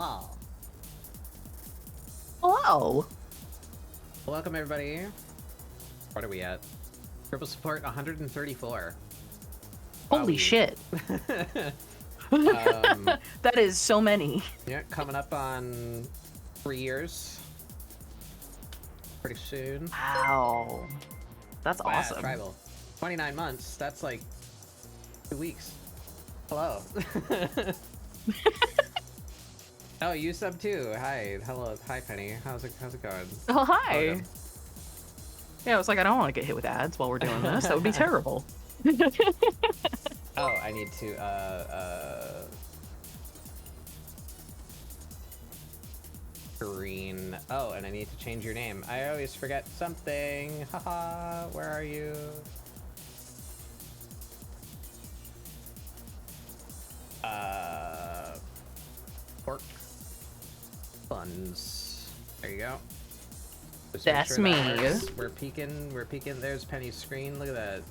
Hello. Hello. Welcome, everybody. What are we at? ScribbleSupport 134. Holy shit. That is so many. Yeah, coming up on 3 years. Pretty soon. Wow. That's awesome. Tribal. 29 months. That's like 2 weeks. Hello. Oh, you sub too. Hi. Hello. Hi, Penny. How's it going? Oh, hi. Welcome. Yeah, I was like, I don't want to get hit with ads while we're doing this. That would be terrible. Oh, I need to, Green. Oh, and I need to change your name. I always forget something. Haha, where are you? Pork. Funds. There you go. Just make That's sure me. that works. We're peeking. There's Penny's screen. Look at that.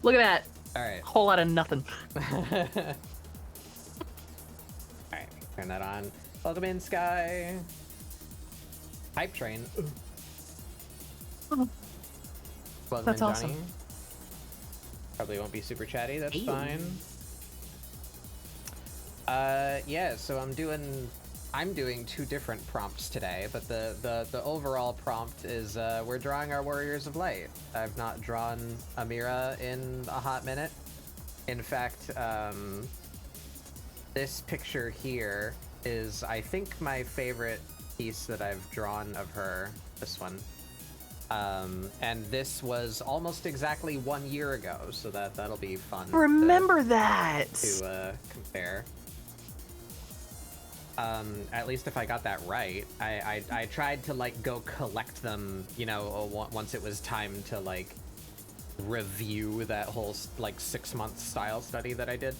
Look at that. Alright. Whole lot of nothing. Alright, turn that on. Welcome in, Sky. Hype train. Oh, Welcome that's in, awesome. Johnny. Probably won't be super chatty, that's Hey. fine. Yeah, so I'm doing 2 different prompts today, but the overall prompt is we're drawing our Warriors of Light. I've not drawn Amirah in a hot minute. In fact, this picture here is, I think, my favorite piece that I've drawn of her. This one. And this was almost exactly 1 year ago, so that'll be fun. Remember that. To compare. At least if I got that right. I tried to like go collect them, you know, once it was time to like review that whole like 6-month style study that I did.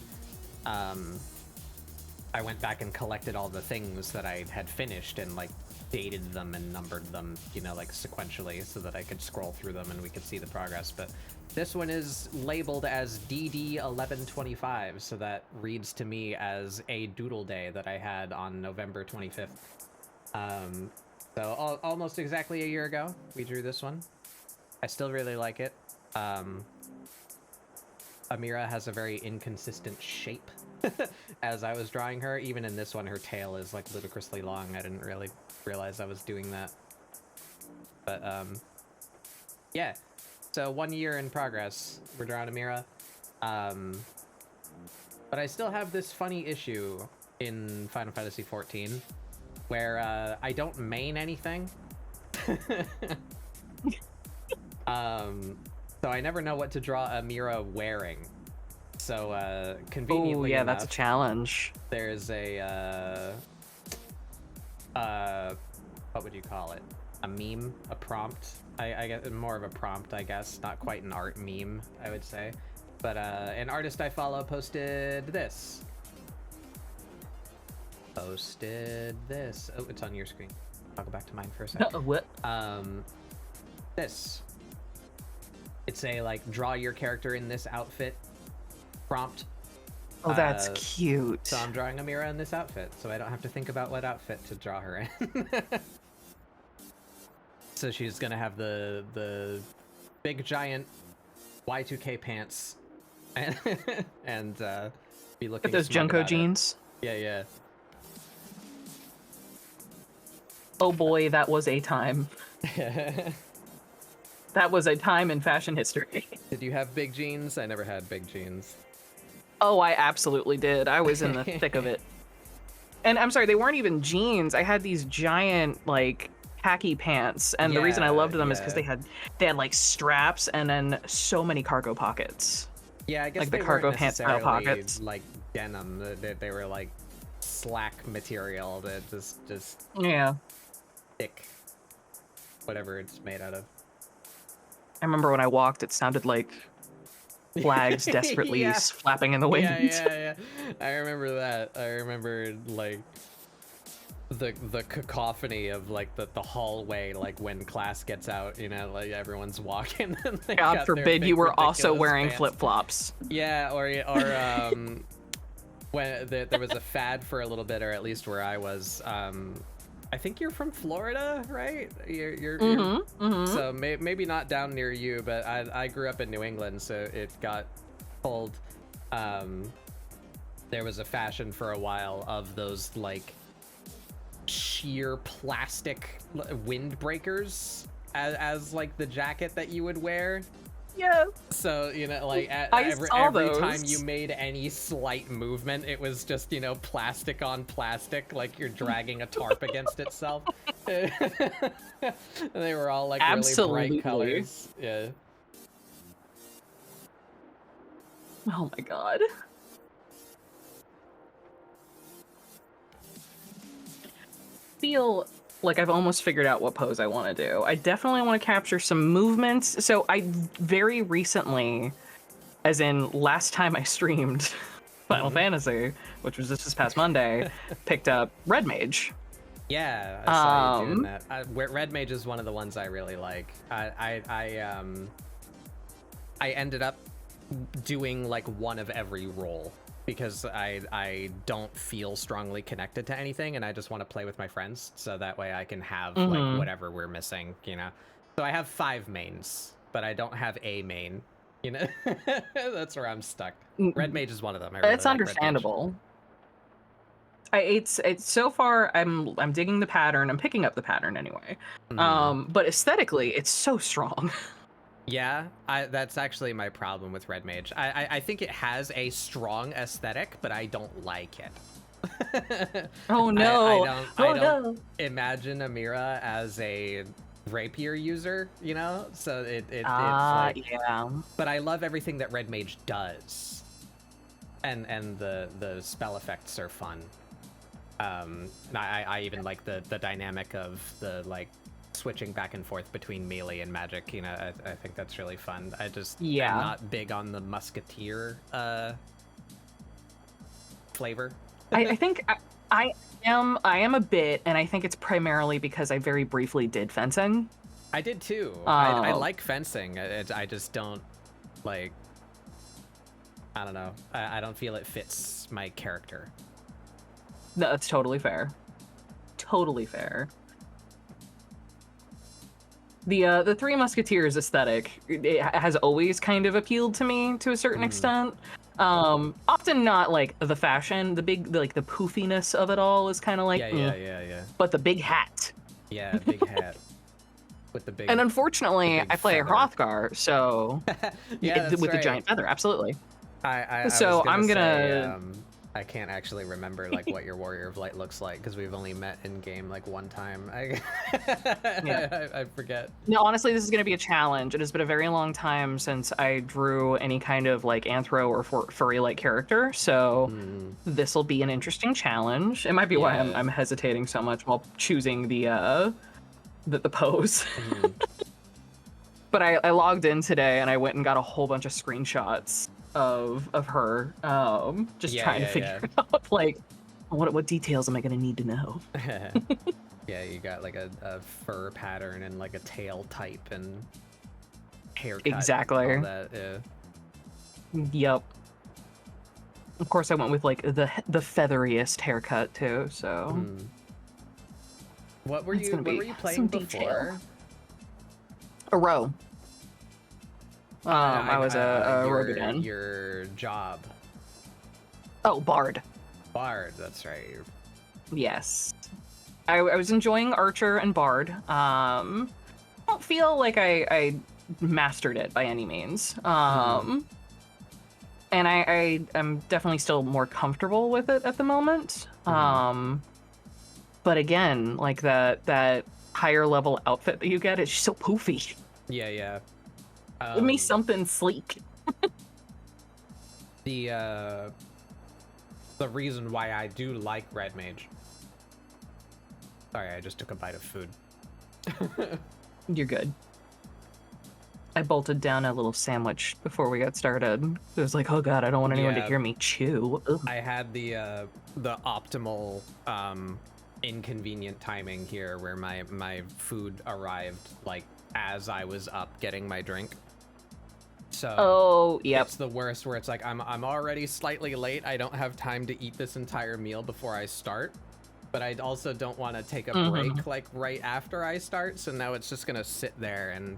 I went back and collected all the things that I had finished and like dated them and numbered them, you know, like sequentially, so that I could scroll through them and we could see the progress. But this one is labeled as DD 1125, so that reads to me as a doodle day that I had on November 25th. So almost exactly a year ago, we drew this one. I still really like it. Amirah has a very inconsistent shape as I was drawing her. Even in this one, her tail is like ludicrously long. I didn't really realize I was doing that. But yeah. So 1 year in progress. We're drawing Amirah. But I still have this funny issue in Final Fantasy XIV where I don't main anything. So I never know what to draw Amirah wearing. So conveniently yeah, enough, that's a challenge. there's a what would you call it? A meme? A prompt? I guess more of a prompt, I guess. Not quite an art meme, I would say. But an artist I follow posted this. Oh, it's on your screen. I'll go back to mine for a second. What? This. It's a like draw your character in this outfit prompt. Oh, that's cute. So I'm drawing Amirah in this outfit, so I don't have to think about what outfit to draw her in. So she's gonna have the big giant Y2K pants and be looking. With those smug Junko about it. jeans. Yeah. Oh boy, that was a time. That was a time in fashion history. Did you have big jeans? I never had big jeans. Oh, I absolutely did. I was in the thick of it. And I'm sorry, they weren't even jeans. I had these giant, like, khaki pants. And the reason I loved them is because they had like straps and then so many cargo pockets. Yeah, I guess like the they cargo weren't pants style necessarily, pockets. like denim. They were like slack material that just Yeah. thick, whatever it's made out of. I remember when I walked, it sounded like flags desperately Yeah. flapping in the wind. Yeah. I remember that. I remember like the cacophony of like the hallway, like when class gets out, you know, like everyone's walking. And they got God their forbid big, you were also ridiculous wearing pants. flip-flops. Yeah, or when there was a fad for a little bit, or at least where I was. I think you're from Florida, right? You're so maybe not down near you, but I grew up in New England, so it got cold. There was a fashion for a while of those like sheer plastic windbreakers as like the jacket that you would wear. Yeah. So, you know, like every time you made any slight movement, it was just, you know, plastic on plastic, like you're dragging a tarp against itself. They were all like really bright colors. Yeah. Oh my god. Feel like I've almost figured out what pose I want to do. I definitely want to capture some movements. So I very recently, as in last time I streamed Final Fantasy, which was this past Monday, picked up Red Mage. Yeah, I saw you doing that. Red Mage is one of the ones I really like. I ended up doing like one of every role because I don't feel strongly connected to anything, and I just want to play with my friends, so that way I can have like whatever we're missing, you know. So I have 5 mains, but I don't have a main, you know. That's where I'm stuck. Red Mage is one of them. It's understandable. It's so far I'm digging the pattern. I'm picking up the pattern anyway. But aesthetically, it's so strong. Yeah, that's actually my problem with Red Mage. I think it has a strong aesthetic, but I don't like it. Oh no! I don't imagine Amirah as a rapier user, you know? So it's like, yeah. But I love everything that Red Mage does, and the spell effects are fun. I even like the dynamic of the like switching back and forth between melee and magic, you know. I think that's really fun. I just am not big on the musketeer flavor. I think I am a bit, and I think it's primarily because I very briefly did fencing. I did too. I like fencing. I just don't like. I don't know. I don't feel it fits my character. No, that's totally fair. Totally fair. The Three Musketeers aesthetic, it has always kind of appealed to me to a certain extent. Often not like the fashion, the poofiness of it all is kind of like yeah. But the big hat. Yeah, big hat with the big. And unfortunately, I play feather. a Hrothgar, so yeah, with the giant feather, absolutely. I'm gonna. I can't actually remember like what your Warrior of Light looks like because we've only met in game like one time. I forget. No, honestly, this is going to be a challenge. It has been a very long time since I drew any kind of like anthro or furry-like character, so this will be an interesting challenge. It might be why I'm hesitating so much while choosing the pose. But I logged in today and I went and got a whole bunch of screenshots of her, just trying to figure out like what details am I gonna need to know. Yeah, you got like a fur pattern and like a tail type and haircut. Exactly. And all that, Yep. Of course, I went with like the featheriest haircut too. So. What were you playing before? A row. I was a Robidan. Your job. Oh, Bard. Bard, that's right. Yes. I was enjoying Archer and Bard. I don't feel like I mastered it by any means. And I'm definitely still more comfortable with it at the moment. But again, like that higher level outfit that you get is so poofy. Yeah. Give me something sleek. The reason why I do like Red Mage. Sorry, I just took a bite of food. You're good. I bolted down a little sandwich before we got started. It was like, oh god, I don't want anyone to hear me chew. Ugh. I had the optimal inconvenient timing here where my food arrived like as I was up getting my drink. So oh, yep. it's the worst where it's like I'm already slightly late. I don't have time to eat this entire meal before I start, but I also don't want to take a break like right after I start. So now it's just gonna sit there and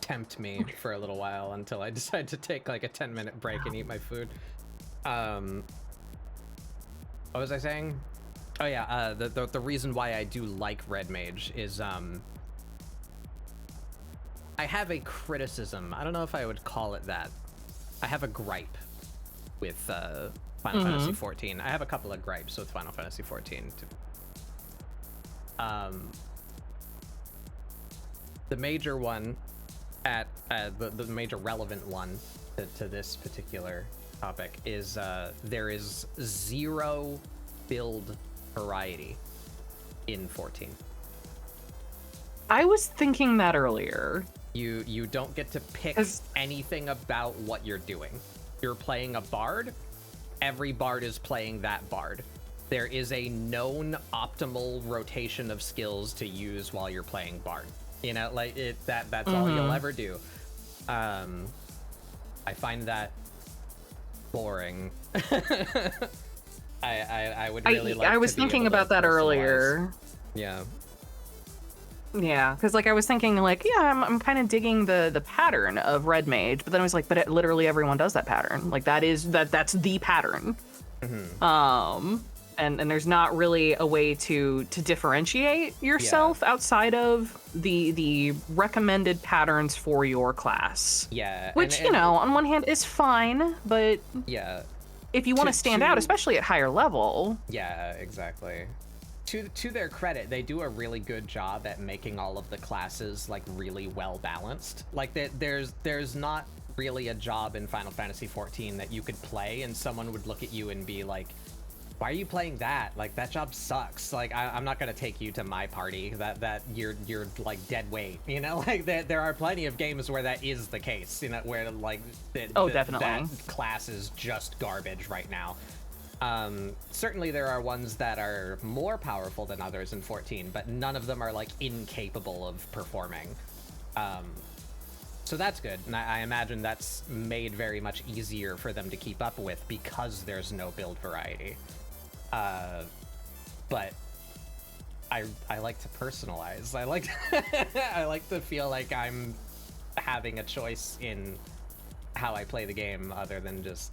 tempt me for a little while until I decide to take like a 10-minute break and eat my food. What was I saying? Oh yeah, the reason why I do like Red Mage is I have a criticism. I don't know if I would call it that. I have a gripe with Final Fantasy XIV. I have a couple of gripes with Final Fantasy XIV. The major one, the major relevant one to this particular topic is there is 0 build variety in 14. I was thinking that earlier. You don't get to pick anything about what you're doing. You're playing a bard. Every bard is playing that bard. There is a known optimal rotation of skills to use while you're playing bard. You know, like that's all you'll ever do. I find that boring. I would really like. I was to be thinking able to about that personalize. earlier. Yeah. Yeah, because like I was thinking like, yeah, I'm kind of digging the pattern of Red Mage, but then I was like, but literally everyone does that pattern. Like that's the pattern. And there's not really a way to differentiate yourself outside of the recommended patterns for your class. Yeah. Which, you know, on one hand is fine, but yeah, if you want to stand out, especially at higher level. Yeah, exactly. To their credit, they do a really good job at making all of the classes like really well balanced. Like there's not really a job in Final Fantasy XIV that you could play and someone would look at you and be like, why are you playing that? Like that job sucks. Like I'm not gonna take you to my party. That you're like dead weight. You know, like there are plenty of games where that is the case. You know, where like definitely that class is just garbage right now. Certainly there are ones that are more powerful than others in 14, but none of them are like incapable of performing. So that's good, and I imagine that's made very much easier for them to keep up with because there's no build variety. But I like to personalize. I like I like to feel like I'm having a choice in how I play the game other than just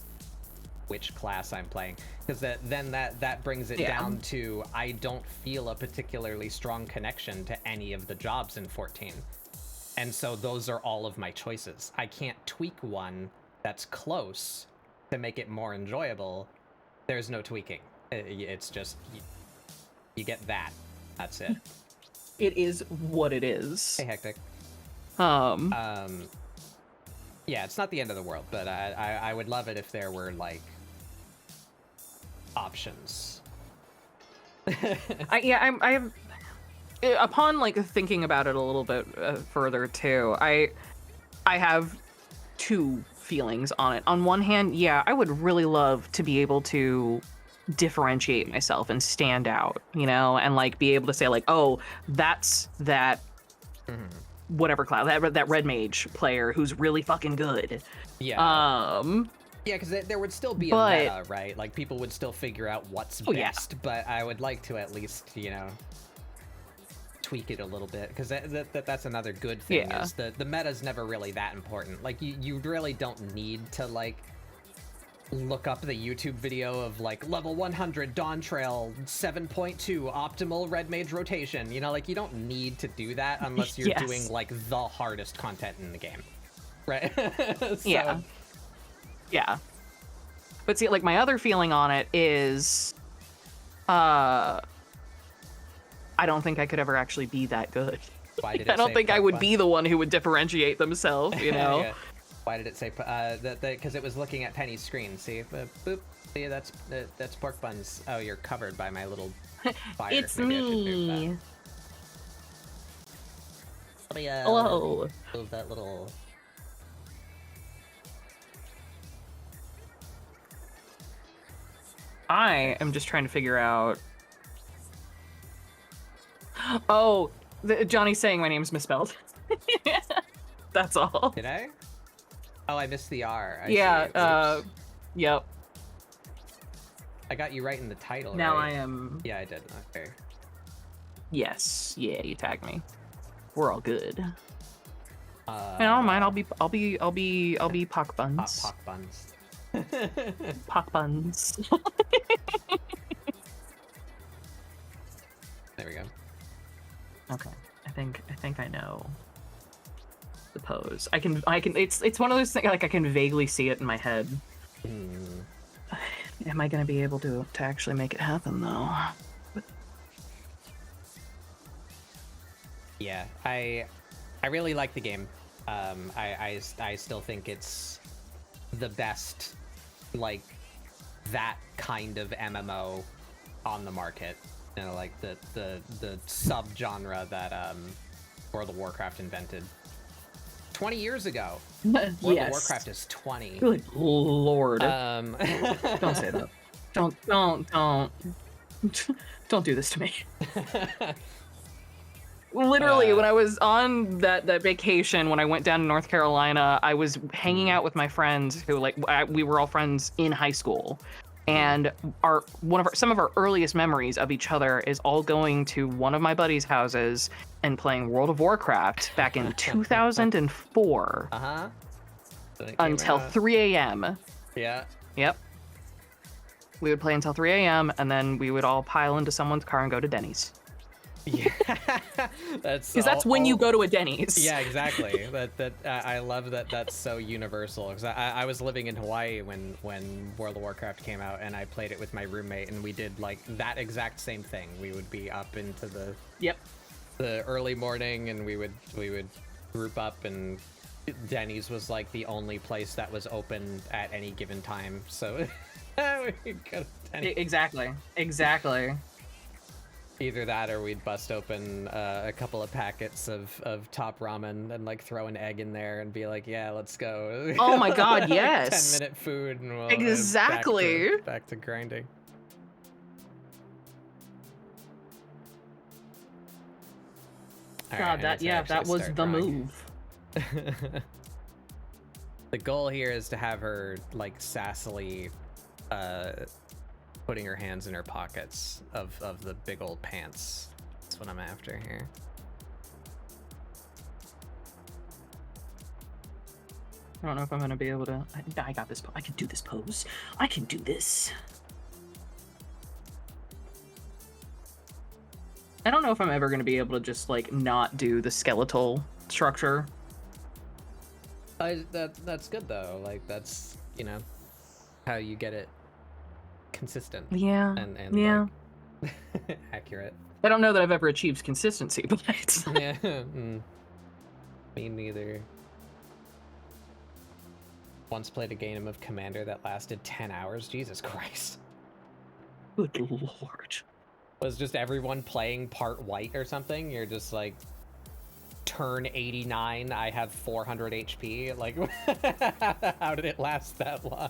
which class I'm playing, because then that brings it down to I don't feel a particularly strong connection to any of the jobs in 14, and so those are all of my choices. I can't tweak one that's close to make it more enjoyable. There's no tweaking. It's just you get that. That's it. It is what it is. Hey, Hectic. Yeah, it's not the end of the world, but I would love it if there were like options. I upon like thinking about it a little bit further too, I have two feelings on it. On one hand, yeah, I would really love to be able to differentiate myself and stand out, you know, and like be able to say like, oh, that's that whatever class, that Red Mage player who's really fucking good. Yeah. Yeah, because there would still be a meta, right? Like, people would still figure out what's best, but I would like to at least, you know, tweak it a little bit, because that's another good thing, is the meta's never really that important. Like, you really don't need to, like, look up the YouTube video of, like, level 100 Dawn Trail 7.2 optimal Red Mage rotation. You know, like, you don't need to do that unless you're doing, like, the hardest content in the game. Right? So, yeah. But see, like, my other feeling on it is, I don't think I could ever actually be that good. Why did it I don't think I would be the one who would differentiate themselves, you know? Yeah. Why did it say, because it was looking at Penny's screen, see? Boop. See, that's pork buns. Oh, you're covered by my little fire. It's Maybe me. Hello. Move that little... I am just trying to figure out... Oh, Johnny's saying my name's misspelled. That's all. Did I? Oh, I missed the R. Yeah. Yep. I got you right in the title. Now right? I am. Yeah, I did. Okay. Yes. Yeah, you tagged me. We're all good. I don't mind. I'll be Pock Buns. Pock Buns. Pock Buns. There we go. Okay. I think I know the pose. I can. It's one of those things. Like I can vaguely see it in my head. Am I gonna be able to actually make it happen though? Yeah, I really like the game. I still think it's the best, like, that kind of MMO on the market. You know, like the sub-genre that World of Warcraft invented 20 years ago. World of Warcraft is 20. Good lord. Don't say that. Don't do this to me. Literally, when I was on that vacation, when I went down to North Carolina, I was hanging out with my friends who, like, we were all friends in high school. And some of our earliest memories of each other is all going to one of my buddies' houses and playing World of Warcraft back in 2004. Until 3 a.m. Yeah. Yep. We would play until 3 a.m. and then we would all pile into someone's car and go to Denny's. Yeah, that's when you go to a Denny's. Yeah, exactly. I love that. That's so universal. Because I was living in Hawaii when World of Warcraft came out, and I played it with my roommate, and we did like that exact same thing. We would be up into the early morning, and we would group up, and Denny's was like the only place that was open at any given time. So we could go to Denny's. Exactly. Either that or we'd bust open a couple of packets of Top Ramen and like throw an egg in there and be like, yeah, let's go. Oh my god, yes. 10-minute food and we'll exactly back to grinding. God, that was the move. The goal here is to have her like sassily putting her hands in her pockets of the big old pants. That's what I'm after here. I don't know if I'm gonna be able to. I got this. I can do this pose. I can do this. I don't know if I'm ever gonna be able to just like not do the skeletal structure. That's good though. Like that's, you know, how you get it consistent. Yeah. And yeah. Like, accurate. I don't know that I've ever achieved consistency, but yeah. Me neither. Once played a game of Commander that lasted 10 hours. Jesus Christ. Good lord. Was just everyone playing part white or something? You're just like, turn 89, I have 400 HP. Like, how did it last that long?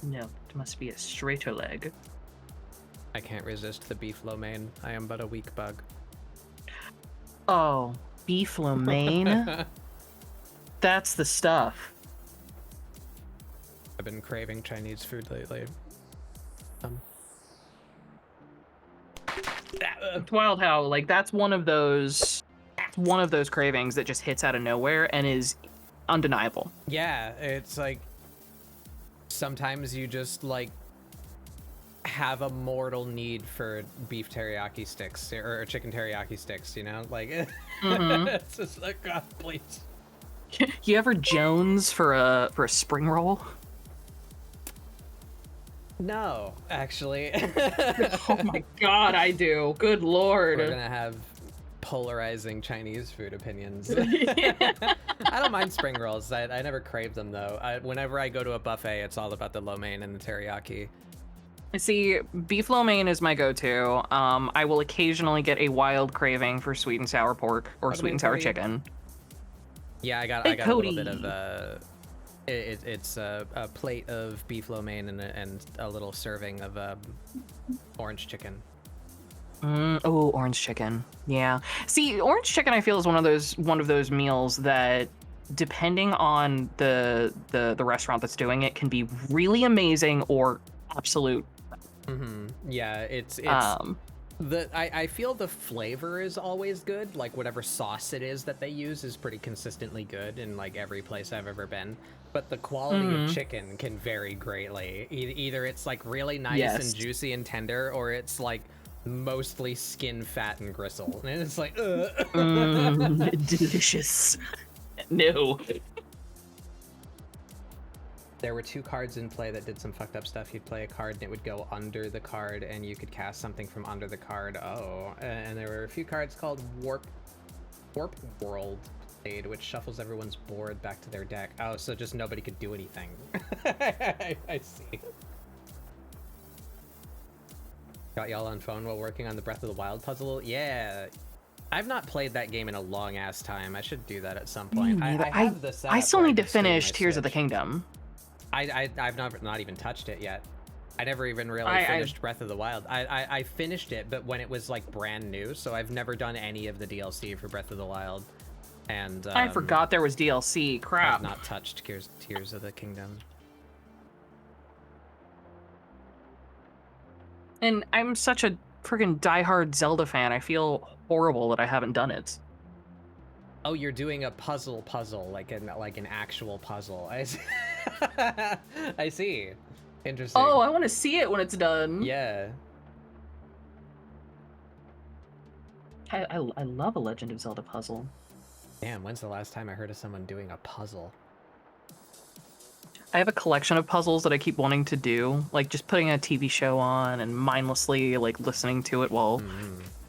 No, it must be a straighter leg. I can't resist the beef lo mein. I am but a weak bug. Oh, beef lo mein? That's the stuff. I've been craving Chinese food lately. It's wild how, like, that's one of those cravings that just hits out of nowhere and is undeniable. Yeah, it's like sometimes you just like have a mortal need for beef teriyaki sticks or chicken teriyaki sticks, you know? Like it's just like, God, please. You ever Jones for a spring roll? No, actually. Oh my god, I do. Good lord. We're gonna have polarizing Chinese food opinions. Yeah. I don't mind spring rolls. I never crave them though. Whenever I go to a buffet, it's all about the lo mein and the teriyaki. See, beef lo mein is my go-to. I will occasionally get a wild craving for sweet and sour pork or sweet and sour chicken. Yeah, I got a little bit of it's a plate of beef lo mein and a little serving of orange chicken. Oh, orange chicken. Yeah. See, orange chicken I feel is one of those meals that, depending on the restaurant that's doing it, can be really amazing or absolute. Yeah, it's Um, I feel the flavor is always good. Like whatever sauce it is that they use is pretty consistently good in like every place I've ever been. But the quality of chicken can vary greatly. Either it's like really nice and juicy and tender, or it's like mostly skin, fat, and gristle. And it's like, delicious. No. There were 2 cards in play that did some fucked up stuff. You'd play a card and it would go under the card, and you could cast something from under the card. Oh, and there were a few cards called Warp World played, which shuffles everyone's board back to their deck. Oh, so just nobody could do anything. I see. Got y'all on phone while working on the Breath of the Wild puzzle? Yeah. I've not played that game in a long ass time. I should do that at some point. I still need to finish Tears of the Kingdom. I've not even touched it yet. I never even really finished Breath of the Wild. I finished it, but when it was like brand new, so I've never done any of the DLC for Breath of the Wild. And I forgot there was DLC. Crap. I've not touched Tears of the Kingdom. And I'm such a freaking diehard Zelda fan. I feel horrible that I haven't done it. Oh, you're doing a puzzle, like an actual puzzle. I see. I see. Interesting. Oh, I want to see it when it's done. Yeah. I love a Legend of Zelda puzzle. Damn, when's the last time I heard of someone doing a puzzle? I have a collection of puzzles that I keep wanting to do, like just putting a TV show on and mindlessly like listening to it while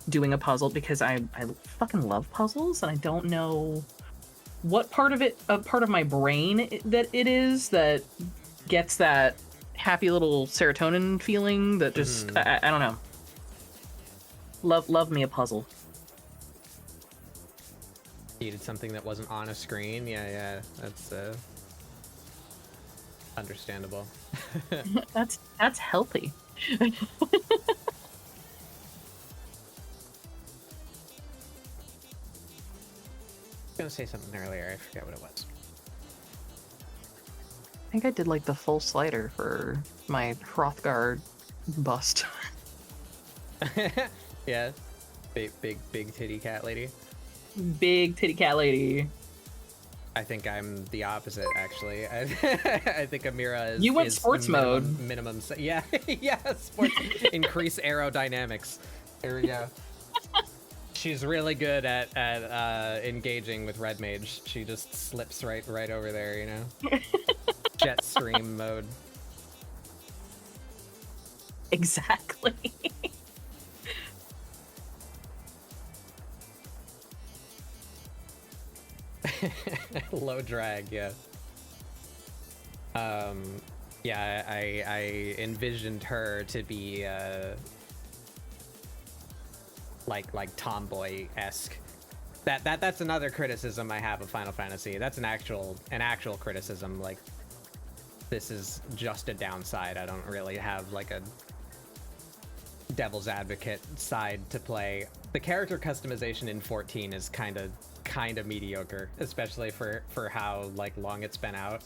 doing a puzzle, because I fucking love puzzles, and I don't know what part of my brain that it is that gets that happy little serotonin feeling that just I don't know. Love me a puzzle. Needed something that wasn't on a screen. Yeah, that's understandable. that's healthy. I was gonna say something earlier. I forget what it was. I think I did like the full slider for my Hrothgar bust. Yeah, big titty cat lady. Big titty cat lady. I think I'm the opposite, actually. I think Amirah is. You went sports mode. Minimum. Yeah, yeah. Sports. Increase aerodynamics. There we go. She's really good at engaging with Red Mage. She just slips right over there, you know. Jet stream mode. Exactly. Low drag, yeah. Yeah, I envisioned her to be like tomboy-esque. That's another criticism I have of Final Fantasy. That's an actual criticism. Like, this is just a downside. I don't really have like a devil's advocate side to play. The character customization in 14 is kind of mediocre, especially for how like long it's been out.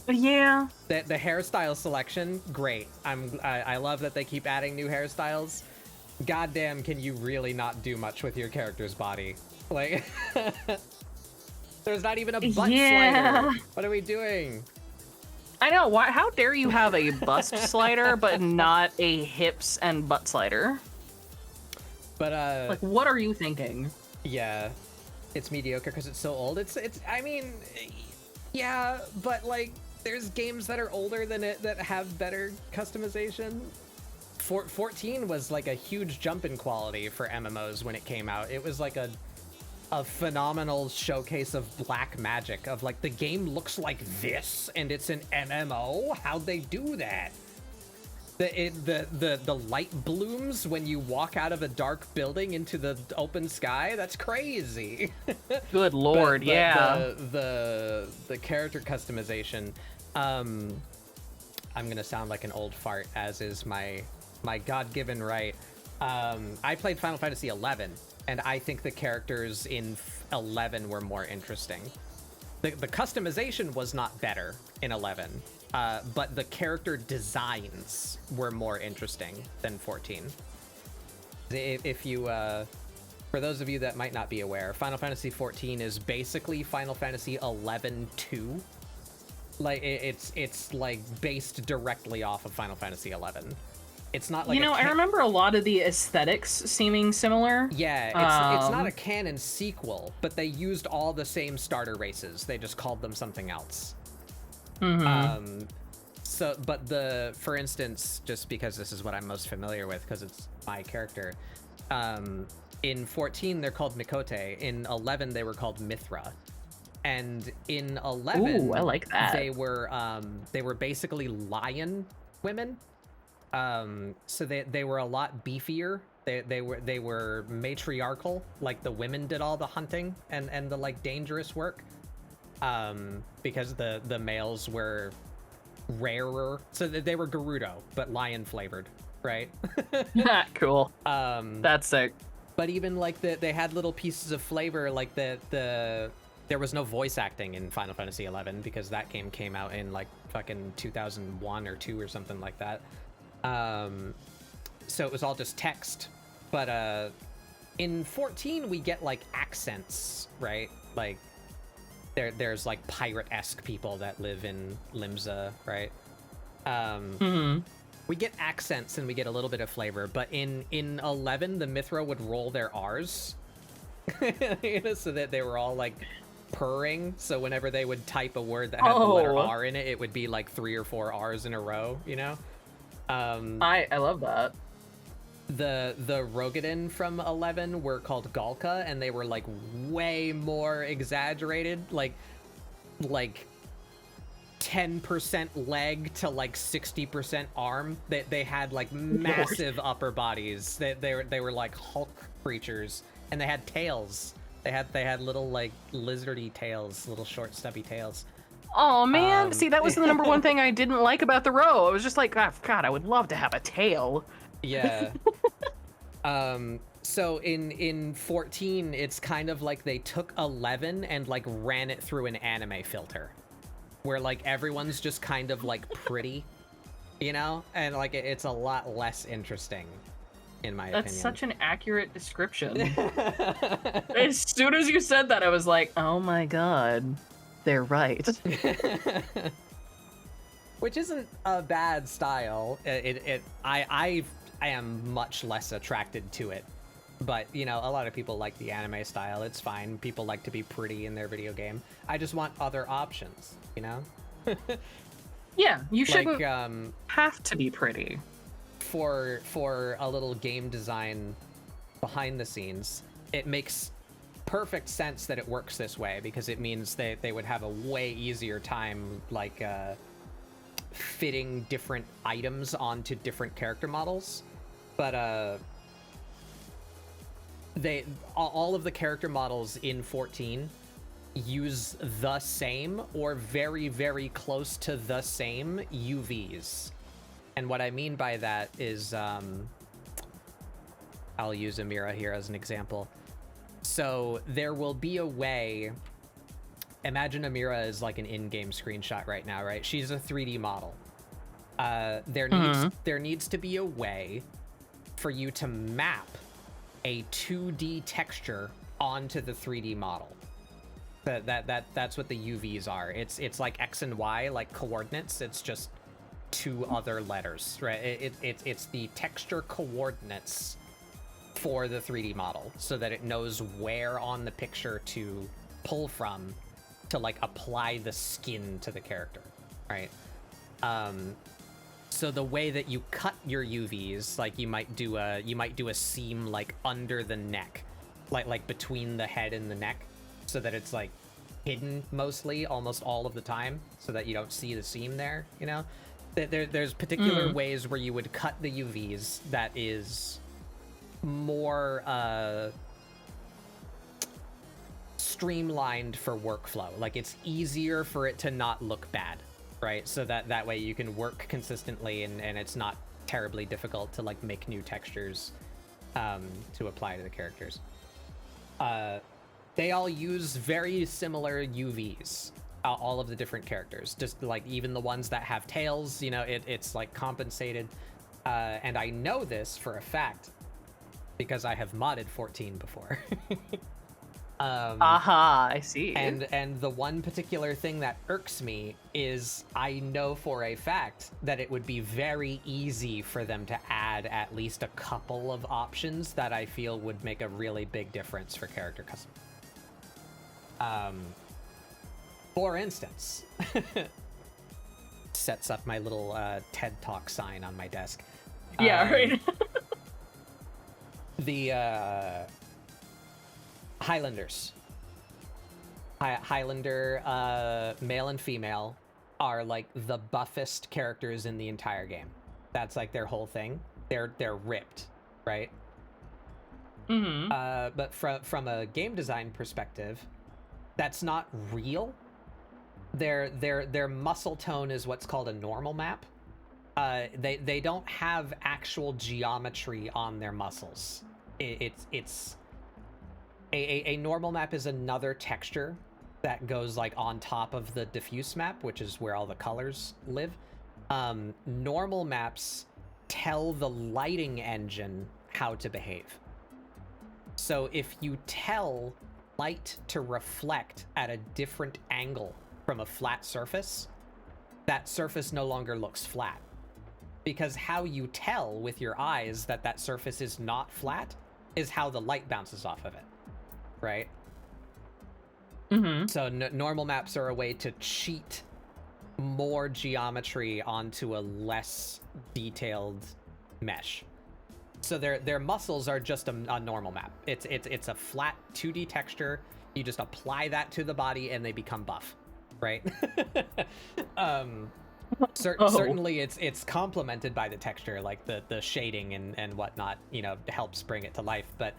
Yeah. The hairstyle selection, great. I love that they keep adding new hairstyles. Goddamn, can you really not do much with your character's body? Like, there's not even a butt slider. What are we doing? I know. Why? How dare you have a bust slider but not a hips and butt slider? But like, what are you thinking? Yeah, it's mediocre because it's so old. It's. I mean, yeah, but like, there's games that are older than it that have better customization. 14 was like a huge jump in quality for MMOs when it came out. It was like a phenomenal showcase of black magic, of like, the game looks like this and it's an MMO. How'd they do that? The light blooms when you walk out of a dark building into the open sky. That's crazy. Good lord, yeah. The character customization. I'm gonna sound like an old fart, as is my God-given right. I played Final Fantasy 11, and I think the characters in 11 were more interesting. The customization was not better in 11, but the character designs were more interesting than 14. If you, for those of you that might not be aware, Final Fantasy 14 is basically Final Fantasy 11-2. Like it's like based directly off of Final Fantasy 11. It's not like I remember a lot of the aesthetics seeming similar. Yeah, it's not a canon sequel, but they used all the same starter races. They just called them something else. Mm-hmm. But for instance, just because this is what I'm most familiar with, because it's my character, in 14 they're called Mikote. In 11 they were called Mithra. And in 11, ooh, I like that. They were basically lion women. So they were a lot beefier. They were matriarchal, like the women did all the hunting and the like dangerous work. Because the males were rarer. So they were Gerudo, but lion flavored, right? Cool. That's sick. But even like they had little pieces of flavor, like there was no voice acting in Final Fantasy 11 because that game came out in like fucking 2001 or 2 or something like that. So it was all just text. But in 14 we get like accents, right? Like there's like pirate-esque people that live in Limsa, right? We get accents and we get a little bit of flavor, but in 11 the Mithra would roll their R's. So that they were all like purring, so whenever they would type a word that had the letter R in it, it would be like 3 or 4 R's in a row, I love that. The Rogadin from 11 were called Galka, and they were like way more exaggerated, like 10% leg to like 60% arm. They had like massive upper bodies. They were like Hulk creatures, and they had tails. They had little like lizardy tails, little short stubby tails. Oh man, see, that was the number one thing I didn't like about the row. I was just like, oh, God, I would love to have a tail. Yeah. So in 14, it's kind of like they took 11 and like ran it through an anime filter, where like everyone's just kind of like pretty, and like it's a lot less interesting. In my opinion. That's such an accurate description. As soon as you said that, I was like, oh my God, they're right. Which isn't a bad style. I am much less attracted to it. But, a lot of people like the anime style. It's fine. People like to be pretty in their video game. I just want other options, Yeah, you shouldn't have to be pretty. For a little game design behind the scenes, it makes perfect sense that it works this way, because it means they would have a way easier time like fitting different items onto different character models. But all of the character models in 14 use the same or very, very close to the same UVs. And what I mean by that is, I'll use Amirah here as an example. So there will be a way, imagine Amirah is like an in-game screenshot right now, right? She's a 3D model. There needs to be a way for you to map a 2D texture onto the 3D model. That's what the UVs are. It's like X and Y, like coordinates. It's just 2 other letters, right? It's the texture coordinates for the 3D model, so that it knows where on the picture to pull from to like apply the skin to the character, right? So the way that you cut your UVs, like you might do a seam like under the neck, like between the head and the neck, so that it's like hidden mostly almost all of the time, so that you don't see the seam there, There's particular ways where you would cut the UVs that is more streamlined for workflow. Like it's easier for it to not look bad, right? So that way you can work consistently and it's not terribly difficult to like make new textures to apply to the characters. They all use very similar UVs. All of the different characters, just like even the ones that have tails, you know, it's like compensated. And I know this for a fact because I have modded 14 before. I see. And the one particular thing that irks me is I know for a fact that it would be very easy for them to add at least a couple of options that I feel would make a really big difference for character custom. For instance, sets up my little TED Talk sign on my desk. Yeah, right. The Highlanders. Highlander male and female are like the buffest characters in the entire game. That's like their whole thing. They're ripped, right? Mm-hmm. But from a game design perspective, that's not real. Their muscle tone is what's called a normal map. They don't have actual geometry on their muscles. It's a normal map is another texture that goes like on top of the diffuse map, which is where all the colors live. Normal maps tell the lighting engine how to behave. So if you tell light to reflect at a different angle from a flat surface, that surface no longer looks flat. Because how you tell with your eyes that that surface is not flat is how the light bounces off of it, right? Mm-hmm. So normal maps are a way to cheat more geometry onto a less detailed mesh. So their muscles are just a normal map. It's a flat 2D texture. You just apply that to the body and they become buff, right? Certainly it's complemented by the texture, like the shading and whatnot, you know, helps bring it to life. But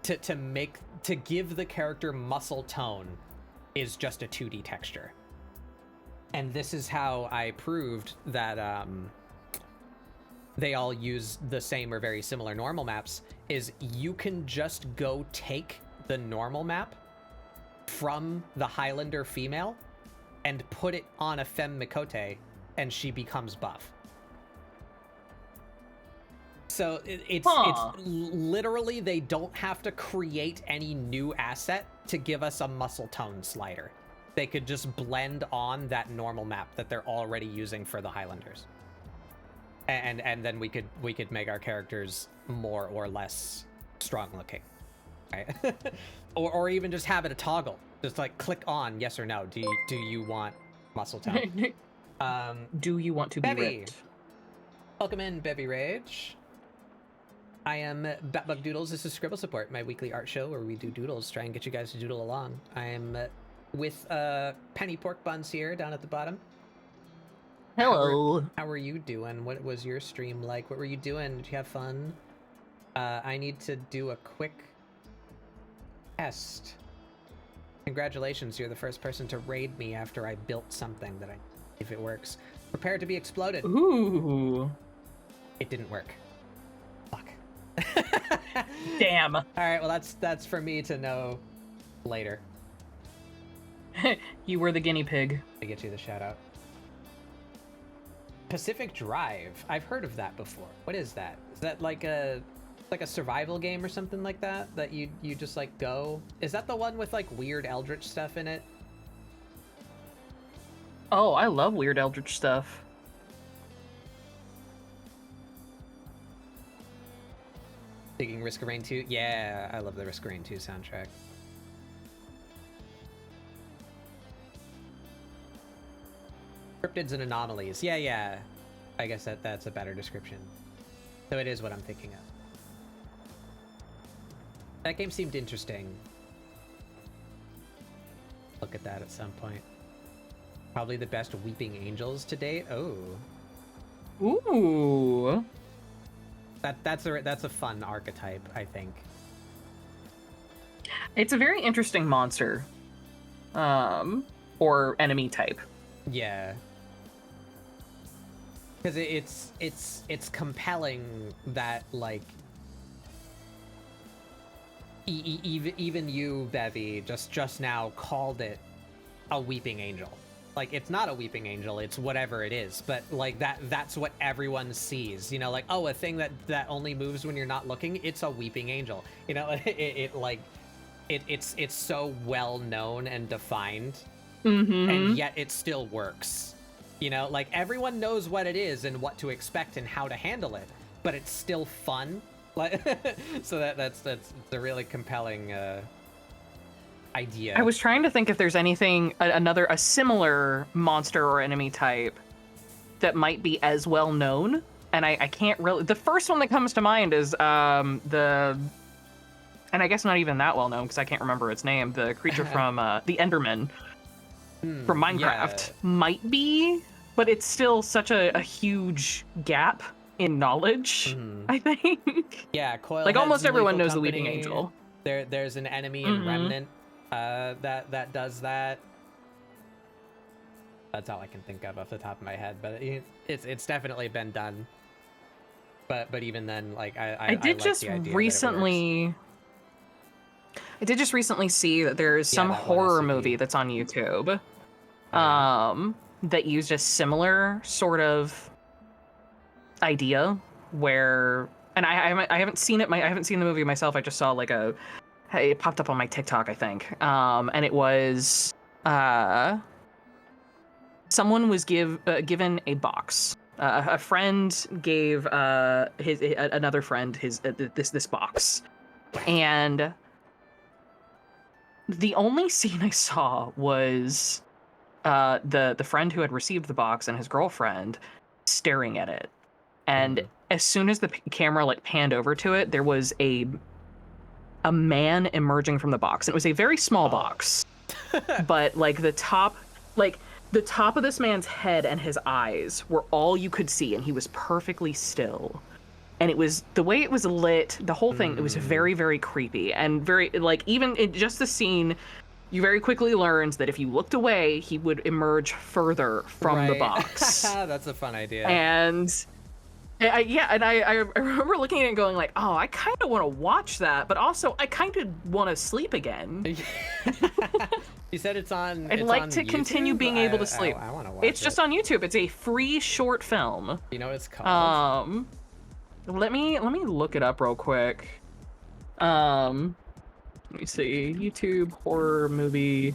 to give the character muscle tone is just a 2D texture. And this is how I proved that they all use the same or very similar normal maps, is you can just go take the normal map from the Highlander female and put it on a Femme Mikote, and she becomes buff. So it's literally, they don't have to create any new asset to give us a muscle tone slider. They could just blend on that normal map that they're already using for the Highlanders. And then we could make our characters more or less strong looking, right? or even just have it a toggle, just like click on yes or no. Do you want muscle tone? Do you want to be ripped? Welcome in, Bevy Rage. I am Batbug Doodles. This is ScribbleSupport, my weekly art show where we do doodles, try and get you guys to doodle along. I am with Penny Pork Buns here down at the bottom. Hello. How are you doing? What was your stream like? What were you doing? Did you have fun? I need to do a quick test. Congratulations, you're the first person to raid me after I built something that if it works. Prepare to be exploded. Ooh. It didn't work. Fuck. Damn. All right, well that's for me to know later. You were the guinea pig. I get you the shout out. Pacific Drive. I've heard of that before. What is that? Is that like a survival game or something like that? That you just like go? Is that the one with like weird eldritch stuff in it? Oh, I love weird eldritch stuff. Digging Risk of Rain 2? Yeah, I love the Risk of Rain 2 soundtrack. Cryptids and anomalies. Yeah. I guess that's a better description. So it is what I'm thinking of. That game seemed interesting. Look at that at some point. Probably the best Weeping Angels to date. Oh. Ooh. That's a fun archetype, I think. It's a very interesting monster. Or enemy type. Yeah. Because it's compelling that, like, Even you, Bevy, just now called it a weeping angel. Like, it's not a weeping angel, it's whatever it is, but like that's what everyone sees, you know, like, oh, a thing that only moves when you're not looking, it's a weeping angel, you know. It's so well known and defined, and yet it still works, you know, like everyone knows what it is and what to expect and how to handle it, but it's still fun. Like, so that's a really compelling idea. I was trying to think if there's anything, a similar monster or enemy type that might be as well known, and I can't really. The first one that comes to mind is and I guess not even that well known because I can't remember its name. The creature from the Enderman from Minecraft might be, but it's still such a huge gap in knowledge, I think. Yeah, Coil like almost everyone knows Company. the Weeping Angel. There's an enemy in Remnant that does that. That's all I can think of off the top of my head, but it's definitely been done. But even then, like I did just recently. I did just recently see that there's some horror movie that's on YouTube, that used a similar sort of idea where, and I haven't seen it. I haven't seen the movie myself. I just saw like it popped up on my TikTok, I think, and it was someone was given a box. A friend gave another friend this box, and the only scene I saw was the friend who had received the box and his girlfriend staring at it. And as soon as the camera like panned over to it, there was a man emerging from the box. And it was a very small box, but like the top of this man's head and his eyes were all you could see, and he was perfectly still. And it was the way it was lit, the whole thing, it was very, very creepy and very, like, even in just the scene, you very quickly learned that if you looked away, he would emerge further from the box. That's a fun idea. And I remember looking at it and going like, oh, I kind of want to watch that, but also I kind of want to sleep again. You said it's on. I'd like to continue being able to sleep. I want to watch it. It's just on YouTube. It's a free short film. You know what it's called? Let me look it up real quick. Let me see. YouTube horror movie.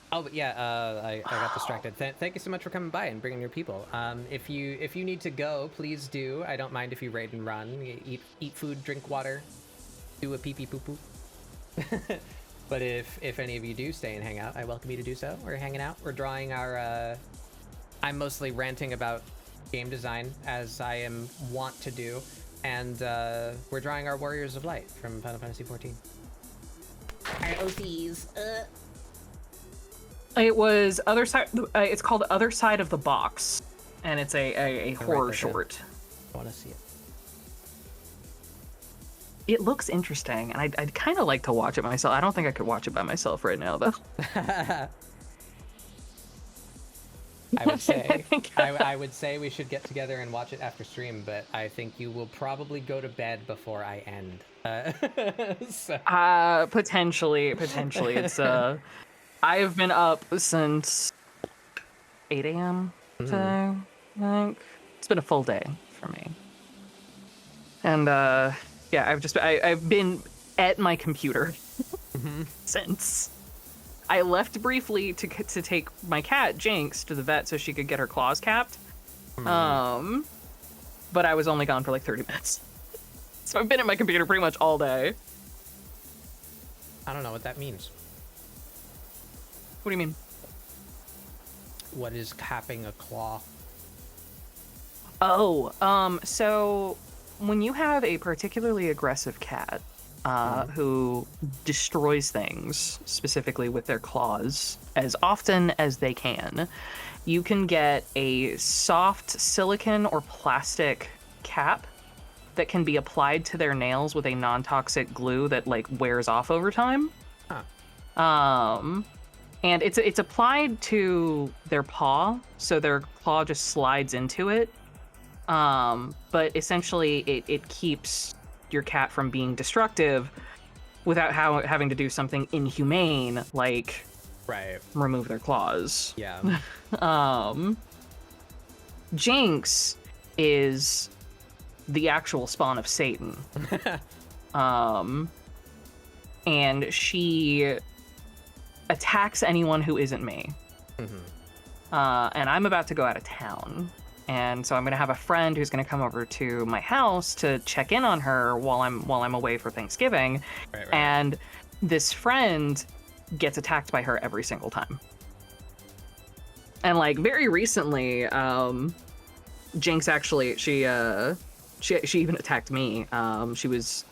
Oh, but yeah, I got distracted. Thank you so much for coming by and bringing your people. If you need to go, please do. I don't mind if you raid and run. Eat food, drink water, do a pee pee poo poo. But if any of you do stay and hang out, I welcome you to do so. We're hanging out. We're drawing our. I'm mostly ranting about game design, as I am wont to do, and we're drawing our Warriors of Light from Final Fantasy XIV. Our OCs. It was other side. It's called Other Side of the Box, and it's a horror short. I want to see it. It looks interesting, and I'd kind of like to watch it myself. I don't think I could watch it by myself right now, though. I would say I would say we should get together and watch it after stream, but I think you will probably go to bed before I end. Potentially. It's I've been up since 8 a.m. today. I think it's been a full day for me, and yeah, I've been at my computer since. I left briefly to take my cat Jinx to the vet so she could get her claws capped. But I was only gone for like 30 minutes. So I've been at my computer pretty much all day. I don't know what that means. What do you mean? What is capping a claw? Oh, so when you have a particularly aggressive cat, who destroys things, specifically with their claws, as often as they can, you can get a soft silicone or plastic cap that can be applied to their nails with a non-toxic glue that like wears off over time. And it's applied to their paw, so their claw just slides into it. But essentially it keeps your cat from being destructive, without having to do something inhumane like Right. remove their claws. Yeah. Jinx is the actual spawn of Satan. And she attacks anyone who isn't me. And I'm about to go out of town. And so I'm gonna have a friend who's gonna come over to my house to check in on her while I'm away for Thanksgiving. Right. And this friend gets attacked by her every single time. And like very recently, Jinx actually she even attacked me. She was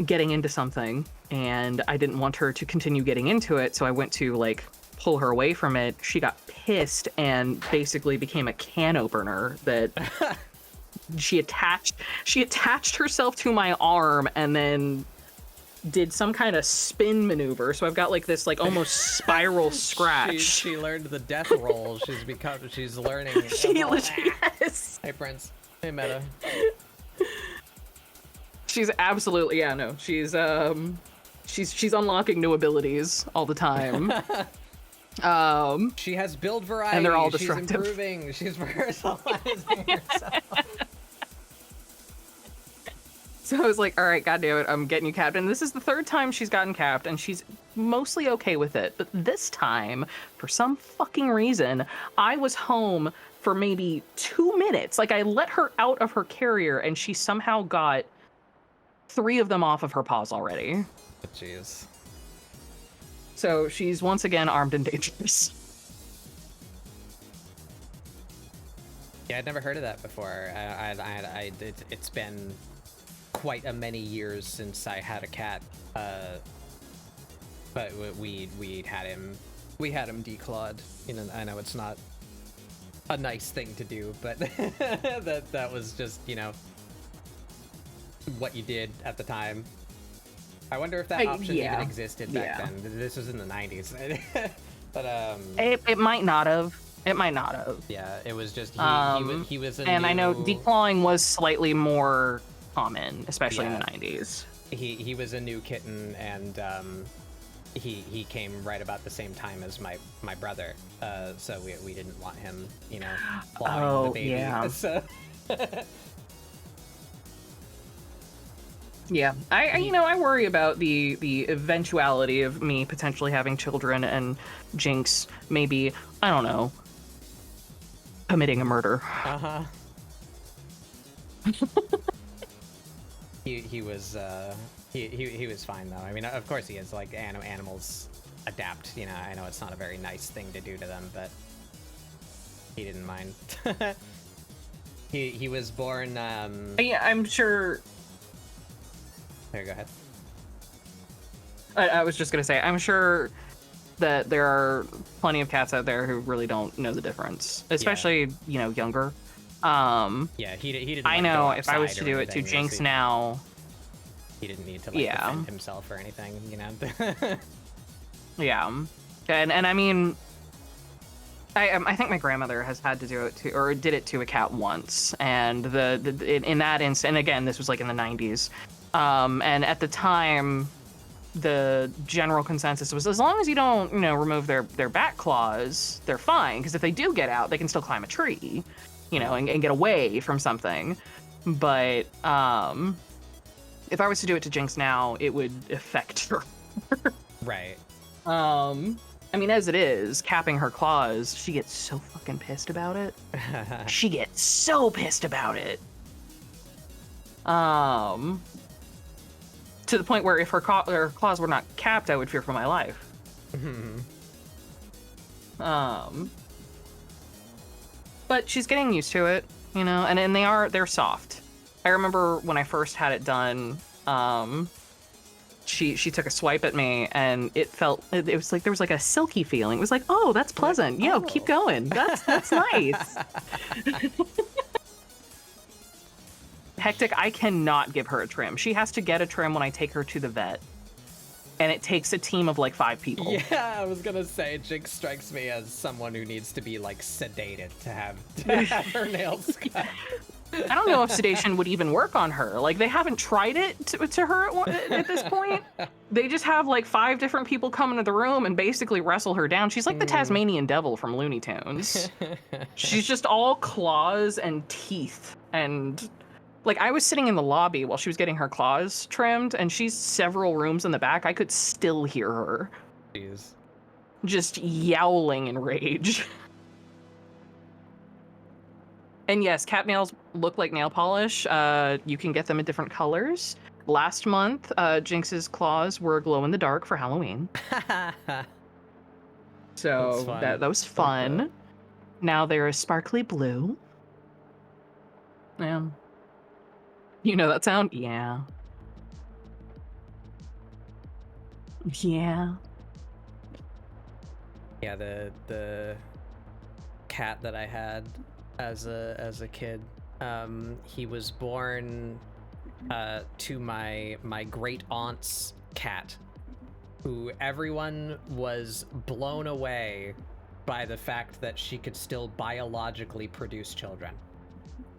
getting into something, and I didn't want her to continue getting into it, so I went to like pull her away from it. She got pissed and basically became a can opener that she attached herself to my arm and then did some kind of spin maneuver. So I've got like this like almost spiral scratch. She learned the death roll. She's learning. Yes. Hey Prince. Hey Meta. She's absolutely, yeah, no. She's unlocking new abilities all the time. She has build variety. And they're all destructive. She's improving. She's personalizing herself. So I was like, all right, goddammit, I'm getting you capped. And this is the third time she's gotten capped, and she's mostly okay with it. But this time, for some fucking reason, I was home for maybe 2 minutes. Like, I let her out of her carrier, and she somehow got 3 of them off of her paws already. Jeez. So she's once again armed and dangerous. Yeah, I'd never heard of that before. It's been quite a many years since I had a cat. But we had him declawed. You know, I know it's not a nice thing to do, but that was just, you know, what you did at the time. I wonder if that option even existed back then. This was in the 90s. But it might not have. It might not have. Yeah, it was just he was a and new... I know declawing was slightly more common, especially in the 90s. He was a new kitten, and he came right about the same time as my brother. So we didn't want him, you know, clawing the baby. Yeah. So yeah, I worry about the eventuality of me potentially having children and Jinx maybe, I don't know, committing a murder. He was fine though. I mean, of course he is. Like, animals adapt. You know, I know it's not a very nice thing to do to them, but he didn't mind. He was born. Yeah, I'm sure. There, go ahead. I was just gonna say, I'm sure that there are plenty of cats out there who really don't know the difference, especially you know, younger. Yeah, he didn't. I know if I was to do it to Jinx now, he didn't need to like defend himself or anything, you know. Yeah, and I mean, I think my grandmother has had to do it to, or did it to a cat once, and in that instant, and again, this was like in the 90s, and at the time, the general consensus was as long as you don't, you know, remove their back claws, they're fine, because if they do get out, they can still climb a tree, you know, and get away from something. But if I was to do it to Jinx now, it would affect her. Right. I mean, as it is, capping her claws, she gets so fucking pissed about it. She gets so pissed about it. To the point where if her claws were not capped, I would fear for my life. But she's getting used to it, you know, and they're soft. I remember when I first had it done, she took a swipe at me, and it was like there was like a silky feeling. It was like, oh, that's pleasant. Like, yo, keep going. That's nice. Hectic, I cannot give her a trim. She has to get a trim when I take her to the vet. And it takes a team of like 5 people. Yeah, I was gonna say, Jinx strikes me as someone who needs to be like sedated to have her nails cut. I don't know if sedation would even work on her. Like, they haven't tried it to her at this point. They just have like 5 different people come into the room and basically wrestle her down. She's like the Tasmanian devil from Looney Tunes. She's just all claws and teeth. And like, I was sitting in the lobby while she was getting her claws trimmed, and she's several rooms in the back. I could still hear her. Jeez. Just yowling in rage. And yes, cat nails look like nail polish. You can get them in different colors. Last month, Jinx's claws were glow in the dark for Halloween. So that was fun. Now they're a sparkly blue. Yeah. You know that sound? Yeah. Yeah. Yeah, the cat that I had as a kid, he was born to my great aunt's cat, who everyone was blown away by the fact that she could still biologically produce children.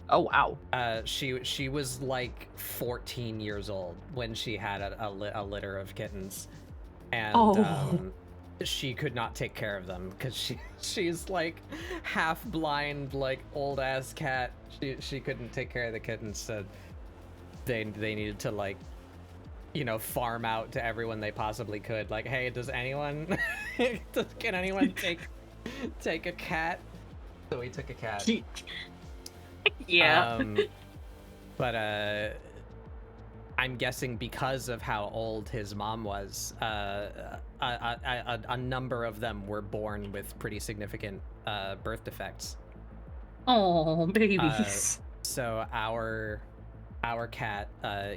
Oh wow. She was like 14 years old when she had a litter of kittens, and she could not take care of them because she's like half blind, like old ass cat. She couldn't take care of the kittens, so they needed to, like, you know, farm out to everyone they possibly could. Like, hey, does anyone can anyone take a cat? So we took a cat. Yeah. But I'm guessing because of how old his mom was, a number of them were born with pretty significant birth defects. Oh, babies. So our cat,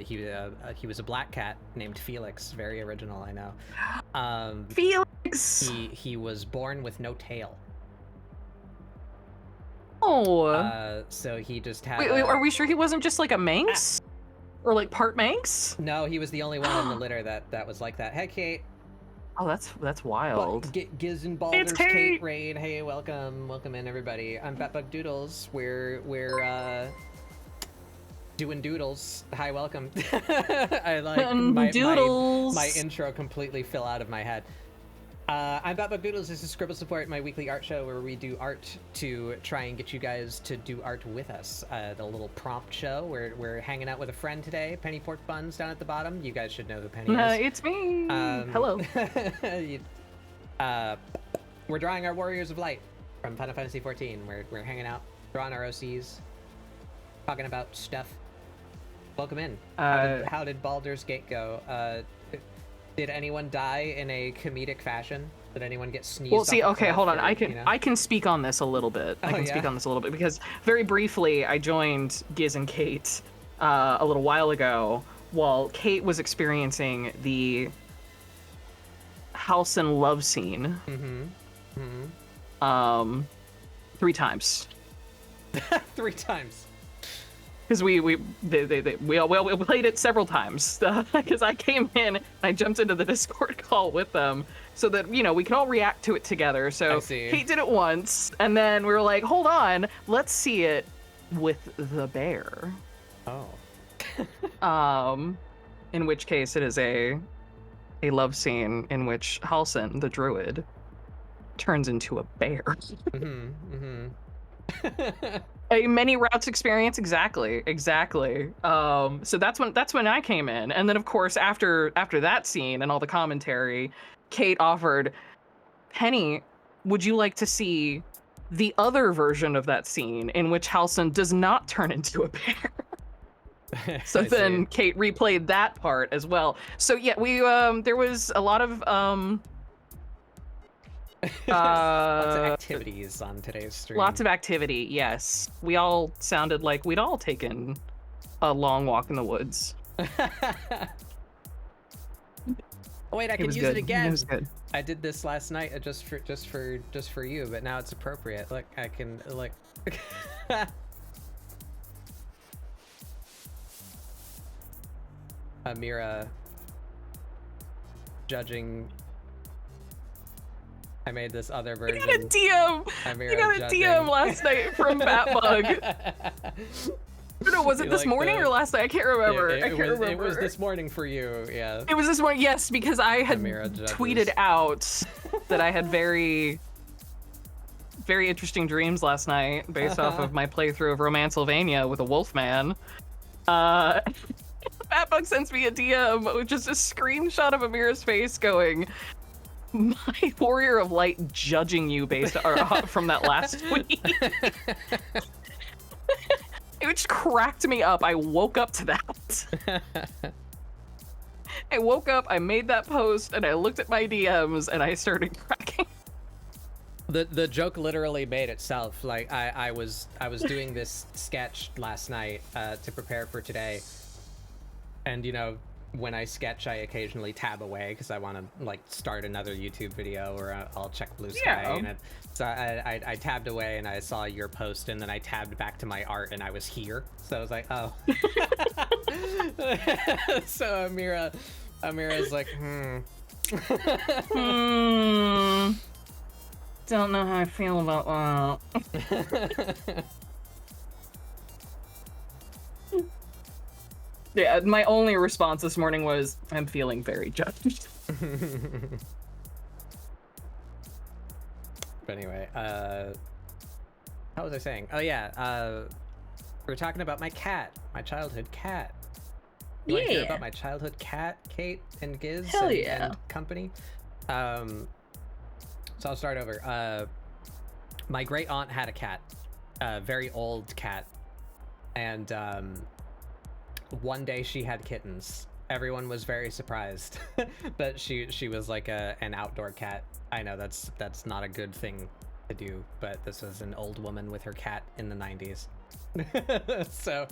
he was a black cat named Felix. Very original, I know. Felix. He was born with no tail. Oh. So he just had. Wait, are we sure he wasn't just like a Manx? Or like part Manx? No, he was the only one in the litter that was like that. Hey, Kate. Oh, that's wild. Giz and Baldur's Kate Raid. Hey, welcome in everybody. I'm Fatbug Doodles. We're doing doodles. Hi, welcome. I like doodles. My intro completely fell out of my head. I'm Batbug Doodles. This is ScribbleSupport, my weekly art show where we do art to try and get you guys to do art with us. The little prompt show. We're hanging out with a friend today, Penny Pork Buns down at the bottom. You guys should know who Penny is. It's me. Hello. We're drawing our Warriors of Light from Final Fantasy XIV. We're hanging out, drawing our OCs, talking about stuff. Welcome in. How did Baldur's Gate go? Did anyone die in a comedic fashion? Did anyone get sneezed? Well, see, okay, hold on. Or, I can speak on this a little bit. I can speak on this a little bit because very briefly I joined Giz and Kate a little while ago while Kate was experiencing the Halcyon love scene. 3 times. 3 times. Because we played it several times because I came in and I jumped into the Discord call with them so that, you know, we could all react to it together. So Kate did it once and then we were like, hold on, let's see it with the bear. In which case it is a love scene in which Halcyon, the druid, turns into a bear. A many routes experience, exactly. So that's when I came in, and then of course after that scene and all the commentary, Kate offered, Penny, would you like to see the other version of that scene in which Halcyon does not turn into a bear? So then Kate replayed that part as well. So yeah, we there was a lot of lots of activities on today's stream. Lots of activity, yes. We all sounded like we'd all taken a long walk in the woods. Oh, wait, I can use it again. It was good. I did this last night just for you, but now it's appropriate. Look, I can like. Amirah judging. I made this other version. I got a DM last night from Batbug. No, was it this morning or last night? I can't remember. I can't remember. It was this morning for you, yeah. It was this morning, yes, because I had tweeted out that I had very interesting dreams last night based off of my playthrough of Romancylvania with a wolfman. Fatbug sends me a DM with just a screenshot of Amirah's face going, "My warrior of light judging you based from that last tweet." It just cracked me up. I woke up to that. I woke up, I made that post, and I looked at my DMs, and I started cracking. The joke literally made itself. Like I was doing this sketch last night to prepare for today, and you know, when I sketch, I occasionally tab away because I want to like start another YouTube video, or I'll check Blue Sky. And so I tabbed away and I saw your post, and then I tabbed back to my art and I was here. So I was like, oh. So Amirah's like, Don't know how I feel about that. Yeah, my only response this morning was, I'm feeling very judged. But anyway, how was I saying? Oh yeah, we were talking about my cat, my childhood cat. You want to hear about my childhood cat, Kate and Giz and company? So I'll start over. My great aunt had a cat, a very old cat, and one day she had kittens. Everyone was very surprised, but she was like an outdoor cat. I know that's not a good thing to do, but this was an old woman with her cat in the 90s. So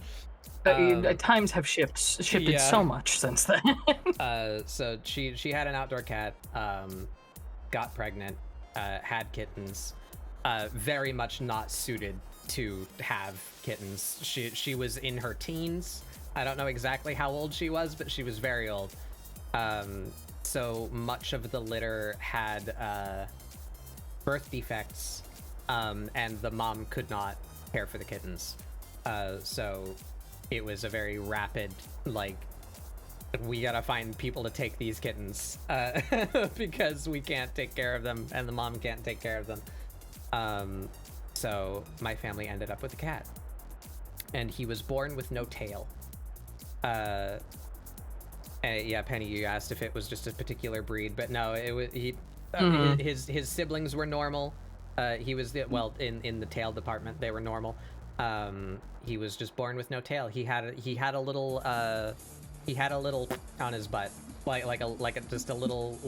times have shifted so much since then. So she had an outdoor cat, got pregnant, had kittens, very much not suited to have kittens. She was in her teens. I don't know exactly how old she was, but she was very old. So much of the litter had birth defects, and the mom could not care for the kittens. So it was a very rapid, like, we gotta find people to take these kittens because we can't take care of them and the mom can't take care of them. So my family ended up with a cat, and he was born with no tail. Yeah, Penny, you asked if it was just a particular breed, but no, it was his siblings were normal. He was in the tail department, they were normal. He was just born with no tail. He had a little on his butt, just a little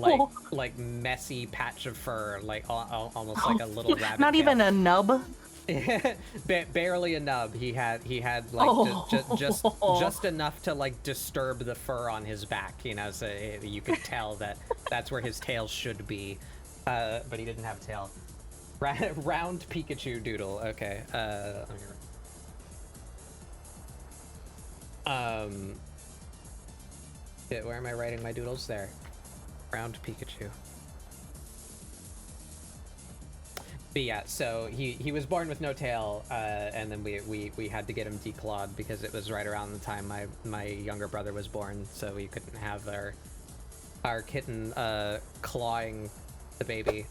like messy patch of fur, like almost like a little rabbit. Not tail. Even a nub. Barely a nub. He had like just enough to like disturb the fur on his back, you know, so you could tell that's where his tail should be, but he didn't have a tail. Round Pikachu doodle. Okay. Where am I writing my doodles? There. Round Pikachu. But yeah, so he was born with no tail, and then we had to get him declawed because it was right around the time my younger brother was born, so we couldn't have our kitten clawing the baby.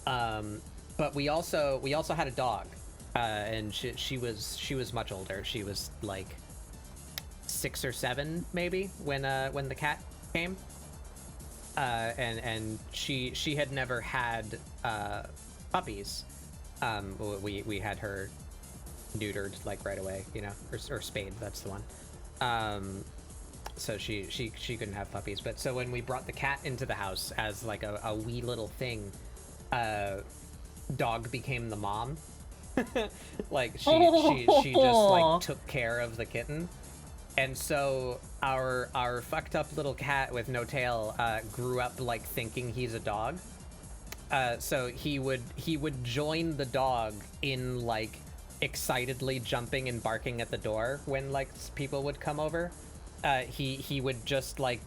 But we also had a dog, and she was much older. She was like 6 or 7 maybe when the cat came. And she had never had puppies. We had her neutered like right away, you know, or spayed. That's the one. So she couldn't have puppies. But so when we brought the cat into the house as like a wee little thing, dog became the mom. Like she just like took care of the kitten. And so our fucked up little cat with no tail grew up like thinking he's a dog. So he would join the dog in like excitedly jumping and barking at the door when like people would come over. He would just like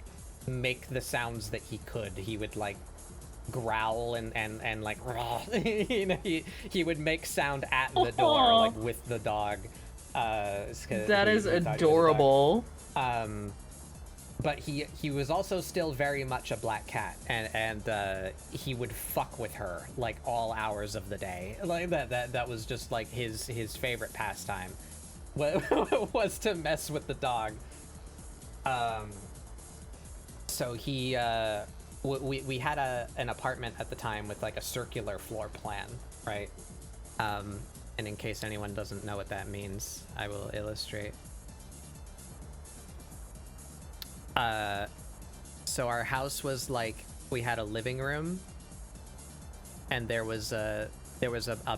make the sounds that he could. He would like growl and like you know, he would make sound at the door like with the dog. That is adorable. But he was also still very much a black cat, and he would fuck with her like all hours of the day. Like that was just like his favorite pastime, was to mess with the dog. So he we had an apartment at the time with like a circular floor plan, right? And in case anyone doesn't know what that means, I will illustrate. So our house was like, we had a living room, and there was a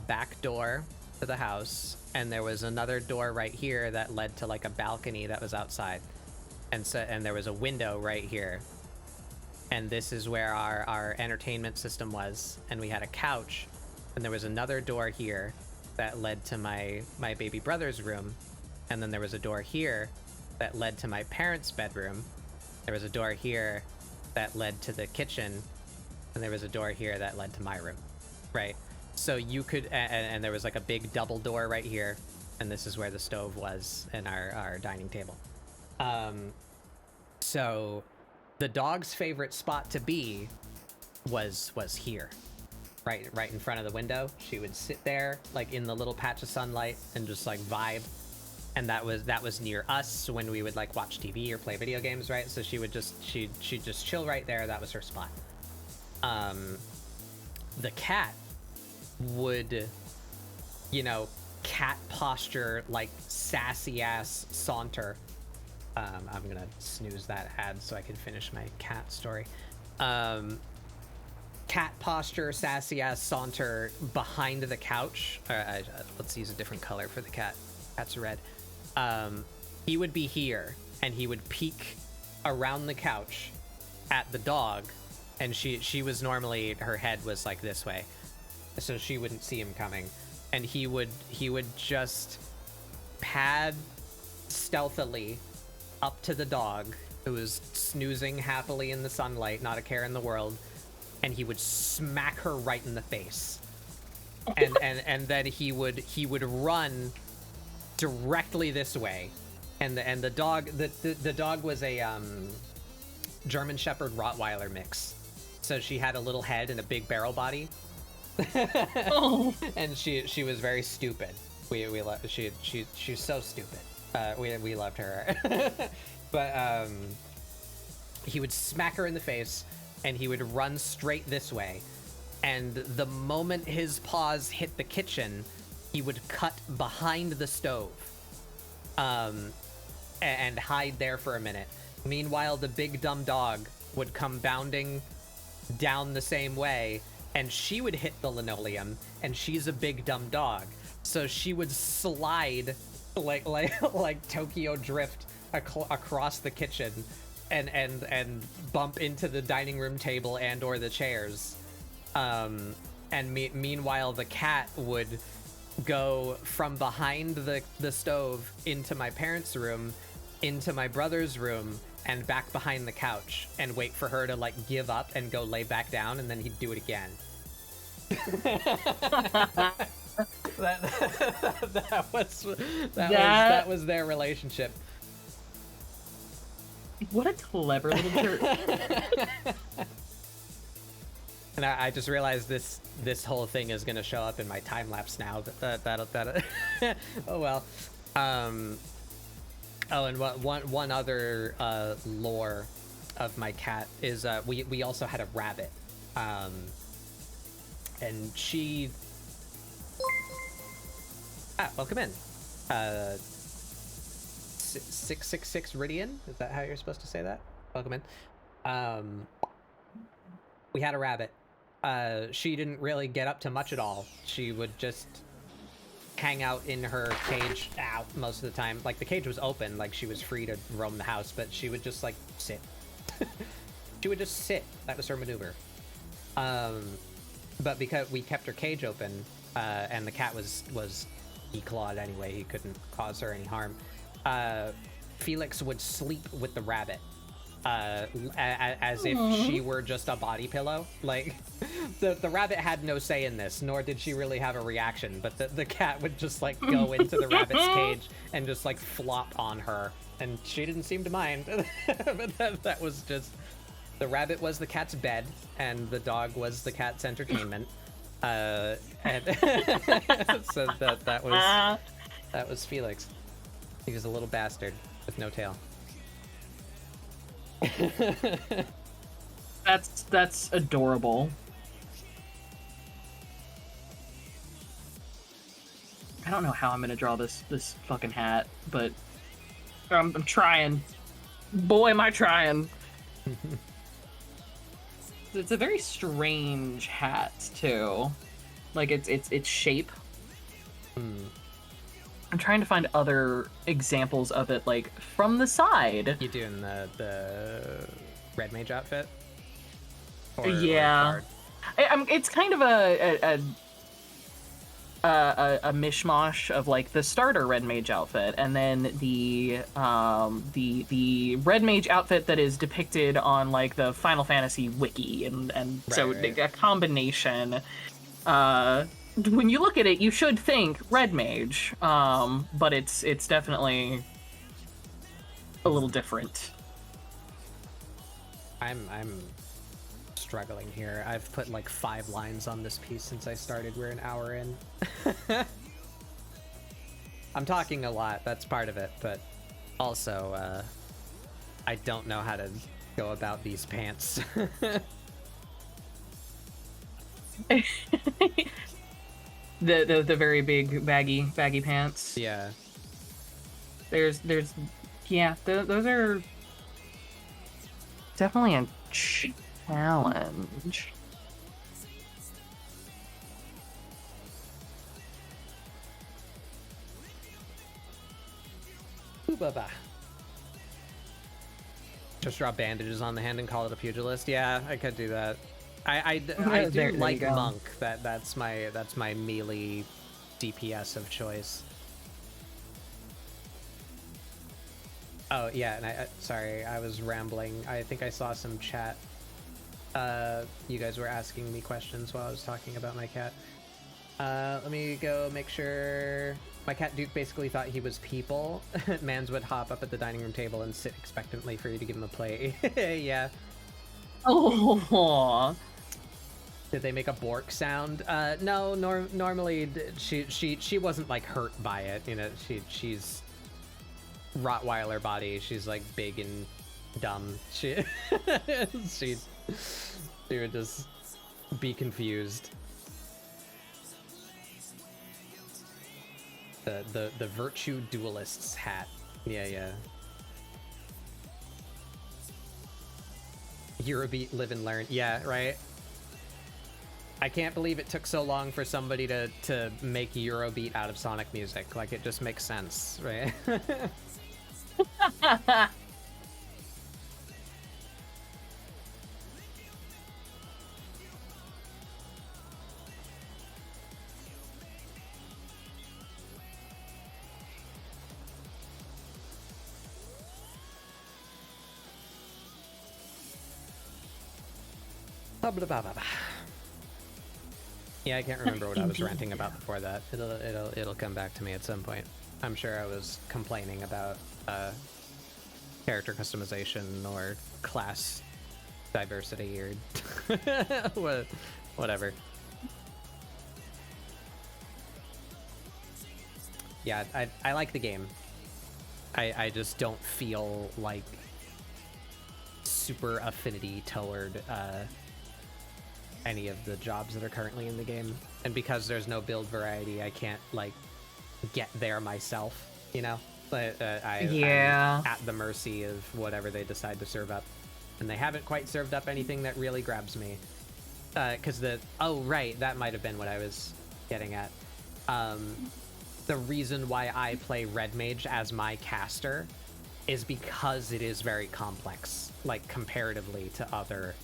back door to the house, and there was another door right here that led to like a balcony that was outside, and there was a window right here, and this is where our entertainment system was, and we had a couch, and there was another door here that led to my baby brother's room, and then there was a door here that led to my parents' bedroom. There was a door here that led to the kitchen, and there was a door here that led to my room, right? So you could, and there was like a big double door right here, and this is where the stove was and our dining table. So the dog's favorite spot to be was here, right in front of the window. She would sit there like in the little patch of sunlight and just like vibe. And that was near us when we would like watch TV or play video games, right? So she'd just chill right there. That was her spot. The cat would, you know, cat posture, like sassy ass saunter. I'm gonna snooze that ad so I can finish my cat story. Cat posture, sassy ass saunter behind the couch. Let's use a different color for the cat. Cat's red. He would be here, and he would peek around the couch at the dog, and she was normally, her head was like this way, so she wouldn't see him coming, and he would just pad stealthily up to the dog, who was snoozing happily in the sunlight, not a care in the world, and he would smack her right in the face, and then he would run directly this way, and the dog the dog was a German Shepherd Rottweiler mix, so she had a little head and a big barrel body. Oh. And she was very stupid. She's so stupid. We loved her. But he would smack her in the face, and he would run straight this way, and the moment his paws hit the kitchen, he would cut behind the stove, and hide there for a minute. Meanwhile, the big dumb dog would come bounding down the same way, and she would hit the linoleum, and she's a big dumb dog, so she would slide like Tokyo Drift across the kitchen, and bump into the dining room table and or the chairs. Meanwhile, the cat would go from behind the stove into my parents' room, into my brother's room, and back behind the couch, and wait for her to like give up and go lay back down, and then he'd do it again. that was their relationship. What a clever little jerk. And I just realized this whole thing is gonna show up in my time lapse now. That'll oh well. Oh, and one other lore of my cat is we also had a rabbit, and she. Welcome in. 666 Ridian. Is that how you're supposed to say that? Welcome in. We had a rabbit. She didn't really get up to much at all. She would just hang out in her cage most of the time. Like, the cage was open, like she was free to roam the house, but she would just like sit. She would just sit. That was her maneuver. But because we kept her cage open, and the cat was declawed anyway, he couldn't cause her any harm. Felix would sleep with the rabbit. as if she were just a body pillow. Like, the rabbit had no say in this, nor did she really have a reaction, but the cat would just, like, go into the rabbit's cage and just, like, flop on her, and she didn't seem to mind. But that was just... The rabbit was the cat's bed, and the dog was the cat's entertainment. And so that was Felix. He was a little bastard with no tail. That's adorable. I don't know how I'm gonna draw this fucking hat, but I'm trying. Boy, am I trying. It's a very strange hat too, like its shape. I'm trying to find other examples of it, like from the side. You doing the Red Mage outfit? Yeah, it's kind of a mishmash of like the starter Red Mage outfit, and then the Red Mage outfit that is depicted on like the Final Fantasy wiki, and right. A combination. When you look at it, you should think Red Mage, but it's definitely a little different. I'm struggling here. I've put like 5 lines on this piece since I started. We're an hour in. I'm talking a lot, that's part of it, but also I don't know how to go about these pants. The very big baggy pants. Yeah. Those are definitely a challenge. Ooh-ba-ba. Just draw bandages on the hand and call it a pugilist. Yeah, I could do that. I do like monk. That's my melee DPS of choice. Oh yeah, and sorry, I was rambling. I think I saw some chat. You guys were asking me questions while I was talking about my cat. Let me go make sure. My cat Duke basically thought he was people. Mans would hop up at the dining room table and sit expectantly for you to give him a plate. Yeah. Oh. Did they make a bork sound? No. Normally, she wasn't like hurt by it. You know, she's Rottweiler body. She's like big and dumb. She would just be confused. The Virtue Duelist's hat. Yeah. Eurobeat, live and learn. Yeah, right. I can't believe it took so long for somebody to make Eurobeat out of Sonic music. Like, it just makes sense, right? Yeah, I can't remember what I was ranting about before that. It'll come back to me at some point. I'm sure I was complaining about character customization or class diversity or whatever. Yeah, I like the game. I just don't feel like super affinity toward any of the jobs that are currently in the game, and because there's no build variety, I can't like get there myself, you know. But I'm at the mercy of whatever they decide to serve up, and they haven't quite served up anything that really grabs me. Because that might have been what I was getting at. The reason why I play Red Mage as my caster is because it is very complex, like comparatively to other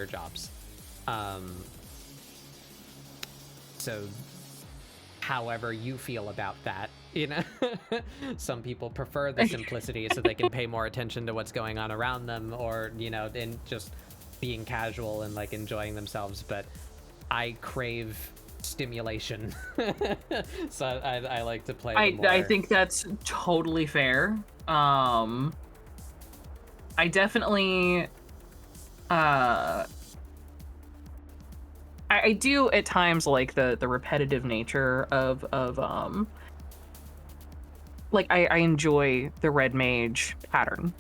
jobs. So however you feel about that you know. Some people prefer the simplicity so they can pay more attention to what's going on around them, or, you know, and just being casual and like enjoying themselves. But I crave stimulation. So I like to play I think that's totally fair. I definitely I do at times like the repetitive nature of like I enjoy the red mage pattern.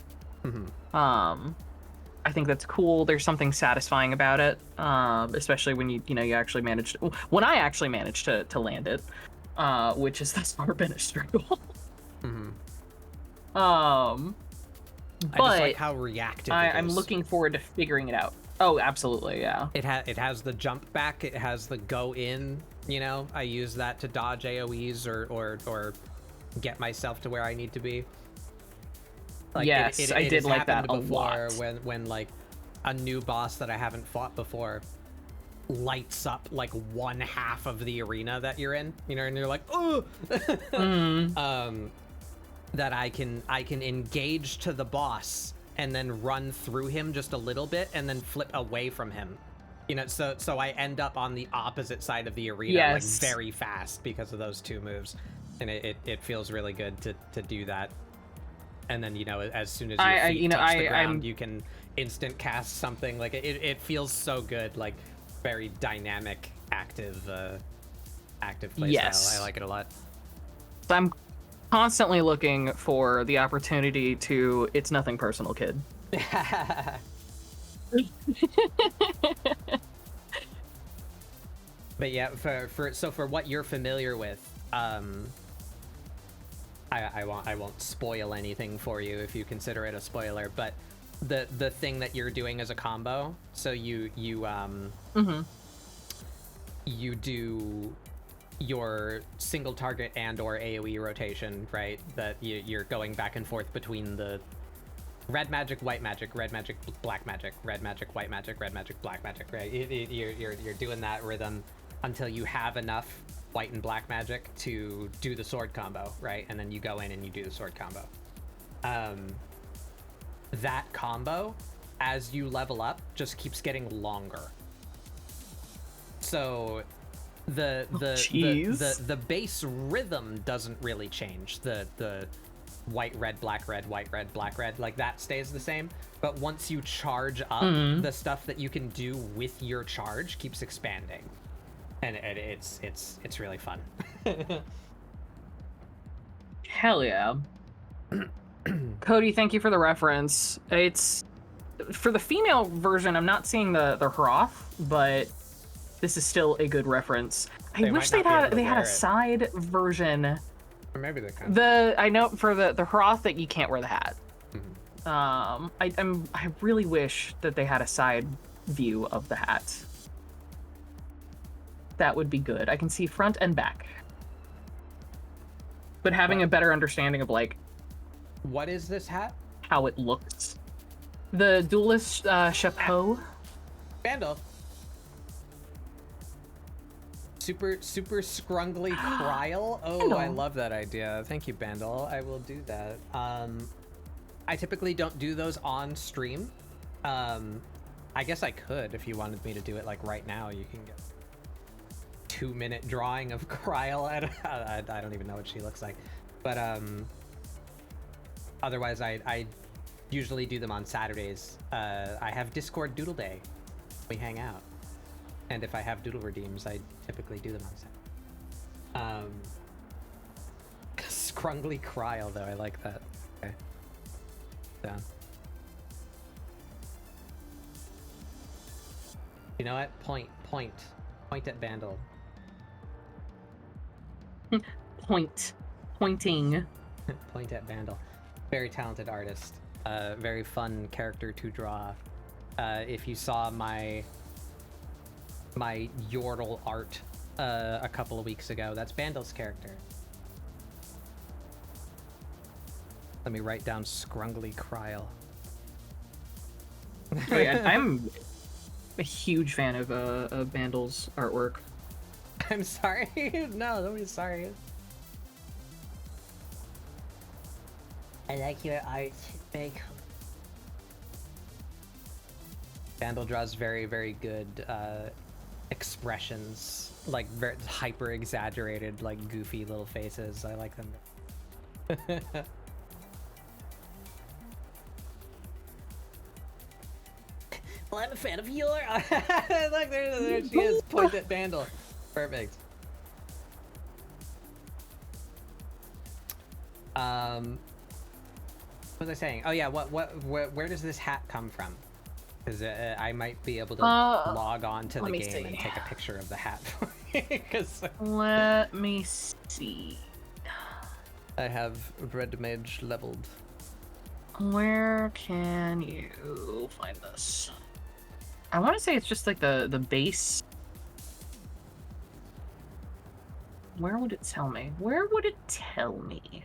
I think that's cool. There's something satisfying about it, especially when you actually manage to, when I actually managed to land it, which is that's never been a struggle. I just like how reactive I'm looking forward to figuring it out. Oh, absolutely, yeah. It has the jump back. It has the go in. You know, I use that to dodge AOE's or get myself to where I need to be. Like, yes, I did like that a lot. When like a new boss that I haven't fought before lights up like one half of the arena that you're in, you know, and you're like, oh, that I can engage to the boss and then run through him just a little bit and then flip away from him, you know, so I end up on the opposite side of the arena, like very fast because of those two moves, and it feels really good to do that. And then, you know, as soon as your feet touch the ground, you can instant cast something. Like it feels so good, like very dynamic, active playstyle. I like it a lot. I'm constantly looking for the opportunity to "It's nothing personal, kid." But yeah, for what you're familiar with, I won't spoil anything for you if you consider it a spoiler, but the thing that you're doing as a combo, so you do your single target and or AoE rotation, right? That you're going back and forth between the red magic, white magic, red magic, black magic, red magic, white magic, red magic, black magic, right? You're doing that rhythm until you have enough white and black magic to do the sword combo, right? And then you go in and you do the sword combo. That combo, as you level up, just keeps getting longer. So the base rhythm doesn't really change. The white red black red white red black red, like that stays the same. But once you charge up, the stuff that you can do with your charge keeps expanding. And it's really fun. Hell yeah. Cody, thank you for the reference. It's for the female version. I'm not seeing the Hroth, but this is still a good reference. I wish they had a side version. Or maybe they can. I know for the Hroth that you can't wear the hat. I really wish that they had a side view of the hat. That would be good. I can see front and back. But having a better understanding of like, what is this hat? How it looks. The duelist chapeau. Bandle. Super scrungly Kryl. Oh, hello. I love that idea. Thank you, Bandle. I will do that. I typically don't do those on stream. I guess I could if you wanted me to do it like right now. You can get 2-minute drawing of Kryl. I don't even know what she looks like, but otherwise I usually do them on Saturdays. I have Discord Doodle Day. We hang out, and if I have doodle redeems, I typically do them on Saturday. Scrungly Kryl, though, I like that. Okay, down. You know what? Point at Bandle. Pointing. Point at Bandle. Very talented artist. Very fun character to draw. If you saw my Yordle art a couple of weeks ago, that's Bandle's character. Let me write down Scrungly Kryl. I'm a huge fan of Bandle's artwork. I'm sorry. No, nobody's sorry. I like your art. Very cool. Vandal draws very, very good expressions, like very hyper exaggerated, like goofy little faces. I like them. Well, I'm a fan of your art. Look, there she is. Point at Vandal. Perfect. What was I saying? Oh yeah, where does this hat come from? Because I might be able to log on to the game and take a picture of the hat for you. Because let me see. I have Red Mage leveled. Where can you find this? I want to say it's just like the base. Where would it tell me? Where would it tell me?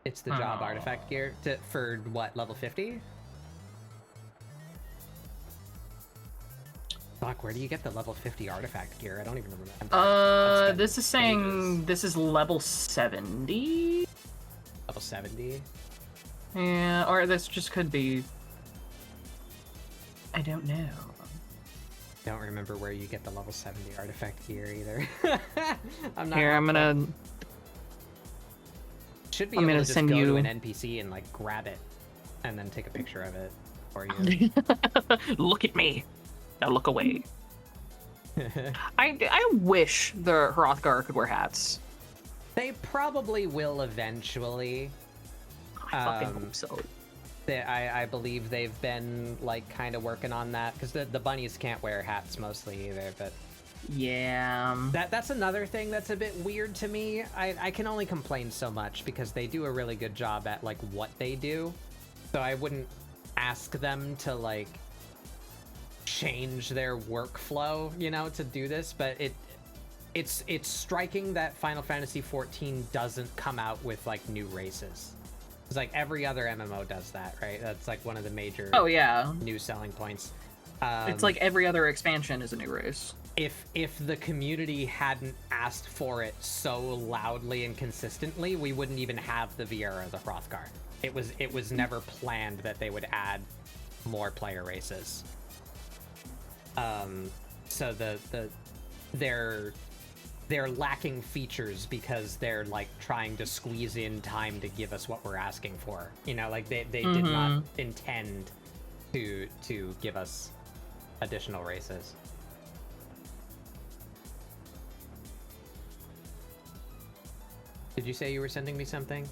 It's the job artifact gear for what, level 50? Fuck, where do you get the level 50 artifact gear? I don't even remember. This is saying this is level 70. Level 70? Yeah, or this just could be. I don't know. Don't remember where you get the level 70 artifact gear either. I'm Here, I'm gonna. Should be able to just go to an NPC and like grab it, and then take a picture of it for you. Look at me. Now look away. I wish the Hrothgar could wear hats. They probably will eventually. I fucking hope so. I believe they've been like kind of working on that because the bunnies can't wear hats mostly either. But yeah, that's another thing that's a bit weird to me. I can only complain so much because they do a really good job at like what they do, so I wouldn't ask them to like change their workflow, you know, to do this. But it's striking that Final Fantasy XIV doesn't come out with like new races. It's like every other MMO does that, right? That's like one of the major new selling points. It's like every other expansion is a new race. If the community hadn't asked for it so loudly and consistently, we wouldn't even have the Viera, the Hrothgar. It was never planned that they would add more player races. So they're lacking features because they're like trying to squeeze in time to give us what we're asking for. You know, like they did not intend to give us additional races. Did you say you were sending me something?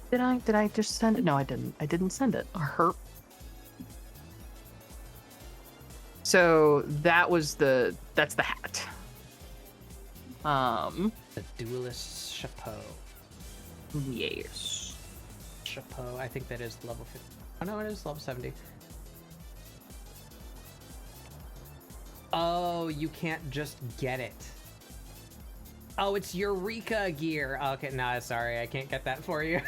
Did I just send it? No, I didn't. I didn't send it. Herp. So that's the hat. The Duelist Chapeau. Yes. Chapeau, I think that is level 50. Oh no, it is level 70. Oh, you can't just get it. Oh, it's Eureka gear. Okay, no, sorry, I can't get that for you.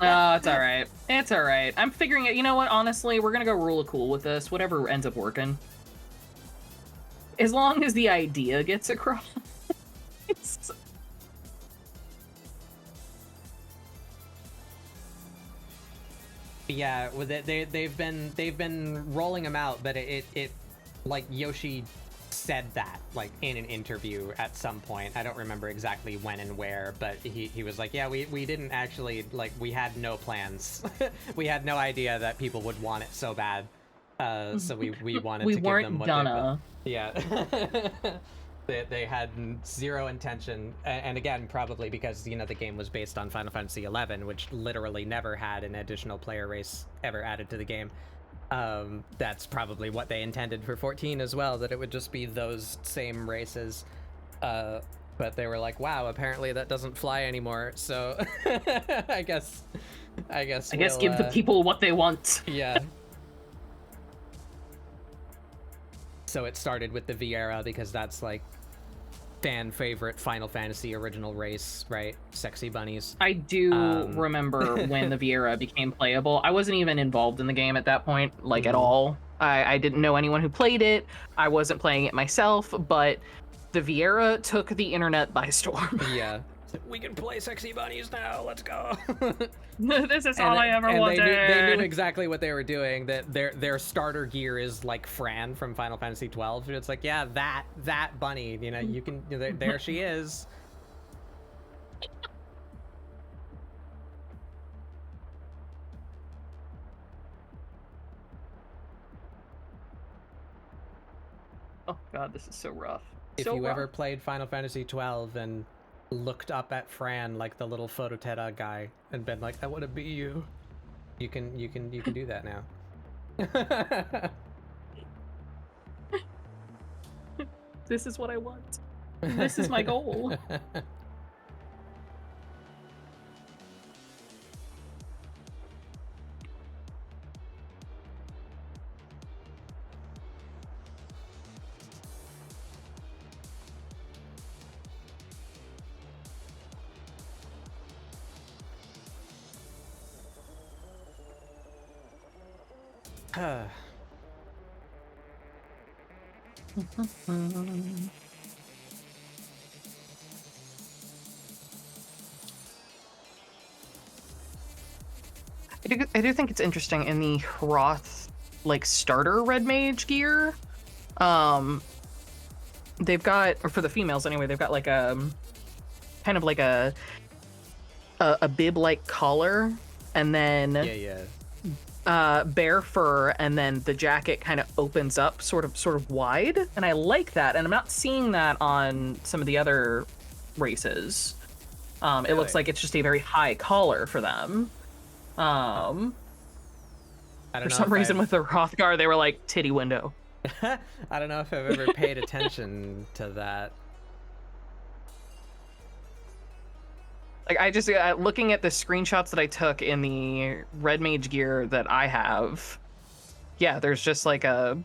Oh, it's alright. It's alright. I'm figuring it. You know what? Honestly, we're gonna go rule of cool with this. Whatever ends up working. As long as the idea gets across. Yeah, well, they've been rolling them out, but it like Yoshi said that like in an interview at some point. I don't remember exactly when and where, but he was like, yeah, we didn't actually, like, we had no plans. We had no idea that people would want it so bad. So we wanted to give them what gonna. Yeah. They had zero intention, and again, probably because, you know, the game was based on Final Fantasy XI, which literally never had an additional player race ever added to the game. That's probably what they intended for 14 as well, that it would just be those same races. But they were like, wow, apparently that doesn't fly anymore, so I guess we'll, give the people what they want. Yeah. So it started with the Viera because that's like fan favorite Final Fantasy original race, right? Sexy bunnies. I do remember when the Viera became playable. I wasn't even involved in the game at that point, like at all. I didn't know anyone who played it. I wasn't playing it myself, but the Viera took the internet by storm. Yeah. We can play sexy bunnies now. Let's go. This is all I ever wanted. They knew exactly what they were doing. That their starter gear is like Fran from Final Fantasy 12. It's like, yeah, that bunny. You know, you can. There she is. Oh god, this is so rough. If you ever played Final Fantasy 12 and looked up at Fran like the little Phototeta guy and been like, I want to be you, you can do that now. This is what I want. This is my goal. I do think it's interesting in the Hroth, like, starter red mage gear. They've got, or for the females anyway, they've got like a kind of like a bib-like collar, and then bare fur, and then the jacket kind of opens up sort of wide, and I like that, and I'm not seeing that on some of the other races. It looks like it's just a very high collar for them. For some reason with the Hrothgar, they were like titty window. I don't know if I've ever paid attention to that. Like, I just looking at the screenshots that I took in the red mage gear that I have, yeah, there's just like a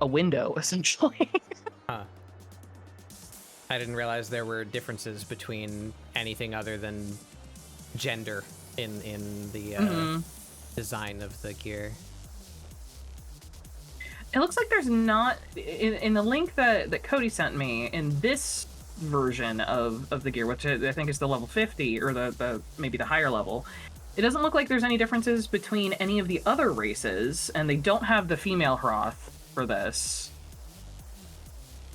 window essentially. Huh. I didn't realize there were differences between anything other than gender in the design of the gear. It looks like there's not in the link that Cody sent me in this version of the gear, which I think is the level 50 or the maybe the higher level. It doesn't look like there's any differences between any of the other races, and they don't have the female Hroth for this.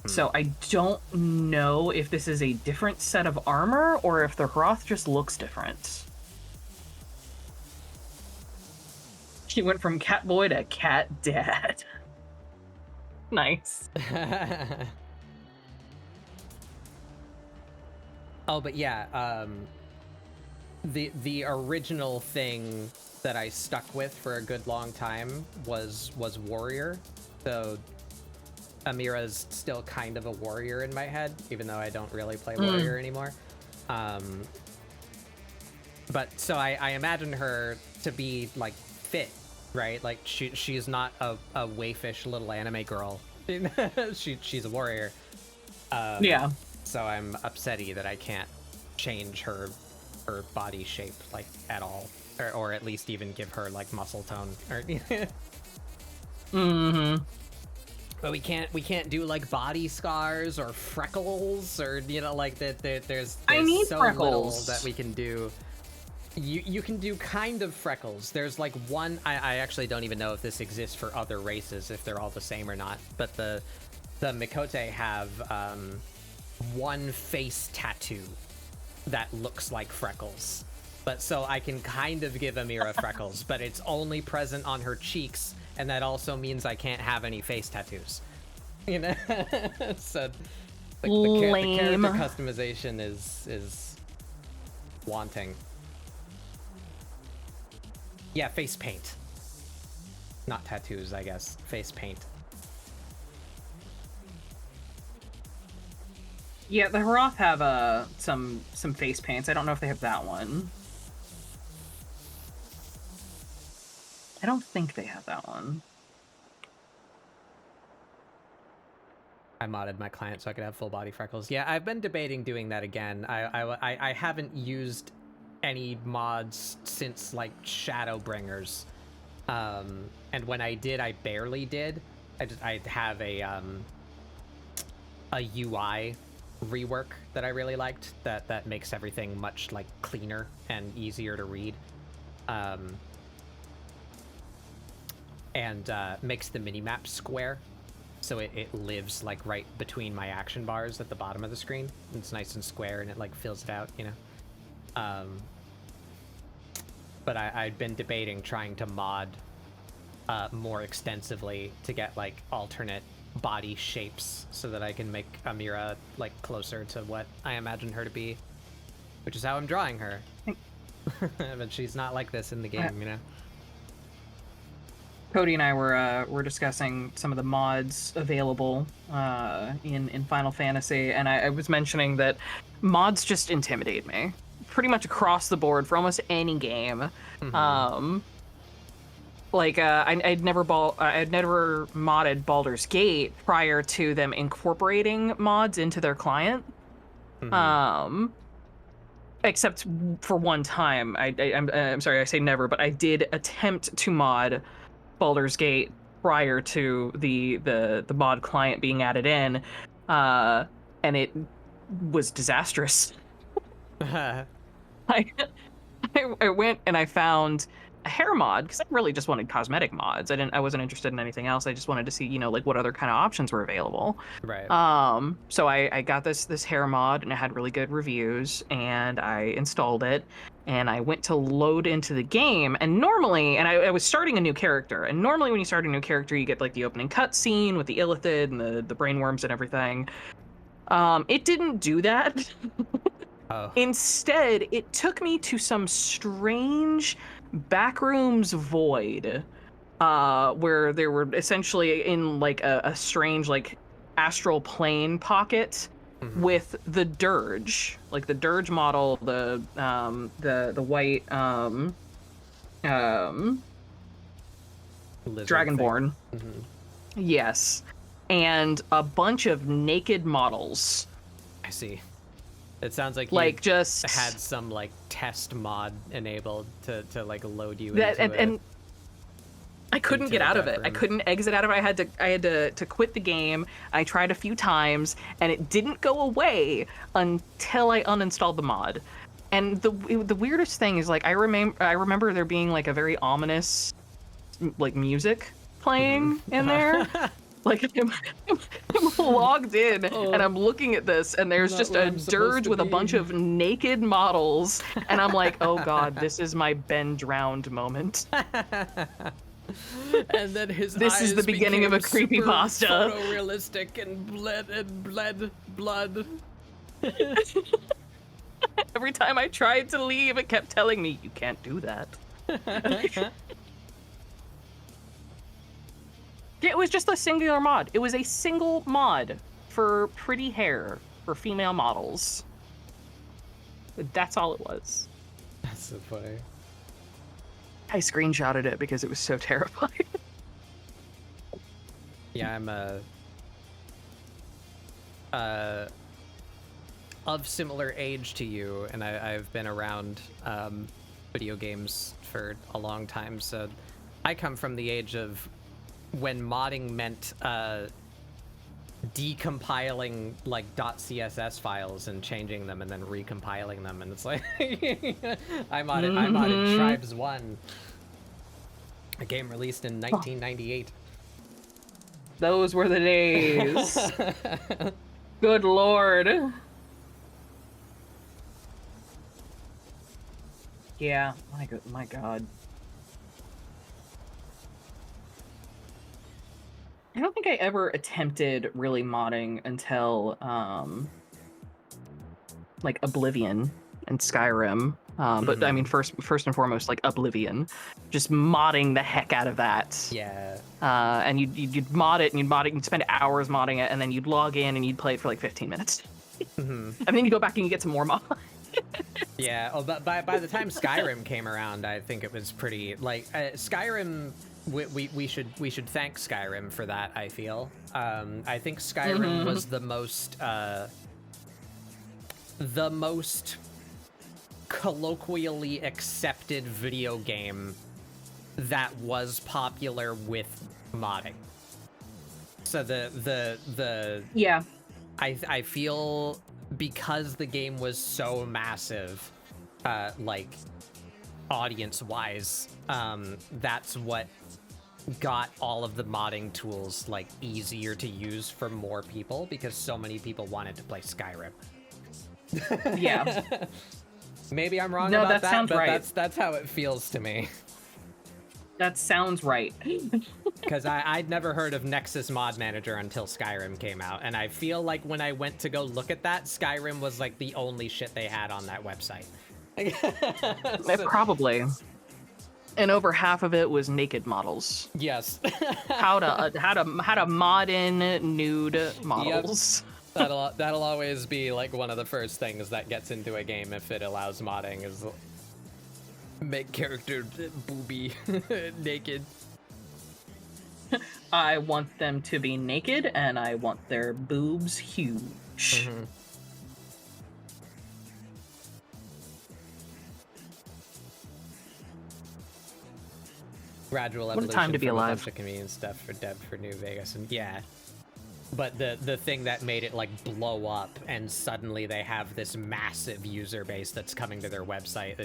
So I don't know if this is a different set of armor or if the Hroth just looks different. She went from cat boy to cat dad. Nice. Oh, but yeah, the original thing that I stuck with for a good long time was warrior. So Amirah's still kind of a warrior in my head, even though I don't really play warrior anymore. But so I imagine her to be like fit, right? Like she's not a waifish little anime girl. She's a warrior. Yeah. So I'm upsetty that I can't change her body shape like at all, or at least even give her like muscle tone. Or But we can't do like body scars or freckles or like that. There's I need so freckles. little that we can do. You can do kind of freckles. There's like one. I actually don't even know if this exists for other races, if they're all the same or not. But the Mikote have one face tattoo that looks like freckles. But so I can kind of give Amirah freckles, but it's only present on her cheeks, and that also means I can't have any face tattoos. You know, so the character customization is wanting. Yeah, face paint. Not tattoos, I guess. Face paint. Yeah, the Hroth have some face paints. I don't know if they have that one. I don't think they have that one. I modded my client so I could have full body freckles. Yeah, I've been debating doing that again. I haven't used any mods since like Shadowbringers, and when I did, I barely did. I'd have a UI rework that I really liked that makes everything much like cleaner and easier to read. And makes the minimap square, so it lives like right between my action bars at the bottom of the screen. It's nice and square, and it like fills it out, you know. But I'd been debating trying to mod more extensively to get like alternate body shapes so that I can make Amirah like closer to what I imagine her to be, which is how I'm drawing her. But she's not like this in the game, you know. Cody and I were discussing some of the mods available in Final Fantasy, and I was mentioning that mods just intimidate me pretty much across the board for almost any game. Mm-hmm. I'd never modded Baldur's Gate prior to them incorporating mods into their client. Mm-hmm. Except for one time. I'm sorry, I say never, but I did attempt to mod Baldur's Gate prior to the mod client being added in, and it was disastrous. I went and I found a hair mod because I really just wanted cosmetic mods. I wasn't interested in anything else. I just wanted to see, you know, like what other kind of options were available. Right. So I got this hair mod, and it had really good reviews, and I installed it, and I went to load into the game, and normally, and I was starting a new character, and normally when you start a new character, you get like the opening cutscene with the illithid and the brainworms and everything. It didn't do that. Oh. Instead, it took me to some strange backrooms void, where they were essentially in like a strange like astral plane pocket with the dirge, like the dirge model, the white Dragonborn. Yes, and a bunch of naked models. I see. It sounds like like you just had some like test mod enabled to like load you that, into and I couldn't get out of it. I couldn't exit out of it. I had to quit the game. I tried a few times, and it didn't go away until I uninstalled the mod. And the weirdest thing is, like, I remember there being like a very ominous like music playing in there. Like I'm logged in and I'm looking at this, and there's just a dirge with a bunch of naked models, and I'm like, oh god, this is my Ben drowned moment. And then this is the beginning of a creepypasta. Photorealistic and blood. Every time I tried to leave, it kept telling me, you can't do that. It was just a singular mod. It was a single mod for pretty hair for female models. That's all it was. That's so funny. I screenshotted it because it was so terrifying. Yeah, I'm of similar age to you, and I've been around video games for a long time, so I come from the age of when modding meant decompiling like .css files and changing them and then recompiling them, and it's like I modded Tribes 1, a game released in 1998. Those were the days. Good lord. Yeah, my god. I don't think I ever attempted really modding until like Oblivion and Skyrim. But I mean, first and foremost, like Oblivion, just modding the heck out of that. Yeah. And you'd mod it, and you'd spend hours modding it, and then you'd log in and you'd play it for like 15 minutes. And then you go back and you get some more mods. Yeah. Oh, but by the time Skyrim came around, I think it was pretty like Skyrim. We should thank Skyrim for that. I feel. I think Skyrim was the most colloquially accepted video game that was popular with modding. So the yeah. I feel because the game was so massive, like audience-wise, that's what got all of the modding tools like easier to use for more people, because so many people wanted to play Skyrim. Yeah. Maybe I'm wrong No, about that that, sounds but right. that's how it feels to me. That sounds right. Because I'd never heard of Nexus Mod Manager until Skyrim came out, and I feel like when I went to go look at that, Skyrim was like the only shit they had on that website. Probably. And over half of it was naked models. Yes. How to mod in nude models. Yep. That'll always be like one of the first things that gets into a game if it allows modding, is make character booby naked. I want them to be naked, and I want their boobs huge. Mm-hmm. Gradual evolution. What a time to be from alive. A bunch of convenience stuff for dev for New Vegas, and yeah. But the thing that made it like blow up, and suddenly they have this massive user base that's coming to their website.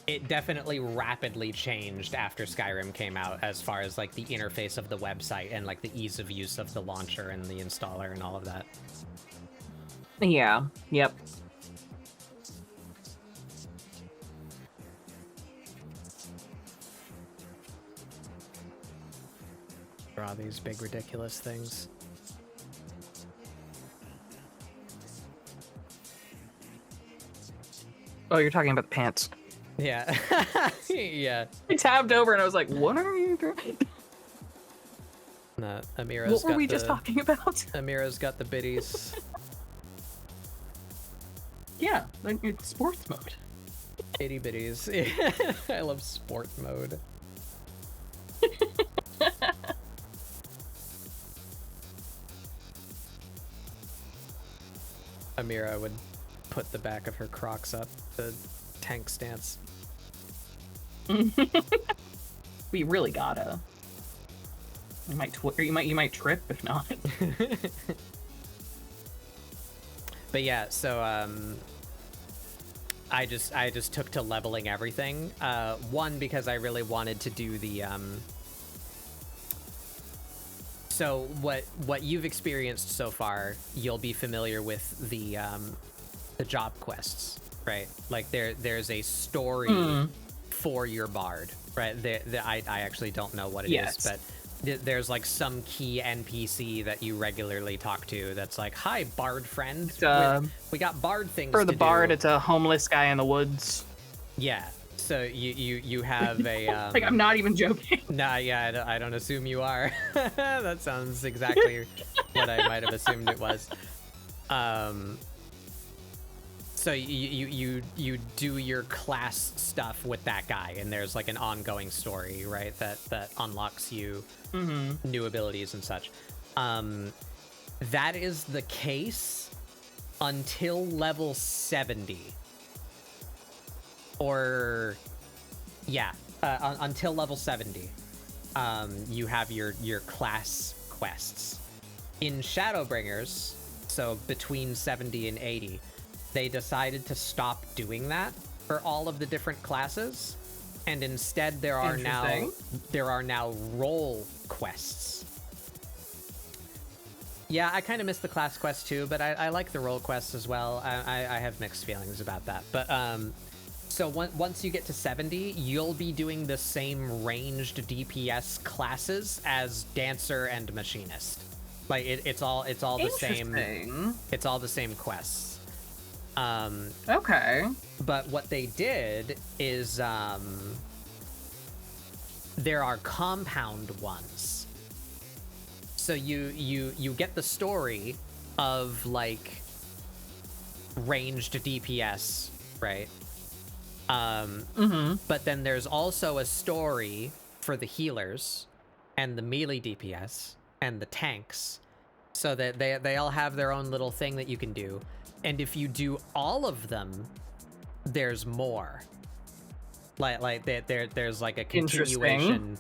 It definitely rapidly changed after Skyrim came out, as far as like the interface of the website and like the ease of use of the launcher and the installer and all of that. Yeah. Yep. Draw these big ridiculous things. Oh, you're talking about the pants. Yeah. Yeah. I tabbed over and I was like, what are you doing? Nah, Amirah's What were got we the, just talking about? Amirah's got the biddies. Yeah, like it's sports mode. Itty bitties. I love sport mode. Amirah would put the back of her Crocs up, the tank stance. We really gotta. You might you might trip if not. But yeah, so I just took to leveling everything. One, because I really wanted to do the so what you've experienced so far, you'll be familiar with the job quests, right? Like there's a story for your bard, right? I actually don't know what it is, but there's like some key NPC that you regularly talk to that's like, "Hi, bard friend. We got bard things For the to bard, do." it's a homeless guy in the woods. Yeah. So you have a Like, I'm not even joking. Nah, yeah, I don't assume you are. That sounds exactly what I might have assumed it was. So you do your class stuff with that guy, and there's like an ongoing story, right? That unlocks you new abilities and such. That is the case until level 70. Or yeah, until level 70. You have your class quests. In Shadowbringers, so between 70 and 80, they decided to stop doing that for all of the different classes, and instead there are now role quests. Yeah, I kind of miss the class quest too, but I like the role quests as well. I have mixed feelings about that. But so once you get to 70, you'll be doing the same ranged DPS classes as Dancer and Machinist. Like it's all the same. It's all the same quests. Okay. But what they did is there are compound ones. So you get the story of like ranged DPS, right? But then there's also a story for the healers and the melee DPS and the tanks, so that they all have their own little thing that you can do. And if you do all of them, there's more. Like there's like a continuation.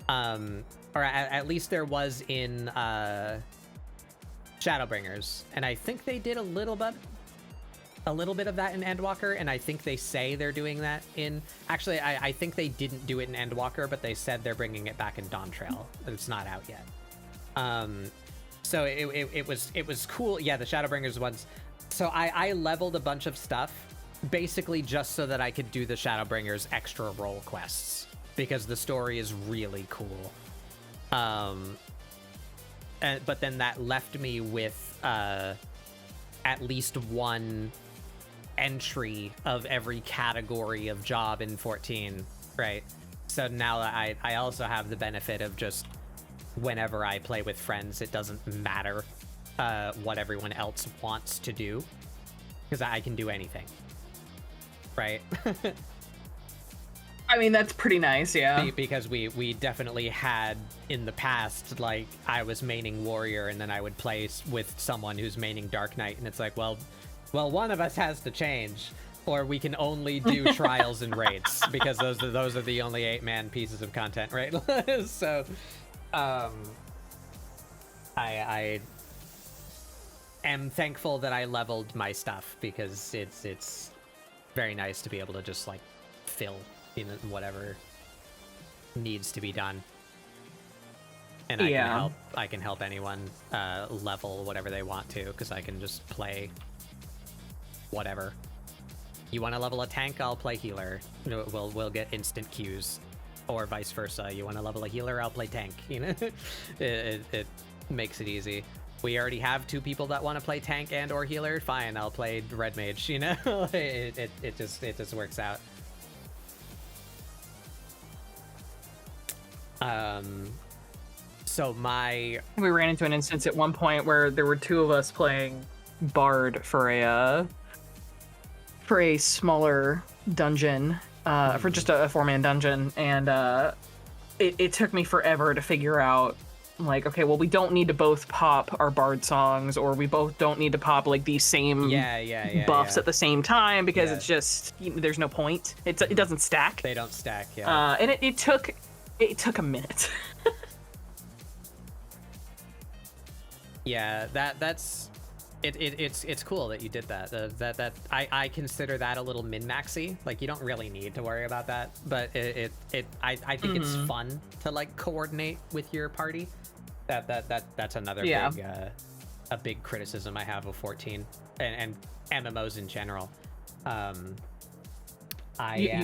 Or at least there was in Shadowbringers, and I think they did a little bit of that in Endwalker, and I think they say they're doing that in... Actually, I think they didn't do it in Endwalker, but they said they're bringing it back in Dawntrail. It's not out yet. So it was cool. Yeah, the Shadowbringers ones. So I leveled a bunch of stuff, basically just so that I could do the Shadowbringers extra role quests, because the story is really cool. But then that left me with at least one entry of every category of job in 14, right? So now I also have the benefit of just whenever I play with friends, it doesn't matter what everyone else wants to do, because I can do anything, right? I mean, that's pretty nice, yeah. Because we definitely had in the past, like, I was maining Warrior, and then I would play with someone who's maining Dark Knight, and it's like, well, one of us has to change, or we can only do Trials and Raids, because those are the only 8-man pieces of content, right? So, I am thankful that I leveled my stuff, because it's very nice to be able to just, like, fill whatever needs to be done, and I can help anyone level whatever they want to, because I can just play whatever. You want to level a tank, I'll play healer. We'll get instant Qs, or vice versa. You want to level a healer, I'll play tank. It makes it easy. We already have 2 people that want to play tank and or healer. Fine, I'll play red mage. It just works out. So we ran into an instance at one point where there were 2 of us playing Bard for a smaller dungeon, for just a 4-man dungeon, and it took me forever to figure out, like, okay, well, we don't need to both pop our Bard songs, or we both don't need to pop like these same buffs at the same time, because it's just, there's no point. It doesn't stack. They don't stack. Yeah. And it took a minute. Yeah, that's it's cool that you did that. That I consider that a little min-maxy. Like, you don't really need to worry about that, but I think it's fun to, like, coordinate with your party. That's another big criticism I have of 14 and MMOs in general. You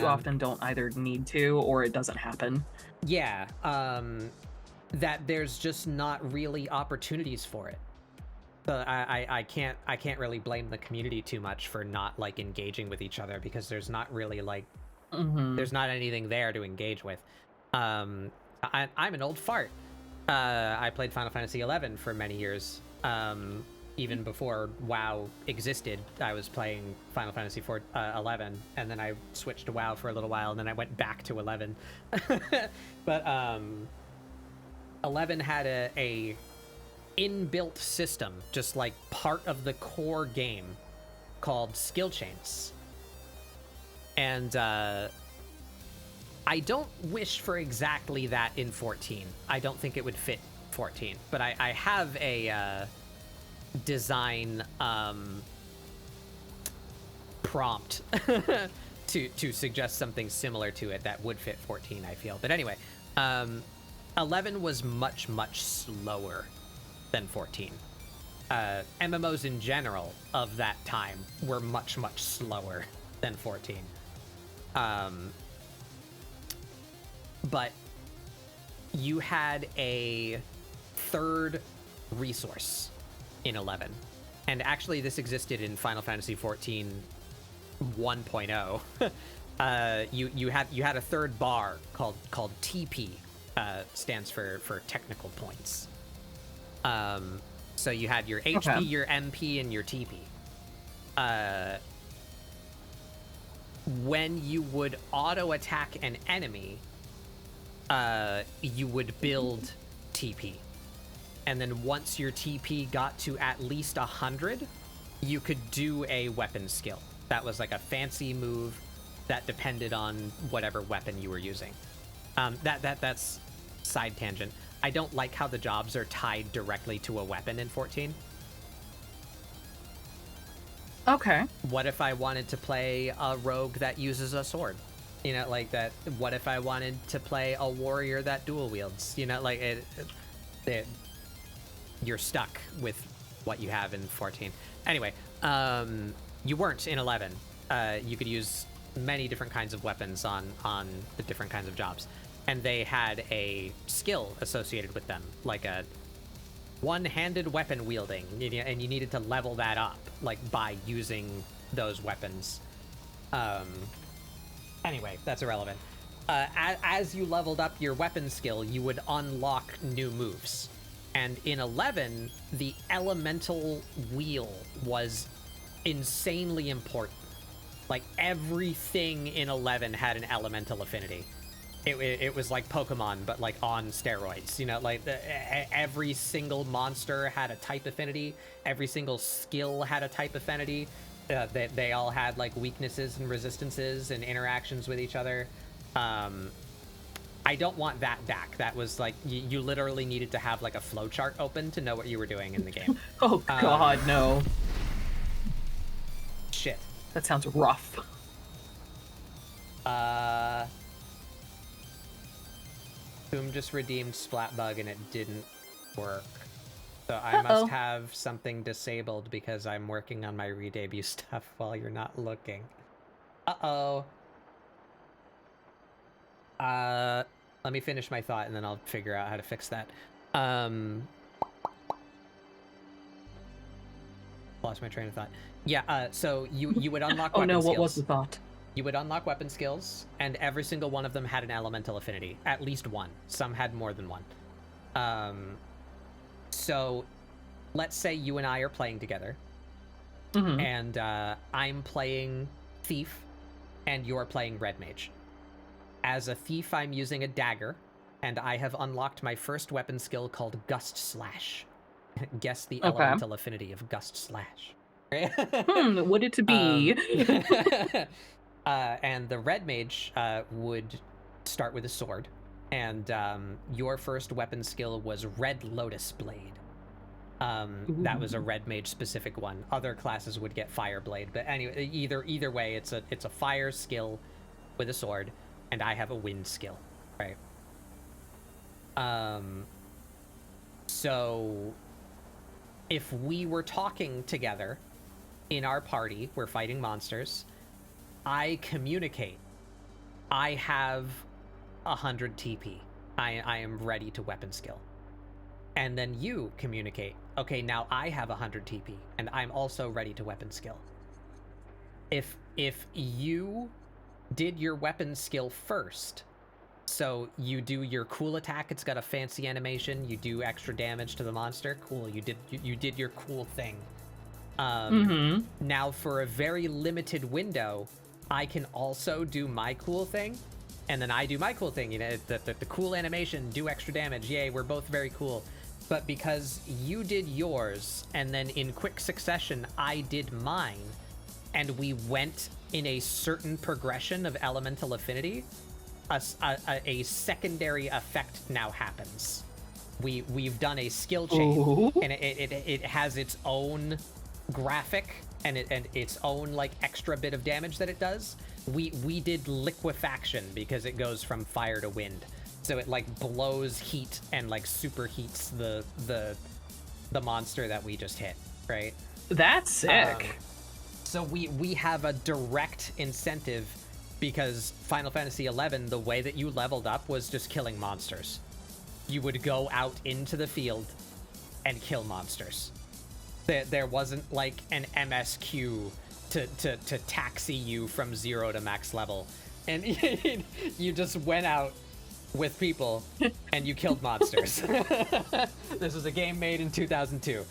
often don't either need to, or it doesn't happen. Yeah, that there's just not really opportunities for it. So I can't really blame the community too much for not, like, engaging with each other, because there's not really, like, there's not anything there to engage with. I'm an old fart. I played Final Fantasy XI for many years. Even before WoW existed, I was playing Final Fantasy 11, and then I switched to WoW for a little while, and then I went back to 11. But 11 had a inbuilt system, just like part of the core game, called skill chains. And I don't wish for exactly that in 14. I don't think it would fit 14, but I have a design prompt to suggest something similar to it that would fit 14, I feel. But anyway, 11 was much slower than 14. MMOs in general of that time were much slower than 14. But you had a third resource in 11, and actually this existed in Final Fantasy 14 1.0. You had a third bar called TP, stands for technical points. So you had your HP, your MP, and your TP. When you would auto attack an enemy, you would build TP. And then once your TP got to at least 100, you could do a weapon skill. That was like a fancy move that depended on whatever weapon you were using. That's side tangent. I don't like how the jobs are tied directly to a weapon in 14. Okay. What if I wanted to play a rogue that uses a sword? You know, like that. What if I wanted to play a warrior that dual wields? You know, like you're stuck with what you have in 14. Anyway, you weren't in 11. You could use many different kinds of weapons on the different kinds of jobs, and they had a skill associated with them, like a one-handed weapon wielding, and you needed to level that up, like by using those weapons. Anyway, that's irrelevant. As you leveled up your weapon skill, you would unlock new moves. And in 11, the elemental wheel was insanely important. Like, everything in 11 had an elemental affinity. It was like Pokemon, but like on steroids. You know, like every single monster had a type affinity. Every single skill had a type affinity. They all had like weaknesses and resistances and interactions with each other. I don't want that back. That was like you literally needed to have like a flowchart open to know what you were doing in the game. Oh God, no. Shit. That sounds rough. Boom just redeemed Splatbug and it didn't work. So I must have something disabled because I'm working on my re-debut stuff while you're not looking. Uh-oh. Let me finish my thought and then I'll figure out how to fix that. Lost my train of thought. Yeah, so you would unlock weapon skills. What was the thought? You would unlock weapon skills, and every single one of them had an elemental affinity. At least one. Some had more than one. So, let's say you and I are playing together, and I'm playing Thief, and you're playing Red Mage. As a Thief, I'm using a dagger, and I have unlocked my first weapon skill called Gust Slash. Guess the elemental affinity of Gust Slash. Would it be? And the Red Mage would start with a sword, and your first weapon skill was Red Lotus Blade. That was a Red Mage specific one. Other classes would get Fire Blade, but anyway, either way, it's a fire skill with a sword, and I have a wind skill, right? So if we were talking together in our party, we're fighting monsters, I communicate. I have 100 TP. I am ready to weapon skill. And then you communicate. Okay, now I have 100 TP, and I'm also ready to weapon skill. If you did your weapon skill first, so you do your cool attack, it's got a fancy animation, you do extra damage to the monster, cool, you did your cool thing. Now for a very limited window, I can also do my cool thing, and then I do my cool thing. You know, the cool animation, do extra damage. Yay, we're both very cool. But because you did yours, and then in quick succession, I did mine, and we went in a certain progression of elemental affinity, a secondary effect now happens. We've done a skill chain, and it has its own graphic and its own like extra bit of damage that it does. We did liquefaction because it goes from fire to wind, so it like blows heat and like superheats the monster that we just hit, right? That's sick. So we have a direct incentive because Final Fantasy XI, the way that you leveled up was just killing monsters. You would go out into the field and kill monsters. There wasn't like an MSQ to taxi you from 0 to max level, and you just went out with people and you killed monsters. This was a game made in 2002.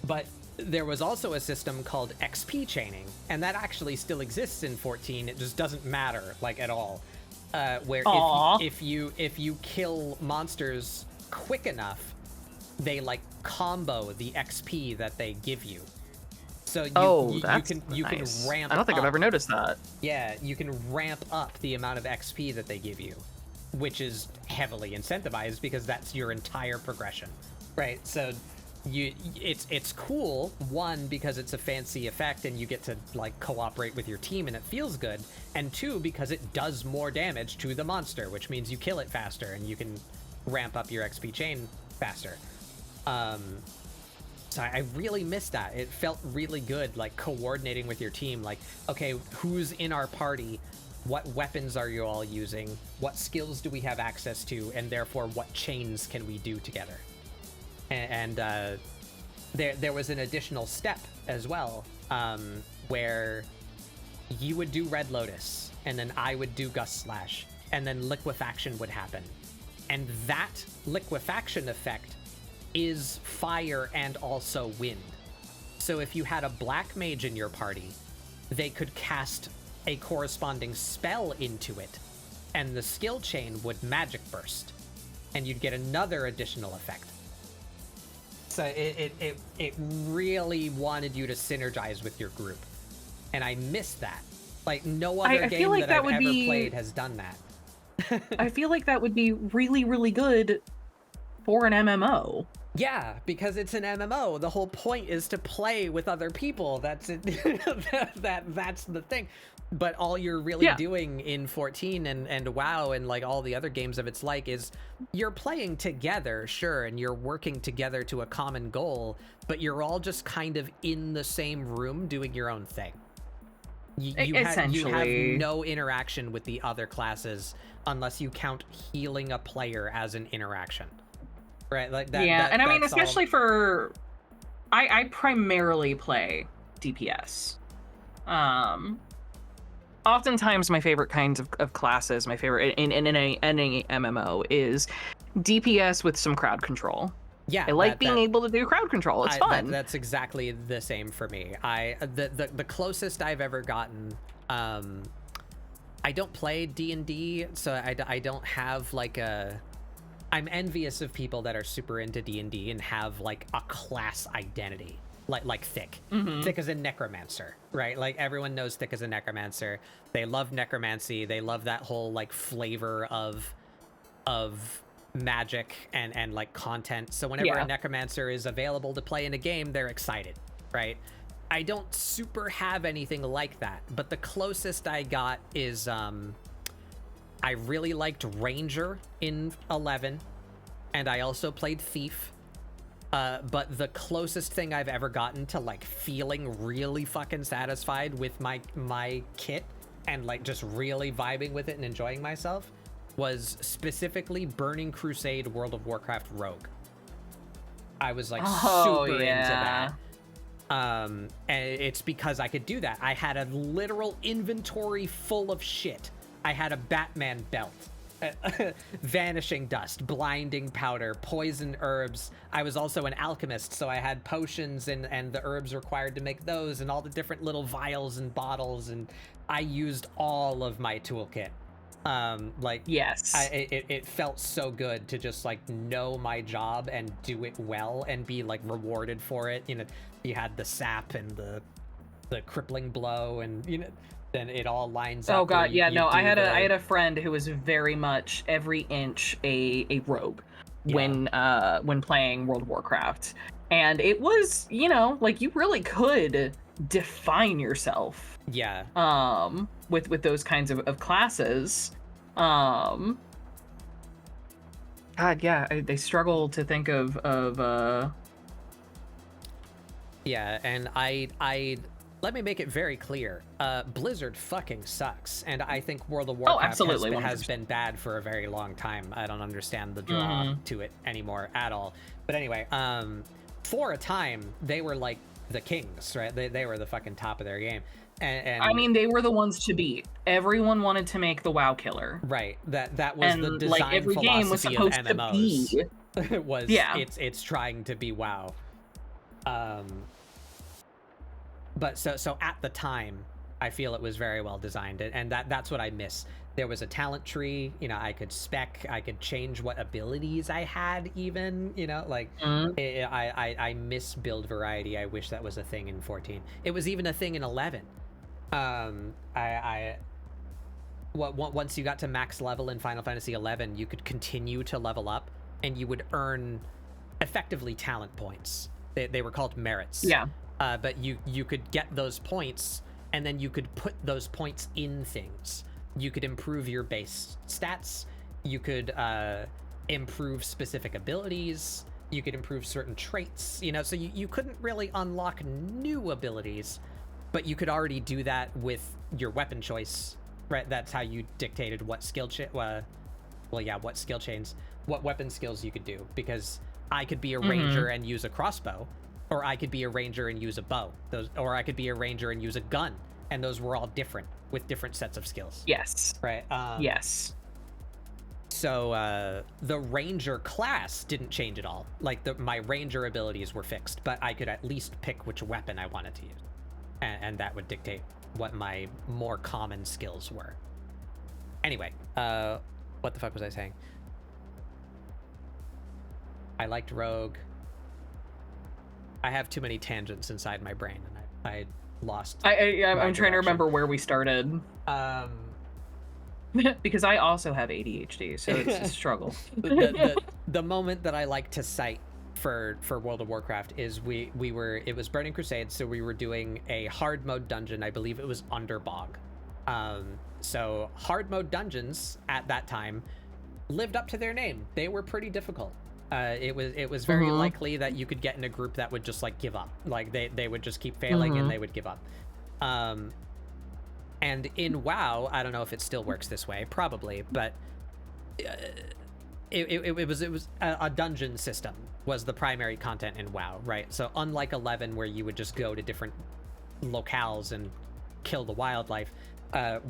But there was also a system called XP chaining, and that actually still exists in 14. It just doesn't matter like at all. Where if you kill monsters quick enough, they like combo the XP that they give you. So you can ramp. I don't think I've ever noticed that. Yeah, you can ramp up the amount of XP that they give you, which is heavily incentivized because that's your entire progression, right? So it's cool, one, because it's a fancy effect and you get to like cooperate with your team and it feels good, and two, because it does more damage to the monster, which means you kill it faster and you can ramp up your XP chain faster. So I really missed that. It felt really good, like coordinating with your team, like, okay, who's in our party, what weapons are you all using, what skills do we have access to, and therefore what chains can we do together. And there was an additional step as well, where you would do Red Lotus, and then I would do Gust Slash, and then liquefaction would happen. And that liquefaction effect is fire and also wind. So if you had a black mage in your party, they could cast a corresponding spell into it, and the skill chain would magic burst, and you'd get another additional effect. So it really wanted you to synergize with your group, and I missed that. Like no other game like that I've ever played has done that. I feel like that would be really, really good for an MMO. Yeah, because it's an MMO. The whole point is to play with other people. That's it. That's the thing. But all you're really doing in 14 and WoW and like all the other games of its like is you're playing together, sure, and you're working together to a common goal, but you're all just kind of in the same room doing your own thing. You have no interaction with the other classes unless you count healing a player as an interaction. Right, like that. Yeah, and I mean, especially for, I primarily play DPS. Oftentimes my favorite kinds of classes, my favorite in any MMO is DPS with some crowd control. Yeah, I like being able to do crowd control. It's fun. That's exactly the same for me. The closest I've ever gotten, I don't play D&D, so I don't have like a. I'm envious of people that are super into D&D and have like a class identity, like Thick. Thick is a necromancer, right? Like everyone knows Thick is a necromancer. They love necromancy. They love that whole like flavor of magic and like content. So whenever a necromancer is available to play in a game, they're excited, right? I don't super have anything like that, but the closest I got is I really liked Ranger in 11, and I also played Thief. But the closest thing I've ever gotten to like feeling really fucking satisfied with my kit and like just really vibing with it and enjoying myself was specifically Burning Crusade World of Warcraft Rogue. I was like super into that. And it's because I could do that. I had a literal inventory full of shit. I had a Batman belt, vanishing dust, blinding powder, poison herbs. I was also an alchemist, so I had potions and the herbs required to make those and all the different little vials and bottles, and I used all of my toolkit. It felt so good to just like know my job and do it well and be like rewarded for it. You know, you had the sap and the crippling blow, and you know, then it all lines up. Oh god, yeah, no, I had a friend who was very much every inch a rogue when playing World of Warcraft. And it was, you know, like you really could define yourself. Yeah. With those kinds of classes. God, yeah, they struggle to think of Yeah, and I let me make it very clear. Blizzard fucking sucks, and I think World of Warcraft has been bad for a very long time. I don't understand the draw to it anymore at all. But anyway, for a time, they were like the kings, right? They were the fucking top of their game. And I mean, they were the ones to beat. Everyone wanted to make the WoW killer. Right. That was the design like every game was supposed of MMOs. To be. was it's trying to be WoW. But so at the time, I feel it was very well designed, and that's what I miss. There was a talent tree, you know, I could spec, I could change what abilities I had even, you know, like I miss build variety. I wish that was a thing in 14. It was even a thing in 11. Once you got to max level in Final Fantasy 11, you could continue to level up, and you would earn effectively talent points. They were called merits. Yeah. But you could get those points, and then you could put those points in things. You could improve your base stats. You could improve specific abilities. You could improve certain traits. You know, so you couldn't really unlock new abilities, but you could already do that with your weapon choice, right? That's how you dictated what skill what weapon skills you could do, because I could be a ranger and use a crossbow, or I could be a ranger and use a bow, or I could be a ranger and use a gun, and those were all different with different sets of skills. Yes. Right. Yes. So the ranger class didn't change at all. Like my ranger abilities were fixed, but I could at least pick which weapon I wanted to use, and that would dictate what my more common skills were. Anyway, what the fuck was I saying? I liked Rogue. I have too many tangents inside my brain, and I lost. I'm trying to remember where we started. Because I also have ADHD, so it's a struggle. The moment that I like to cite for World of Warcraft is it was Burning Crusade, so we were doing a hard mode dungeon. I believe it was Underbog. So hard mode dungeons at that time lived up to their name. They were pretty difficult. It was very likely that you could get in a group that would just like give up. Like they would just keep failing and they would give up. And in WoW, I don't know if it still works this way, probably, but it was a dungeon system was the primary content in WoW, right? So unlike 11, where you would just go to different locales and kill the wildlife,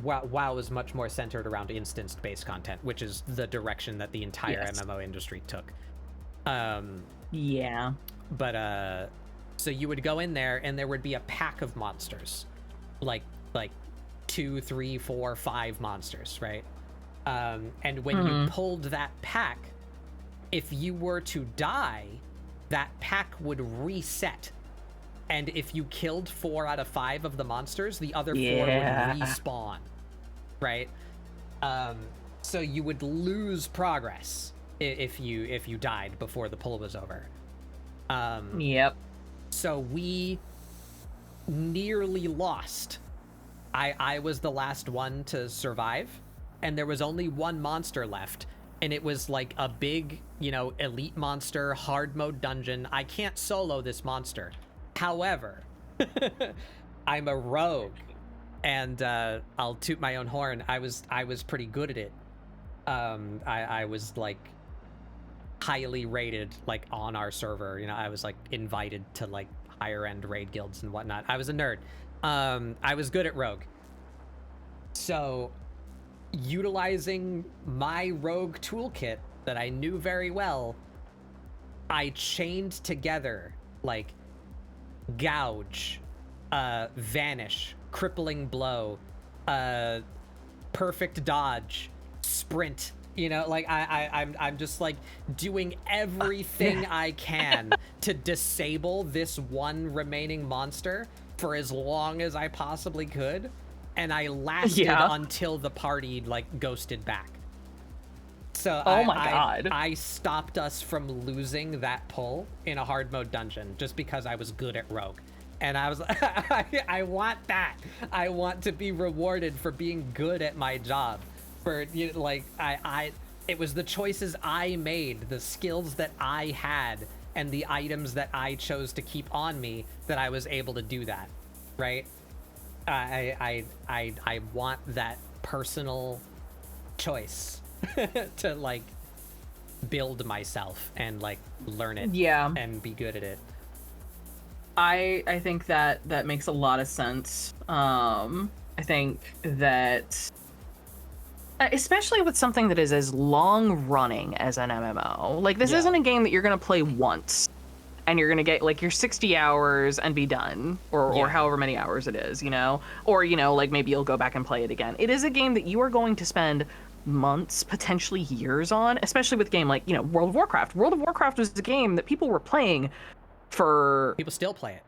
WoW is much more centered around instance-based content, which is the direction that the entire MMO industry took. Yeah. But so you would go in there, and there would be a pack of monsters, like 2, 3, 4, 5 monsters, right? And when you pulled that pack, if you were to die, that pack would reset. And if you killed 4 out of 5 of the monsters, the other 4 would respawn, right? So you would lose progress if you died before the pull was over. Yep. So we nearly lost. I was the last one to survive, and there was only one monster left, and it was like a big, elite monster, hard mode dungeon. I can't solo this monster. However, I'm a rogue, and I'll toot my own horn. I was pretty good at it. I was like highly rated, like on our server. I was like invited to like higher end raid guilds and whatnot. I was a nerd. I was good at rogue. So utilizing my rogue toolkit that I knew very well, I chained together like gouge, vanish, crippling blow, perfect dodge, sprint. I'm just like doing everything I can to disable this one remaining monster for as long as I possibly could, and I lasted until the party like ghosted back. So I stopped us from losing that pull in a hard mode dungeon just because I was good at rogue. And I was I want that. I want to be rewarded for being good at my job. For it was the choices I made, the skills that I had, and the items that I chose to keep on me that I was able to do that, right? I want that personal choice to like build myself and like learn it, and be good at it. I think that makes a lot of sense. I think that, especially with something that is as long running as an MMO, like this isn't a game that you're gonna play once and you're gonna get like your 60 hours and be done, or however many hours it is, or like maybe you'll go back and play it again. It is a game that you are going to spend months, potentially years on, especially with a game like World of Warcraft. World of Warcraft was a game that people were playing for... People still play it.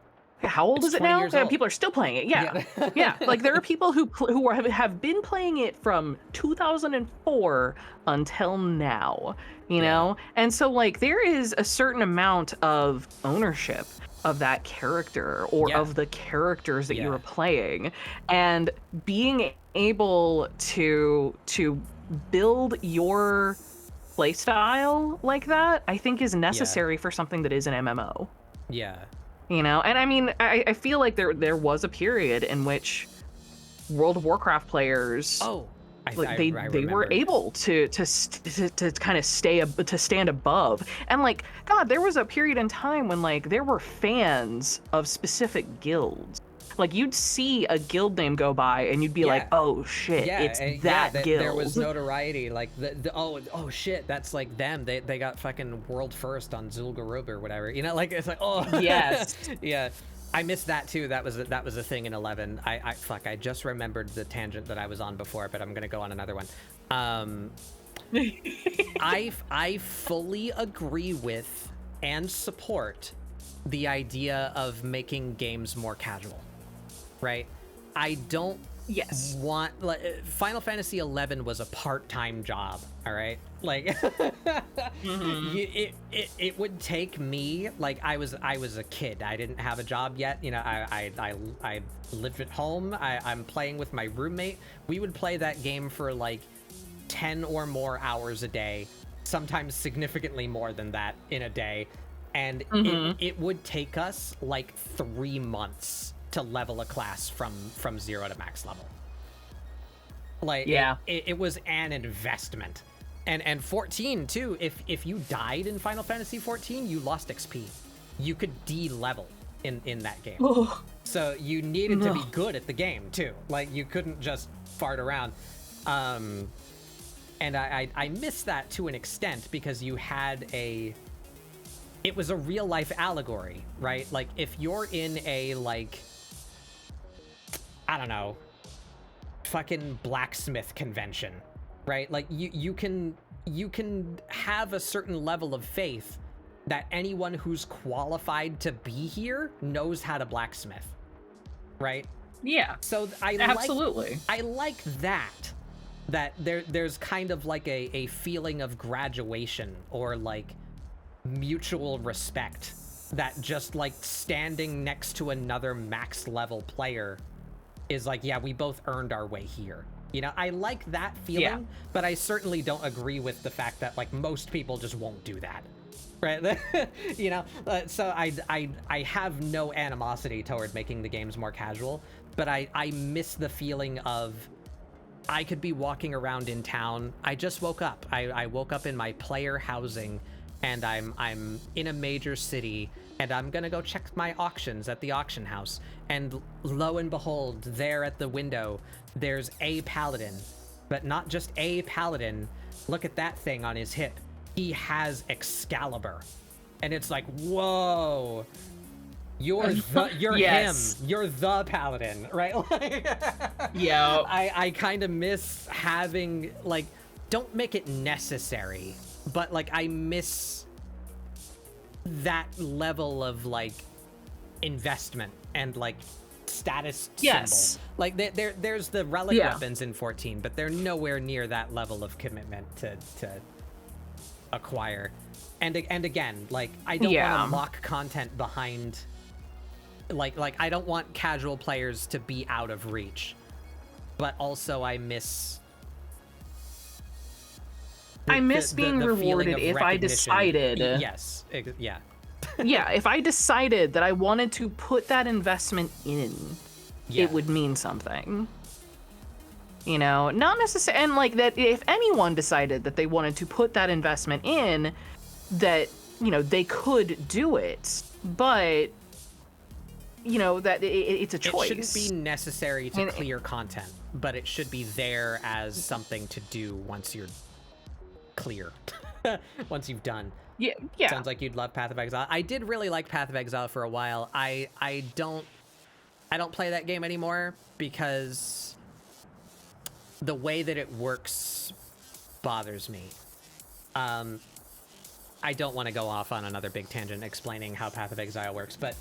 how old It's is it 20 now? years old. People are still playing it. Yeah, yeah. Like there are people who have been playing it from 2004 until now. You know, and so like there is a certain amount of ownership of that character or of the characters that you are playing, and being able to build your playstyle like that, I think is necessary for something that is an MMO. Yeah. You know, and I mean, I feel like there was a period in which World of Warcraft players, they were able to kind of stand above, and like God, there was a period in time when like there were fans of specific guilds. Like you'd see a guild name go by and you'd be like, oh shit, it's that guild. There was notoriety, like oh shit, that's like them. They got fucking world first on Zul'Gurub or whatever. You know, like it's like, oh yes. Yeah. I missed that too. That was a thing in 11. I just remembered the tangent that I was on before, but I'm gonna go on another one. I fully agree with and support the idea of making games more casual. Right? I don't want Final Fantasy 11 was a part-time job, all right? Like it would take me, like I was a kid. I didn't have a job yet. You know, I lived at home. I'm playing with my roommate. We would play that game for like 10 or more hours a day, sometimes significantly more than that in a day. And it would take us like 3 months to level a class from 0 to max level. Like it was an investment. And 14 too, if you died in Final Fantasy 14, you lost XP. You could de-level in that game. So you needed to be good at the game too. Like you couldn't just fart around. And I miss that to an extent because you had it was a real life allegory, right? Like if you're in a like, I don't know, fucking blacksmith convention, right? Like you can have a certain level of faith that anyone who's qualified to be here knows how to blacksmith, right? Yeah. So I like that there's kind of like a feeling of graduation or like mutual respect that just like standing next to another max level player is like, yeah, we both earned our way here. You know, I like that feeling, but I certainly don't agree with the fact that like most people just won't do that, right? You know, so I have no animosity toward making the games more casual, but I miss the feeling of I could be walking around in town. I just woke up. I woke up in my player housing, and I'm in a major city, and I'm gonna go check my auctions at the auction house. And lo and behold, there at the window, there's a paladin, but not just a paladin. Look at that thing on his hip. He has Excalibur. And it's like, whoa, you're him. You're the paladin, right? Yeah. I kind of miss having, like, don't make it necessary, but like I miss that level of like investment and like status symbol. Like there's the relic weapons in 14, but they're nowhere near that level of commitment to acquire. And again, like I don't want to lock content behind like I don't want casual players to be out of reach, but also I miss being rewarded if I decided. Yes. Yeah. Yeah, if I decided that I wanted to put that investment in, it would mean something. You know, not necessarily, and like that if anyone decided that they wanted to put that investment in, that, you know, they could do it, but, you know, that it's a choice. It shouldn't be necessary to clear content, but it should be there as something to do once you're clear, once you've done. Yeah. Sounds like you'd love Path of Exile. I did really like Path of Exile for a while. I don't play that game anymore because the way that it works bothers me. I don't want to go off on another big tangent explaining how Path of Exile works, but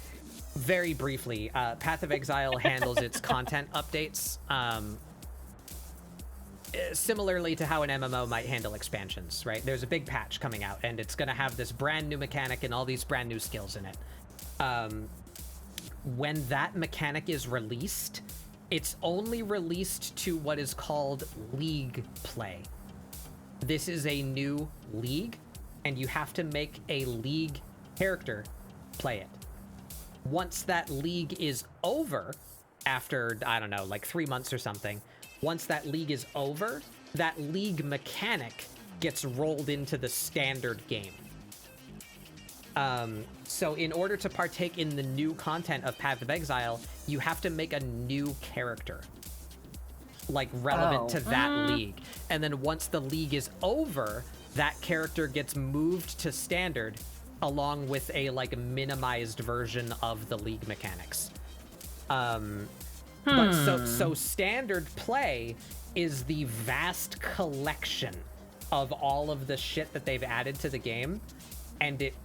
very briefly, Path of Exile handles its content updates similarly to how an MMO might handle expansions, right? There's a big patch coming out, and it's going to have this brand new mechanic and all these brand new skills in it. When that mechanic is released, it's only released to what is called League play. This is a new league, and you have to make a League character play it. Once that league is over, after, I don't know, like 3 months or something, once that league is over, that league mechanic gets rolled into the standard game. So in order to partake in the new content of Path of Exile, you have to make a new character, like relevant to that league. And then once the league is over, that character gets moved to standard along with a like minimized version of the league mechanics. But so standard play is the vast collection of all of the shit that they've added to the game, and it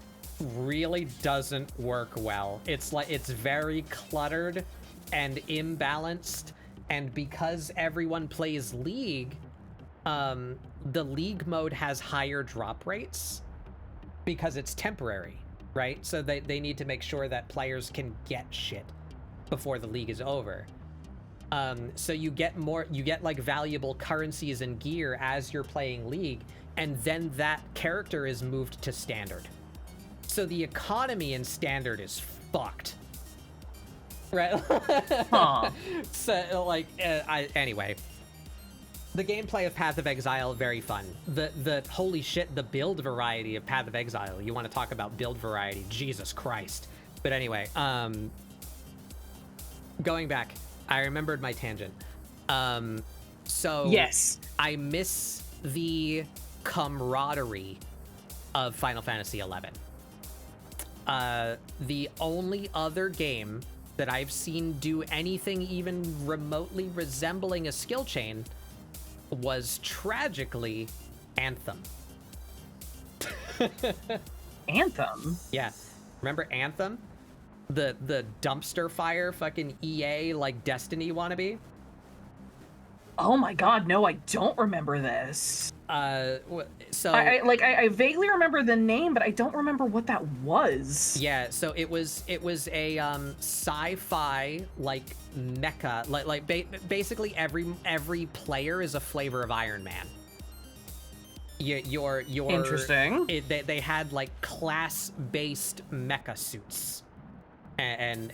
really doesn't work well. It's like, it's very cluttered and imbalanced, and because everyone plays League, the League mode has higher drop rates because it's temporary, right? So they need to make sure that players can get shit before the league is over. So you get like valuable currencies and gear as you're playing League, and then that character is moved to standard. So the economy in standard is fucked, right? Huh. So like, anyway, the gameplay of Path of Exile, very fun. The holy shit, the build variety of Path of Exile. You want to talk about build variety? Jesus Christ. But anyway, going back, I remembered my tangent. So Yes. I miss the camaraderie of Final Fantasy XI. The only other game that I've seen do anything even remotely resembling a skill chain was tragically Anthem. Anthem? Yeah. Remember Anthem? The dumpster fire fucking EA like Destiny wannabe? Oh my god, no, I don't remember this. So I vaguely remember the name, but I don't remember what that was. yeah, so it was a sci-fi like mecha, basically every player is a flavor of Iron Man. Your Interesting. They had like class-based mecha suits, and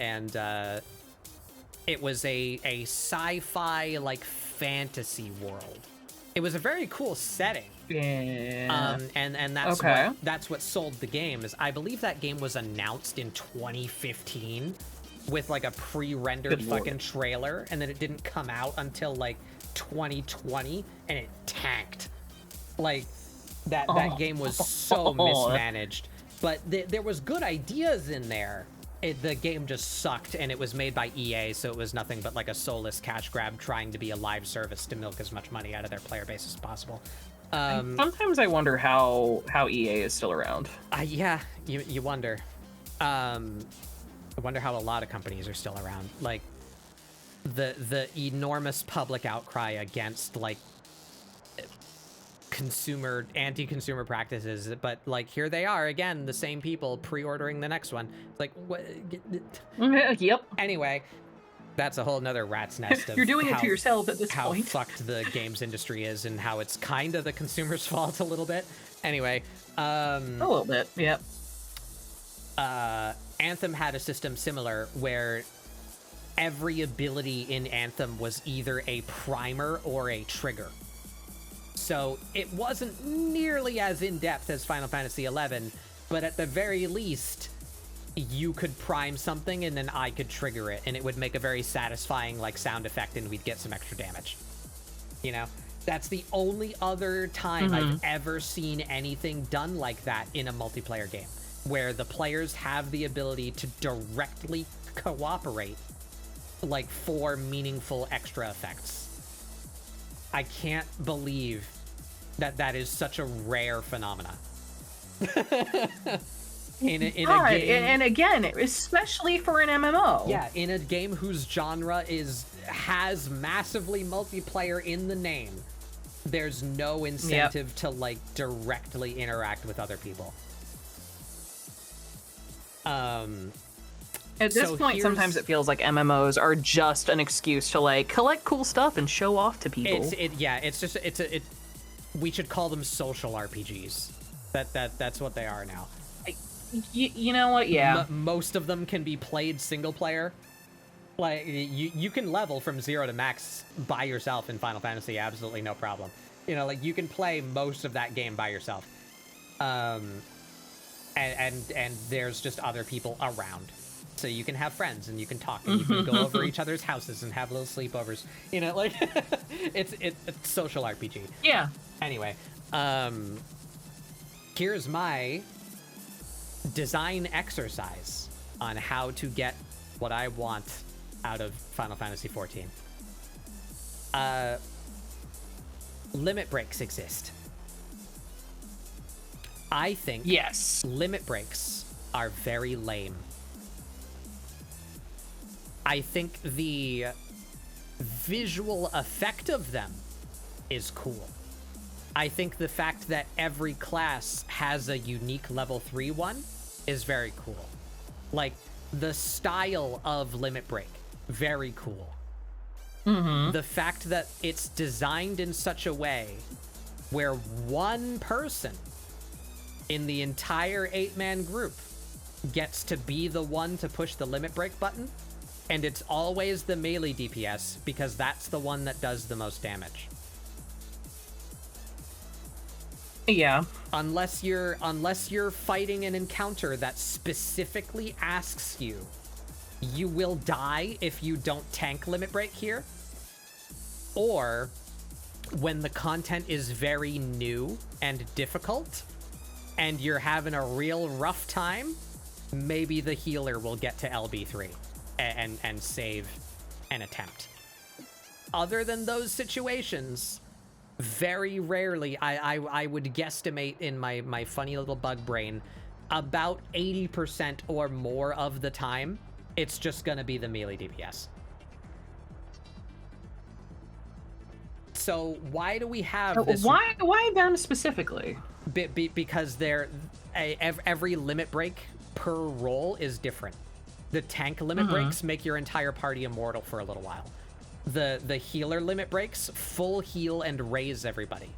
it was a sci-fi like fantasy world. It was a very cool setting. Yeah. And that's Okay. that's what sold the game. Is I believe that game was announced in 2015 with like a pre-rendered Good lord. fucking trailer, and then it didn't come out until like 2020, and it tanked. Like that game was so mismanaged, but there was good ideas in there. The game just sucked, and it was made by EA, so it was nothing but like a soulless cash grab trying to be a live service to milk as much money out of their player base as possible. Sometimes I wonder how EA is still around. Yeah, you wonder. I wonder how a lot of companies are still around. Like the enormous public outcry against like anti-consumer practices, but like here they are again, the same people pre-ordering the next one. It's like what? Yep. Anyway, that's a whole nother rat's nest of You're doing it to yourself at this how point. fucked the games industry is, and how it's kind of the consumer's fault a little bit. Anyway, A little bit, yep. Anthem had a system similar where every ability in Anthem was either a primer or a trigger. So it wasn't nearly as in-depth as Final Fantasy XI, but at the very least, you could prime something and then I could trigger it, and it would make a very satisfying like sound effect, and we'd get some extra damage. You know? That's the only other time I've ever seen anything done like that in a multiplayer game, where the players have the ability to directly cooperate like for meaningful extra effects. I can't believe that is such a rare phenomena. in a God, game, and again, especially for an MMO. yeah, in a game whose genre has massively multiplayer in the name, there's no incentive to like directly interact with other people. At this point, sometimes it feels like MMOs are just an excuse to like collect cool stuff and show off to people. We should call them social RPGs. That's what they are now. You know what? Yeah. Most of them can be played single player. Like you can level from 0 to max by yourself in Final Fantasy, absolutely no problem. You know, like you can play most of that game by yourself. And there's just other people around. So you can have friends and you can talk and you can go over each other's houses and have little sleepovers. You know, like it's social RPG. Yeah. Anyway, here's my design exercise on how to get what I want out of Final Fantasy XIV. Limit breaks exist. I think yes, limit breaks are very lame. I think the visual effect of them is cool. I think the fact that every class has a unique level 3 one is very cool. Like, the style of Limit Break, very cool. The fact that it's designed in such a way where one person in the entire 8-man group gets to be the one to push the Limit Break button, and it's always the melee DPS because that's the one that does the most damage. Yeah. Unless you're fighting an encounter that specifically asks you, you will die if you don't tank Limit Break here. Or when the content is very new and difficult and you're having a real rough time, maybe the healer will get to LB3 and save an attempt. Other than those situations, very rarely, I would guesstimate in my funny little bug brain, about 80% or more of the time, it's just gonna be the melee DPS. So why do we have this? Why them specifically? Because every limit break per role is different. The tank limit breaks make your entire party immortal for a little while. The healer limit breaks full heal and raise everybody.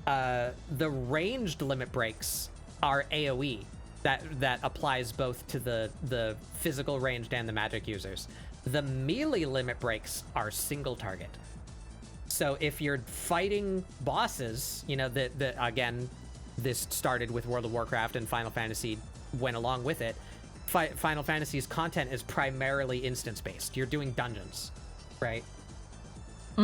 The ranged limit breaks are AoE. That applies both to the physical ranged and the magic users. The melee limit breaks are single target. So if you're fighting bosses, you know, again, this started with World of Warcraft and Final Fantasy went along with it. Final Fantasy's content is primarily instance-based. You're doing dungeons, right?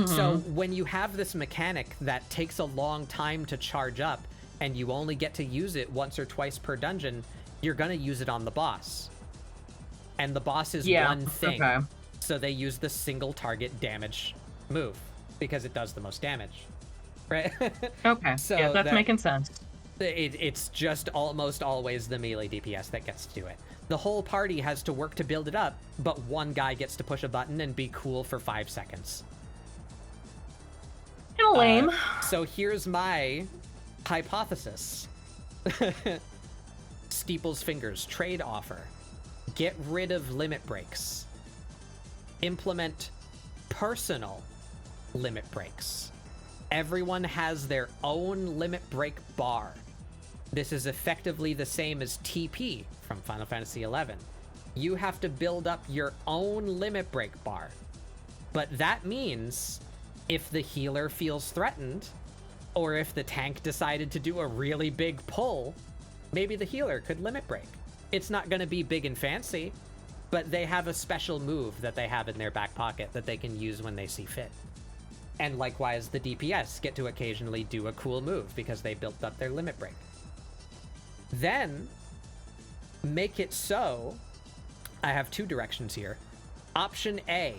So when you have this mechanic that takes a long time to charge up and you only get to use it once or twice per dungeon, you're gonna use it on the boss. And the boss is one thing. Okay. So they use the single target damage move because it does the most damage, right? Okay, so yeah, that's making sense. It's just almost always the melee DPS that gets to do it. The whole party has to work to build it up, but one guy gets to push a button and be cool for 5 seconds. Kinda lame. So here's my hypothesis. Steeple's Fingers trade offer. Get rid of limit breaks. Implement personal limit breaks. Everyone has their own limit break bar. This is effectively the same as TP from Final Fantasy XI. You have to build up your own limit break bar. But that means if the healer feels threatened, or if the tank decided to do a really big pull, maybe the healer could limit break. It's not going to be big and fancy, but they have a special move that they have in their back pocket that they can use when they see fit. And likewise, the DPS get to occasionally do a cool move because they built up their limit break. Then, make it so, I have 2 directions here. Option A,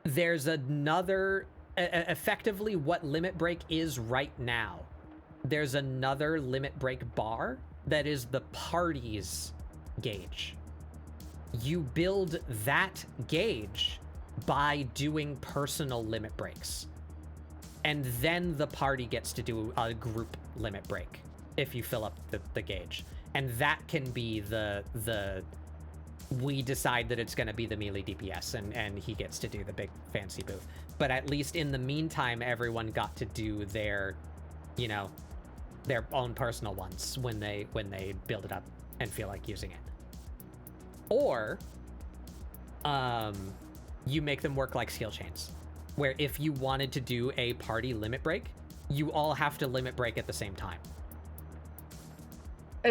there's another, effectively what limit break is right now. There's another limit break bar that is the party's gauge. You build that gauge by doing personal limit breaks. And then the party gets to do a group limit break if you fill up the gauge. And that can be the we decide that it's going to be the melee DPS, and he gets to do the big fancy booth. But at least in the meantime, everyone got to do their, you know, their own personal ones when they build it up and feel like using it. Or you make them work like skill chains, where if you wanted to do a party limit break, you all have to limit break at the same time.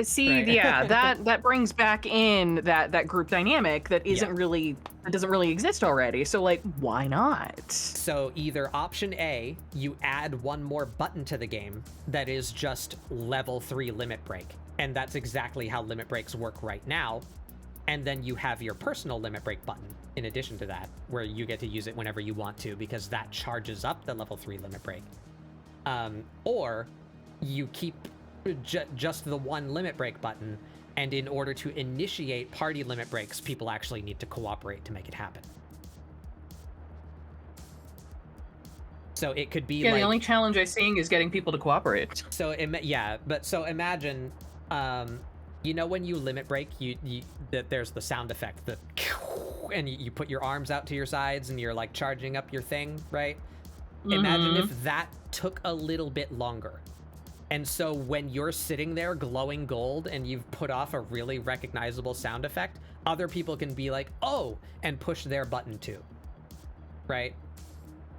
See, Right. yeah, that brings back in that group dynamic that isn't really, that doesn't really exist already. So like, why not? So either option A, you add one more button to the game that is just level 3 limit break. And that's exactly how limit breaks work right now. And then you have your personal limit break button in addition to that, where you get to use it whenever you want to, because that charges up the level 3 limit break. Or you keep just the one limit break button, and in order to initiate party limit breaks, people actually need to cooperate to make it happen. So it could be Yeah, like, the only challenge I'm seeing is getting people to cooperate. so so imagine, you know, when you limit break, you that there's the sound effect, the and you put your arms out to your sides and you're like charging up your thing, right? Imagine if that took a little bit longer. And so when you're sitting there glowing gold and you've put off a really recognizable sound effect, other people can be like, oh, and push their button too, right?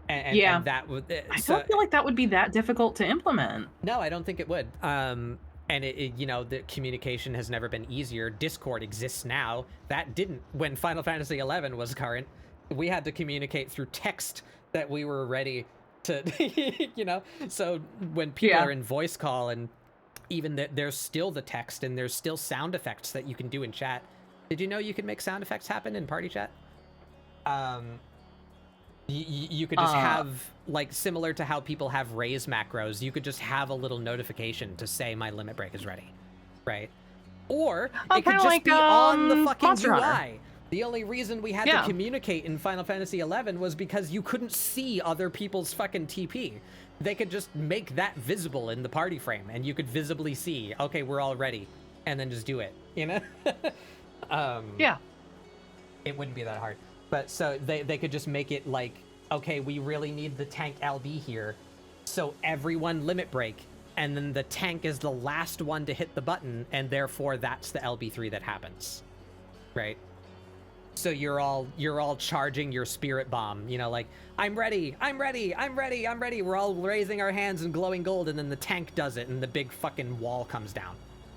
And that would, I don't feel like that would be that difficult to implement. No, I don't think it would. And it, you know, the communication has never been easier. Discord exists now. That didn't when Final Fantasy XI was current. We had to communicate through text that we were ready to, you know. So when people are in voice call, and even there's still the text, and there's still sound effects that you can do in chat. Did you know you could make sound effects happen in party chat? You could just have, like, similar to how people have raise macros, you could just have a little notification to say my limit break is ready, right? Or it could just like, be on the fucking Monster UI. Hunter. The only reason we had to communicate in Final Fantasy XI was because you couldn't see other people's fucking TP. They could just make that visible in the party frame, and you could visibly see, okay, we're all ready, and then just do it, you know? Yeah. It wouldn't be that hard. But so they could just make it like, okay, we really need the tank LB here, so everyone limit break, and then the tank is the last one to hit the button, and therefore that's the LB3 that happens, right? So you're all charging your spirit bomb, you know, like, I'm ready, I'm ready, I'm ready, I'm ready. We're all raising our hands and glowing gold, and then the tank does it, and the big fucking wall comes down,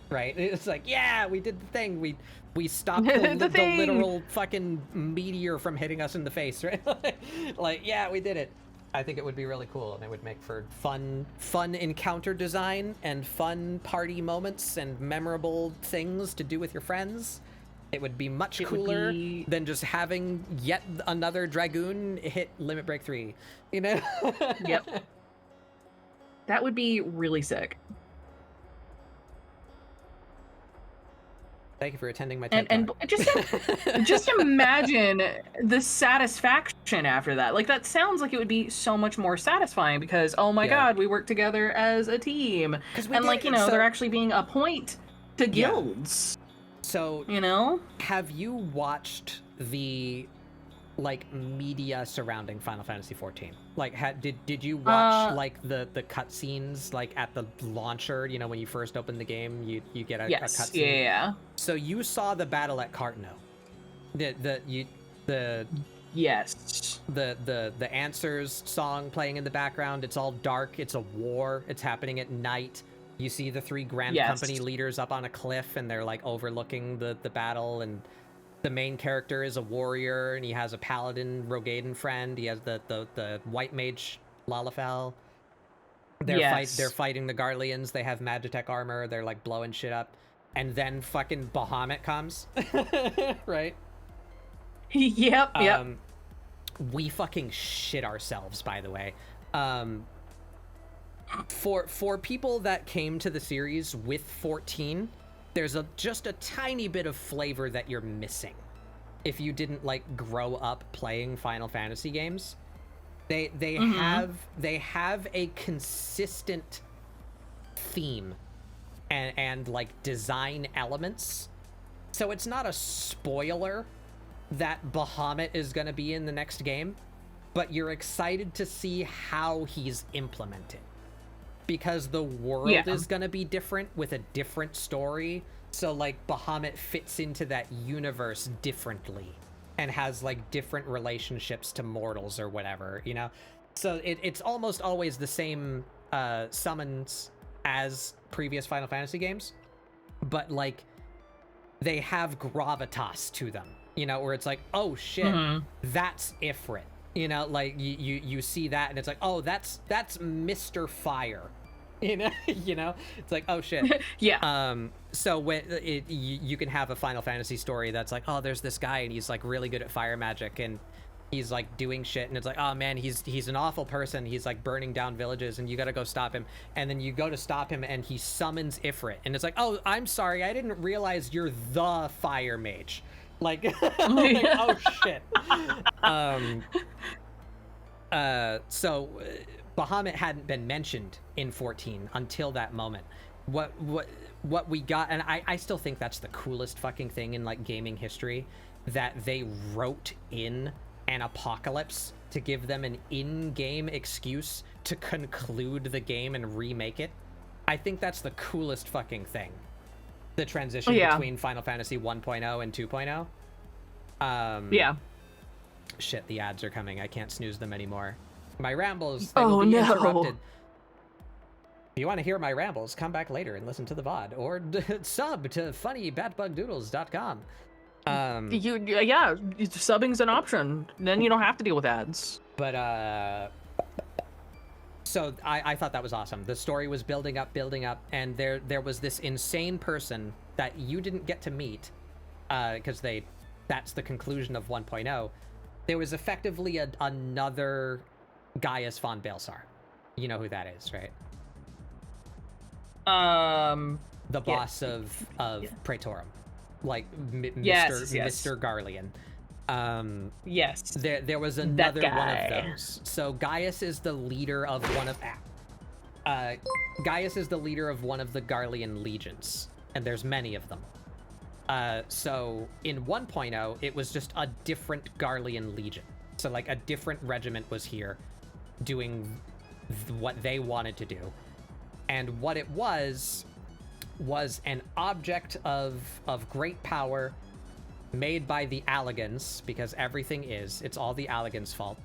right? It's like, yeah, we did the thing. We stopped the literal fucking meteor from hitting us in the face, right? Like, yeah, we did it. I think it would be really cool, and it would make for fun encounter design and fun party moments and memorable things to do with your friends. It would be much cooler than just having yet another Dragoon hit Limit Break 3, you know? Yep. That would be really sick. Thank you for attending my TED And Talk. just imagine the satisfaction after that. Like, that sounds like it would be so much more satisfying because, oh my god, we work together as a team. And, like, you know, they're actually being a point to guilds. So, you know? Have you watched the, like, media surrounding Final Fantasy XIV? Like, did you watch, like, the cutscenes, like, at the launcher, you know, when you first open the game, you get a cutscene? Yeah. So you saw the battle at Cartno. Yes. The Answers song playing in the background, it's all dark, it's a war, it's happening at night. You see the 3 Grand Company leaders up on a cliff, and they're, like, overlooking the battle, and the main character is a warrior, and he has a paladin Rogaden friend. He has the white mage Lalafell. They're fighting the Garleans. They have Magitech armor. They're, like, blowing shit up. And then fucking Bahamut comes, right? Yep. We fucking shit ourselves, by the way. For people that came to the series with 14, there's just a tiny bit of flavor that you're missing if you didn't like grow up playing Final Fantasy games. They have a consistent theme and like design elements. So it's not a spoiler that Bahamut is going to be in the next game, but you're excited to see how he's implemented. Because the world is going to be different with a different story. So, like, Bahamut fits into that universe differently and has, like, different relationships to mortals or whatever, you know? So it's almost always the same summons as previous Final Fantasy games. But, like, they have gravitas to them, you know, where it's like, oh, shit, that's Ifrit. You know, like you see that and it's like, oh, that's Mr. Fire. You know, it's like, oh shit. So when you can have a Final Fantasy story that's like, oh, there's this guy and he's like really good at fire magic and he's like doing shit and it's like, oh man, he's an awful person. He's like burning down villages and you got to go stop him. And then you go to stop him and he summons Ifrit and it's like, oh, I'm sorry, I didn't realize you're the fire mage. Like, like, oh shit. So Bahamut hadn't been mentioned in 14 until that moment. What we got, and I still think that's the coolest fucking thing in like gaming history, that they wrote in an apocalypse to give them an in-game excuse to conclude the game and remake it. I think that's the coolest fucking thing. The transition between Final Fantasy 1.0 and 2.0. Shit, the ads are coming. I can't snooze them anymore. My rambles, they will be interrupted. If you want to hear my rambles, come back later and listen to the VOD, or sub to funnybatbugdoodles.com. Subbing's an option. Then you don't have to deal with ads. But so I thought that was awesome. The story was building up, and there was this insane person that you didn't get to meet, because that's the conclusion of 1.0. There was effectively another Gaius von Baelsar. You know who that is, right? The boss of Praetorum, like Mr. Garlean. There was another one of those. So Gaius is the leader of one of Gaius is the leader of one of the Garlean legions, and there's many of them. So in 1.0, it was just a different Garlean legion. So like a different regiment was here doing what they wanted to do. And what it was an object of great power made by the Alligans, because everything it's all the Alligans' fault.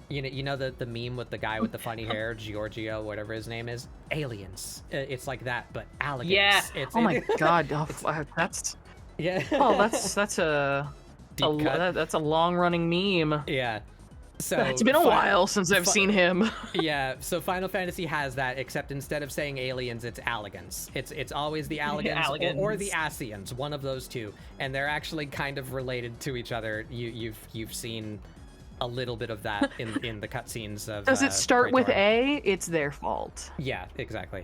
You know the meme with the guy with the funny hair, Giorgio, whatever his name is? Aliens. It's like that, but Alligans. Yeah. My god. That's that's a long running meme. Yeah. So it's been a while since I've seen him. Yeah. So Final Fantasy has that, except instead of saying aliens, it's Alligans. It's always the Alligans or the Asians, one of those two, and they're actually kind of related to each other. You've seen a little bit of that in the cutscenes of. Does it start with A? It's their fault. Yeah, exactly.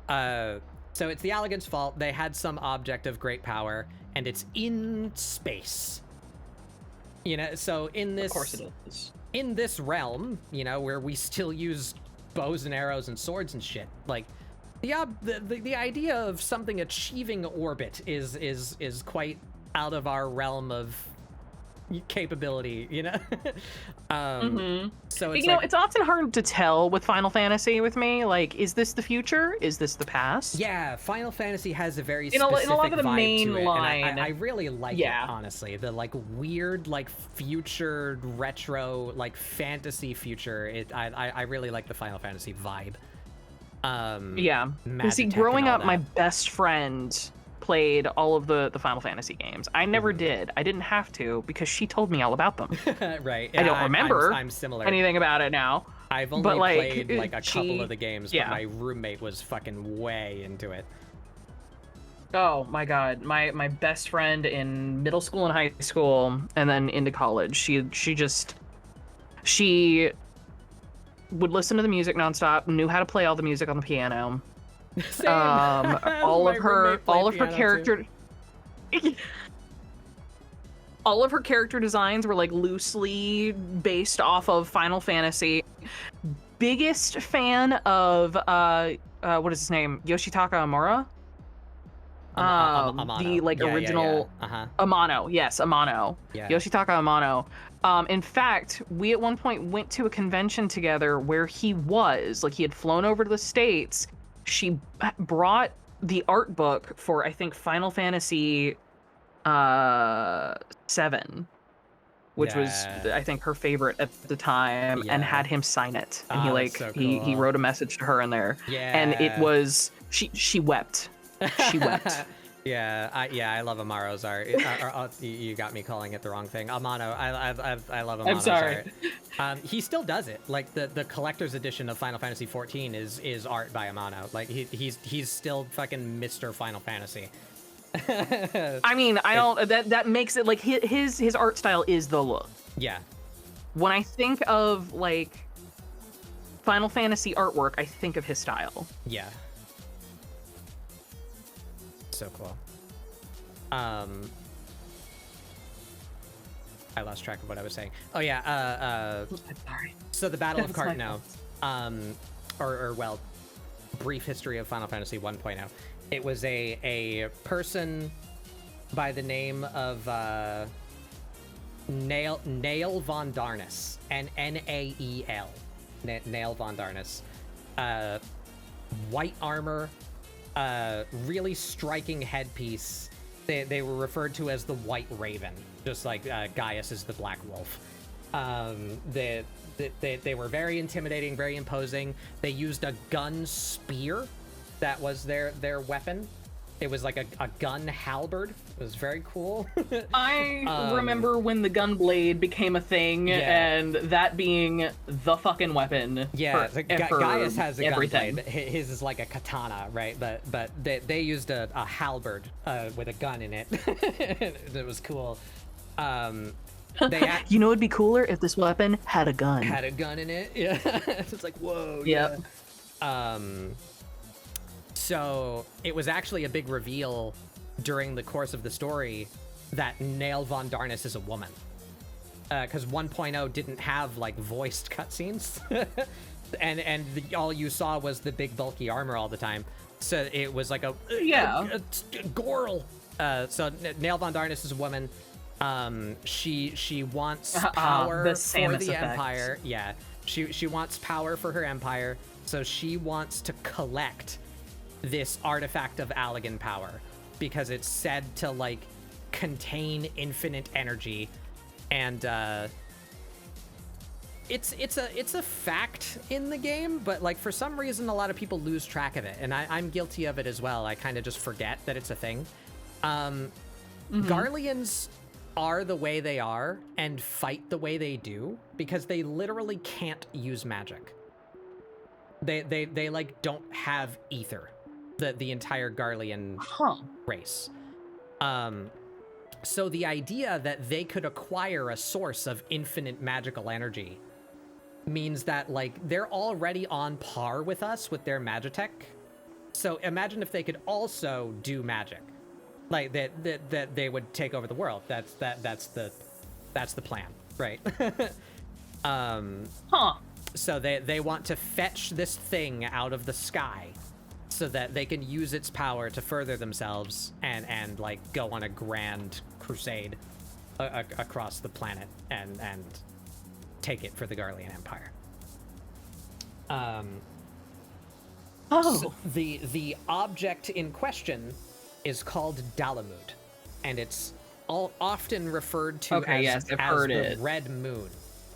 So it's the Alligans' fault. They had some object of great power, and it's in space. You know, so in this. Of course it is. In this realm, you know, where we still use bows and arrows and swords and shit, like the idea of something achieving orbit is quite out of our realm of capability, you know. So it's it's often hard to tell with Final Fantasy with me, like, is this the future, is this the past? Yeah, Final Fantasy has a very specific in a lot of the vibe main to it, line, and I really like it, honestly. The like weird, like future retro, like fantasy future. I really like the Final Fantasy vibe. See, growing up, my best friend played all of the Final Fantasy games. I never did. I didn't have to, because she told me all about them. Right. I don't remember I'm similar. anything about it now. I've only played like a couple of the games, but my roommate was fucking way into it. Oh my god, my best friend in middle school and high school, and then into college, she would listen to the music nonstop, knew how to play all the music on the piano. Same. All My of her roommate played piano, too. character all of her character designs were like loosely based off of Final Fantasy. Biggest fan of what is his name? Yoshitaka Amura? Amano. The like Yeah, original yeah. Uh-huh. Amano. Yes, Amano. Yeah. Yoshitaka Amano. In fact, we at one point went to a convention together where he had flown over to the States. She brought the art book for, I think, Final Fantasy 7, which was, I think, her favorite at the time, and had him sign it. And he wrote a message to her in there. Yeah. And it was, she wept. She wept. I love Amaro's art. You got me calling it the wrong thing. Amano. I love Amano's I'm sorry. art. He still does it. Like the collector's edition of Final Fantasy 14 is art by Amano. Like he's still fucking Mr. Final Fantasy. I mean, I don't. That makes it like his art style is the look. Yeah. When I think of like Final Fantasy artwork, I think of his style. Yeah. So cool. I lost track of what I was saying. Oh yeah. Sorry. So the Battle of Cartno, brief history of Final Fantasy 1.0. It was a person by the name of Nael von Darnus, Nael, Nael von Darnus. White armor, really striking headpiece. They were referred to as the White Raven, just like Gaius is the Black Wolf. They were very intimidating, very imposing. They used a gun spear. That was their weapon. It was like a gun halberd. It was very cool. I remember when the gun blade became a thing, and that being the fucking weapon. Yeah, Gaius has a everything. gun blade. His is like a katana, right? But they used a halberd with a gun in it. It was cool. You know, it'd be cooler if this weapon had a gun. Had a gun in it. Yeah, it's like whoa. Yep. Yeah. So it was actually a big reveal during the course of the story that Nael von Darnus is a woman. Because 1.0 didn't have like voiced cutscenes, and all you saw was the big bulky armor all the time. So it was like a girl. So Nael von Darnus is a woman. She wants power for the Empire. Yeah, she wants power for her empire. So she wants to collect this artifact of Allagan power because it's said to like contain infinite energy, and it's a fact in the game, but like for some reason a lot of people lose track of it, and I'm guilty of it as well. I kind of just forget that it's a thing. Garleans are the way they are and fight the way they do because they literally can't use magic. They like don't have ether. The entire Garlean race. So the idea that they could acquire a source of infinite magical energy means that like they're already on par with us with their magitech. So imagine if they could also do magic, like that they would take over the world. That's the plan, right? So they want to fetch this thing out of the sky so that they can use its power to further themselves and like go on a grand crusade across the planet and take it for the Garlean Empire. So the object in question is called Dalamud, and it's often referred to as the Red Moon,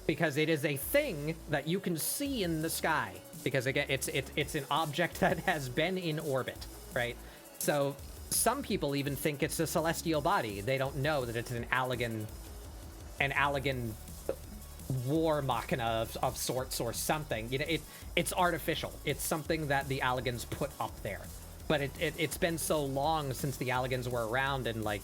because it is a thing that you can see in the sky. Because again, it's an object that has been in orbit, right? So some people even think it's a celestial body. They don't know that it's an Allagan war machina of sorts or something. You know, it's artificial. It's something that the Allagans put up there. But it's been so long since the Allagans were around, and like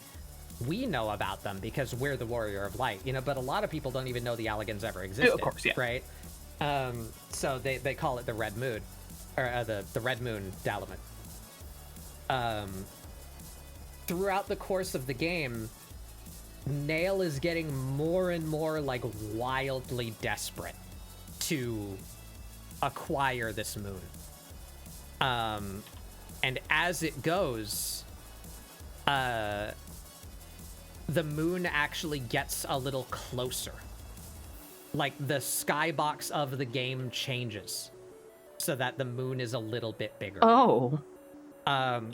we know about them because we're the Warrior of Light, you know. But a lot of people don't even know the Allagans ever existed. Of course, yeah. Right. So they call it the Red Moon, or the Red Moon Dalamud. throughout the course of the game, Nail is getting more and more like wildly desperate to acquire this moon. And as it goes, the moon actually gets a little closer. Like the skybox of the game changes so that the moon is a little bit bigger. Oh.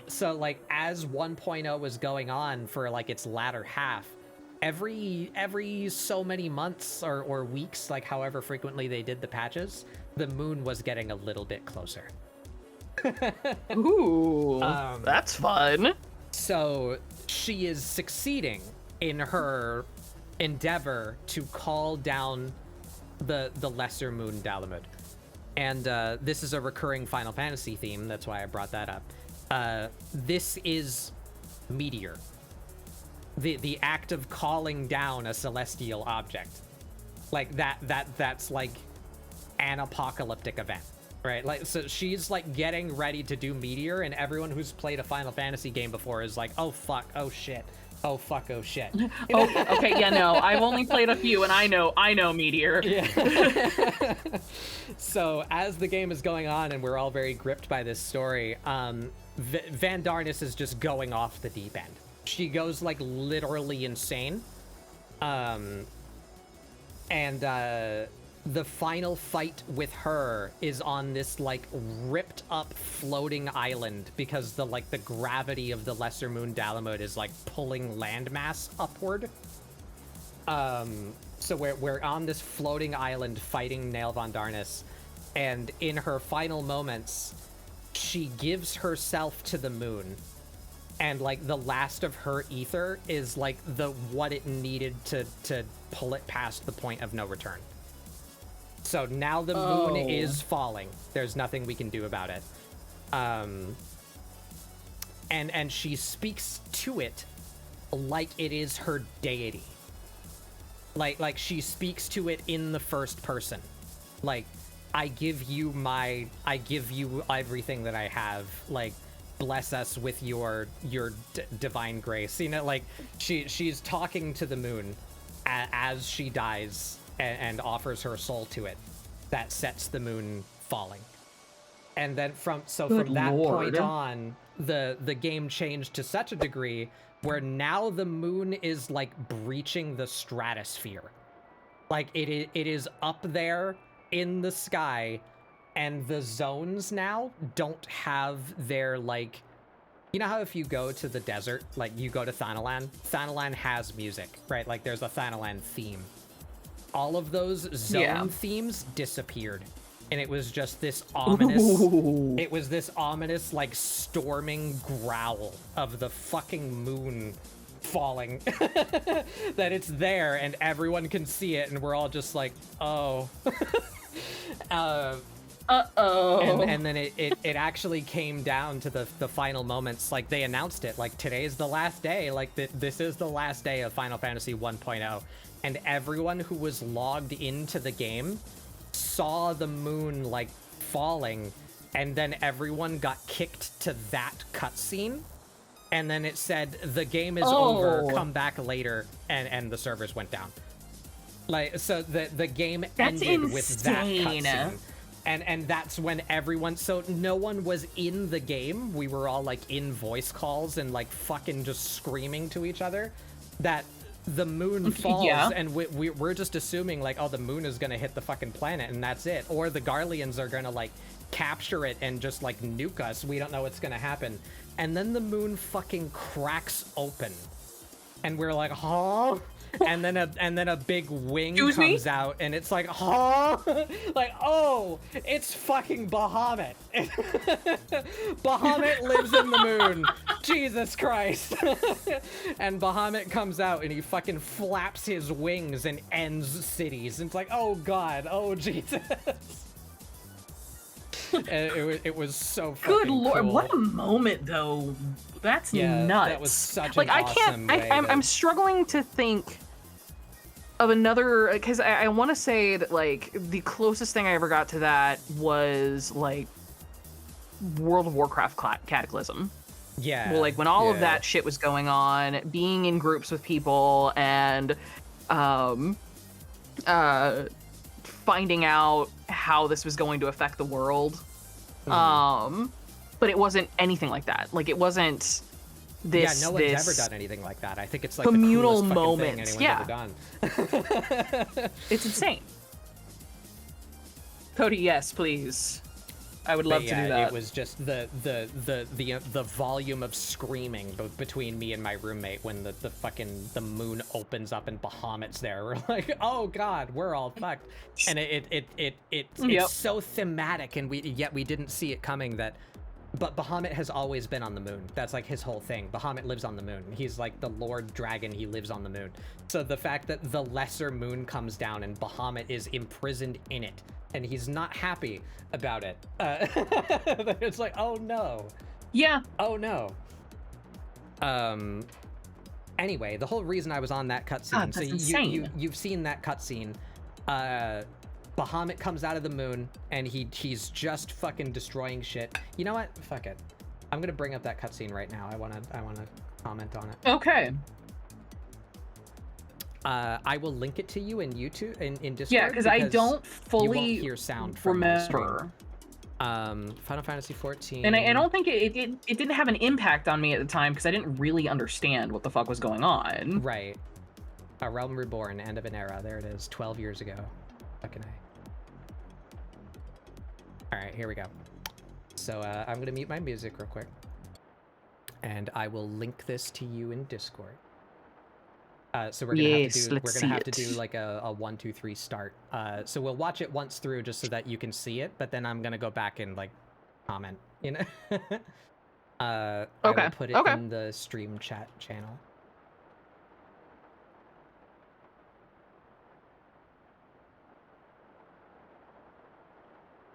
So like as 1.0 was going on for like its latter half, every so many months or weeks, like however frequently they did the patches, the moon was getting a little bit closer. Ooh, that's fun. So she is succeeding in her endeavor to call down the lesser moon Dalamud. And this is a recurring Final Fantasy theme, that's why I brought that up. This is Meteor. The act of calling down a celestial object. Like that's like an apocalyptic event, right? Like, so she's like getting ready to do Meteor, and everyone who's played a Final Fantasy game before is like, oh fuck, oh shit, oh fuck, oh shit. Oh, okay, yeah, no, I've only played a few, and I know Meteor. Yeah. So as the game is going on, and we're all very gripped by this story, Van Darnus is just going off the deep end. She goes like literally insane. The final fight with her is on this like ripped up floating island because the gravity of the lesser moon Dalamud is like pulling landmass upward. So we're on this floating island fighting Nail Van Darnus, and in her final moments, she gives herself to the moon, and like the last of her ether is like what it needed to pull it past the point of no return. So now the moon is falling. There's nothing we can do about it. And she speaks to it like it is her deity. Like she speaks to it in the first person. Like, I give you everything that I have. Like, bless us with your divine grace. You know, like she's talking to the moon as she dies and offers her soul to it. That sets the moon falling. And then from that point on, the game changed to such a degree where now the moon is like breaching the stratosphere. Like it is up there in the sky, and the zones now don't have their, like, you know how if you go to the desert, like you go to Thanalan has music, right? Like there's a Thanalan theme. All of those zone themes disappeared, and it was just this ominous it was this ominous like storming growl of the fucking moon falling. That it's there and everyone can see it, and we're all just like, oh. And then it actually came down to the final moments. Like, they announced it, like, today's the last day, like this is the last day of Final Fantasy 1.0, and everyone who was logged into the game saw the moon like falling, and then everyone got kicked to that cutscene, and then it said the game is over, come back later, and the servers went down. Like, so the game ended with that cutscene. And that's when everyone, so no one was in the game. We were all like in voice calls and like fucking just screaming to each other that the moon falls, and we're just assuming like, oh, the moon is gonna hit the fucking planet and that's it, or the Garleans are gonna like capture it and just like nuke us. We don't know what's gonna happen. And then the moon fucking cracks open, and we're like, huh? And then a big wing comes out, and it's like, huh? Like, oh, it's fucking Bahamut. Bahamut lives in the moon. Jesus Christ. And Bahamut comes out, and he fucking flaps his wings and ends cities. And it's like, oh god, oh Jesus. It was so fucking good lord, cool. what a moment though. That's nuts. That was such like, an awesome way I'm struggling to think of another, because I want to say that like the closest thing I ever got to that was like World of Warcraft Cataclysm. Yeah. Well, like when all of yeah. that shit was going on, being in groups with people and finding out how this was going to affect the world. But it wasn't anything like that. Like it wasn't this. Yeah, no one's ever done anything like that. I think it's like communal the coolest moments. thing anyone's ever done. It's insane. Cody, yes, please. I would love to do that. It was just the volume of screaming between me and my roommate when the moon opens up and Bahamut's there. We're like, oh god, we're all fucked. And it's so thematic, and yet we didn't see it coming. But Bahamut has always been on the moon. That's like his whole thing. Bahamut lives on the moon. He's like the Lord Dragon. He lives on the moon. So the fact that the lesser moon comes down and Bahamut is imprisoned in it, and he's not happy about it. It's like, oh no. Yeah. Oh no. Anyway, the whole reason I was on that cutscene. So you've seen that cutscene. Bahamut comes out of the moon and he's just fucking destroying shit. You know what? Fuck it. I'm gonna bring up that cutscene right now. I wanna comment on it. Okay. I will link it to you in YouTube in Discord. Yeah, because I don't fully you won't hear sound from remember. Final Fantasy 14. And I don't think it didn't have an impact on me at the time because I didn't really understand what the fuck was going on. Right. A Realm Reborn, End of an Era. There it is. 12 years ago. Fucking A. Alright, here we go. So I'm gonna mute my music real quick. And I will link this to you in Discord. So we're gonna have to do like a 1, 2, 3 start. So we'll watch it once through just so that you can see it, but then I'm gonna go back and like comment, you know. I will put it in the stream chat channel.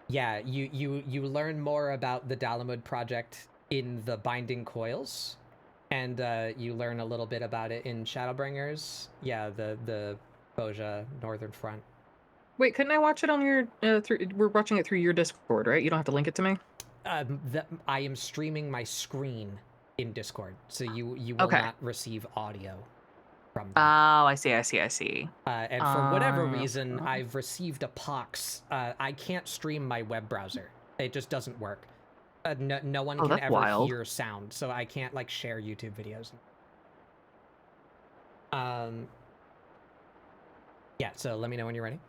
Yeah, you learn more about the Dalamud project in the Binding Coils. And you learn a little bit about it in Shadowbringers. Yeah, the Boja Northern Front. Wait, couldn't I watch it on your? We're watching it through your Discord, right? You don't have to link it to me. I am streaming my screen in Discord, so you will not receive audio from them. Oh, I see. And for whatever reason, I've received a pox. I can't stream my web browser. It just doesn't work. No one can ever hear sound, so I can't like share YouTube videos. Yeah, so let me know when you're ready.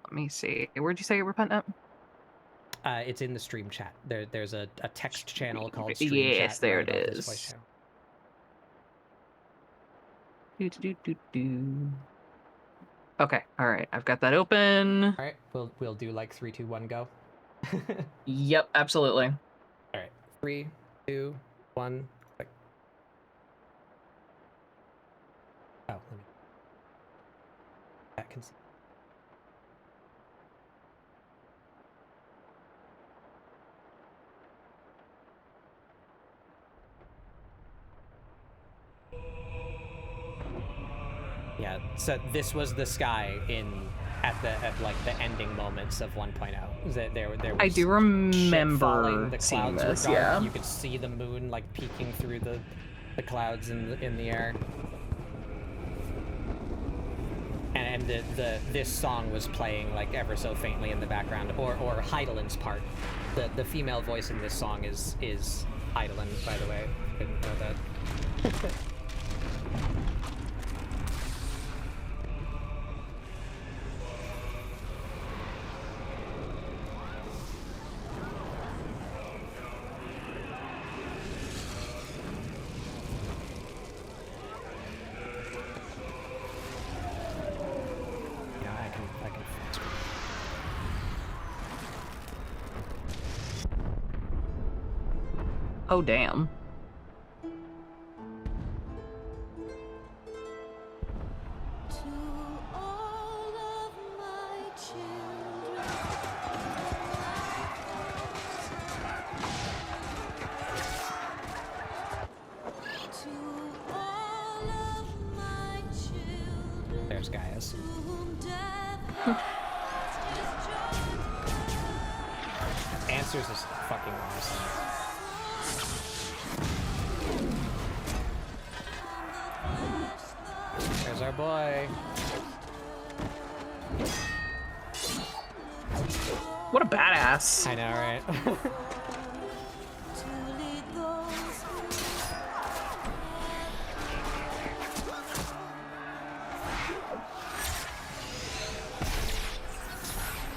Let me see. Where'd you say you were putting up? It's in the stream chat. There's a text channel called stream chat. Yes, there it is. Okay, all right. I've got that open. All right, we'll do like 3, 2, 1, go. Yep, absolutely. All right, 3, 2, 1, click. Oh, let me. That can see. Yeah, so this was the sky at like the ending moments of 1.0. There was I do remember the seeing clouds this. were dark. Yeah, You could see the moon like peeking through the clouds in the air. And this song was playing like ever so faintly in the background, or Heidelin's part. The female voice in this song is Heidelin, by the way. Didn't know that. Oh, damn. There's Gaius. Answers is fucking awesome. our boy. What a badass. I know, right?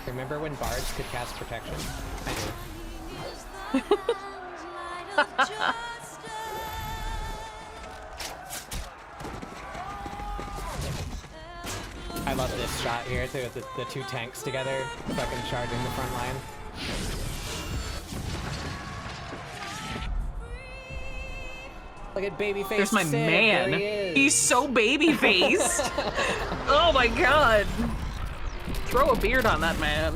Remember when bards could cast protection? I do. I love this shot here too, the two tanks together, fucking charging the front line. Look at babyface. There's my Sid. man. There he is. He's so baby-faced. Oh my god. Throw a beard on that man.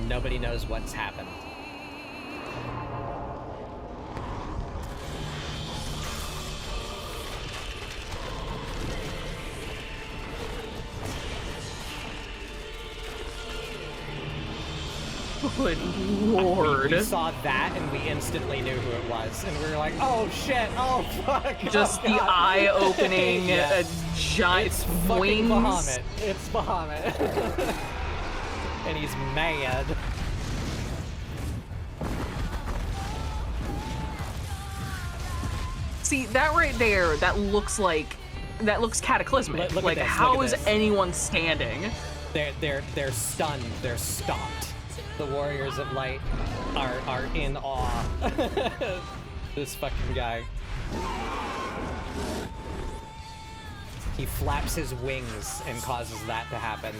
Nobody knows what's happened. Good lord. We saw that and we instantly knew who it was, and we were like, "Oh shit! Oh fuck!" Just oh, the God. eye-opening, Yeah. giant It's fucking wings. Bahamut. It's Bahamut. And he's mad. See, that right there, that looks cataclysmic. Look at like, this, how look is at this. anyone standing? They're stunned. They're stopped. The Warriors of Light are in awe. This fucking guy. He flaps his wings and causes that to happen.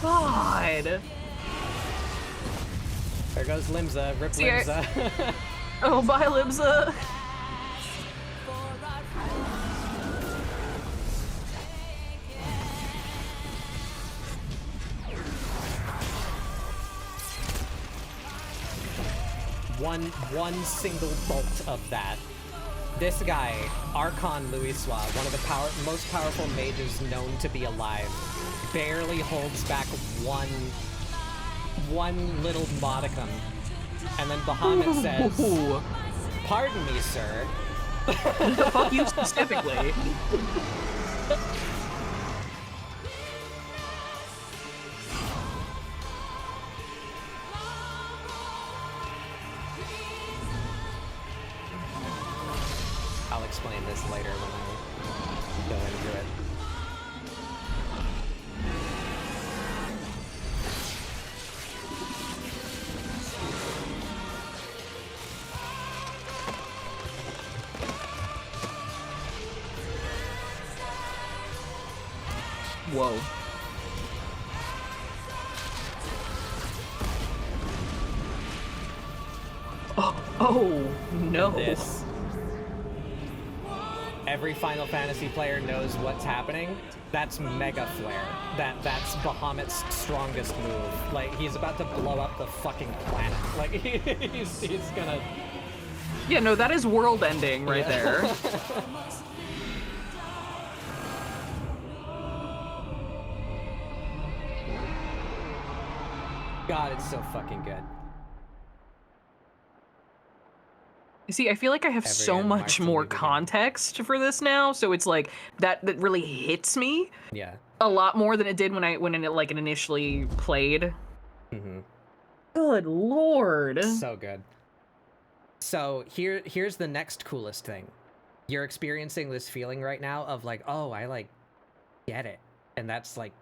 God. There goes Limza. Rip See, Limza. Oh, bye, Libza. One single bolt of that. This guy, Archon Luiswa, one of the most powerful mages known to be alive, barely holds back one little modicum. And then Bahamut says, Ooh. "Pardon me, sir." Fuck you specifically. I'll explain this later when I go into it. Whoa. Oh no. This. Every Final Fantasy player knows what's happening. That's Mega Flare. That's Bahamut's strongest move. Like, he's about to blow up the fucking planet. Like, he's gonna... Yeah, no, that is world ending right there. God, it's so fucking good. You see, I feel like I have so Every much Martin more Luther King. context for this now, so it's like that really hits me Yeah. a lot more than it did when it initially played. Mm-hmm. Good lord. So good. So here's the next coolest thing. You're experiencing this feeling right now of like, oh, I like get it. And that's like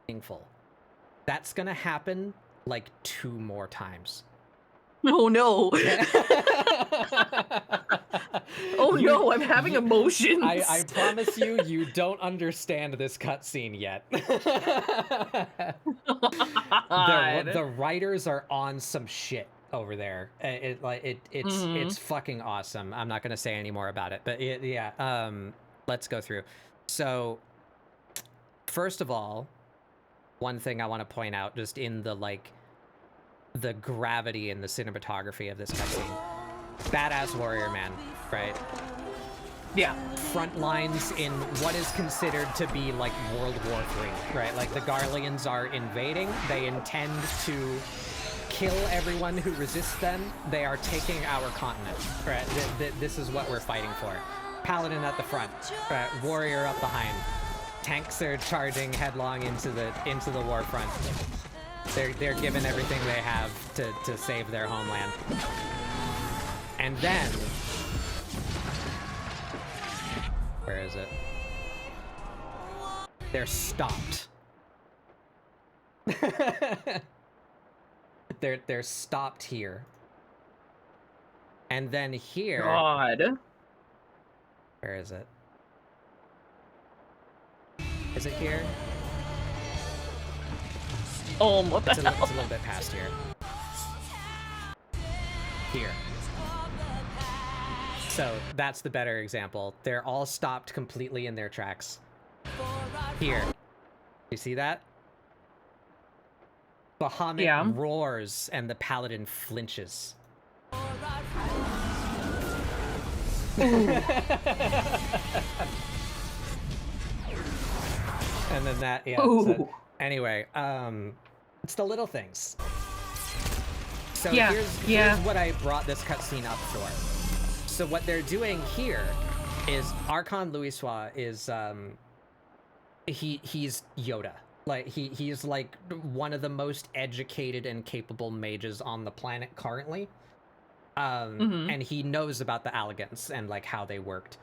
meaningful. That's gonna happen like 2 more times. Oh no. Oh no, I'm having emotions. I promise you, you don't understand this cutscene yet. The writers are on some shit over there. It's fucking awesome. I'm not gonna say any more about it, but yeah. Let's go through. So, first of all, one thing I want to point out, just in the gravity and the cinematography of this cutscene. Badass warrior man, right? Yeah. front lines in what is considered to be like World War III, right? Like the Garleans are invading. They intend to kill everyone who resists them. They are taking our continent, right? This is what we're fighting for. Paladin at the front, right? Warrior up behind. Tanks are charging headlong into the war front. They're giving everything they have to save their homeland. And then, where is it? They're stopped. They're stopped here. And then here. God. Where is it? Is it here? Oh, what the hell? It's a little bit past here. Here. So that's the better example. They're all stopped completely in their tracks. Here. You see that? Bahamut roars and the paladin flinches. And then that, yeah. So, anyway, it's the little things. So here's what I brought this cutscene up for. So what they're doing here is Archon Louisoix is he's Yoda. Like he's like one of the most educated and capable mages on the planet currently. And he knows about the Allagans and like how they worked.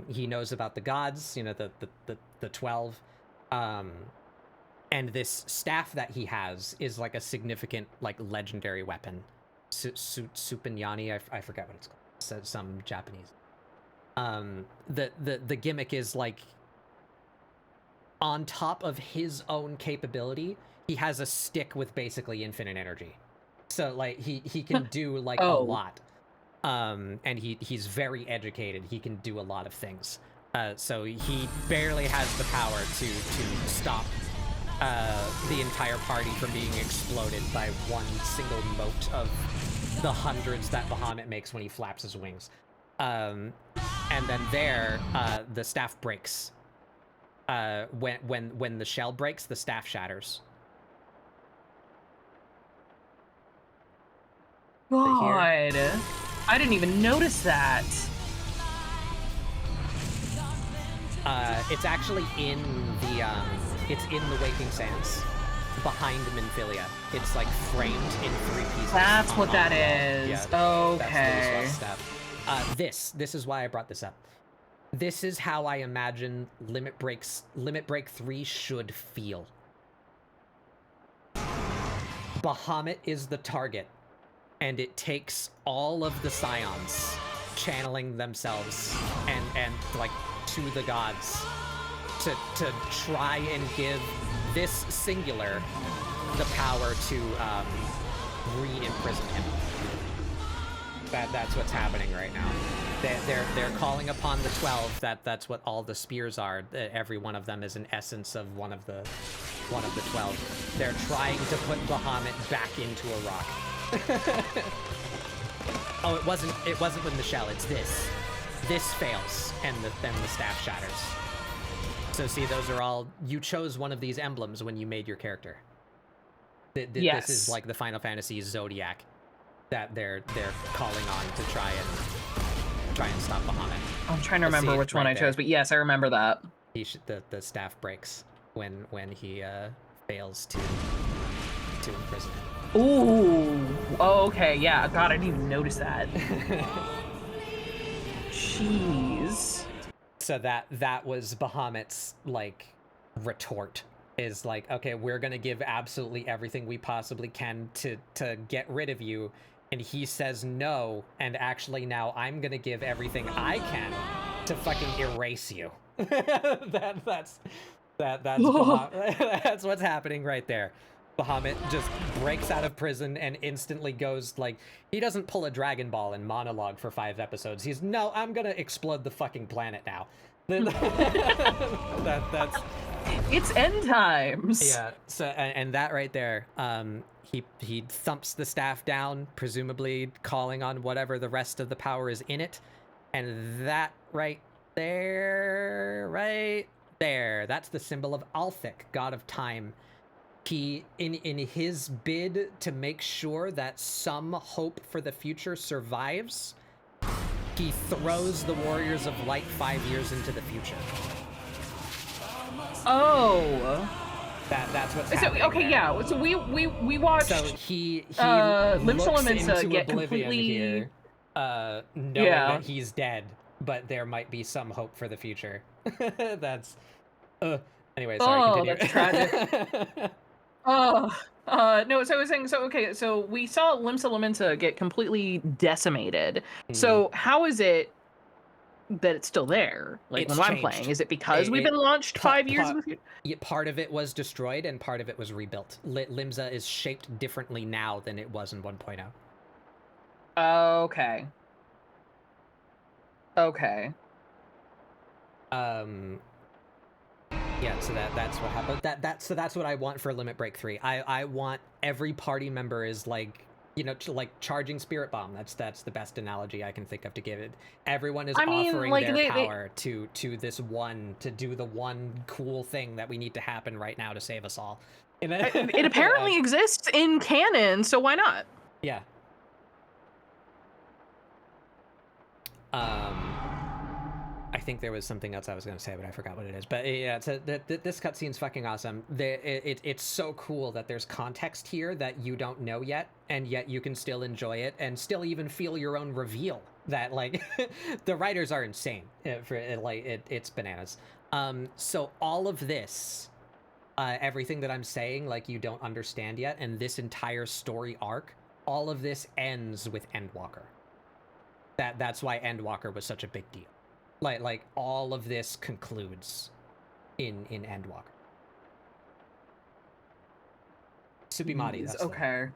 He knows about the gods, you know, the 12. And this staff that he has is like a significant, like, legendary weapon. Supinyani, I forget what it's called. It's some Japanese. The gimmick is like, on top of his own capability, he has a stick with basically infinite energy. So like he can do like a lot. And he's very educated. He can do a lot of things. So he barely has the power to stop the entire party from being exploded by one single mote of the hundreds that Bahamut makes when he flaps his wings. And then there, the staff breaks. When the shell breaks, the staff shatters. God, I didn't even notice that. It's actually in the Waking Sands, behind Minfilia. It's like framed in 3 pieces. That's what that is. Yeah, okay. That's this is why I brought this up. This is how I imagine Limit Break 3 should feel. Bahamut is the target, and it takes all of the Scions channeling themselves and like to the gods to try and give this singular the power to re-imprison him. That's what's happening right now. They're calling upon the 12. That's what all the spears are. Every one of them is an essence of one of the 12. They're trying to put Bahamut back into a rock. Oh, it wasn't with the shell. It's this. This fails, and then the staff shatters. So see, those are all. You chose one of these emblems when you made your character. Yes. This is like the Final Fantasy Zodiac that they're calling on to try and stop Bahamut. I'm trying to remember which one I chose, but yes, I remember that. The staff breaks when he fails to imprison him. Ooh. Oh, okay. Yeah. God, I didn't even notice that. Jeez. So that was Bahamut's like retort. Is like, okay, we're gonna give absolutely everything we possibly can to get rid of you, and he says no, and actually now I'm gonna give everything I can to fucking erase you. That's that's what's happening right there. Bahamut just breaks out of prison and instantly goes like, he doesn't pull a Dragon Ball and monologue for 5 episodes. He's, no, I'm gonna explode the fucking planet now. That's it's end times. Yeah. So and that right there, he thumps the staff down, presumably calling on whatever the rest of the power is in it, And that right there, that's the symbol of Althik, god of time. He, in his bid to make sure that some hope for the future survives, he throws the Warriors of Light 5 years into the future. Oh. That's what's So happening okay, there. yeah. So we watched. So he Limsa looks Lominsa into get oblivion completely. here, knowing Yeah. that he's dead, but there might be some hope for the future. That's. Anyway, sorry. Oh, Continue. that's tragic. Oh. No, so I was saying, so okay, so we saw Limsa Lominsa get completely decimated. So how is it that it's still there? Like It's when I'm changed. playing, is it because we've been launched 5 years in the future? Part of it was destroyed and part of it was rebuilt. Limsa is shaped differently now than it was in 1.0. Okay. Okay. Yeah, so that's what happened. So that's what I want for Limit Break 3. I want every party member is like, you know, like charging Spirit Bomb. That's the best analogy I can think of to give it. Everyone is offering like, their power to this one, to do the one cool thing that we need to happen right now to save us all. It apparently exists in canon, so why not? Yeah. I think there was something else I was going to say, but I forgot what it is. But yeah, so this cutscene's fucking awesome. It's so cool that there's context here that you don't know yet, and yet you can still enjoy it and still even feel your own reveal. That like the writers are insane. It's bananas. So all of this, everything that I'm saying, like you don't understand yet, and this entire story arc, all of this ends with Endwalker. That's why Endwalker was such a big deal. Like all of this concludes in Endwalker. Subimati, that's okay.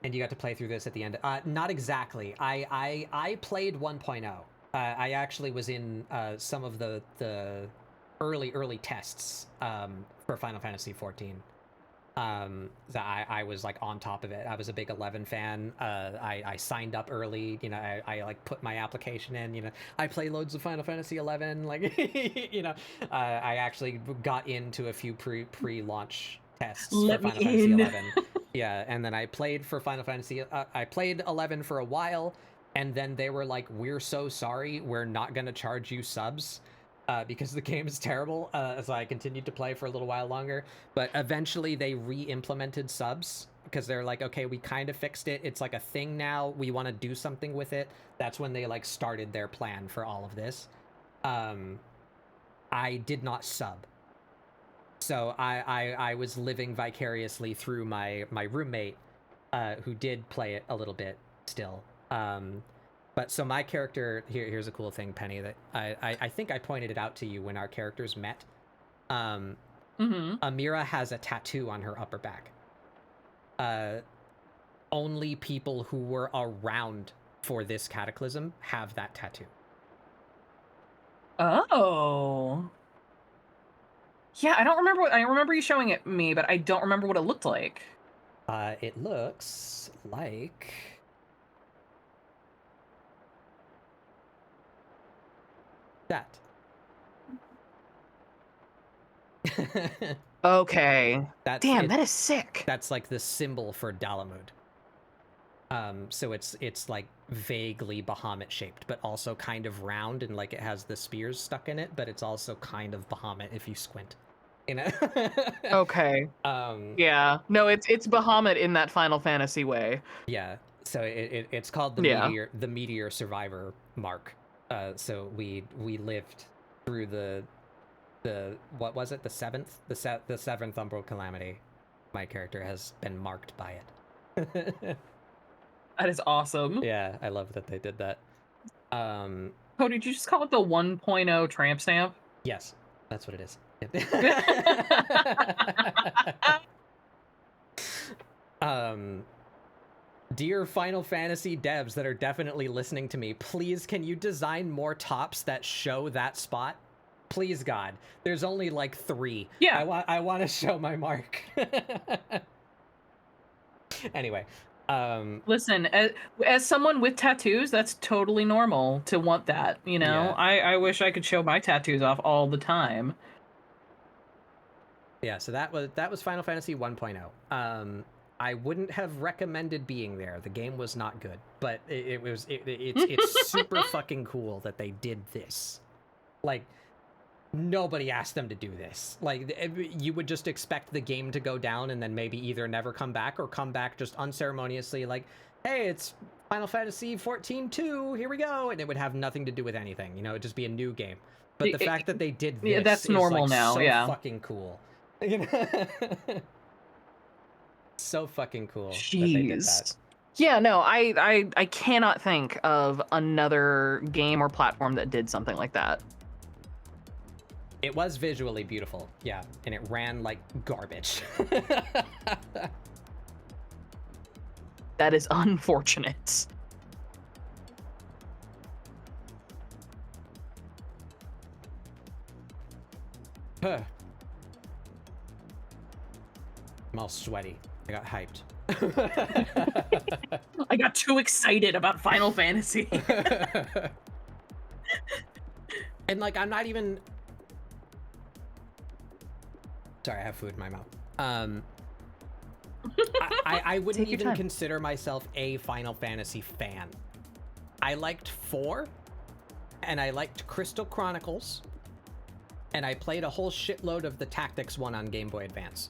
And you got to play through this at the end. Not exactly. I played 1.0. I actually was in some of the early tests for Final Fantasy 14. That I was like on top of it. I was a big 11 fan. I signed up early, you know, I like put my application in, you know, I play loads of Final Fantasy 11, like, you know, I actually got into a few pre-launch tests for Final Fantasy 11. Yeah, and then I played for Final Fantasy, I played 11 for a while, and then they were like, we're so sorry, we're not gonna charge you subs. Because the game is terrible, so I continued to play for a little while longer. But eventually they re-implemented subs, because they're like, okay, we kind of fixed it. It's like a thing now. We want to do something with it. That's when they like started their plan for all of this. I did not sub. So I was living vicariously through my roommate, who did play it a little bit still. But so my character, here's a cool thing, Penny, that I think I pointed it out to you when our characters met. Amirah has a tattoo on her upper back. Only people who were around for this cataclysm have that tattoo. Oh. Yeah, I don't remember I remember you showing it me, but I don't remember what it looked like. It looks like... that. Okay. Damn, that is sick. That's like the symbol for Dalamud. So it's like vaguely Bahamut shaped, but also kind of round, and like it has the spears stuck in it, but it's also kind of Bahamut if you squint. You know? Okay. Yeah. No, it's Bahamut in that Final Fantasy way. Yeah. So it's called the meteor survivor mark. So we lived through the what was it, the seventh Umbral Calamity. My character has been marked by it. That is awesome. Yeah, I love that they did that. Oh, did you just call it the 1.0 tramp stamp? Yes, that's what it is. Dear Final Fantasy devs that are definitely listening to me, please can you design more tops that show that spot? Please, God. There's only like 3. Yeah. I want to show my mark. Anyway, Listen, as someone with tattoos, that's totally normal to want that, you know? Yeah. I wish I could show my tattoos off all the time. Yeah, so that was Final Fantasy 1.0. I wouldn't have recommended being there. The game was not good, but it's super fucking cool that they did this. Like, nobody asked them to do this. Like, you would just expect the game to go down and then maybe either never come back or come back just unceremoniously, like, hey, it's Final Fantasy 14-2, here we go, and it would have nothing to do with anything. You know, it'd just be a new game. But the fact that they did this that's is normal like now. So Yeah, fucking cool. You know? So fucking cool that they did that. jeez. Yeah, no, I cannot think of another game or platform that did something like that. It was visually beautiful, yeah, and it ran like garbage. That is unfortunate. Huh. I'm all sweaty. I got hyped. I got too excited about Final Fantasy. And like, I'm not even... Sorry, I have food in my mouth. I wouldn't even consider myself a Final Fantasy fan. I liked 4, and I liked Crystal Chronicles, and I played a whole shitload of the Tactics one on Game Boy Advance.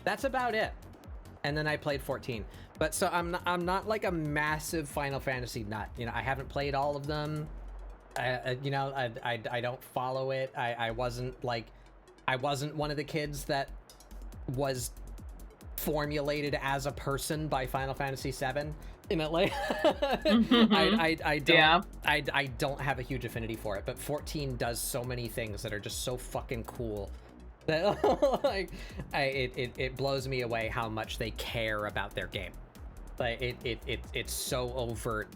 That's about it. And then I played 14. But so I'm not like a massive Final Fantasy nut. You know, I haven't played all of them. You know, I don't follow it. I wasn't one of the kids that was formulated as a person by Final Fantasy VII. You know, like I don't have a huge affinity for it, but 14 does so many things that are just so fucking cool that like it blows me away how much they care about their game. Like it's so overt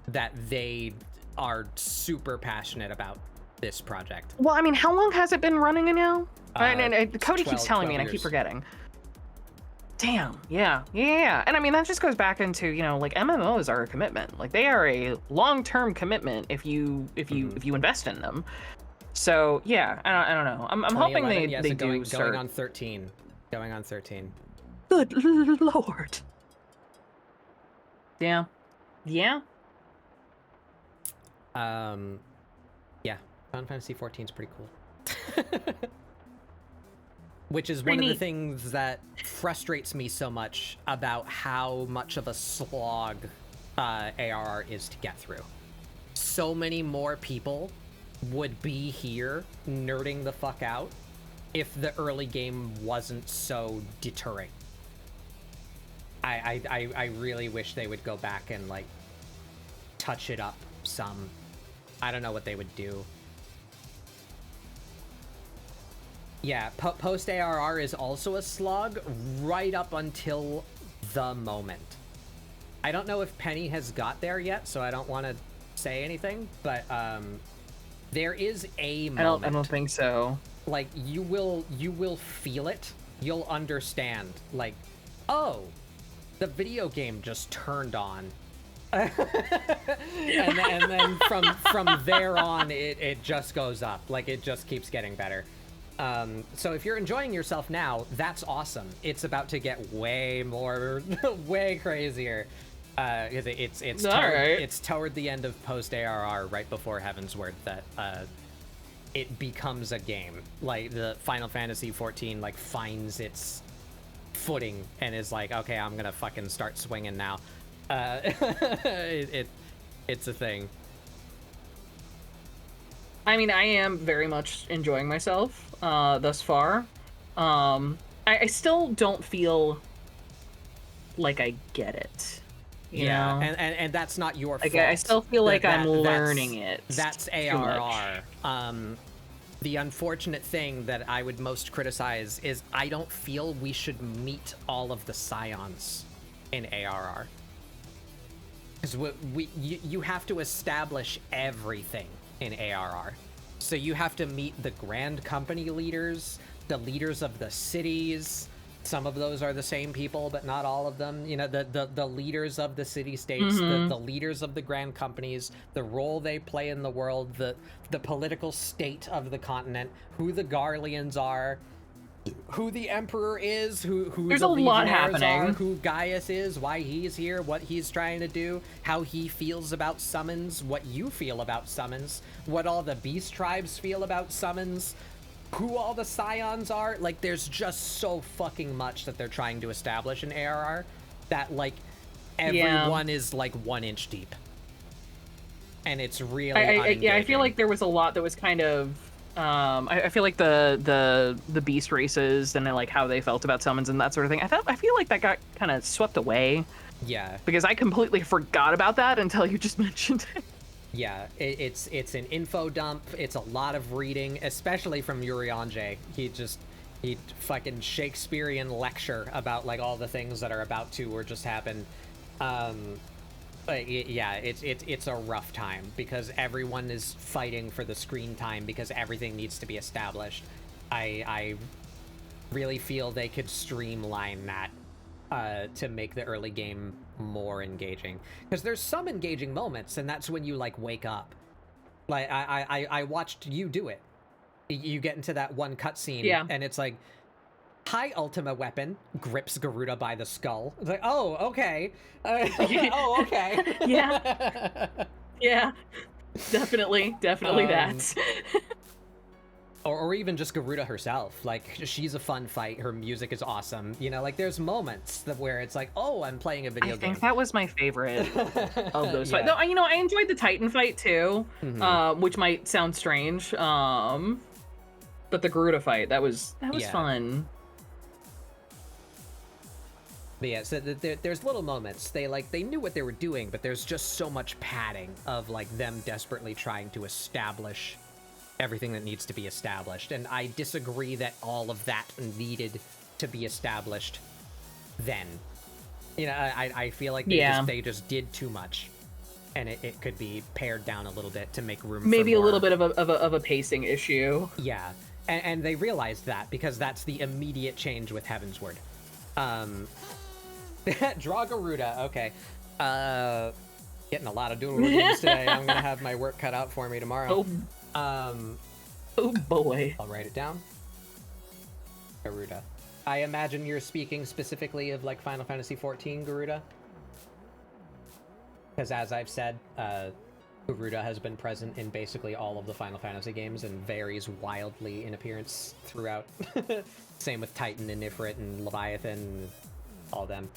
that they are super passionate about this project. Well, I mean, how long has it been running now? And Cody keeps telling me, and years. I keep forgetting. Damn, yeah. And I mean, that just goes back into, you know, like, MMOs are a commitment. Like, they are a long-term commitment if you invest in them. So yeah, I don't know. I'm hoping they do start. Going on 13. Going on 13. Good lord. Yeah. Yeah. Yeah. Final Fantasy 14 is pretty cool. Which is Pretty one of the neat. things that frustrates me so much about how much of a slog ARR is to get through. So many more people would be here nerding the fuck out if the early game wasn't so deterring. I really wish they would go back and like touch it up some. I don't know what they would do. Yeah, post ARR is also a slog right up until the moment. I don't know if Penny has got there yet, so I don't want to say anything, but there is a moment. I don't think so. Like, you will feel it. You'll understand. Like, oh, the video game just turned on. and then from there on, it just goes up. Like, it just keeps getting better. So if you're enjoying yourself now, that's awesome. It's about to get way more, way crazier. It's toward the end of post ARR, right before Heavensward, that it becomes a game. Like, the Final Fantasy 14 like finds its footing and is like, okay, I'm gonna fucking start swinging now. It's a thing. I mean, I am very much enjoying myself thus far. I still don't feel like I get it. You know? And that's not your fault. I still feel like I'm learning it. That's ARR. The unfortunate thing that I would most criticize is I don't feel we should meet all of the scions in ARR. Because you have to establish everything in ARR. So you have to meet the Grand Company leaders, the leaders of the cities, some of those are the same people, but not all of them. You know, the leaders of the city-states, the leaders of the grand companies, the role they play in the world, the political state of the continent, who the Garleans are, who the Emperor is, who There's the a lot Legionnaires happening. are, who Gaius is, why he's here, what he's trying to do, how he feels about summons, what you feel about summons, what all the beast tribes feel about summons, who all the scions are. Like, there's just so fucking much that they're trying to establish in ARR that, like, everyone is like 1 inch deep, and it's really I feel like there was a lot that was kind of I feel like the beast races and like how they felt about summons and that sort of thing, I feel like that got kind of swept away. Yeah, because I completely forgot about that until you just mentioned it. Yeah, it's an info dump. It's a lot of reading, especially from Urianger. He fucking Shakespearean lecture about like all the things that are about to or just happened. But yeah, it's a rough time because everyone is fighting for the screen time because everything needs to be established. I really feel they could streamline that to make the early game more engaging, because there's some engaging moments, and that's when you like wake up. Like I watched you do it. You get into that one cutscene, and it's like, "Hi, Ultima Weapon," grips Garuda by the skull. It's like, oh, okay. Oh, okay. Yeah, definitely that. Or even just Garuda herself. Like, she's a fun fight. Her music is awesome. You know, like, there's moments where it's like, oh, I'm playing a video game. I think that was my favorite of those fights. Though, you know, I enjoyed the Titan fight, too, which might sound strange. But the Garuda fight, that was fun. But yeah, so there's little moments. They knew what they were doing, but there's just so much padding of, like, them desperately trying to establish everything that needs to be established, and I disagree that all of that needed to be established then. You know, I feel like they just did too much, and it could be pared down a little bit to make room maybe for more. A little bit of a pacing issue. Yeah, and they realized that because that's the immediate change with Heavensward. Draw Garuda, okay. Getting a lot of doodle games today. I'm gonna have my work cut out for me tomorrow. Oh boy. I'll write it down. Garuda. I imagine you're speaking specifically of like Final Fantasy XIV Garuda. Because as I've said, Garuda has been present in basically all of the Final Fantasy games and varies wildly in appearance throughout. Same with Titan and Ifrit and Leviathan and all them.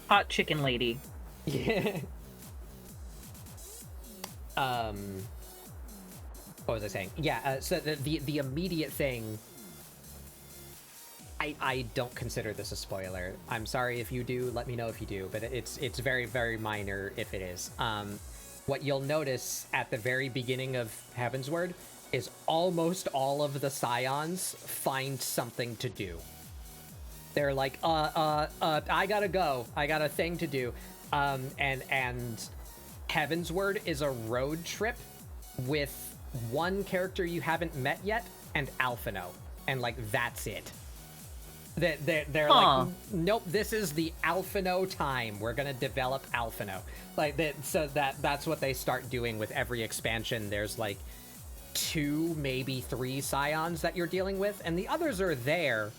Hot chicken lady. Yeah. What was I saying? Yeah, so the immediate thing, I don't consider this a spoiler. I'm sorry if you do, let me know if you do, but it's very, very minor if it is. What you'll notice at the very beginning of Heavensward is almost all of the Scions find something to do. They're like, I gotta go. I got a thing to do. And Heavensward is a road trip with one character you haven't met yet and Alphino, and like that's it. They're like, nope, this is the Alphino time. We're gonna develop Alphino. Like that, so that's what they start doing with every expansion. There's like 2, maybe 3 Scions that you're dealing with, and the others are there,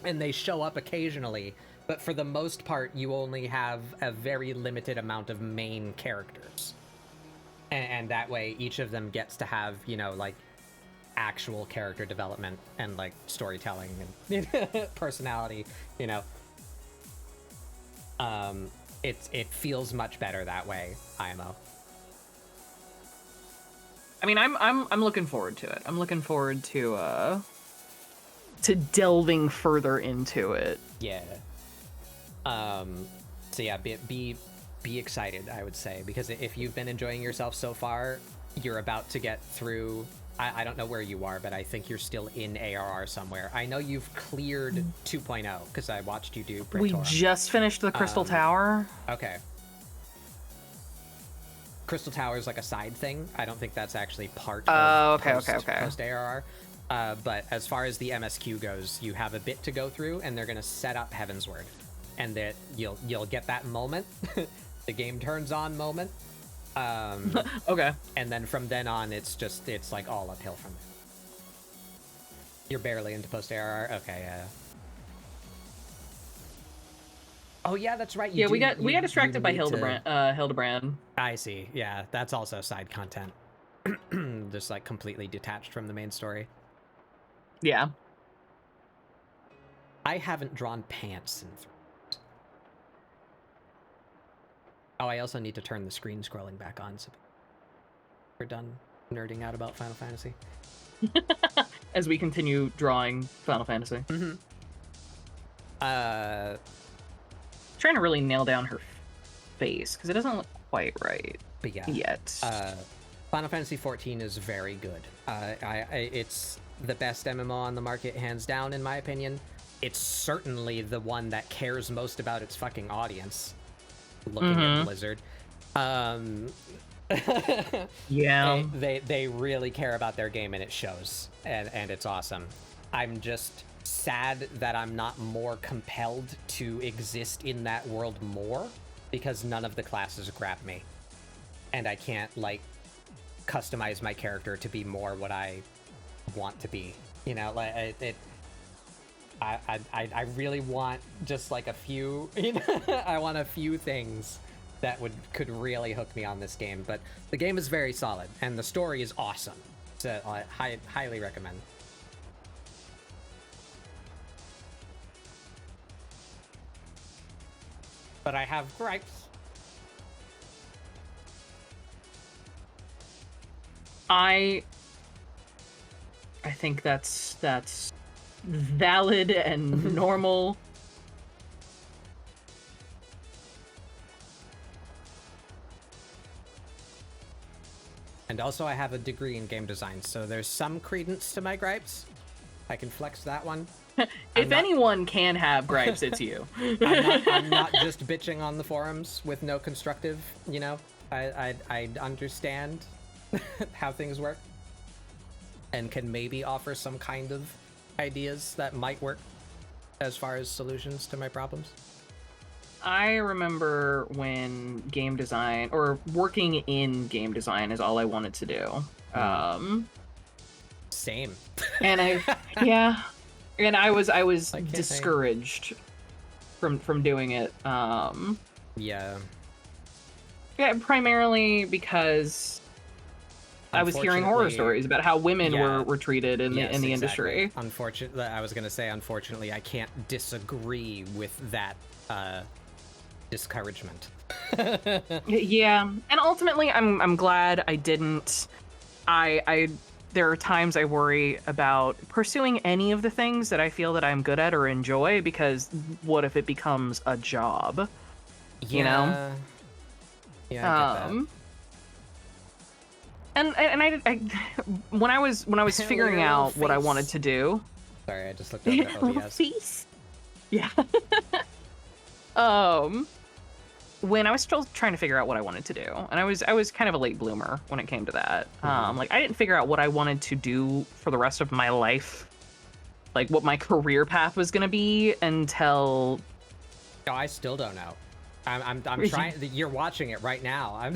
and they show up occasionally. But for the most part, you only have a very limited amount of main characters. And that way, each of them gets to have, you know, like, actual character development and, like, storytelling and personality, you know. It feels much better that way, IMO. I mean, I'm looking forward to it. I'm looking forward to delving further into it. Yeah. So yeah, be excited, I would say, because if you've been enjoying yourself so far, you're about to get through. I don't know where you are, but I think you're still in ARR somewhere. I know you've cleared 2.0 because I watched you do Praetorum. We just finished the Crystal Tower. Okay. Crystal Tower is like a side thing. I don't think that's actually part of post ARR. But as far as the MSQ goes, you have a bit to go through, and they're going to set up Heavensward, and that you'll get that moment, the game turns on moment. Okay. And then from then on, it's like all uphill from there. You're barely into post ARR. Okay, yeah. Oh yeah, that's right. We got distracted by Hildebrand. I see. Yeah, that's also side content. Just like completely detached from the main story. Yeah. I haven't drawn pants in 3 years. Oh, I also need to turn the screen scrolling back on so we're done nerding out about Final Fantasy. As we continue drawing Final Fantasy. Mm-hmm. Trying to really nail down her face because it doesn't look quite right. But yeah, yet. Final Fantasy XIV is very good. It's the best MMO on the market, hands down, in my opinion. It's certainly the one that cares most about its fucking audience. Looking at Blizzard. Yeah. They really care about their game, and it shows, and it's awesome. I'm just sad that I'm not more compelled to exist in that world more, because none of the classes grab me, and I can't like customize my character to be more what I want to be. You know, like I really want just like a few. You know, I want a few things that could really hook me on this game. But the game is very solid, and the story is awesome. So I highly recommend. But I have gripes. I think that's valid and normal. And also I have a degree in game design, so there's some credence to my gripes. I can flex that one. If anyone can have gripes, it's you. I'm not just bitching on the forums with no constructive, you know? I understand how things work and can maybe offer some kind of ideas that might work as far as solutions to my problems. I remember when game design, or working in game design, is all I wanted to do. Same. And I was discouraged from doing it. Yeah, primarily because I was hearing horror stories about how women were treated in the industry. Unfortunately, I was gonna say, unfortunately, I can't disagree with that discouragement. Yeah, and ultimately, I'm glad I didn't. There are times I worry about pursuing any of the things that I feel that I'm good at or enjoy, because what if it becomes a job? You know? Yeah, I get that. And I when I was figuring out what I wanted to do. Sorry, I just looked over at OBS. Yeah. When I was still trying to figure out what I wanted to do, and I was kind of a late bloomer when it came to that. Like, I didn't figure out what I wanted to do for the rest of my life, like what my career path was gonna be, until. No, I still don't know. I'm trying. You're watching it right now. I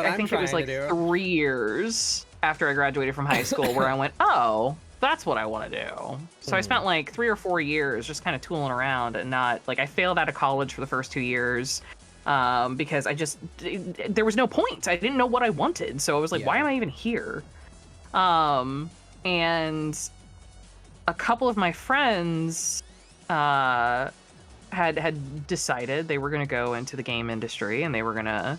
think it was like 3 years after I graduated from high school where I went, oh, that's what I want to do. So I spent like 3 or 4 years just kind of tooling around, and not like, I failed out of college for the first 2 years because there was no point. I didn't know what I wanted. So I was like, why am I even here? And a couple of my friends had decided they were going to go into the game industry, and they were going to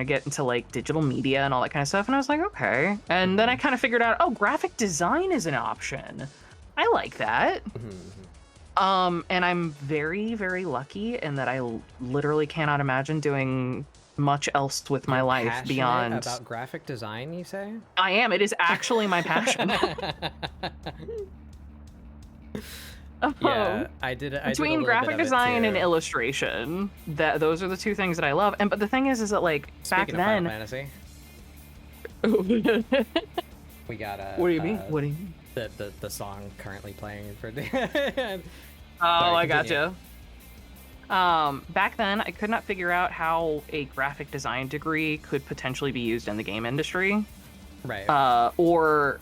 get into like digital media and all that kind of stuff. And I was like, okay. And then I kind of figured out, oh, graphic design is an option. I like that. And I'm very, very lucky in that I literally cannot imagine doing much else with my life beyond. About graphic design, you say? I am. It is actually my passion. Yeah, I did between graphic design and illustration, those are the two things that I love. But the thing is that like, Speaking back then, of Final Fantasy. We got a. What do you mean? What do you mean? The song currently playing for. Oh, I continue. gotcha. Back then, I could not figure out how a graphic design degree could potentially be used in the game industry, Right. or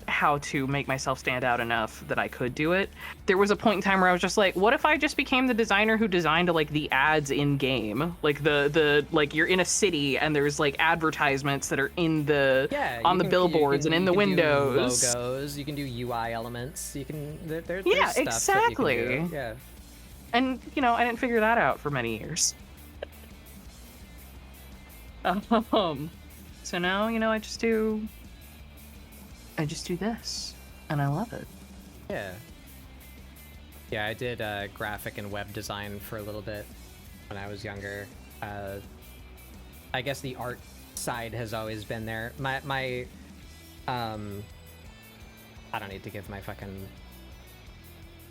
how to make myself stand out enough that I could do it. There was a point in time where I was just like, what if I just became the designer who designed like the ads in game? Like the like you're in a city and there's like advertisements that are in the on the billboards and in the windows. Do logos, you can do UI elements, you can there's Yeah, stuff exactly. that you can do. Yeah. And I didn't figure that out for many years. So now, I just do this, and I love it. Yeah. Yeah, I did graphic and web design for a little bit when I was younger. I guess the art side has always been there. My I don't need to give my fucking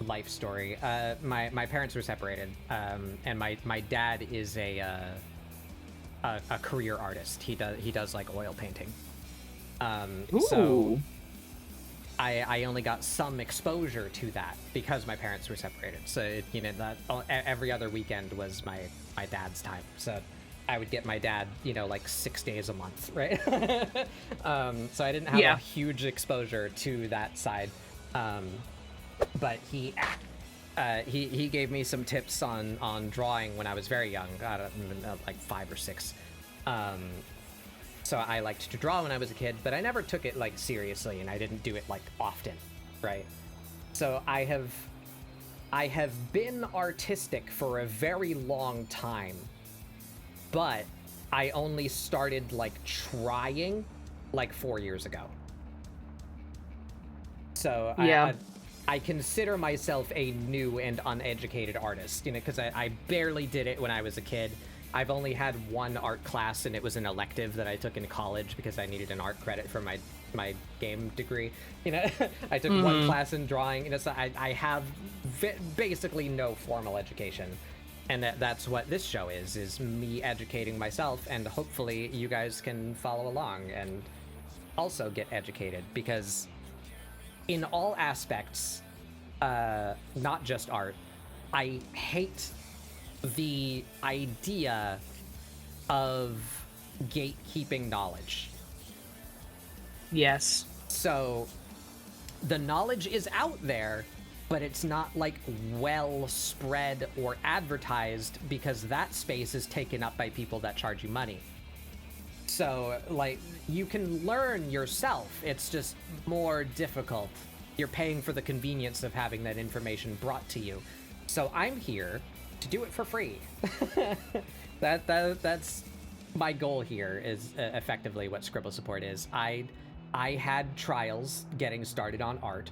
life story. My parents were separated, and my dad is a career artist. He does like oil painting. So I only got some exposure to that because my parents were separated. So that every other weekend was my dad's time. So I would get my dad, like 6 days a month, right? So I didn't have a huge exposure to that side. But he gave me some tips on drawing when I was very young. I don't even know, like 5 or 6. So I liked to draw when I was a kid, but I never took it like seriously, and I didn't do it like often, right? So I have been artistic for a very long time, but I only started like trying like 4 years ago. So yeah. I consider myself a new and uneducated artist, because I barely did it when I was a kid. I've only had one art class, and it was an elective that I took in college because I needed an art credit for my game degree. I took one class in drawing, so I have basically no formal education. And that's what this show is me educating myself, and hopefully you guys can follow along and also get educated, because in all aspects, not just art, I hate the idea of gatekeeping knowledge. Yes. So the knowledge is out there, but it's not like well spread or advertised, because that space is taken up by people that charge you money. So like you can learn yourself, it's just more difficult. You're paying for the convenience of having that information brought to you. So I'm here to do it for free. That's my goal here, is effectively what ScribbleSupport is. I had trials getting started on art,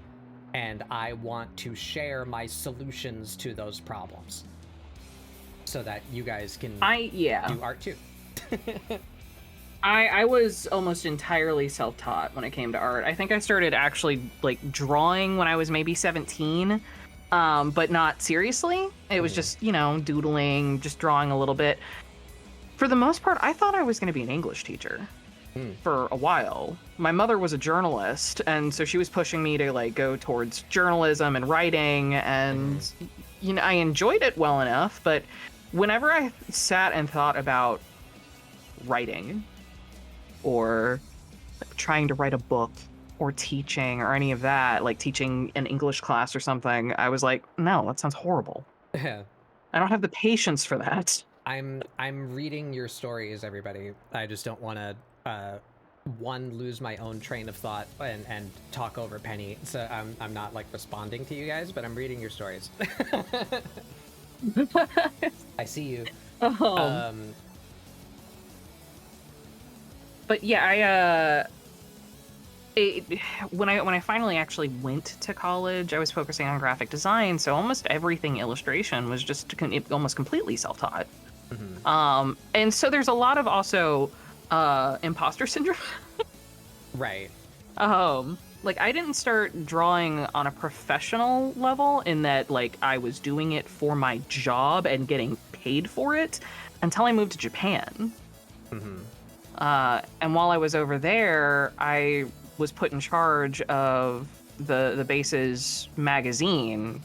and I want to share my solutions to those problems so that you guys can do art too. I was almost entirely self-taught when it came to art. I think I started actually like drawing when I was maybe 17. But not seriously. It was just, doodling, just drawing a little bit. For the most part, I thought I was going to be an English teacher for a while. My mother was a journalist, and so she was pushing me to like go towards journalism and writing, and I enjoyed it well enough, but whenever I sat and thought about writing or trying to write a book or teaching or any of that, like teaching an English class or something, I was like, no, that sounds horrible. Yeah. I don't have the patience for that. I'm reading your stories, everybody. I just don't want to lose my own train of thought and talk over Penny. So I'm not like responding to you guys, but I'm reading your stories. I see you. But yeah, when I finally actually went to college, I was focusing on graphic design, so almost everything illustration was just almost completely self-taught. And so there's a lot of also imposter syndrome. Right. Like I didn't start drawing on a professional level, in that like I was doing it for my job and getting paid for it, until I moved to Japan. And while I was over there, I was put in charge of the base's magazine,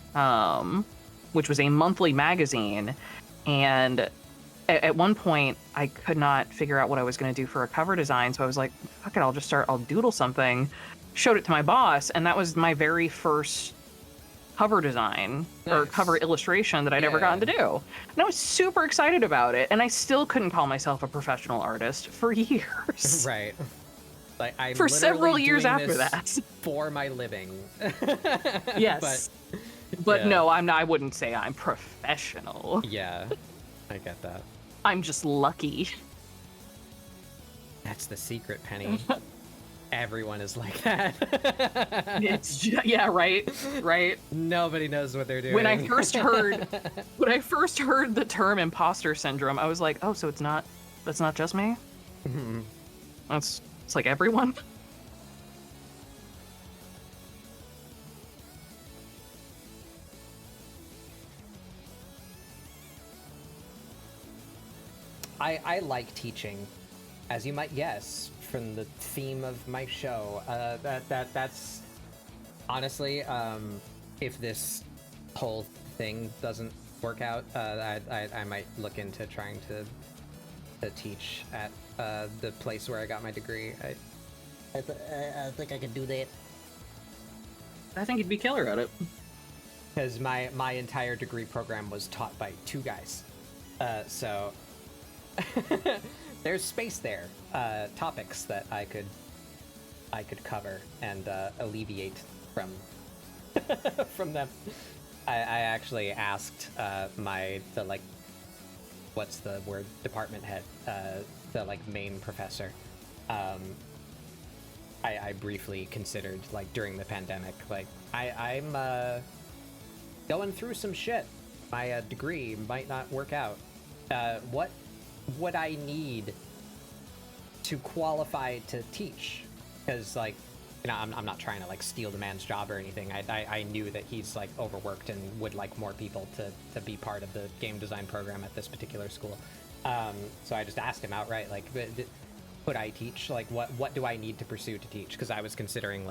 which was a monthly magazine. And at one point, I could not figure out what I was going to do for a cover design. So I was like, fuck it, I'll doodle something. Showed it to my boss, and that was my very first cover design or cover illustration that I'd ever gotten to do. And I was super excited about it, and I still couldn't call myself a professional artist for years. Right. Like I'm for several years doing after this that. for my living. Yes. But yeah. no, I wouldn't say I'm professional. Yeah. I get that. I'm just lucky. That's the secret, Penny. Everyone is like that. Yeah, right. Nobody knows what they're doing. When I first heard the term imposter syndrome, I was like, oh, so that's not just me? Mm-hmm. It's like everyone. I like teaching, as you might guess from the theme of my show. That's honestly, if this whole thing doesn't work out, I might look into trying to teach at the place where I got my degree. I think I can do that. I think you'd be killer at it. Because my entire degree program was taught by 2 guys, so there's space there, topics that I could cover and alleviate from from them. I actually asked the what's the word, department head, the main professor. I briefly considered, during the pandemic, I'm going through some shit. My degree might not work out. What would I need to qualify to teach? Because I'm not trying to steal the man's job or anything. I knew that he's overworked and would like more people to be part of the game design program at this particular school. So I just asked him outright, could I teach? What do I need to pursue to teach? Because I was considering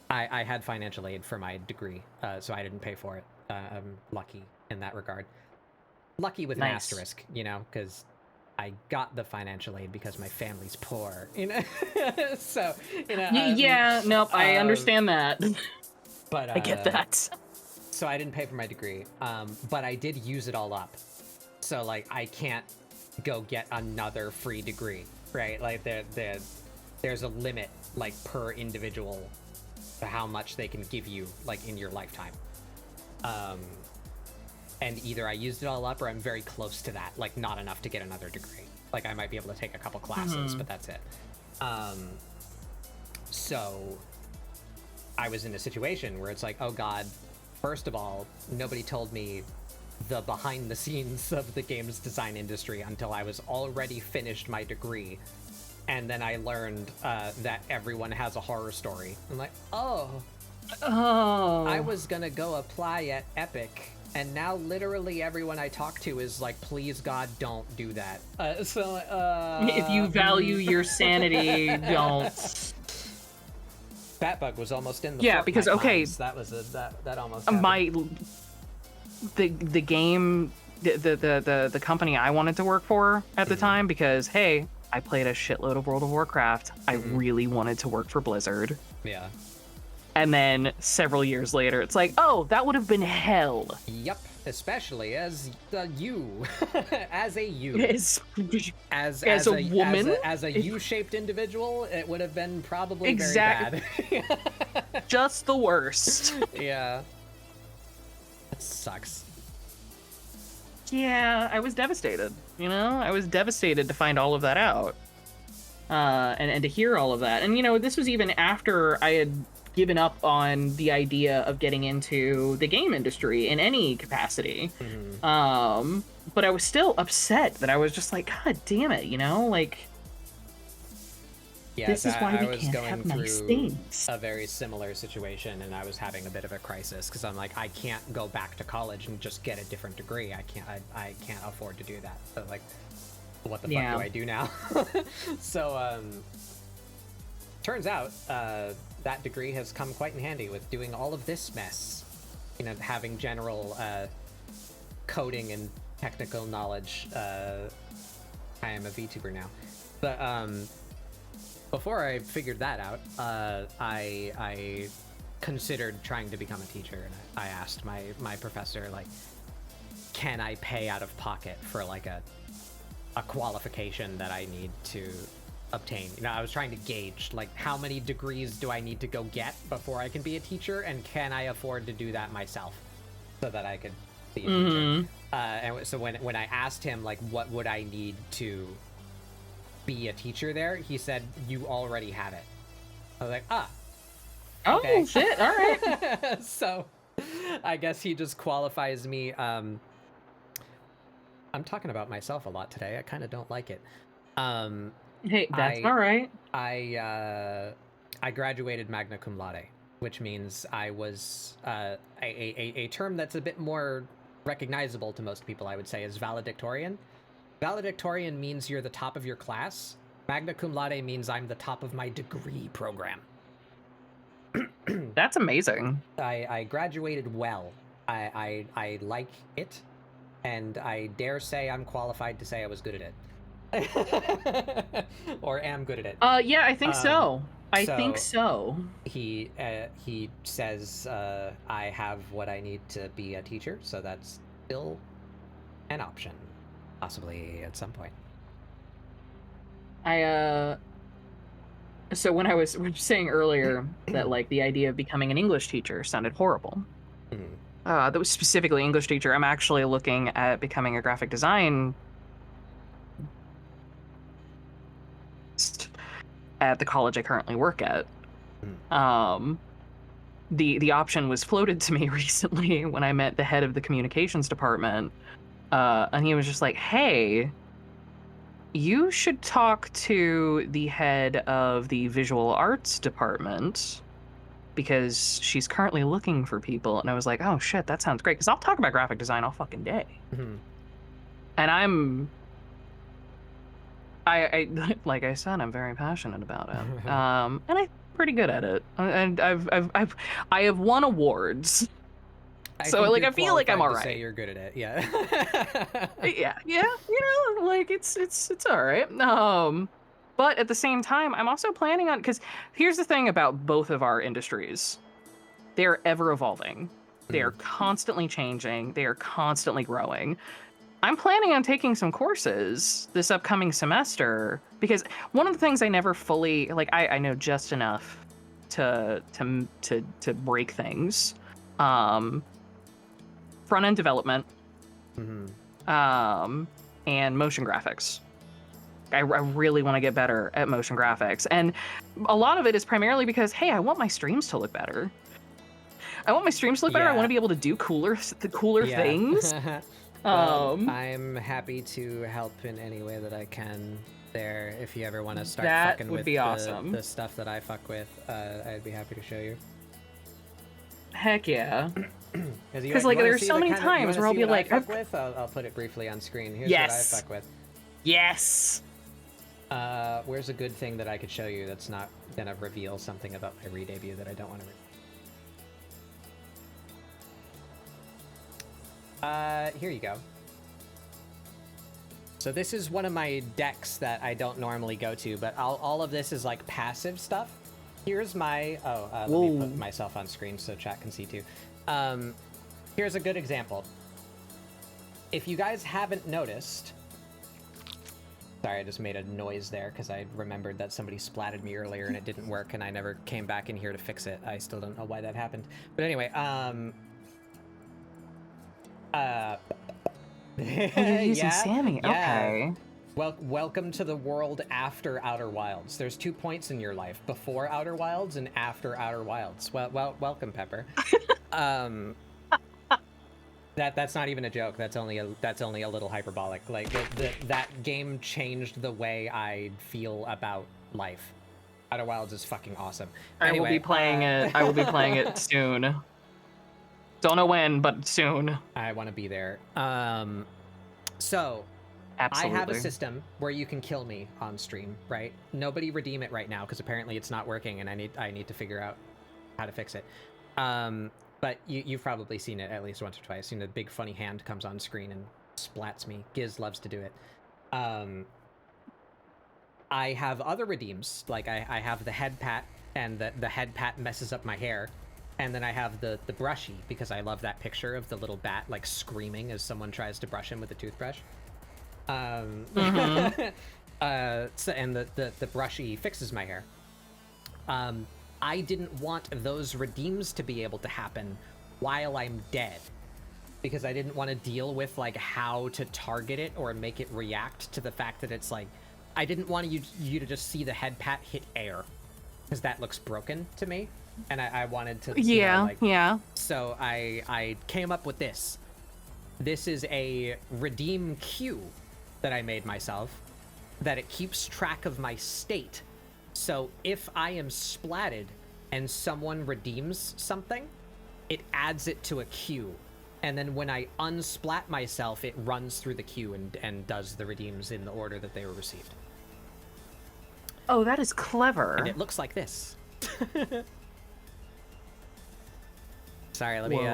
I had financial aid for my degree, so I didn't pay for it. I'm lucky in that regard. Lucky with an asterisk, because I got the financial aid because my family's poor, so, yeah, nope, I understand that. But I get that. So I didn't pay for my degree, but I did use it all up. So, I can't go get another free degree, right? There's a limit, per individual to how much they can give you, in your lifetime. And either I used it all up or I'm very close to that, not enough to get another degree. I might be able to take a couple classes, but that's it. So I was in a situation where it's oh God, first of all, nobody told me the behind the scenes of the games design industry until I was already finished my degree. And then I learned that everyone has a horror story. I'm oh, I was gonna go apply at Epic, and now literally everyone I talk to is please God, don't do that. If you value your sanity, don't. Batbug was almost in the Fortnite because times. That was that almost happened. The game, the company I wanted to work for at the time, because hey, I played a shitload of World of Warcraft. I really wanted to work for Blizzard. Yeah. And then several years later, it's oh, that would have been hell. Yep, especially as you, as a you, as a woman, as a U-shaped individual, it would have been probably very bad. Just the worst. Yeah, that sucks. Yeah, I was devastated. I was devastated to find all of that out, and to hear all of that. And this was even after I had given up on the idea of getting into the game industry in any capacity. But I was still upset that I was just God damn it, Yeah, this is why we was can't going have through nice things. a very similar situation, and I was having a bit of a crisis because I'm I can't go back to college and just get a different degree. I can't afford to do that. So what the fuck do I do now? So, turns out that degree has come quite in handy with doing all of this mess. You know, having general coding and technical knowledge. I am a VTuber now. But before I figured that out, I considered trying to become a teacher, and I asked my professor, like, can I pay out of pocket for like a qualification that I need to obtain? You know, I was trying to gauge, like, how many degrees do I need to go get before I can be a teacher, and can I afford to do that myself so that I could be a teacher? And so when I asked him, like, what would I need to be a teacher there, he said, you already have it. I was like, okay. Oh shit, all right. So I guess he just qualifies me. I'm talking about myself a lot today. I kind of don't like it. Hey, that's all right. I graduated magna cum laude, which means I was a term that's a bit more recognizable to most people, I would say, is valedictorian. Valedictorian means you're the top of your class. Magna cum laude means I'm the top of my degree program. That's amazing. I graduated well. I like it, and I dare say I'm qualified to say I was good at it. Or am good at it. Yeah, I think so. I think so. He says I have what I need to be a teacher, so that's still an option, possibly at some point. So when I was saying earlier that, like, the idea of becoming an English teacher sounded horrible. That was specifically English teacher. I'm actually looking at becoming a graphic design at the college I currently work at. The option was floated to me recently when I met the head of the communications department, and he was just like, hey, you should talk to the head of the visual arts department because she's currently looking for people. And I was like, oh shit, that sounds great, because I'll talk about graphic design all fucking day. And I like I said, I'm very passionate about it, and I'm pretty good at it, and I have won awards. So like I feel like I'm all right. Say you're good at it, yeah. yeah, you know, like it's all right. But at the same time, I'm also planning on, because here's the thing about both of our industries, they're ever evolving, they are constantly changing, they are constantly growing. I'm planning on taking some courses this upcoming semester, because one of the things I never fully, like, I know just enough to break things. Front-end development, and motion graphics. I really want to get better at motion graphics, and a lot of it is primarily because, hey, I want my streams to look better. I want to be able to do cooler things. Well, I'm happy to help in any way that I can there. If you ever want to start fucking with the stuff that I fuck with, I'd be happy to show you. Heck yeah. Because like there's so many times where I'll be like, I'll put it briefly on screen. Here's what I fuck with. Yes. Where's a good thing that I could show you that's not gonna reveal something about my re-debut that I don't want to here you go. So this is one of my decks that I don't normally go to, but all of this is like passive stuff. Here's my let me put myself on screen so chat can see too. Here's a good example. If you guys haven't noticed, sorry, I just made a noise there because I remembered that somebody splatted me earlier and it didn't work, and I never came back in here to fix it. I still don't know why that happened. But anyway, you're using Sammy. Okay. Well, welcome to the world after Outer Wilds. There's 2 points in your life: before Outer Wilds and after Outer Wilds. Well, welcome, Pepper. That's not even a joke. That's only a little hyperbolic. Like that game changed the way I feel about life. Outer Wilds is fucking awesome. Anyway, I will be playing it. I will be playing it soon. Don't know when, but soon. I want to be there. So Absolutely. I have a system where you can kill me on stream, right? Nobody redeem it right now because apparently it's not working, and I need to figure out how to fix it. But you've probably seen it at least once or twice. You know, the big funny hand comes on screen and splats me. Giz loves to do it. I have other redeems, like I have the head pat, and the head pat messes up my hair. And then I have the brushy, because I love that picture of the little bat like screaming as someone tries to brush him with a toothbrush. And the brushy fixes my hair. I didn't want those redeems to be able to happen while I'm dead, because I didn't want to deal with like how to target it or make it react to the fact that it's like, I didn't want you to just see the head pat hit air, because that looks broken to me, and I wanted to yeah. So I came up with this. This is a redeem queue that I made myself, that it keeps track of my state. So if I am splatted and someone redeems something, it adds it to a queue. And then when I unsplat myself, it runs through the queue and does the redeems in the order that they were received. Oh, that is clever. And it looks like this. Sorry, let me,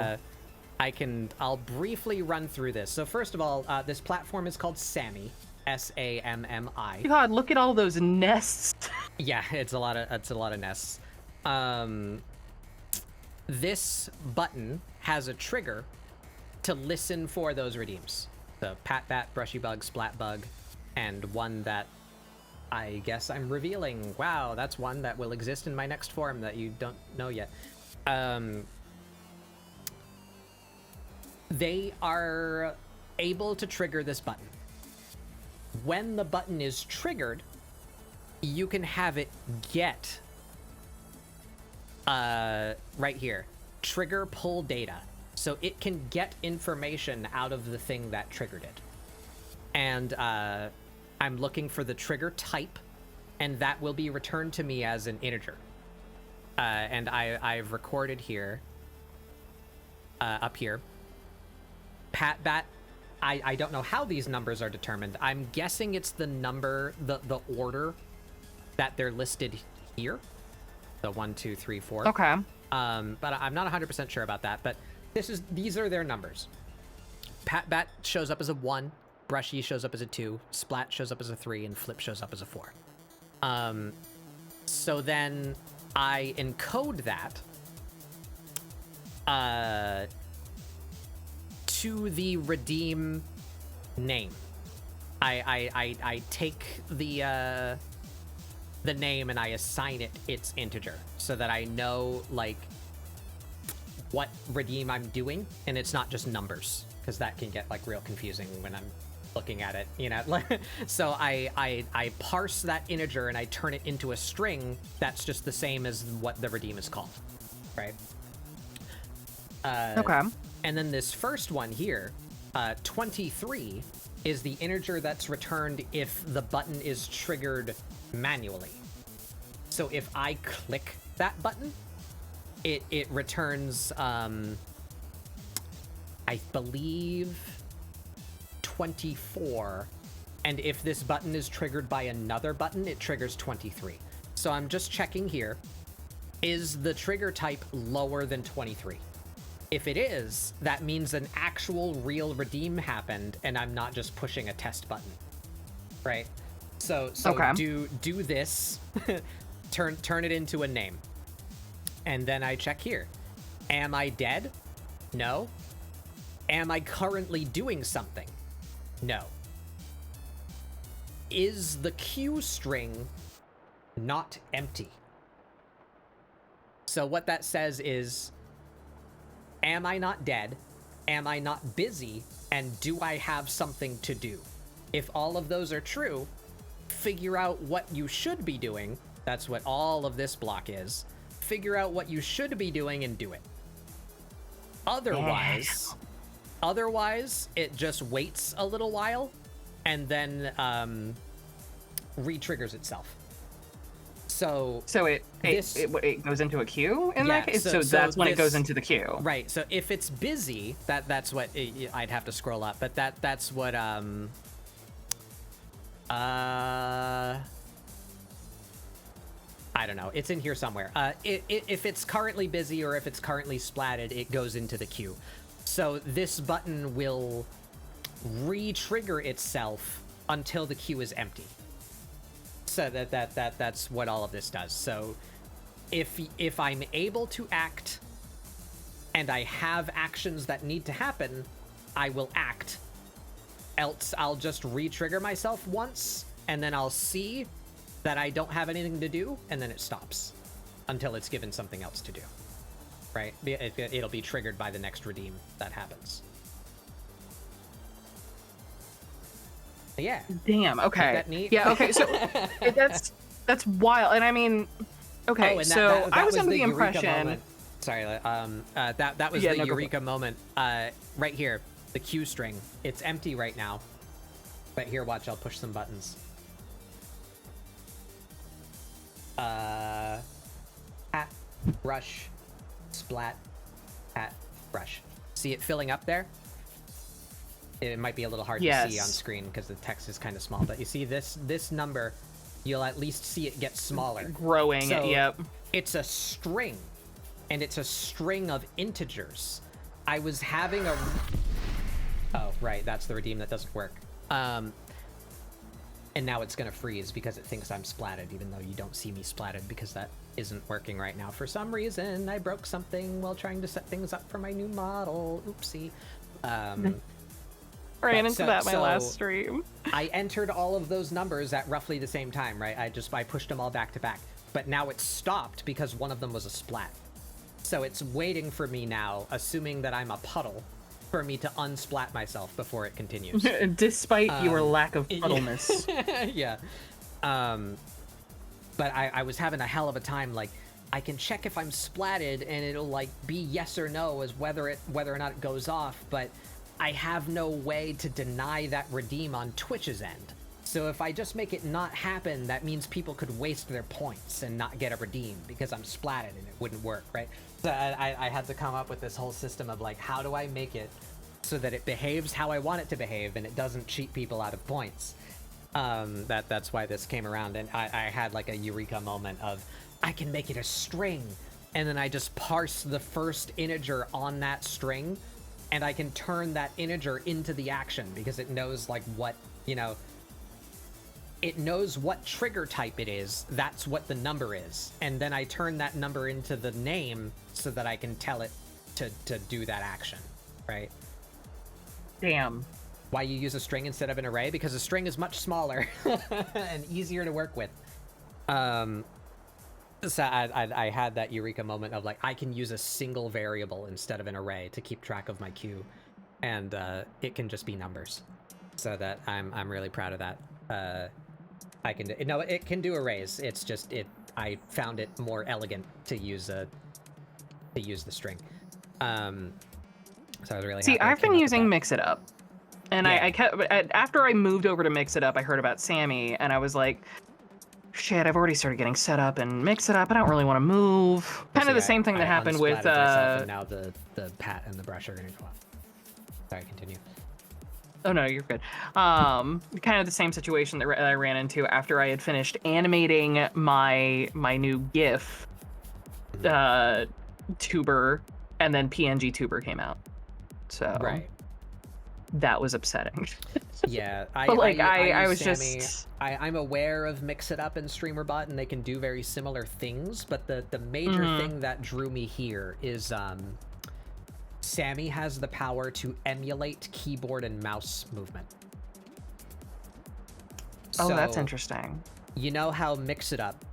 I'll briefly run through this. So first of all, this platform is called Sammy, S-A-M-M-I. God, look at all those nests. Yeah, it's a lot of nests. This button has a trigger to listen for those redeems. So pat bat, brushy bug, splat bug, and one that I guess I'm revealing. Wow, that's one that will exist in my next form that you don't know yet. They are able to trigger this button. When the button is triggered, you can have it get right here, trigger pull data. So it can get information out of the thing that triggered it. And I'm looking for the trigger type, and that will be returned to me as an integer. And I've recorded here, up here, pat bat. I don't know how these numbers are determined. I'm guessing it's the number, the order that they're listed here. The 1, 2, 3, 4. Okay. But I'm not 100% sure about that. But these are their numbers. Pat bat shows up as a 1, brushy shows up as a 2, splat shows up as a 3, and flip shows up as a 4. So then I encode that to the redeem name. I take the name and I assign it its integer so that I know like what redeem I'm doing, and it's not just numbers, because that can get like real confusing when I'm looking at it, you know. So I parse that integer and I turn it into a string that's just the same as what the redeem is called, right? Okay. And then this first one here, 23, is the integer that's returned if the button is triggered manually. So if I click that button, it returns, I believe, 24. And if this button is triggered by another button, it triggers 23. So I'm just checking here. Is the trigger type lower than 23? If it is, that means an actual real redeem happened, and I'm not just pushing a test button, right? So okay. do this, turn it into a name, and then I check here. Am I dead? No. Am I currently doing something? No. Is the queue string not empty? So what that says is, am I not dead? Am I not busy? And do I have something to do? If all of those are true, figure out what you should be doing. That's what all of this block is. Figure out what you should be doing and do it. Otherwise, it just waits a little while and then re-triggers itself. So it goes into a queue in that case? So that's when it goes into the queue. Right. So if it's busy, that's what I'd have to scroll up, but that's what I don't know. It's in here somewhere. If it's currently busy or if it's currently splatted, it goes into the queue. So this button will re-trigger itself until the queue is empty. So that's what all of this does. So if I'm able to act and I have actions that need to happen, I will act. Else I'll just re-trigger myself once, and then I'll see that I don't have anything to do, and then it stops until it's given something else to do. Right? It'll be triggered by the next redeem that happens. Yeah. Damn. Okay. Isn't that neat? Yeah. Okay. So that's wild. And I mean, okay. And so that I was the under the Eureka impression. moment. Sorry. That was the Eureka moment. Right here, the Q string. It's empty right now. But here, watch. I'll push some buttons. Hat, brush, splat, hat, brush. See it filling up there? It might be a little hard to see on screen because the text is kind of small, but you see this number, you'll at least see it get smaller. Growing, so yep. It's a string, and it's a string of integers. I was having a... Oh, right, that's the redeem that doesn't work. And now it's gonna freeze because it thinks I'm splatted, even though you don't see me splatted because that isn't working right now. For some reason, I broke something while trying to set things up for my new model. Oopsie. Ran into that my last stream. I entered all of those numbers at roughly the same time, right? I pushed them all back to back. But now it's stopped because one of them was a splat. So it's waiting for me now, assuming that I'm a puddle, for me to unsplat myself before it continues. Despite your lack of puddleness. Yeah. But I was having a hell of a time, like, I can check if I'm splatted and it'll like be yes or no as whether or not it goes off, but I have no way to deny that redeem on Twitch's end. So if I just make it not happen, that means people could waste their points and not get a redeem because I'm splatted and it wouldn't work, right? So I had to come up with this whole system of like, how do I make it so that it behaves how I want it to behave and it doesn't cheat people out of points? That's why this came around, and I had like a eureka moment of, I can make it a string, and then I just parse the first integer on that string, and I can turn that integer into the action because it knows like what, you know, it knows what trigger type it is. That's what the number is. And then I turn that number into the name so that I can tell it to do that action, right? Damn. Why you use a string instead of an array? Because a string is much smaller and easier to work with. So I had that eureka moment of like, I can use a single variable instead of an array to keep track of my queue, and it can just be numbers. So that I'm really proud of that. I can do, no, it can do arrays. It's just I found it more elegant to use the string. So I was really happy. See, I've been using Mix It Up. And yeah. I kept, after I moved over to Mix It Up, I heard about Sammy, and I was like, shit, I've already started getting set up and Mix It Up. I don't really want to move. Kind of the same thing that happened with... and now the pat and the brush are going to go off. Sorry, continue. Oh, no, you're good. Kind of the same situation that I ran into after I had finished animating my new GIF tuber, and then PNG tuber came out. So... Right. That was upsetting. Yeah, but like I was Sammy. just I'm aware of Mix It Up and StreamerBot, and they can do very similar things. But the major thing that drew me here is Sammy has the power to emulate keyboard and mouse movement. Oh, so, that's interesting. You know how Mix It Up,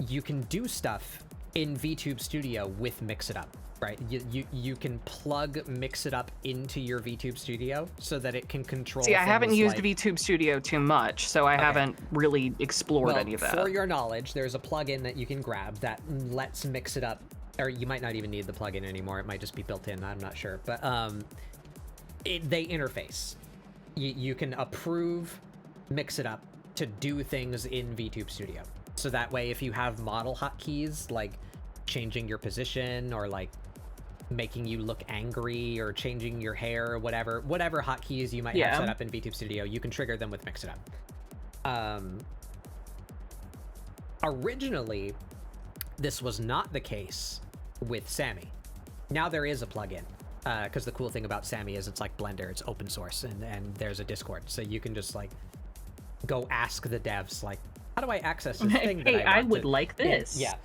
you can do stuff in VTube Studio with Mix It Up. Right, you can plug Mix It Up into your VTube Studio so that it can control. See, I haven't used VTube Studio too much, so I haven't really explored any of that. For your knowledge, there's a plugin that you can grab that lets Mix It Up, or you might not even need the plugin anymore. It might just be built in. I'm not sure, but they interface. You can approve Mix It Up to do things in VTube Studio. So that way, if you have model hotkeys like changing your position or like making you look angry or changing your hair or whatever hotkeys you might have set up in VTube Studio, you can trigger them with Mix It Up. Originally, this was not the case with Sammy. Now there is a plugin, because the cool thing about Sammy is it's like Blender, it's open source, and there's a Discord, so you can just like go ask the devs like, how do I access this thing that Hey, I would like this. Yeah.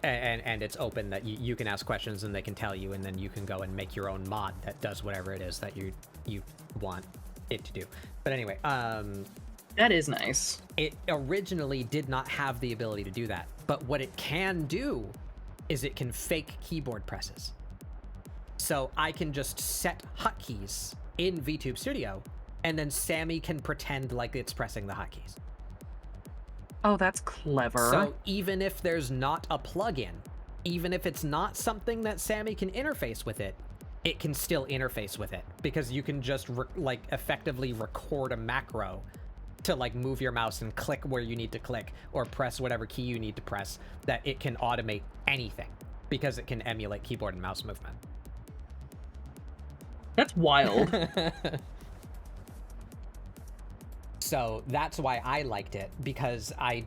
And it's open that you can ask questions and they can tell you, and then you can go and make your own mod that does whatever it is that you want it to do. But anyway, that is nice. it originally did not have the ability to do that, but what it can do is it can fake keyboard presses. So I can just set hotkeys in VTube Studio, and then Sammy can pretend like it's pressing the hotkeys. Oh, that's clever. So even if there's not a plugin, even if it's not something that Sammy can interface with it can still interface with it, because you can just like effectively record a macro to like move your mouse and click where you need to click or press whatever key you need to press, that it can automate anything because it can emulate keyboard and mouse movement. That's wild. So that's why I liked it, because I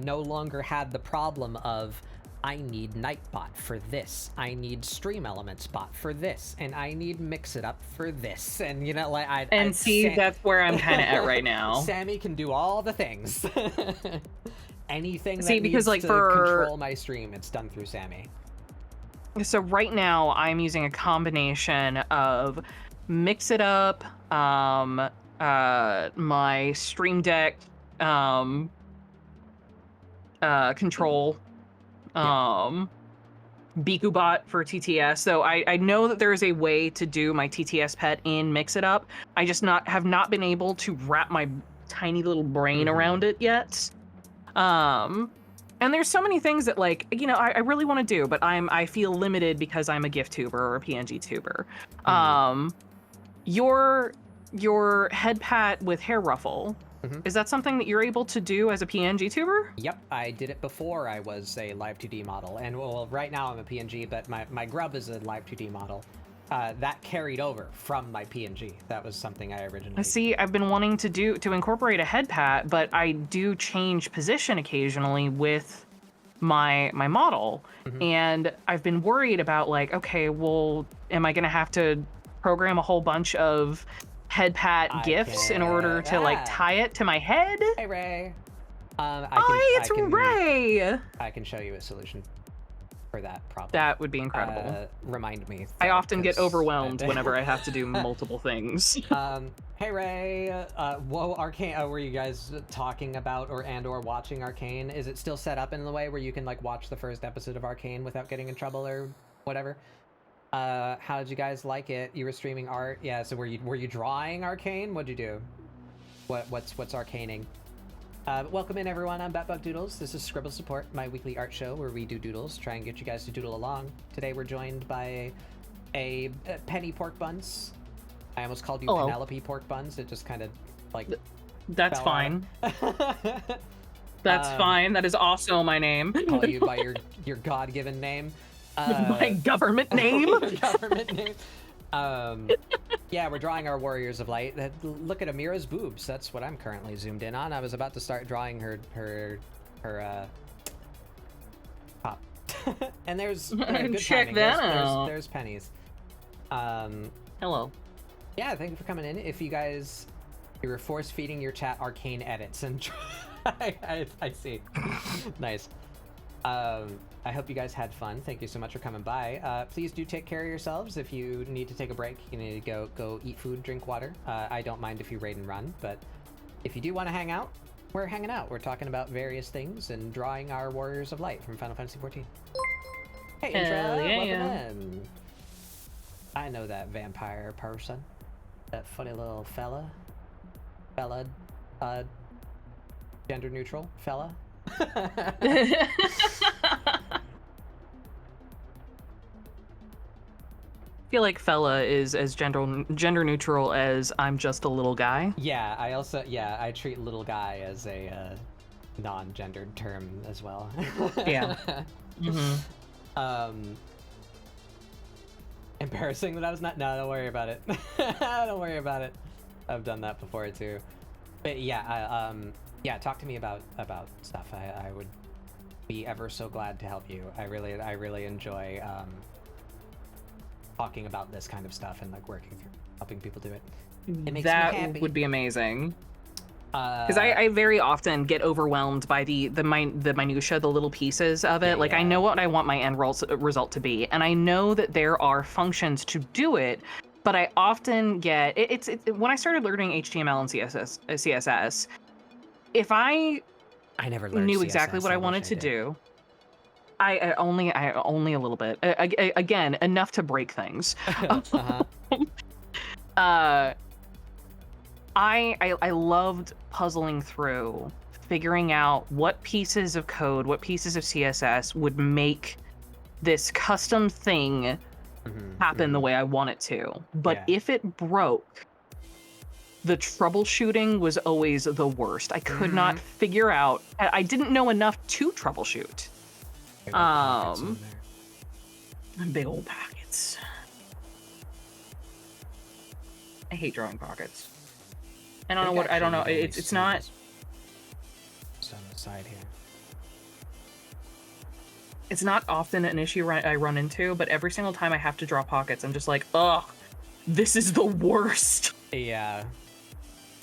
no longer had the problem of I need Nightbot for this, I need Stream Elements bot for this, and I need Mix It Up for this, and you know, like that's where I'm kind of at right now. Sammy can do all the things. Anything that because needs like to for control my stream, it's done through Sammy. So right now I'm using a combination of Mix It Up, my Stream Deck control, BikuBot for TTS. So I know that there is a way to do my TTS pet in Mix It Up. I just have not been able to wrap my tiny little brain around it yet. And there's so many things that, like, you know, I really want to do, but I feel limited because I'm a GIF tuber or a PNG tuber. Your head pat with hair ruffle, is that something that you're able to do as a PNG tuber? Yep, I did it before I was a Live 2D model, and well, right now I'm a PNG, but my grub is a Live 2D model. That carried over from my PNG. That was something I originally... See, I've been wanting to incorporate a head pat, but I do change position occasionally with my model. And I've been worried about, like, okay, well, am I gonna have to program a whole bunch of head pat GIFs in order to like tie it to my head? Hey, Ray. It's Ray! I can show you a solution for that problem. That would be incredible. Remind me. I often get overwhelmed whenever I have to do multiple things. Hey, Ray. Whoa, Arcane. Were you guys talking about or watching Arcane? Is it still set up in the way where you can like watch the first episode of Arcane without getting in trouble or whatever? How did you guys like it? You were streaming art, yeah. So were you drawing Arcane? What'd you do? What's arcaning? Welcome in, everyone. I'm BatBugDoodles. This is ScribbleSupport, my weekly art show where we do doodles, try and get you guys to doodle along. Today we're joined by a Penny Pork Buns. I almost called you Penelope Pork Buns. It just kind of like. That's fine. That's fine. That is also my name. Call you by your God-given name. My government name. Government name. Yeah, we're drawing our Warriors of Light. Look at Amirah's boobs. That's what I'm currently zoomed in on. I was about to start drawing her pop. And there's good check timing. that out. There's pennies. Hello. Yeah, thank you for coming in. If you guys, you were force feeding your chat arcane edits and I see. Nice. I hope you guys had fun. Thank you so much for coming by. Please do take care of yourselves. If you need to take a break, you need to go eat food, drink water. I don't mind if you raid and run, but if you do want to hang out, we're hanging out. We're talking about various things and drawing our Warriors of Light from Final Fantasy XIV. Hey, Intra, welcome in. I know that vampire person. That funny little fella, gender neutral fella. I feel like fella is as gender neutral as I'm just a little guy. Yeah, I treat little guy as a non-gendered term as well. Yeah. Embarrassing that I was not. No, don't worry about it. Don't worry about it. I've done that before too. But yeah, yeah, talk to me about stuff. I would be ever so glad to help you. I really enjoy talking about this kind of stuff and like working through helping people do it. It makes me happy. Would be amazing. Because I very often get overwhelmed by the minutia, the little pieces of it. I know what I want my end result to be, and I know that there are functions to do it. But I often get when I started learning HTML and CSS, if I never learned knew CSS, exactly what I wanted to do. I only a little bit. Again, enough to break things. I loved puzzling through, figuring out what pieces of code, what pieces of CSS would make this custom thing happen the way I want it to. But if it broke, the troubleshooting was always the worst. I could not figure out. I didn't know enough to troubleshoot. Big old pockets. I hate drawing pockets. I don't know what. I don't know. It's not. Just on the side here. It's not often an issue I run into, but every single time I have to draw pockets, I'm just like, ugh, this is the worst. Yeah.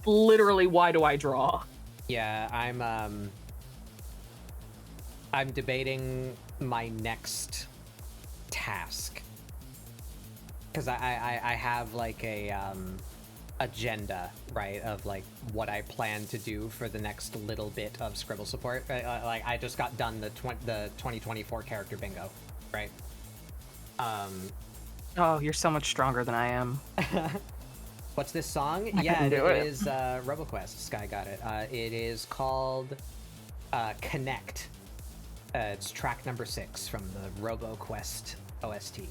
Literally, why do I draw? Yeah, I'm debating my next task because I have like a agenda, right, of like what I plan to do for the next little bit of ScribbleSupport. Like I just got done the 2024 character bingo, right? Oh, you're so much stronger than I am. What's this song? Yeah, it is RoboQuest. Sky got it. It is called Connect. It's track number 6 from the RoboQuest OST,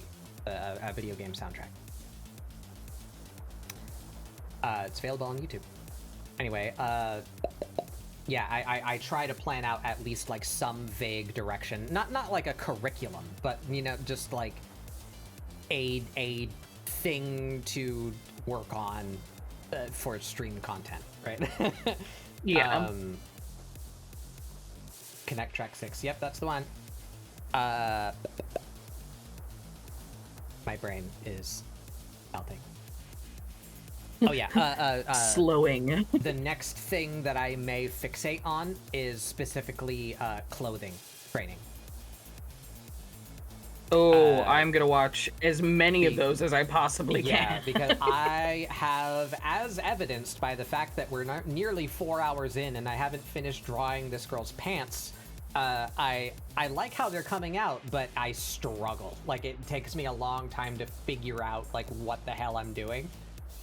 a video game soundtrack. It's available on YouTube. Anyway, yeah, I try to plan out at least like some vague direction, not like a curriculum, but you know, just like a thing to work on for stream content, right? Yeah. Connect track 6. Yep, that's the one. My brain is melting. Oh yeah, slowing. The next thing that I may fixate on is specifically clothing training. Oh, I'm gonna watch as many of those as I possibly can. Yeah, because I have, as evidenced by the fact that we're not nearly 4 hours in and I haven't finished drawing this girl's pants, I like how they're coming out, but I struggle. Like, it takes me a long time to figure out, like, what the hell I'm doing.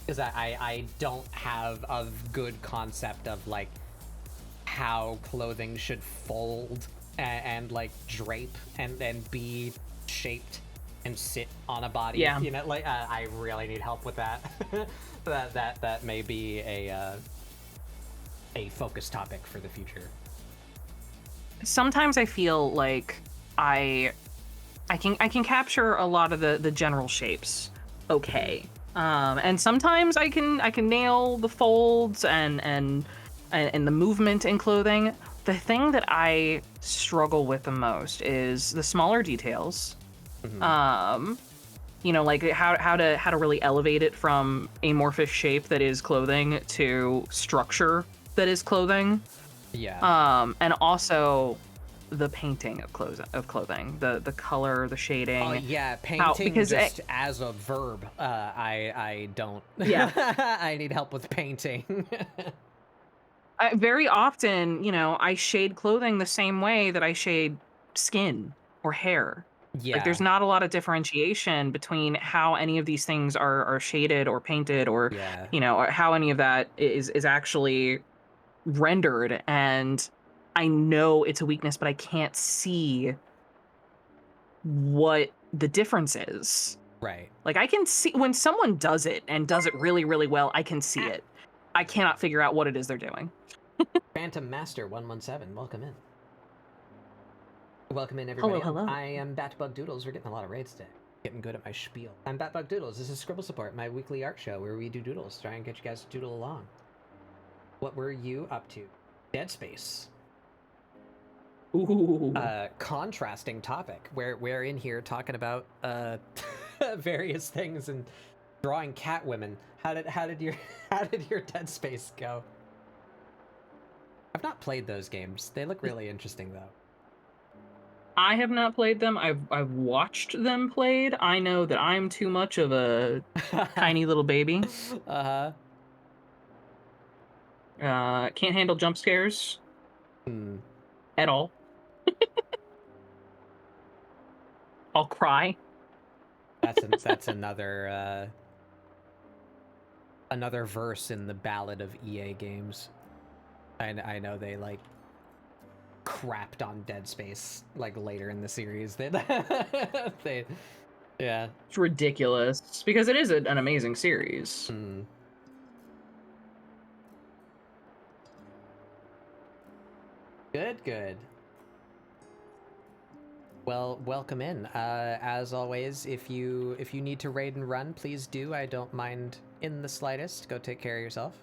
Because I don't have a good concept of, like, how clothing should fold and like, drape and be shaped and sit on a body. Yeah. You know, like, I really need help with that. that may be a focus topic for the future. Sometimes I feel like I can capture a lot of the general shapes okay. And sometimes I can nail the folds and the movement in clothing. The thing that I struggle with the most is the smaller details. You know, like how to really elevate it from amorphous shape that is clothing to structure that is clothing. Yeah. And also the painting of clothing, the color, the shading. Oh yeah, painting just as a verb. I don't. Yeah. I need help with painting. Very often, you know, I shade clothing the same way that I shade skin or hair. Yeah. Like, there's not a lot of differentiation between how any of these things are shaded or painted, or you know, or how any of that is actually rendered. And I know it's a weakness, but I can't see what the difference is. Right. Like, I can see when someone does it and does it really, really well, I can see it. I cannot figure out what it is they're doing. Phantom Master 117, welcome in. Welcome in, everybody. Hello. I am Batbug Doodles. We're getting a lot of raids today. Getting good at my spiel. I'm Batbug Doodles. This is ScribbleSupport, my weekly art show where we do doodles, try and get you guys to doodle along. what were you up to? Dead Space. Ooh. Contrasting topic. We're in here talking about various things and drawing cat women. How did your Dead Space go? I've not played those games. They look really interesting though. I have not played them. I've watched them played. I know that I'm too much of a tiny little baby. Uh-huh. Can't handle jump scares. At all. I'll cry. That's another another verse in the ballad of EA games. I know they like crapped on Dead Space like later in the series. They yeah. It's ridiculous because it is an amazing series. Good. Well, welcome in. As always, if you need to raid and run, please do. I don't mind in the slightest. Go take care of yourself.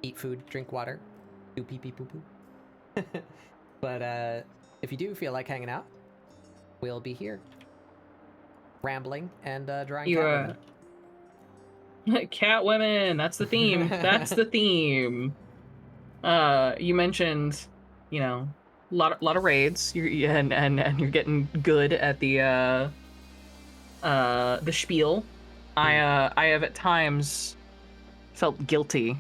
Eat food, drink water, do pee pee poo poo. But if you do feel like hanging out, we'll be here, rambling and drawing cat women. Cat women. That's the theme. That's the theme. You mentioned, you know, a lot of raids. And you're getting good at the spiel. I have at times felt guilty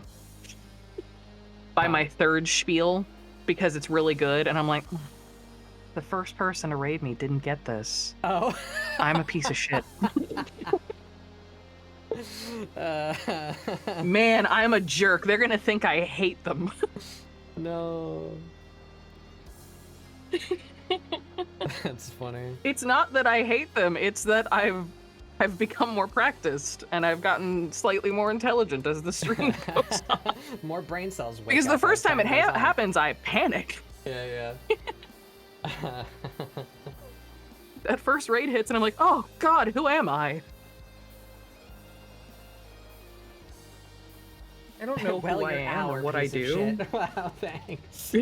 by my third spiel because it's really good, and I'm like, the first person to raid me didn't get this. Oh, I'm a piece of shit. Man, I'm a jerk. They're gonna think I hate them. No. That's funny. It's not that I hate them, it's that I've become more practiced and I've gotten slightly more intelligent as the stream goes on. More brain cells wake Because the up first as time it goes on. happens, I panic. Yeah. That first raid hits and I'm like, oh god, who am I? I don't know well, who I you're am or our what I piece of do. shit. Wow, thanks.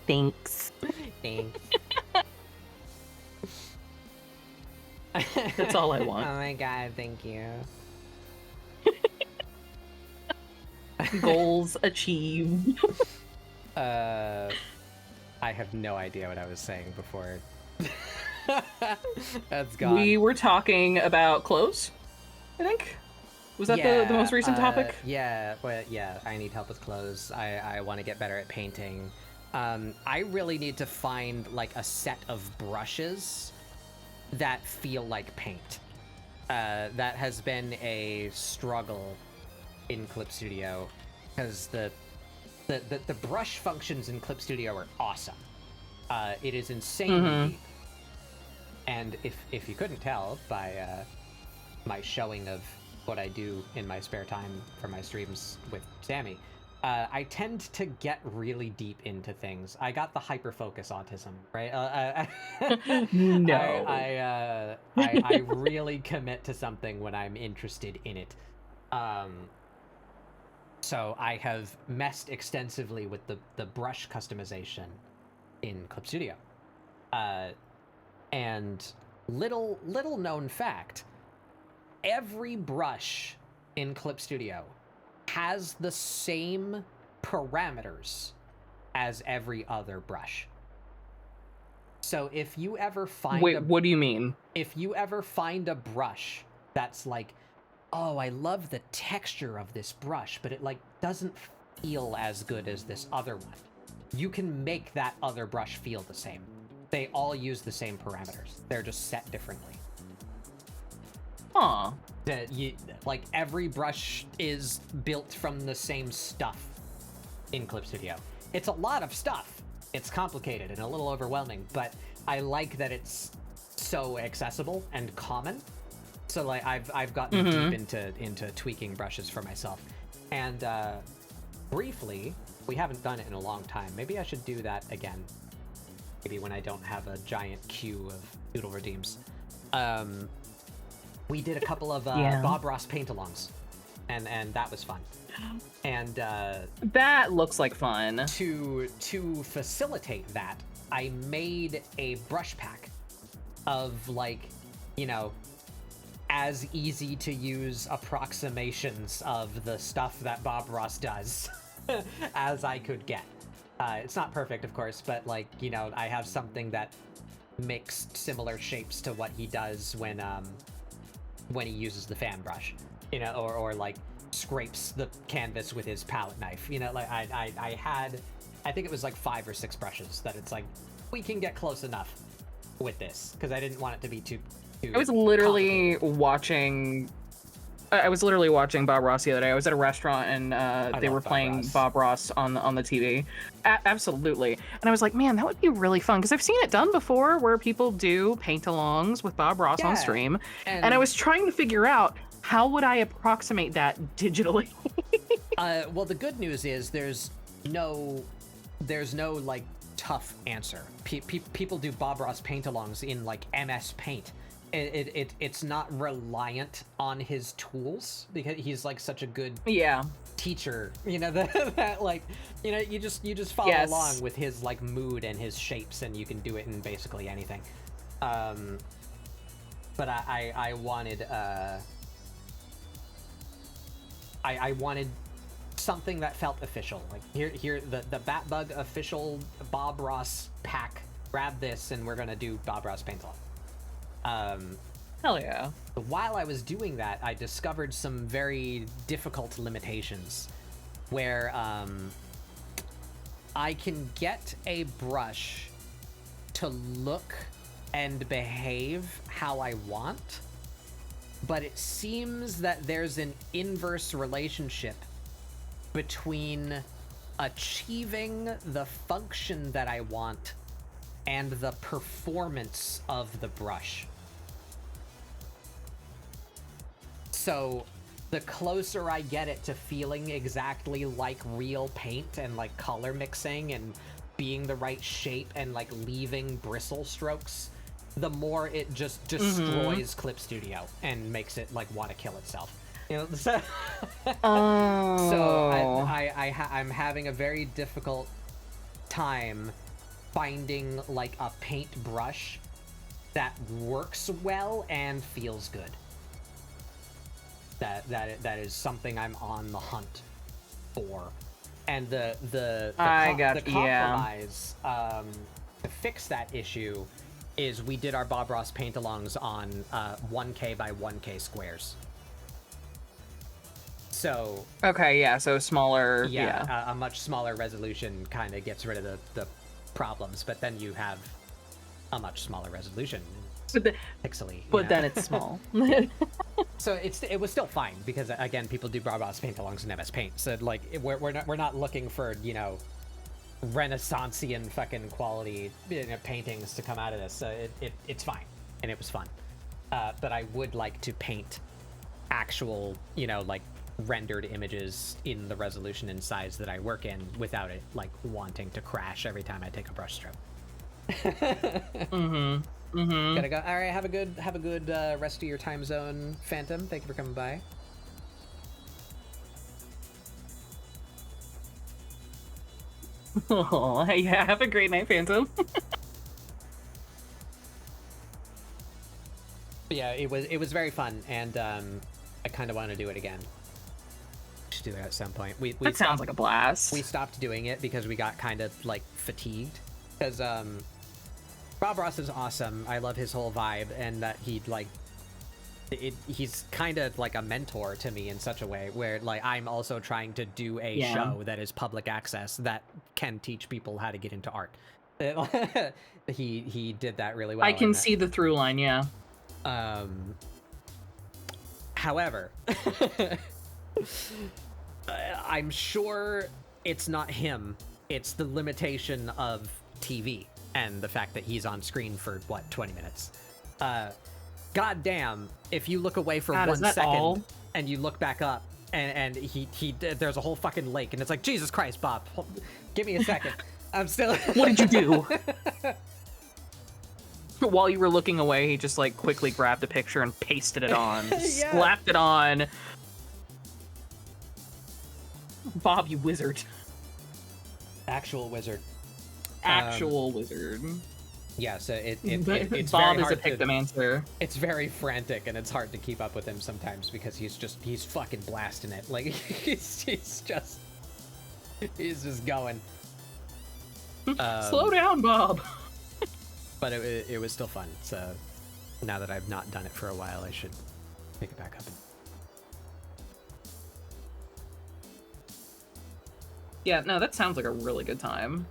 Thanks. Thanks. That's all I want. Oh my god, thank you. Goals achieved. I have no idea what I was saying before. That's gone. We were talking about clothes, I think. Was that the most recent topic? Yeah, but yeah, I need help with clothes. I want to get better at painting. I really need to find like a set of brushes that feel like paint. That has been a struggle in Clip Studio because the brush functions in Clip Studio are awesome. It is insanely deep. And if you couldn't tell by my showing of what I do in my spare time for my streams with Sammy, I tend to get really deep into things. I got the hyperfocus autism, right? No. I really commit to something when I'm interested in it. So I have messed extensively with the brush customization in Clip Studio. And little known fact, every brush in Clip Studio has the same parameters as every other brush. So if you ever find what do you mean? If you ever find a brush that's like, oh, I love the texture of this brush, but it like doesn't feel as good as this other one, you can make that other brush feel the same. They all use the same parameters. They're just set differently. Huh. Like every brush is built from the same stuff in Clip Studio. It's a lot of stuff. It's complicated and a little overwhelming, but I like that it's so accessible and common. So like I've gotten deep into tweaking brushes for myself. And briefly, we haven't done it in a long time. Maybe I should do that again. Maybe when I don't have a giant queue of doodle redeems. We did a couple of Bob Ross paint-alongs, and that was fun. And that looks like fun. To facilitate that, I made a brush pack of, like, you know, as easy to use approximations of the stuff that Bob Ross does as I could get. It's not perfect, of course, but, like, you know, I have something that makes similar shapes to what he does when he uses the fan brush, you know, or like scrapes the canvas with his palette knife, you know. Like I had, I think it was like 5 or 6 brushes that it's like, we can get close enough with this, because I didn't want it to be too I was literally watching Bob Ross the other day. I was at a restaurant and they were playing Bob Ross on the TV. Absolutely. And I was like, man, that would be really fun, because I've seen it done before where people do paint-alongs with Bob Ross on stream. And I was trying to figure out, how would I approximate that digitally? Well, the good news is there's no like tough answer. People do Bob Ross paint-alongs in like MS Paint. It's not reliant on his tools, because he's like such a good teacher, you know, that like, you know, you just follow along with his like mood and his shapes, and you can do it in basically anything. But I wanted I wanted something that felt official. Like, here the Batbug official Bob Ross pack. Grab this, and we're gonna do Bob Ross paint-along. Hell yeah. While I was doing that, I discovered some very difficult limitations where I can get a brush to look and behave how I want, but it seems that there's an inverse relationship between achieving the function that I want and the performance of the brush. So the closer I get it to feeling exactly like real paint and like color mixing and being the right shape and like leaving bristle strokes, the more it just destroys Clip Studio and makes it like want to kill itself. You know, so, I'm having a very difficult time finding like a paintbrush that works well and feels good. That is something I'm on the hunt for. And the compromise to fix that issue is we did our Bob Ross paint-alongs on 1K by 1K squares. So okay, yeah, so smaller. A much smaller resolution kind of gets rid of the problems, but then you have a much smaller resolution. Pixely, but then it's small. So it was still fine, because again, people do Bob Ross paint-alongs in MS Paint, so like we're not looking for, you know, Renaissanceian fucking quality, you know, paintings to come out of this. So it's fine, and it was fun. But I would like to paint actual, you know, like rendered images in the resolution and size that I work in without it like wanting to crash every time I take a brush stroke. Gotta go. All right, have a good rest of your time zone, Phantom. Thank you for coming by. Oh, yeah, have a great night, Phantom. Yeah, it was very fun, and I kind of want to do it again. We should do that at some point. That sounds like a blast. We stopped doing it because we got kind of like fatigued, because Bob Ross is awesome. I love his whole vibe, and that he's kind of like a mentor to me in such a way where like I'm also trying to do a show that is public access that can teach people how to get into art. He did that really well. I can see the through line, yeah. However, I'm sure it's not him. It's the limitation of TV and the fact that he's on screen for, what, 20 minutes. God damn, if you look away for 1 second and you look back up and there's a whole fucking lake, and it's like, Jesus Christ, Bob, give me a second. I'm still... What did you do? While you were looking away, he just like quickly grabbed a picture and pasted it on, slapped it on. Bob, you wizard. Actual wizard. Actual wizard. Yeah, so it's Bob very is a hard pictomancer. It's very frantic, and it's hard to keep up with him sometimes because he's fucking blasting it. Like he's just going. Slow down, Bob. But it was still fun. So now that I've not done it for a while, I should pick it back up. Yeah, no, that sounds like a really good time.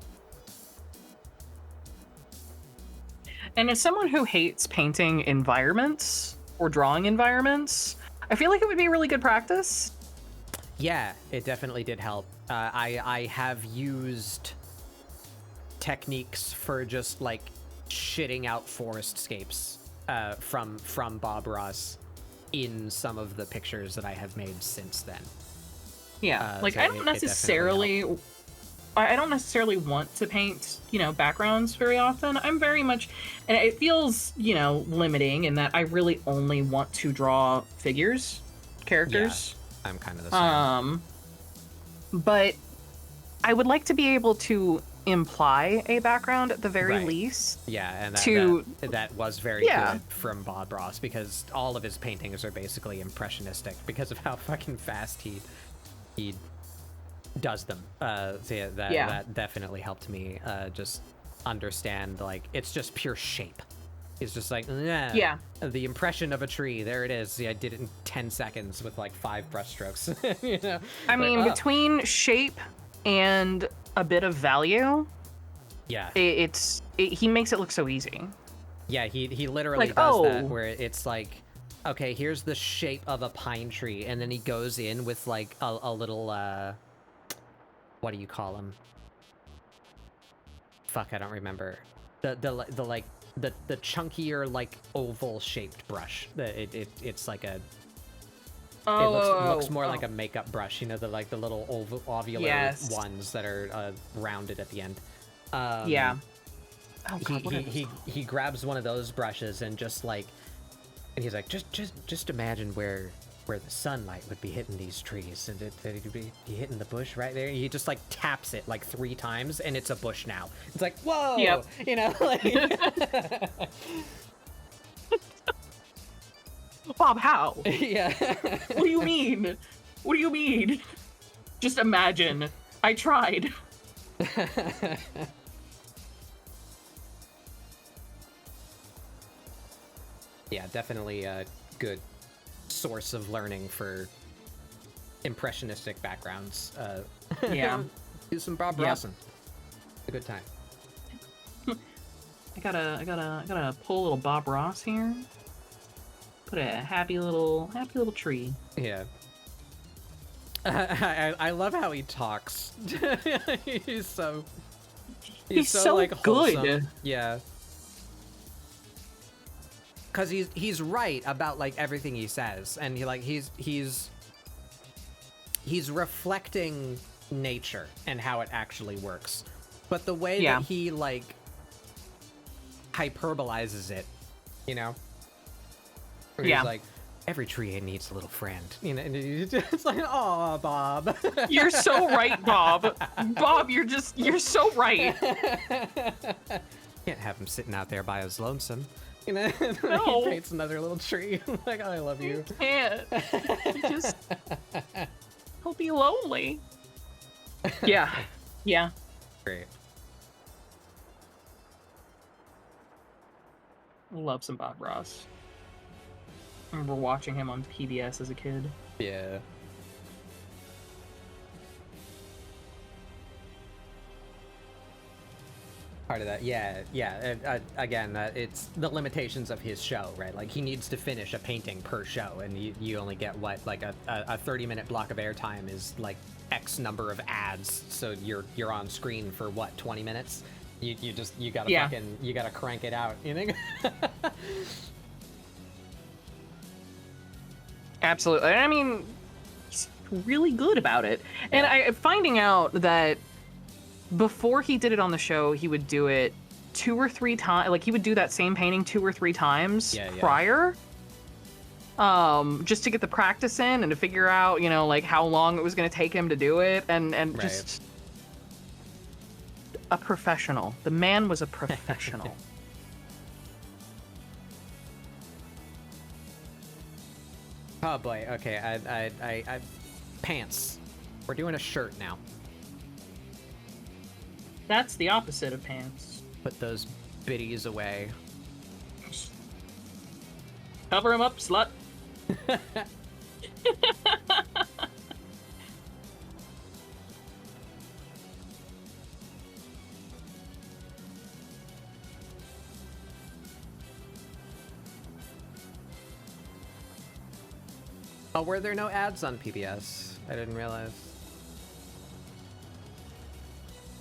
And as someone who hates painting environments or drawing environments, I feel like it would be really good practice. Yeah, it definitely did help. I have used techniques for just like shitting out forestscapes from Bob Ross in some of the pictures that I have made since then. Yeah, like so I don't necessarily want to paint, backgrounds very often. I'm very much, and it feels, limiting in that I really only want to draw figures, characters. Yeah, I'm kind of the same. But I would like to be able to imply a background at the very least. Yeah, and that was very good from Bob Ross because all of his paintings are basically impressionistic because of how fucking fast he does them. So yeah, that definitely helped me just understand, like, it's just pure shape. It's just like, the impression of a tree, there it is. Yeah, I did it in 10 seconds with like 5 brushstrokes. I mean, between shape and a bit of value, he makes it look so easy. Yeah, he literally does that, where it's like, okay, here's the shape of a pine tree, and then he goes in with like a little what do you call them? Fuck, I don't remember. The chunkier, like, oval shaped brush. It's like a it looks more like a makeup brush, the little ovular ones that are rounded at the end. Oh God, he grabs one of those brushes and just like, and he's like, just imagine where the sunlight would be hitting these trees, and it would be hitting the bush right there. He just like taps it like 3 times, and it's a bush now. It's like, whoa, like. Bob, how? Yeah. What do you mean? What do you mean? Just imagine. I tried. Yeah, definitely a good source of learning for impressionistic backgrounds. Do some Bob Rossin. A good time. I gotta pull a little Bob Ross here. Put a happy little tree. Yeah. I love how he talks. He's so like good. Wholesome. Yeah. Because he's right about like everything he says, and he's reflecting nature and how it actually works, but the way that he like hyperbolizes it, where he's like, every tree needs a little friend, and it's like, oh, Bob, you're so right, Bob. Bob, you're so right. Can't have him sitting out there by his lonesome. No. He paints another little tree. Like, oh, I love you. You can't. He'll be lonely. Yeah. Yeah. Great. Love some Bob Ross. I remember watching him on PBS as a kid. Yeah. Part of that, yeah. Again, it's the limitations of his show, right? Like, he needs to finish a painting per show, and you only get what, like a 30-minute block of airtime is like X number of ads, so you're on screen for what, 20 minutes? You gotta you gotta crank it out, Absolutely. I mean, he's really good about it, and finding out that. Before he did it on the show, he would do it 2 or 3 times. Like, he would do that same painting 2 or 3 times prior. just to get the practice in and to figure out, you know, like how long it was going to take him to do it, and Right. just a professional. The man was a professional. Oh boy. Okay. I pants. We're doing a shirt now. That's the opposite of pants. Put those biddies away. Cover him up, slut. Oh, were there no ads on PBS? I didn't realize.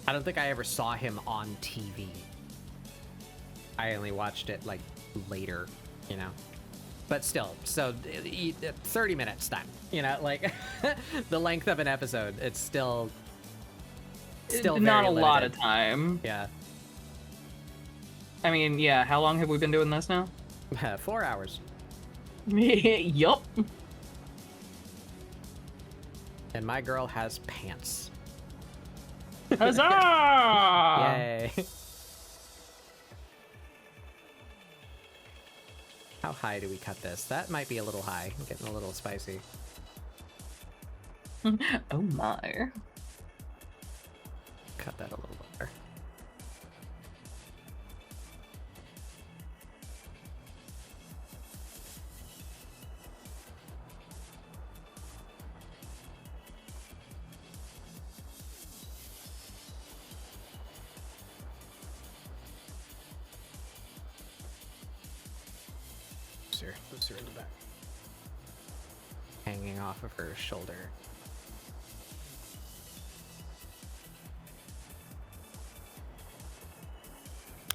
I don't think I ever saw him on TV. I only watched it like later, you know. But still, so 30 minutes then, you know, like the length of an episode. It's still Not very a lot limited. of time. Yeah. I mean, yeah. How long have we been doing this now? 4 hours. Yup. And my girl has pants. Huzzah! Yay. How high do we cut this? That might be a little high. I'm getting a little spicy. Oh my. Cut that a little lower. Moves her in the back. Hanging off of her shoulder.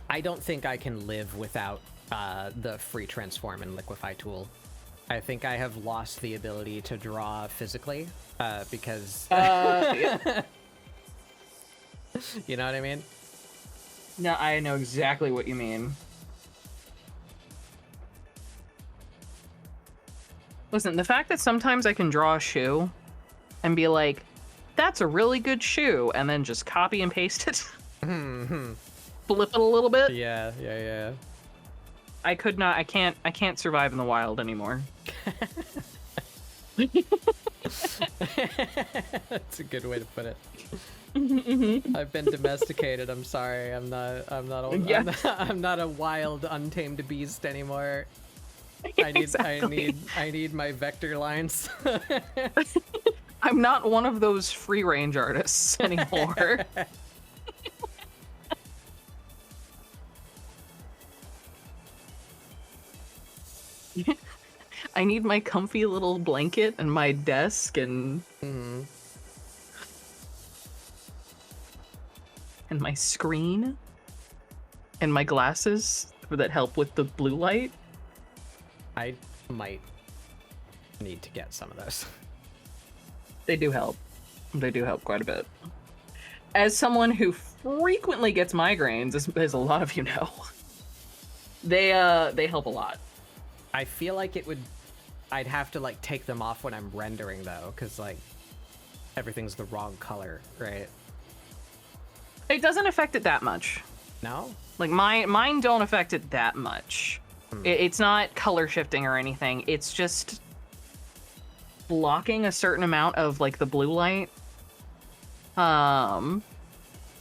I don't think I can live without the free transform and liquefy tool. I think I have lost the ability to draw physically because Yeah. you know what I mean? No, I know exactly what you mean. Listen, the fact that sometimes I can draw a shoe and be like, that's a really good shoe, and then just copy and paste it, flip it a little bit. Yeah. I can't survive in the wild anymore. That's a good way to put it. I've been domesticated. I'm sorry. I'm not a wild, untamed beast anymore. I need my vector lines. I'm not one of those free range artists anymore. I need my comfy little blanket and my desk and and my screen and my glasses that help with the blue light. I might need to get some of those. They do help. They do help quite a bit. As someone who frequently gets migraines, as a lot of you know, they help a lot. I feel like I'd have to like take them off when I'm rendering though, because like everything's the wrong color, right? It doesn't affect it that much. No? Like mine don't affect it that much. It's not color shifting or anything. It's just blocking a certain amount of like the blue light. I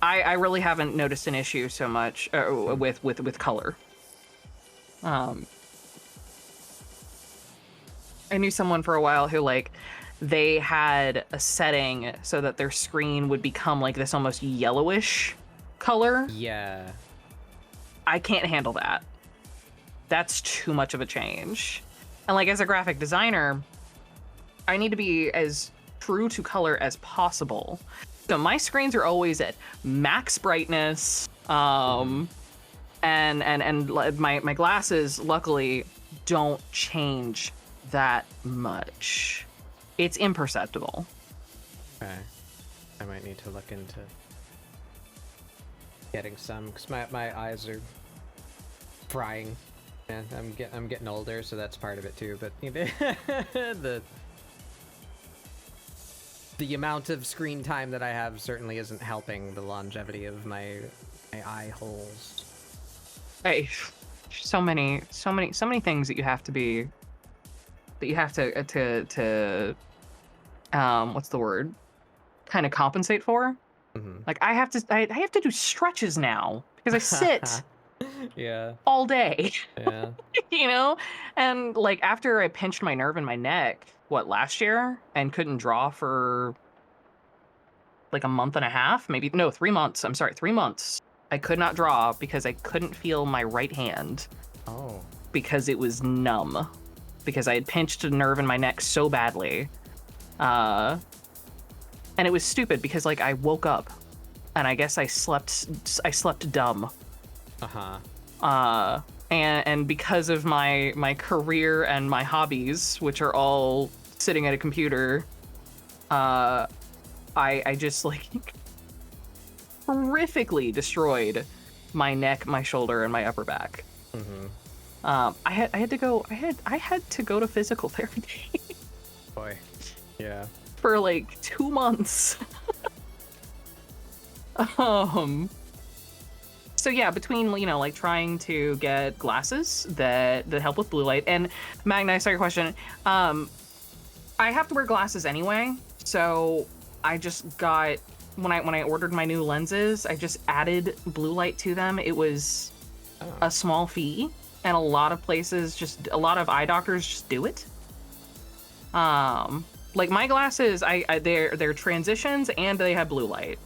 really haven't noticed an issue so much with color. I knew someone for a while who like they had a setting so that their screen would become like this almost yellowish color. Yeah. I can't handle that. That's too much of a change. And like as a graphic designer, I need to be as true to color as possible. So my screens are always at max brightness. And my glasses luckily don't change that much. It's imperceptible. Okay. I might need to look into getting some because my eyes are frying. Yeah, I'm getting older, so that's part of it too. But the amount of screen time that I have certainly isn't helping the longevity of my eye holes. Hey, so many things that you have to what's the word? Kind of compensate for. Mm-hmm. Like I have to do stretches now because I sit Yeah. all day. Yeah. You know? And like after I pinched my nerve in my neck, last year, and couldn't draw for like a month and a half, maybe no, 3 months. I'm sorry, 3 months. I could not draw because I couldn't feel my right hand Oh. because it was numb. Because I had pinched a nerve in my neck so badly. And it was stupid because like I woke up and I guess I slept dumb. Uh-huh. And because of my career and my hobbies, which are all sitting at a computer, I just like horrifically destroyed my neck, my shoulder, and my upper back. Mm-hmm. I had to go to physical therapy. Boy. Yeah. For like 2 months. So yeah, between like trying to get glasses that help with blue light, and Magna, I saw your question. I have to wear glasses anyway, so I just got when I ordered my new lenses, I just added blue light to them. It was a small fee, and a lot of eye doctors just do it. Like my glasses, they're transitions and they have blue light.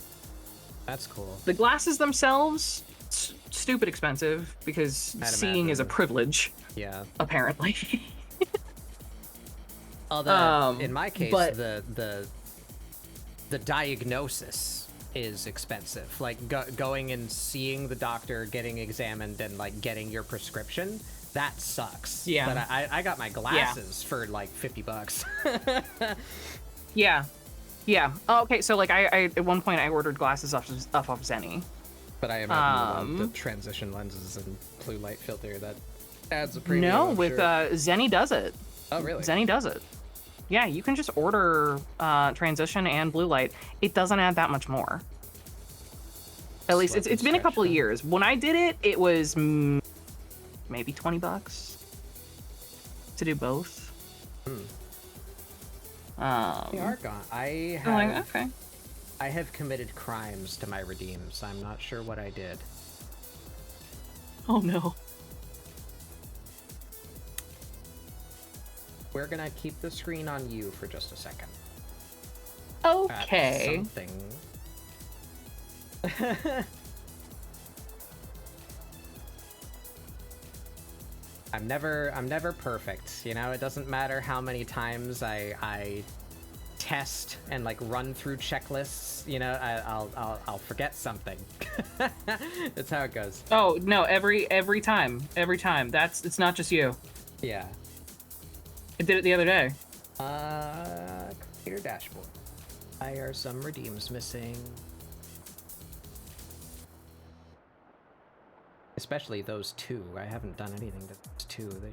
That's cool. The glasses themselves, stupid expensive because seeing is a privilege. Yeah. Apparently. Although in my case, the diagnosis is expensive. Like going and seeing the doctor, getting examined, and like getting your prescription. That sucks. Yeah. But I got my glasses for like $50. Yeah. Yeah. Oh, okay, so like I at one point I ordered glasses off of Zenny. But I imagine the transition lenses and blue light filter, that adds a premium. No, I'm with sure. Zenny does it. Oh, really? Zenny does it. Yeah, you can just order transition and blue light. It doesn't add that much more. At least it's been a couple of years. When I did it, it was maybe $20 to do both. They are gone. I have committed crimes to my redeems. I'm not sure what I did. Oh no. We're gonna keep the screen on you for just a second. Okay. Something. I'm never perfect, you know. It doesn't matter how many times I test and like run through checklists, you know. I'll forget something. That's how it goes. Oh no! Every time. It's not just you. Yeah. I did it the other day. Computer dashboard. Why are some redeems missing? Especially those two. I haven't done anything to those two. They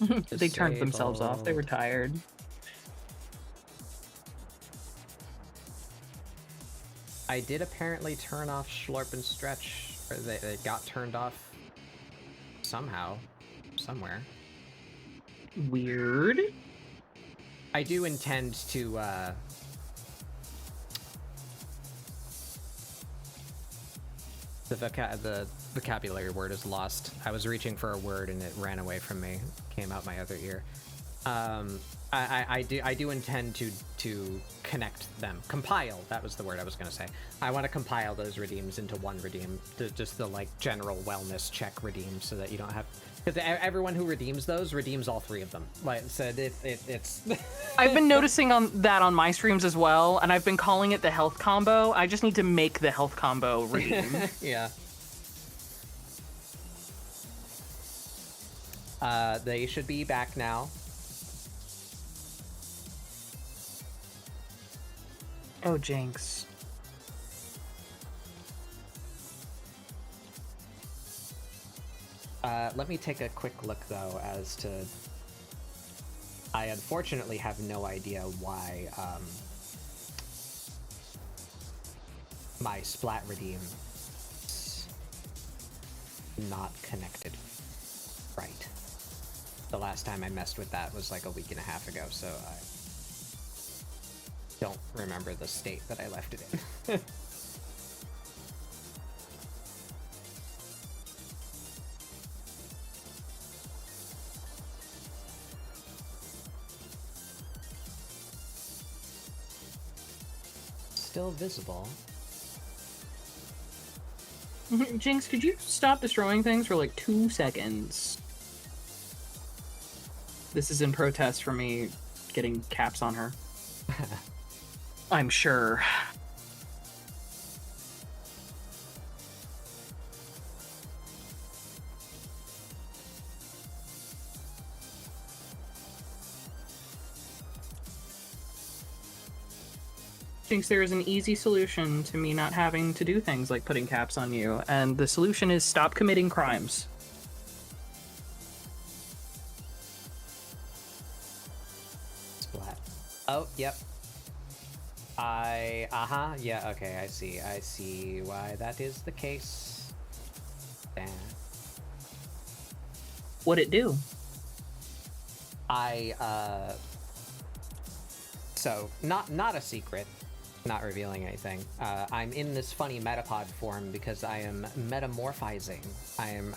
should. They turned themselves off. They were tired. I did apparently turn off Schlorp and Stretch. Or they got turned off somehow. Somewhere. Weird. I do intend to, the vocabulary word is lost. I was reaching for a word and it ran away from me. Came out my other ear. I do intend to connect them. Compile, that was the word I was gonna say. I want to compile those redeems into one redeem. Just the like general wellness check redeem, so that you don't have, because everyone who redeems those redeems all three of them. Like so it's I've been noticing that on my streams as well, and I've been calling it the health combo. I just need to make the health combo redeem. Yeah. They should be back now. Oh, jinx. Let me take a quick look, though, as to... I unfortunately have no idea why, my Splat Redeem is not connected right. The last time I messed with that was like a week and a half ago, so I don't remember the state that I left it in. Still visible. Jinx, could you stop destroying things for like 2 seconds? This is in protest for me getting caps on her. I'm sure. Jinx, there is an easy solution to me not having to do things like putting caps on you, and the solution is stop committing crimes. Splat. Oh, yep. Yeah, okay, I see why that is the case. Damn. What'd it do? So, not a secret, not revealing anything. I'm in this funny metapod form because I am metamorphizing. I am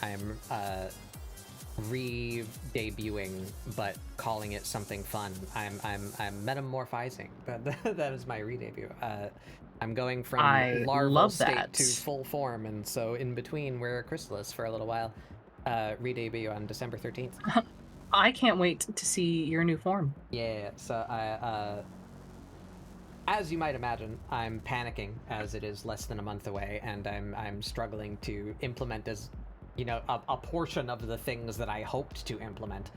re-debuting, but calling it something fun. I'm metamorphizing. That is my re-debut. I'm going from larval state to full form, and so in between we're a chrysalis for a little while. Re-debut on December 13th. I can't wait to see your new form. Yeah, so as you might imagine, I'm panicking as it is less than a month away, and I'm struggling to implement as, you know, a portion of the things that I hoped to implement.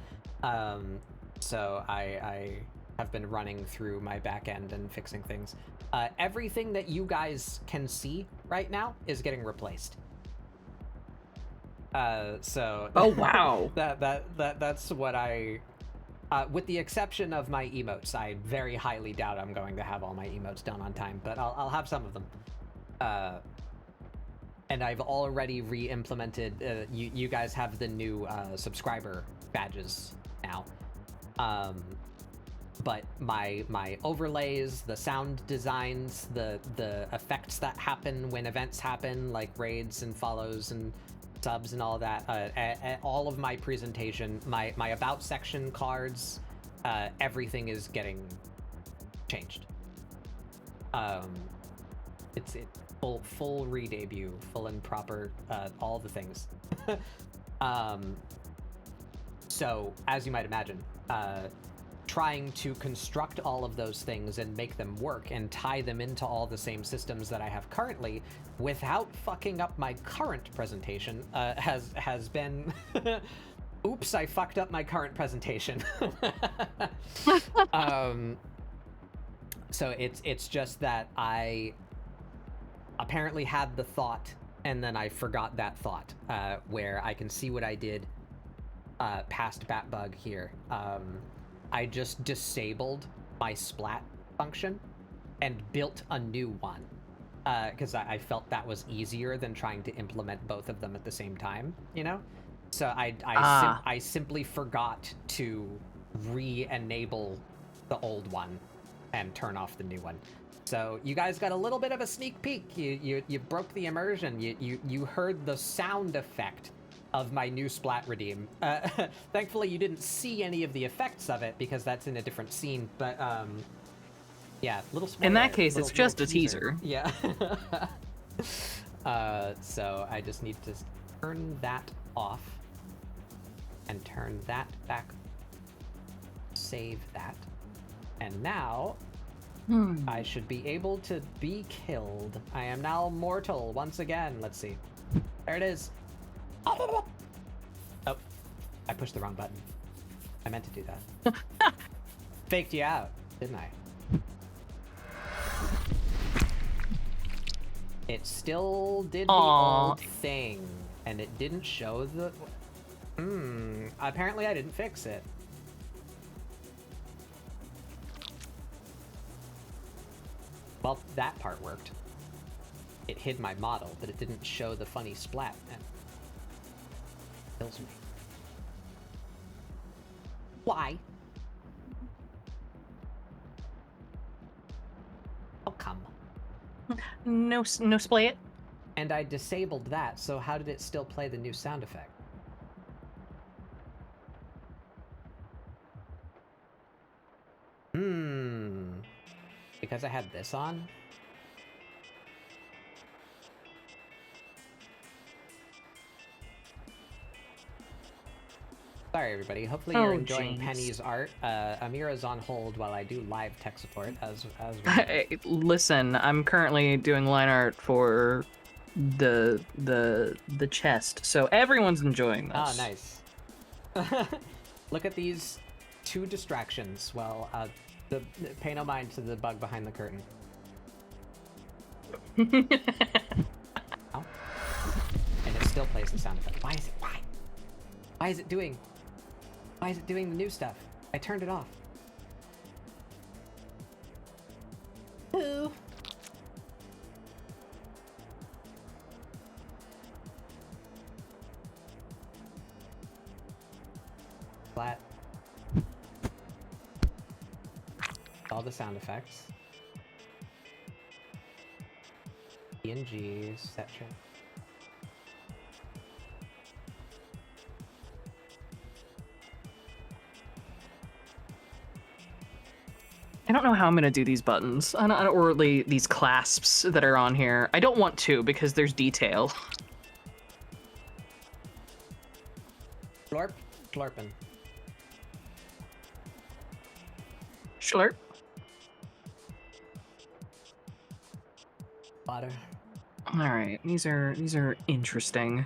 So I have been running through my back end and fixing things. Everything that you guys can see right now is getting replaced. So oh wow, that's what I, with the exception of my emotes, I very highly doubt I'm going to have all my emotes done on time, but I'll have some of them. And I've already re-implemented. You guys have the new subscriber badges now. But my overlays, the sound designs, the effects that happen when events happen, like raids and follows and subs and all that, all of my presentation, my about section cards, everything is getting changed. It's full re-debut, full and proper, all the things. So as you might imagine, trying to construct all of those things and make them work and tie them into all the same systems that I have currently without fucking up my current presentation has been oops, I fucked up my current presentation. So it's just that I apparently had the thought and then I forgot that thought, where I can see what I did past Batbug here. I just disabled my splat function and built a new one, because I felt that was easier than trying to implement both of them at the same time, you know? So I simply forgot to re-enable the old one and turn off the new one. So you guys got a little bit of a sneak peek. You broke the immersion. You heard the sound effect of my new Splat Redeem. Thankfully, you didn't see any of the effects of it because that's in a different scene. But yeah, little spoiler. In that case, it's just a teaser. Yeah. So I just need to turn that off and turn that back. Save that, and now I should be able to be killed. I am now mortal once again. Let's see. There it is. Oh, I pushed the wrong button. I meant to do that. Faked you out, didn't I? It still did the old thing, and it didn't show the... Apparently I didn't fix it. Well, that part worked. It hid my model, but it didn't show the funny splat. That kills me. Why? How come? No split. And I disabled that, so how did it still play the new sound effect? Because I had this on? Sorry, everybody. Hopefully you're enjoying Penny's art. Amirah's on hold while I do live tech support. Listen, I'm currently doing line art for the chest, so everyone's enjoying this. Ah, nice. Look at these 2 distractions. Well, pay no mind to the bug behind the curtain. Oh. And it still plays the sound effect. Why is it? Why? Why is it doing the new stuff? I turned it off. Ooh. Flat. All the sound effects. PNGs, etc. I don't know how I'm gonna do these buttons, or these clasps that are on here. I don't want to because there's detail. Slurp, slurpin'. Slurp. Water. All right, these are interesting.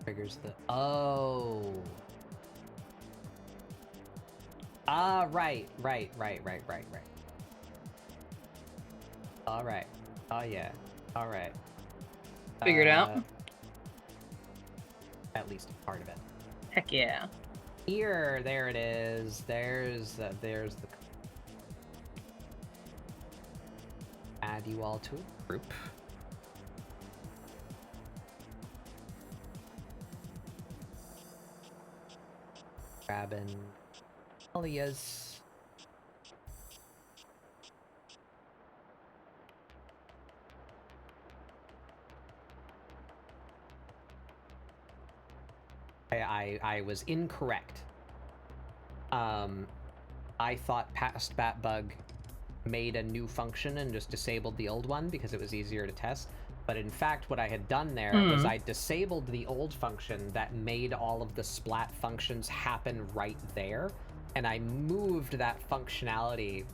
Triggers the Ah, right. All right. Oh yeah. All right. Figured out. At least a part of it. Heck yeah. Here, there it is. There's the. Add you all to a group. Grabbing Alias. I was incorrect. I thought past bat bug made a new function and just disabled the old one because it was easier to test. But in fact, what I had done there was I disabled the old function that made all of the splat functions happen right there. And I moved that functionality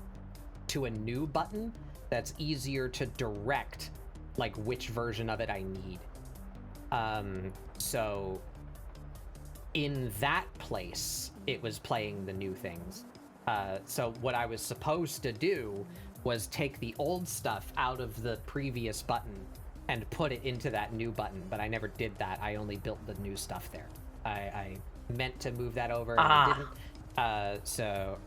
to a new button that's easier to direct, like, which version of it I need. So in that place, it was playing the new things. So what I was supposed to do was take the old stuff out of the previous button and put it into that new button, but I never did that. I only built the new stuff there. I meant to move that over and I didn't. So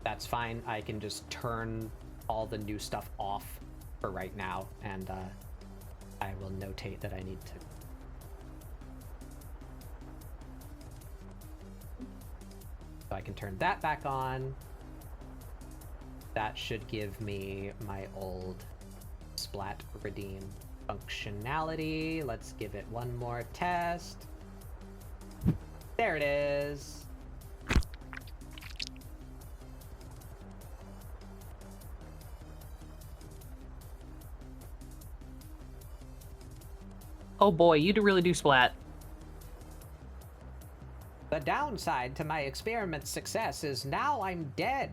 that's fine. I can just turn all the new stuff off for right now, and I will notate that I need to. So I can turn that back on. That should give me my old splat redeem functionality. Let's give it one more test. There it is. Oh boy, you really do splat. The downside to my experiment's success is now I'm dead.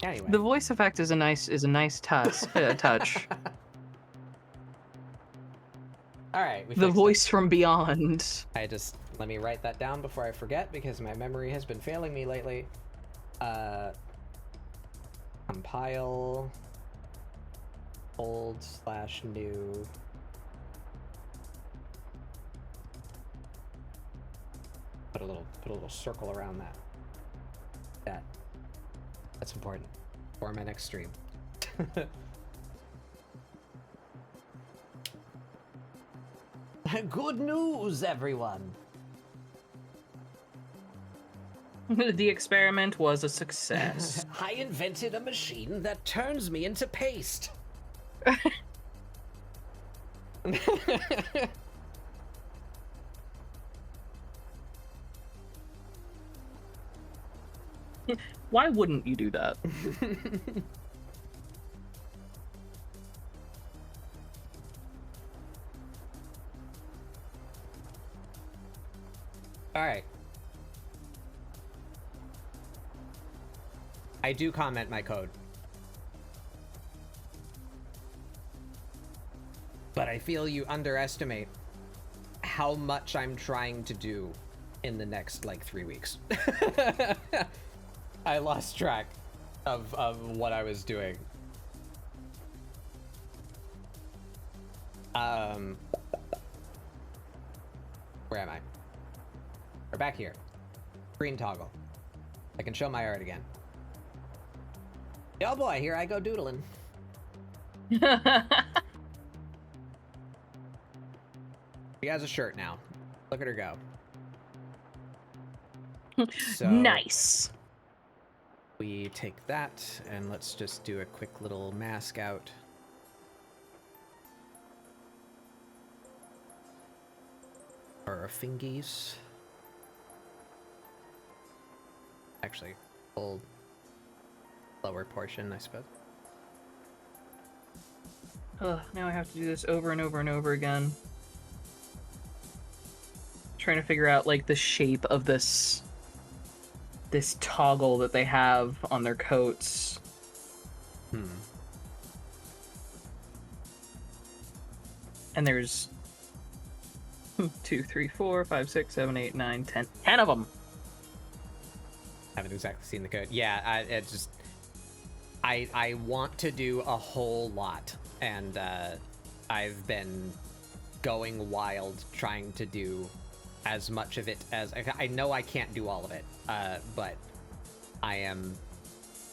Anyway. The voice effect is a nice touch. All right. The voice from beyond. Let me write that down before I forget because my memory has been failing me lately. compile old/new. Put a little circle around that. That's important for my next stream. Good news, everyone. The experiment was a success. I invented a machine that turns me into paste. Why wouldn't you do that? All right. I do comment my code. But I feel you underestimate how much I'm trying to do in the next, like, 3 weeks. I lost track of what I was doing. Where am I? We're back here. Green toggle. I can show my art again. Oh boy, here I go doodling. She has a shirt now. Look at her go. So nice. we take that and let's just do a quick little mask out. For our fingies. Actually, full lower portion, I suppose. Ugh, now I have to do this over and over and over again. Trying to figure out, like, the shape of this toggle that they have on their coats. And there's 2, 3, 4, 5, 6, 7, 8, 9, 10. 10 of them! Haven't exactly seen the code. Yeah, I want to do a whole lot, and I've been going wild trying to do as much of it as I know. I can't do all of it, but I am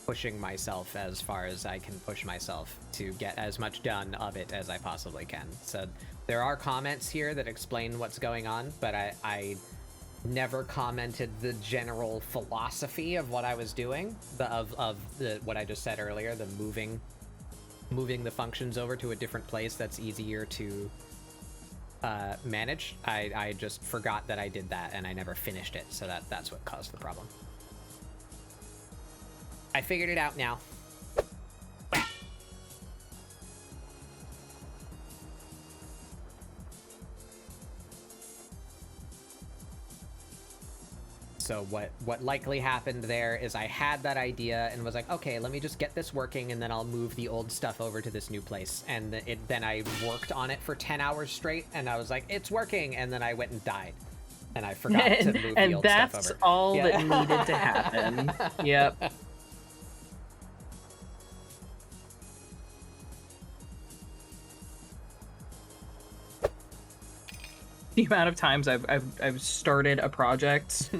pushing myself as far as I can push myself to get as much done of it as I possibly can. So there are comments here that explain what's going on, but I never commented the general philosophy of what I was doing, what I just said earlier, the moving the functions over to a different place that's easier to manage. I just forgot that I did that and I never finished it, so that's what caused the problem. I figured it out now. So what likely happened there is I had that idea and was like, okay, let me just get this working and then I'll move the old stuff over to this new place. And then I worked on it for 10 hours straight and I was like, it's working. And then I went and died. And I forgot to move the old stuff over. And that's all that needed to happen. Yep. The amount of times I've started a project,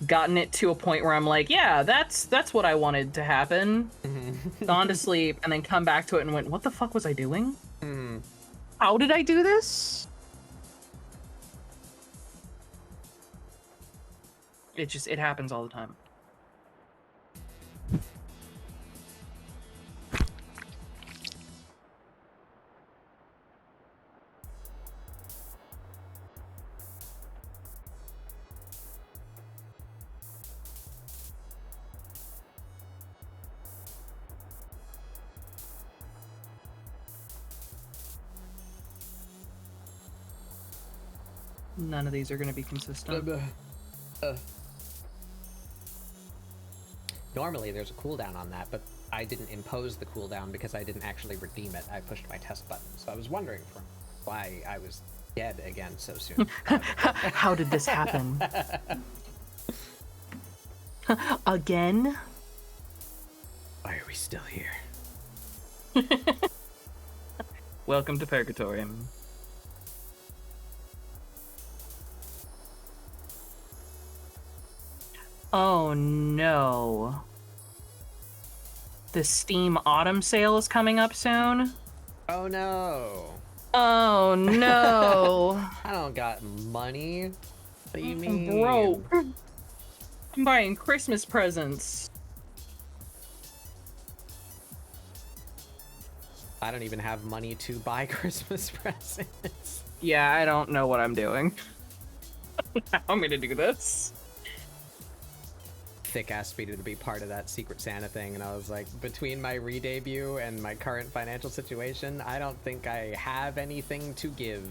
gotten it to a point where I'm like, yeah, that's what I wanted to happen, gone to sleep, and then come back to it and went, what the fuck was I doing? How did I do this? It happens all the time. None of these are going to be consistent. Normally there's a cooldown on that, but I didn't impose the cooldown because I didn't actually redeem it. I pushed my test button, so I was wondering why I was dead again so soon. How did this happen? Again? Why are we we still here? Welcome to Purgatory. Oh no. The Steam Autumn sale is coming up soon. Oh no. Oh no. I don't got money. What do you mean? I'm broke. I'm buying Christmas presents. I don't even have money to buy Christmas presents. Yeah, I don't know what I'm doing. How I'm gonna do this. Thick asked me to be part of that Secret Santa thing, and I was like, between my re-debut and my current financial situation, I don't think I have anything to give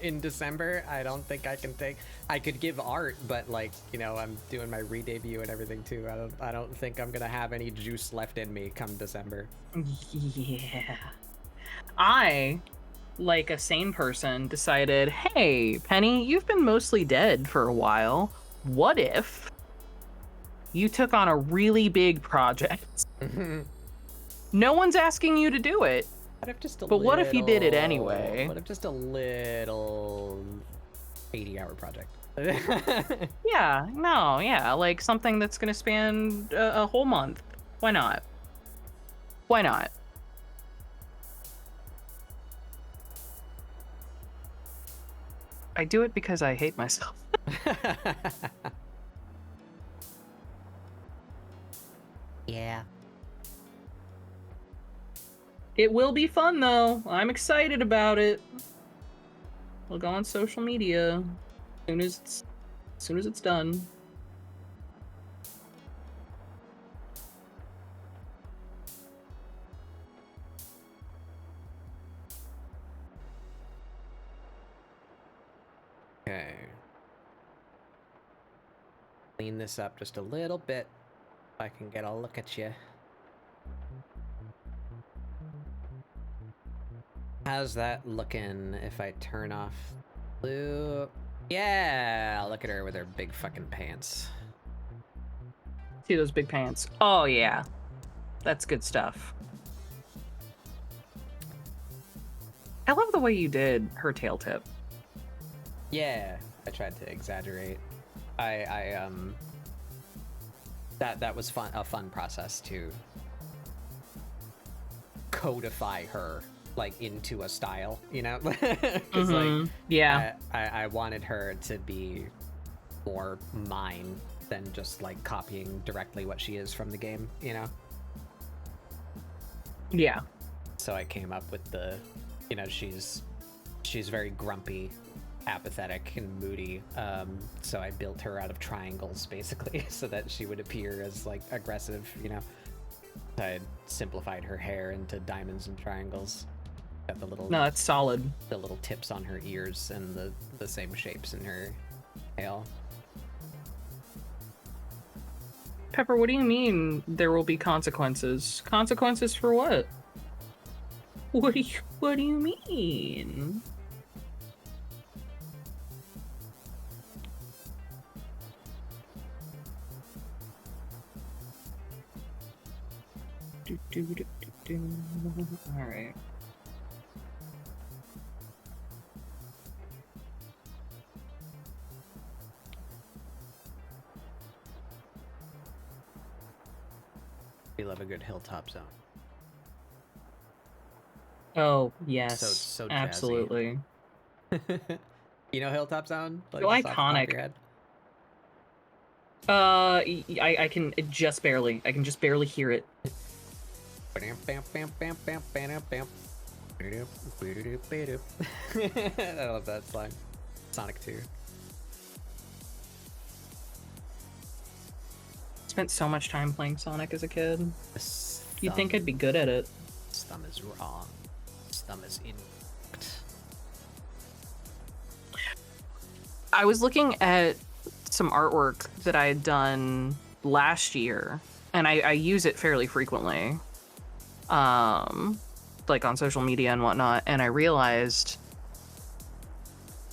in December. I don't think I can take. I could give art, but like, you know, I'm doing my re-debut and everything too. I don't think I'm gonna have any juice left in me come December. Yeah. I, like a sane person, decided, hey, Penny, you've been mostly dead for a while. What if you took on a really big project? No one's asking you to do it. What if just a but what if you did it anyway? What if just a little 80-hour project? Yeah, no, yeah, like something that's gonna span a whole month. Why not? Why not? I do it because I hate myself. Yeah. It will be fun though. I'm excited about it. We'll go on social media as soon as it's done. Okay. Clean this up just a little bit. If I can get a look at you. How's that looking if I turn off blue? Yeah, look at her with her big fucking pants. See those big pants? Oh yeah, that's good stuff. I love the way you did her tail tip. Yeah, I tried to exaggerate. That was fun, a fun process to codify her like into a style, you know? Because like, yeah, I wanted her to be more mine than just like copying directly what she is from the game, you know? Yeah. So I came up with the, you know, she's very grumpy, apathetic, and moody. So I built her out of triangles basically, so that she would appear as like aggressive, you know. I had simplified her hair into diamonds and triangles. Got the little No, that's solid. the little tips on her ears and the same shapes in her tail. Pepper, what do you mean there will be consequences? Consequences for what? What do you mean? All right. We love a good hilltop zone. Oh yes, So jazzy. absolutely. You know hilltop zone? Like, So just off the top of iconic. your head? I can just barely. I can just barely hear it. I love that song. Sonic 2. Spent so much time playing Sonic as a kid. This You'd think I'd be good at it. This thumb is wrong. This thumb is incorrect. I was looking at some artwork that I had done last year, and I use it fairly frequently, like on social media and whatnot, and I realized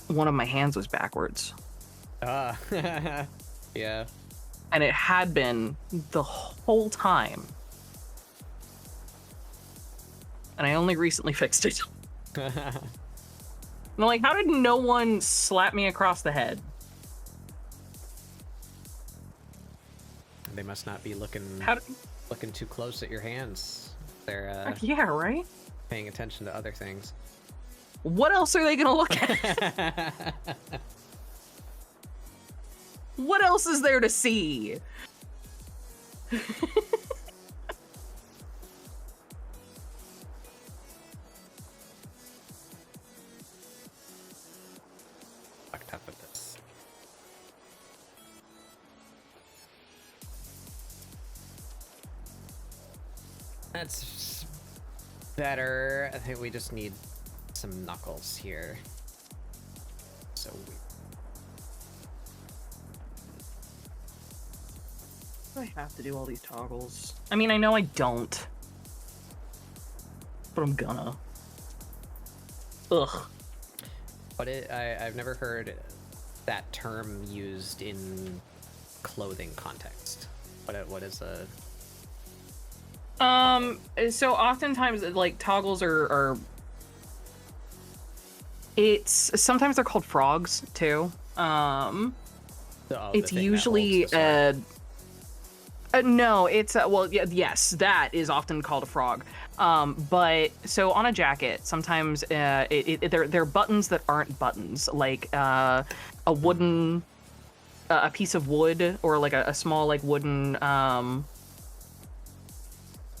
one of my hands was backwards. Yeah. And it had been the whole time. and I only recently fixed it. And I'm like, how did no one slap me across the head? They must not be looking too close at your hands. They're yeah, right? paying attention to other things. What else are they gonna look at? What else is there to see? Fucked up with this. That's better. I think we just need some knuckles here. So I have to do all these toggles. I mean, I know I don't, but I'm gonna. Ugh. But I've never heard that term used in clothing context. What is a... So oftentimes, like, toggles are it's sometimes they're called frogs too. It's usually no, it's well, yeah, yes, that is often called a frog. But so on a jacket, sometimes they're buttons that aren't buttons, like a wooden, a piece of wood, or like a small like wooden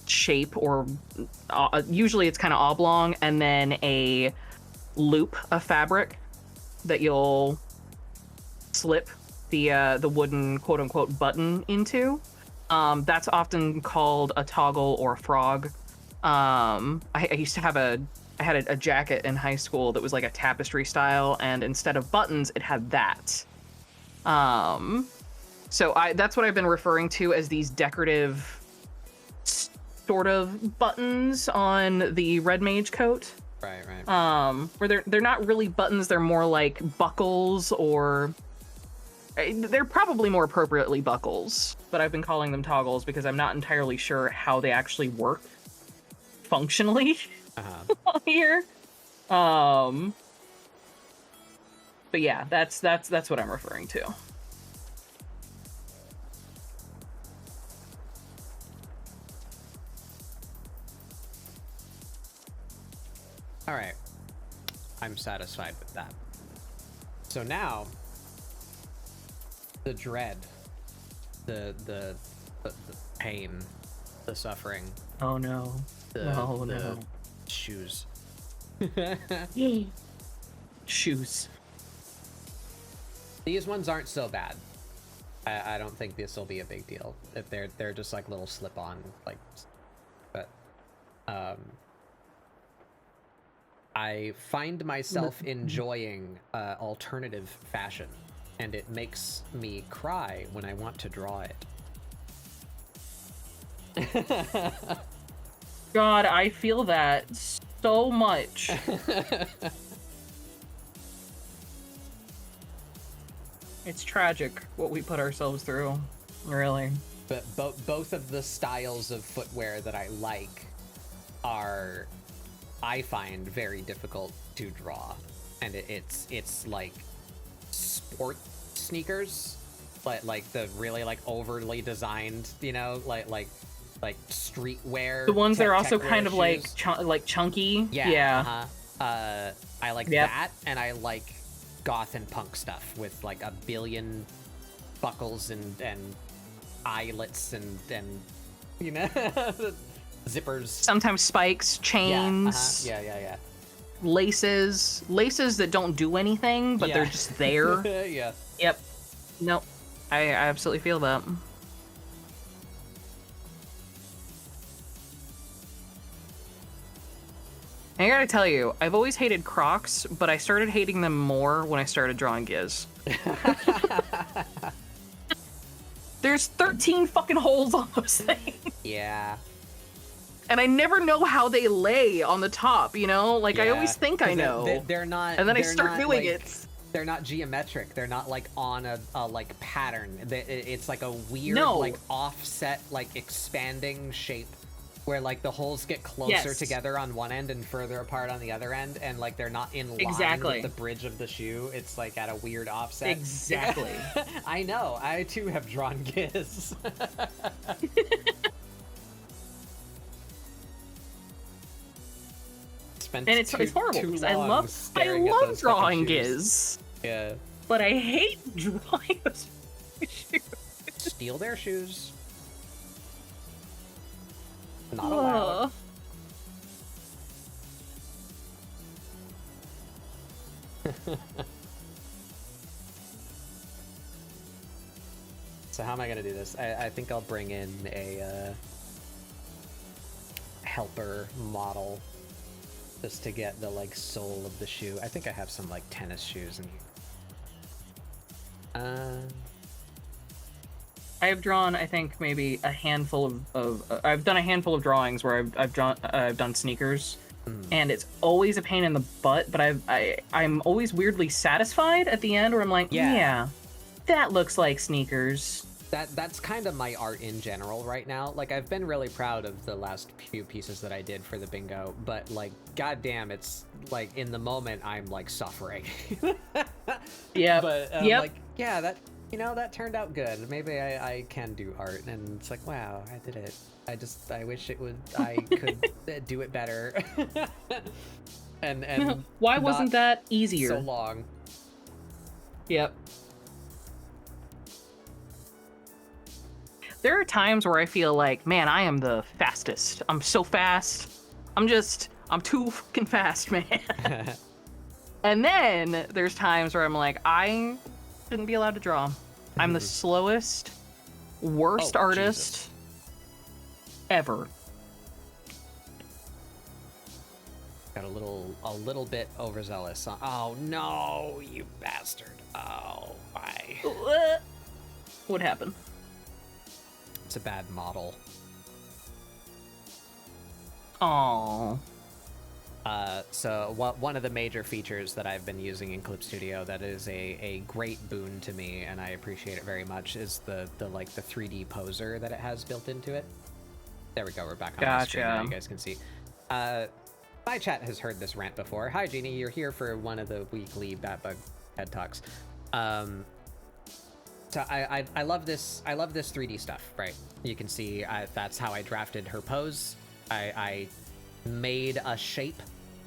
shape, or usually it's kind of oblong, and then a loop of fabric that you'll slip the wooden quote unquote button into. That's often called a toggle or a frog. I used to have I had a jacket in high school that was like a tapestry style, and instead of buttons, it had that. So that's what I've been referring to as these decorative sort of buttons on the red mage coat. Right. Where they're not really buttons, they're more like buckles, or they're probably more appropriately buckles, but I've been calling them toggles because I'm not entirely sure how they actually work functionally on here. But yeah, that's what I'm referring to. All right. I'm satisfied with that. So now, the dread, the pain, the suffering. Oh no. No. Shoes. Shoes. These ones aren't so bad. I don't think this will be a big deal. If they're just like little slip-on, like, but I find myself enjoying alternative fashion, and it makes me cry when I want to draw it. God, I feel that so much. It's tragic what we put ourselves through, really. But both of the styles of footwear that I like are, I find, very difficult to draw, and it's like sport sneakers, but like the really like overly designed, you know, like streetwear. The ones that are also tech kind of shoes. like chunky. Yeah. I like that, and I like goth and punk stuff with like a billion buckles and eyelets and you know, zippers. Sometimes spikes, chains. Yeah. Laces that don't do anything, but they're just there. Yeah. Yep. Nope. I absolutely feel that. I gotta tell you, I've always hated Crocs, but I started hating them more when I started drawing Giz. There's 13 fucking holes on those things. Yeah. And I never know how they lay on the top, you know? Like, I always think I know. They're not. And then I start doing like, it. They're not geometric. They're not like on a like pattern. It's like a weird like offset, like expanding shape where like the holes get closer together on one end and further apart on the other end, and like they're not in line with the bridge of the shoe. It's like at a weird offset. Exactly. I know. I too have drawn Giz. And it's horrible because I love drawing Giz. Yeah. But I hate drawing those shoes. Steal their shoes. Not allowed. So how am I gonna do this? I think I'll bring in a helper model just to get the like sole of the shoe. I think I have some like tennis shoes in here. I have drawn, I think, maybe a handful of I've done a handful of drawings where I've done sneakers, and it's always a pain in the butt. But I'm always weirdly satisfied at the end, where I'm like, yeah, that looks like sneakers. That's kind of my art in general right now. Like, I've been really proud of the last few pieces that I did for the bingo, but like, goddamn, it's like in the moment I'm like suffering. Yeah, but like, yeah, that. You know, that turned out good. Maybe I can do art, and it's like, wow, I did it. I wish I could do it better. and why wasn't that easier? So long. Yep. There are times where I feel like, man, I am the fastest. I'm so fast. I'm too fucking fast, man. And then there's times where I'm like, I shouldn't be allowed to draw. I'm the slowest, worst artist ever. Got a little bit overzealous. Oh no, you bastard! Oh why? What happened? It's a bad model. Oh. So one of the major features that I've been using in Clip Studio that is a great boon to me, and I appreciate it very much, is the 3D poser that it has built into it. There we go, we're back on the screen now, you guys can see. My chat has heard this rant before. Hi Jeannie, you're here for one of the weekly Batbug Head Talks. So I love this 3D stuff, right? You can see that's how I drafted her pose. I made a shape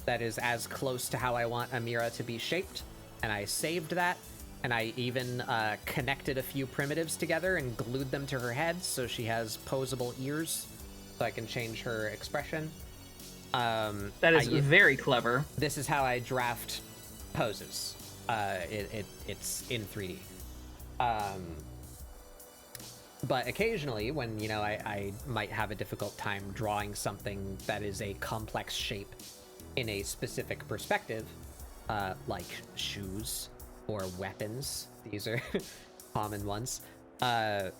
that is as close to how I want Amirah to be shaped, and I saved that, and I even connected a few primitives together and glued them to her head so she has posable ears so I can change her expression. That is very clever. This is how I draft poses. It's in 3D. But occasionally, when, you know, I might have a difficult time drawing something that is a complex shape in a specific perspective, like shoes or weapons, these are common ones, I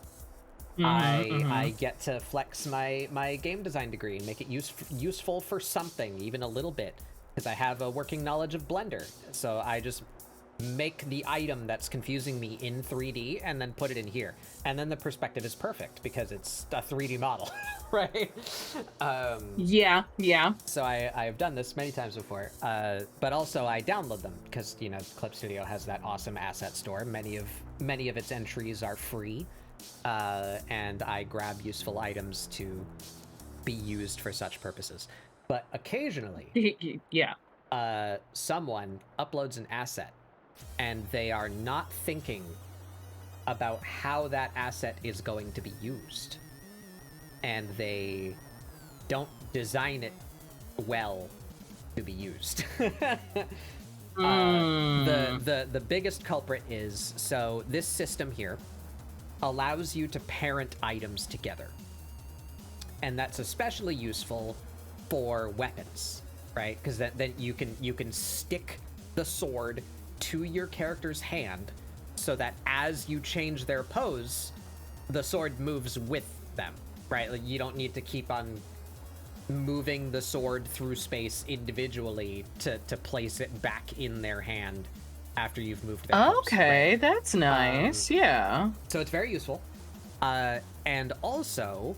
get to flex my game design degree and make it useful for something, even a little bit, because I have a working knowledge of Blender. So I just make the item that's confusing me in 3D and then put it in here, and then the perspective is perfect because it's a 3D model. Right? Yeah So I've done this many times before, but also I download them because, you know, Clip Studio has that awesome asset store. Many of its entries are free, and I grab useful items to be used for such purposes. But occasionally someone uploads an asset and they are not thinking about how that asset is going to be used, and they don't design it well to be used. The biggest culprit is, so this system here allows you to parent items together, and that's especially useful for weapons, right? Because then you can stick the sword to your character's hand so that as you change their pose, the sword moves with them, right? Like, you don't need to keep on moving the sword through space individually to place it back in their hand after you've moved their pose, okay, right? that's nice. Yeah. So it's very useful. And also,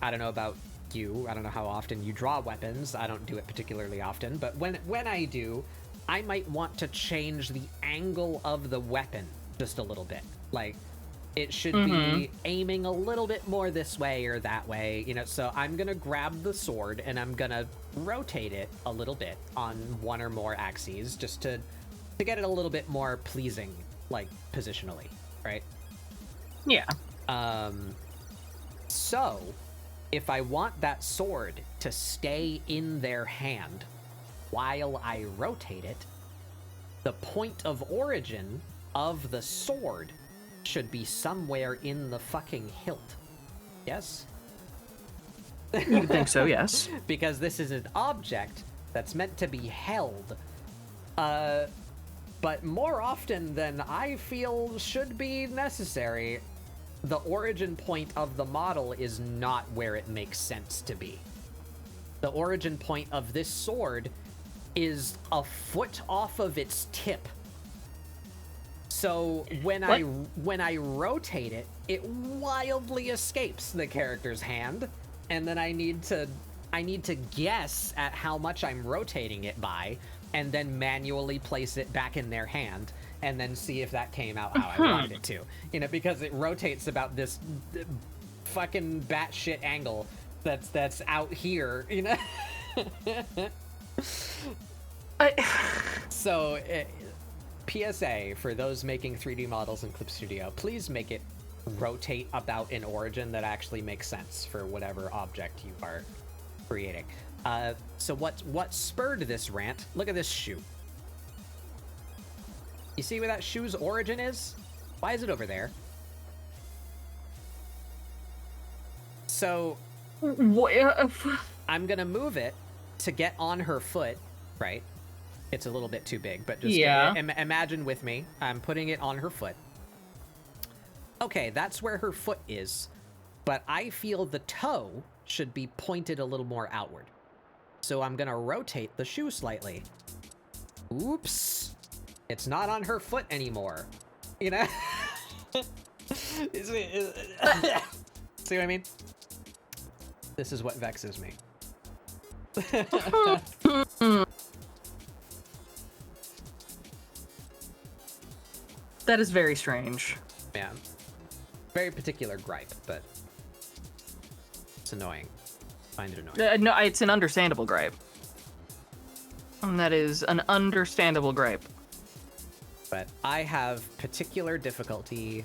I don't know about you. I don't know how often you draw weapons. I don't do it particularly often, but when I do, I might want to change the angle of the weapon just a little bit. Like, it should be aiming a little bit more this way or that way, you know. So I'm gonna grab the sword and I'm gonna rotate it a little bit on one or more axes just to get it a little bit more pleasing, like positionally, right? Yeah. So if I want that sword to stay in their hand while I rotate it, the point of origin of the sword should be somewhere in the fucking hilt. Yes? You think so, yes. Because this is an object that's meant to be held. But more often than I feel should be necessary, the origin point of the model is not where it makes sense to be. The origin point of this sword is a foot off of its tip. So when I rotate it, it wildly escapes the character's hand, and then I need to guess at how much I'm rotating it by, and then manually place it back in their hand, and then see if that came out how I wanted it to. You know, because it rotates about this fucking batshit angle that's out here, you know? So, PSA for those making 3D models in Clip Studio, please make it rotate about an origin that actually makes sense for whatever object you are creating. So what spurred this rant? Look at this shoe. You see where that shoe's origin is? Why is it over there? So I'm gonna move it to get on her foot, right? It's a little bit too big, but just imagine with me. I'm putting it on her foot. Okay, that's where her foot is, but I feel the toe should be pointed a little more outward. So I'm gonna rotate the shoe slightly. Oops. It's not on her foot anymore. You know? See what I mean? This is what vexes me. That is very strange. Yeah. Very particular gripe, but it's annoying. Find it annoying. No, it's an understandable gripe. And that is an understandable gripe. But I have particular difficulty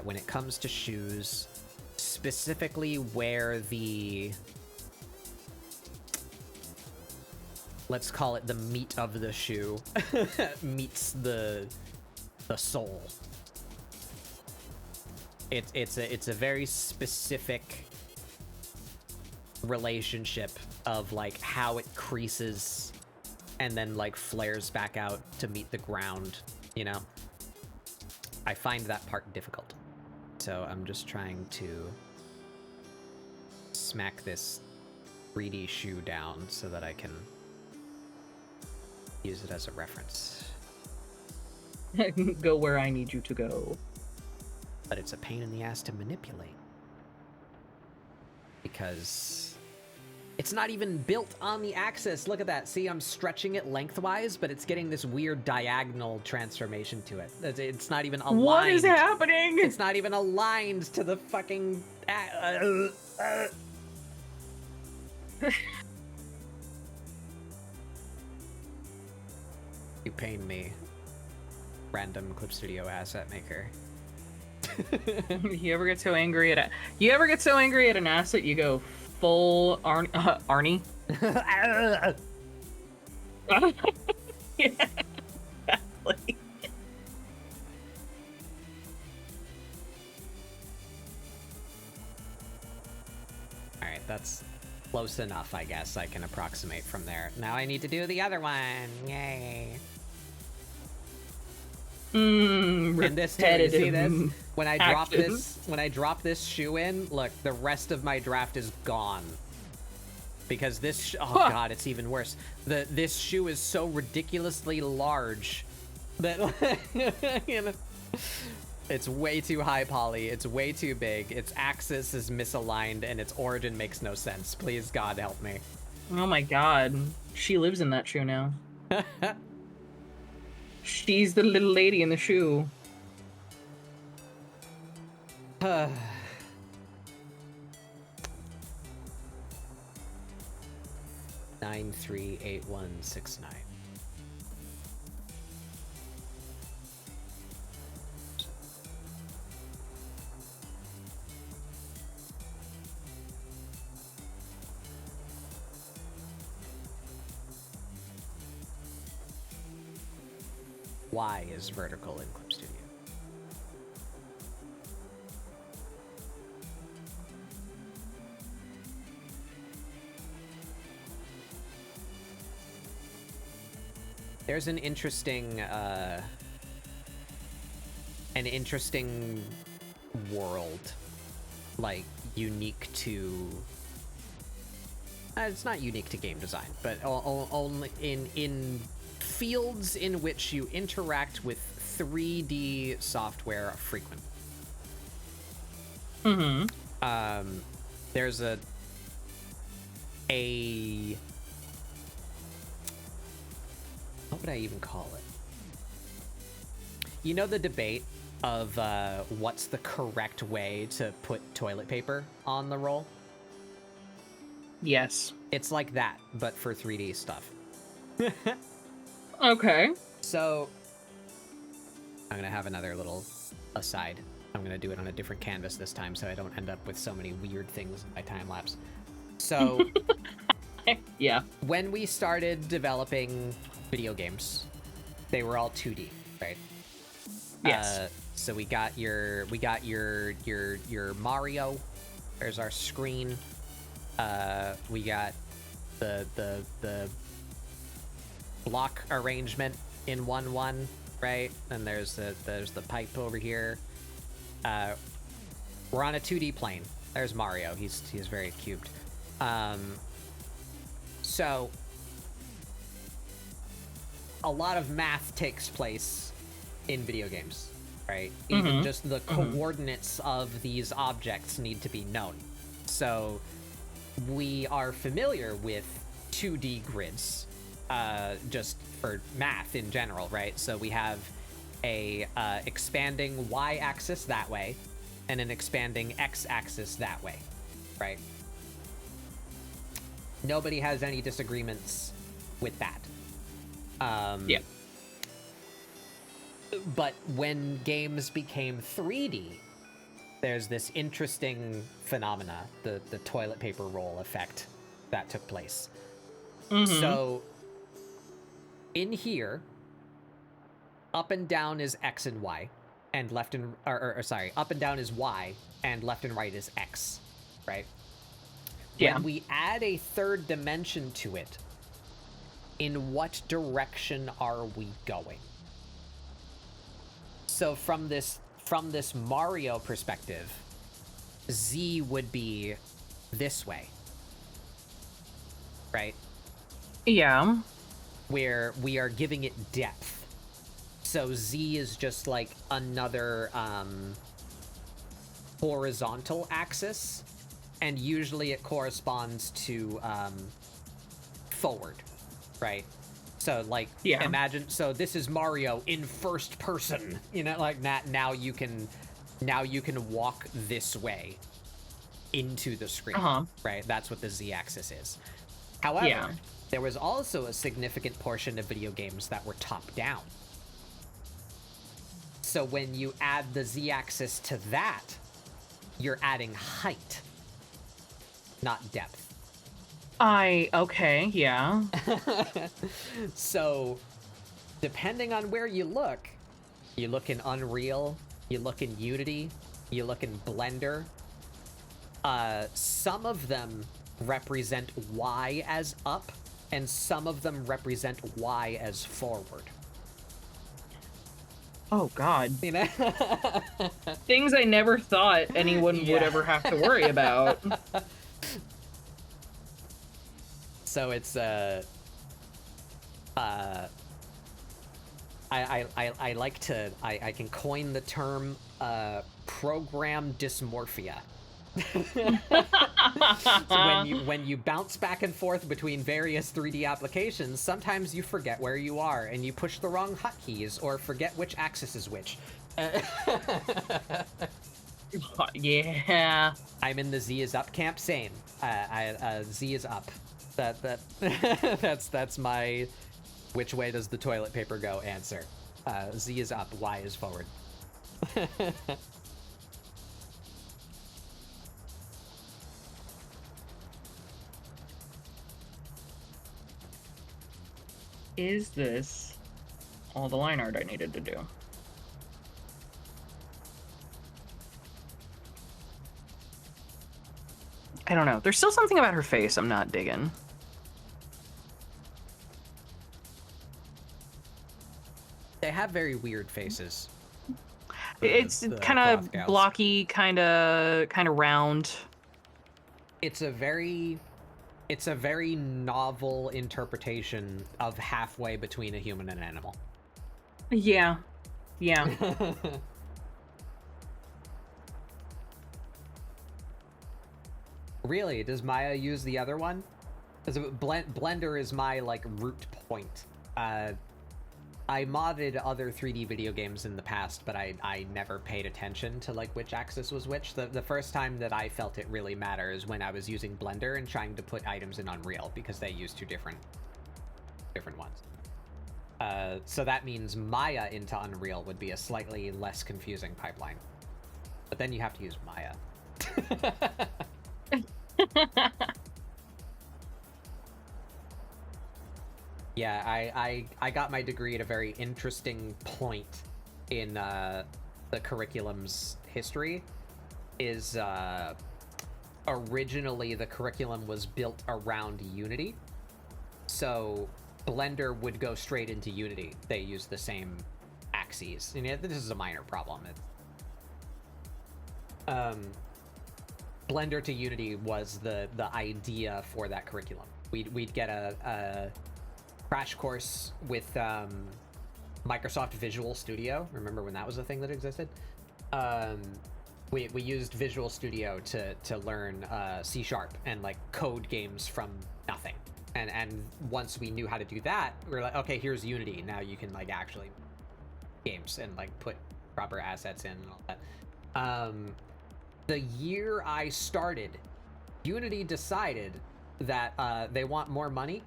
when it comes to shoes, specifically where the, let's call it the meat of the shoe, meets the sole. It's a very specific relationship of like how it creases and then like flares back out to meet the ground, you know? I find that part difficult. So I'm just trying to smack this 3D shoe down so that I can use it as a reference. Go where I need you to go. But it's a pain in the ass to manipulate. Because it's not even built on the axis. Look at that. See, I'm stretching it lengthwise, but it's getting this weird diagonal transformation to it. It's not even aligned. What is happening? It's not even aligned to the fucking... You pain me. Random Clip Studio asset maker. You ever get so angry at an asset you go full Arnie? Yeah, exactly. Alright, that's close enough, I guess. I can approximate from there. Now I need to do the other one. Yay. And this too, you see this? When I drop this shoe in, look, the rest of my draft is gone. Because this oh god, it's even worse. This shoe is so ridiculously large that you know, It's way too high poly. It's way too big. Its axis is misaligned, and its origin makes no sense. Please, God, help me. Oh my god. She lives in that shoe now. She's the little lady in the shoe. 938169. Y is vertical in Clip Studio. There's an interesting world, like unique to. It's not unique to game design, but only in fields in which you interact with 3D software frequently. There's a what would I even call it? You know the debate of what's the correct way to put toilet paper on the roll? Yes. It's like that, but for 3D stuff. Okay. So, I'm gonna have another little aside. I'm gonna do it on a different canvas this time so I don't end up with so many weird things in my time lapse. So, yeah. When we started developing video games, they were all 2D, right? Yes. So we got your Mario. There's our screen. We got the block arrangement in 1-1, right? And there's the pipe over here. We're on a 2D plane. There's Mario. He's very cubed. So a lot of math takes place in video games, right? Even just the coordinates of these objects need to be known. So we are familiar with 2D grids, just for math in general, right? So we have a expanding y-axis that way, and an expanding x-axis that way, right? Nobody has any disagreements with that. Yeah. But when games became 3D, there's this interesting phenomena, the toilet paper roll effect that took place. So in here, up and down is X and Y, and left and sorry, up and down is Y, and left and right is X, right? Yeah. When we add a third dimension to it, in what direction are we going? So from this Mario perspective, Z would be this way, right? Yeah. Where we are giving it depth. So Z is just like another horizontal axis, and usually it corresponds to forward, right? So like, imagine, so this is Mario in first person, you know, like that. Now you can walk this way into the screen, right? That's what the Z-axis is. However, there was also a significant portion of video games that were top-down. So when you add the Z-axis to that, you're adding height, not depth. Okay, yeah. So, depending on where you look in Unreal, you look in Unity, you look in Blender, some of them represent Y as up, and some of them represent Y as forward. Oh, God. You know? Things I never thought anyone would ever have to worry about. So it's I like to I can coin the term program dysmorphia. So when you bounce back and forth between various 3D applications, sometimes you forget where you are and you push the wrong hotkeys or forget which axis is which. Yeah. I'm in the Z is up camp. Same. Z is up. That's my which way does the toilet paper go answer. Z is up, Y is forward. Is this all the line art I needed to do? I don't know. There's still something about her face I'm not digging. They have very weird faces. It's kind of blocky, kind of round. It's a very novel interpretation of halfway between a human and an animal. Yeah. Yeah. Really? Does Maya use the other one? Because Blender is my, like, root point. I modded other 3D video games in the past, but I never paid attention to, like, which axis was which. The first time that I felt it really matter is when I was using Blender and trying to put items in Unreal, because they use two different ones. So that means Maya into Unreal would be a slightly less confusing pipeline. But then you have to use Maya. Yeah, I got my degree at a very interesting point in the curriculum's history. Is originally the curriculum was built around Unity, so Blender would go straight into Unity. They use the same axes, and this is a minor problem. Blender to Unity was the idea for that curriculum. We'd get a crash course with Microsoft Visual Studio. Remember when that was a thing that existed? We used Visual Studio to learn C# and like code games from nothing. And once we knew how to do that, we were like, okay, here's Unity. Now you can like actually games and like put proper assets in and all that. The year I started, Unity decided that they want more money.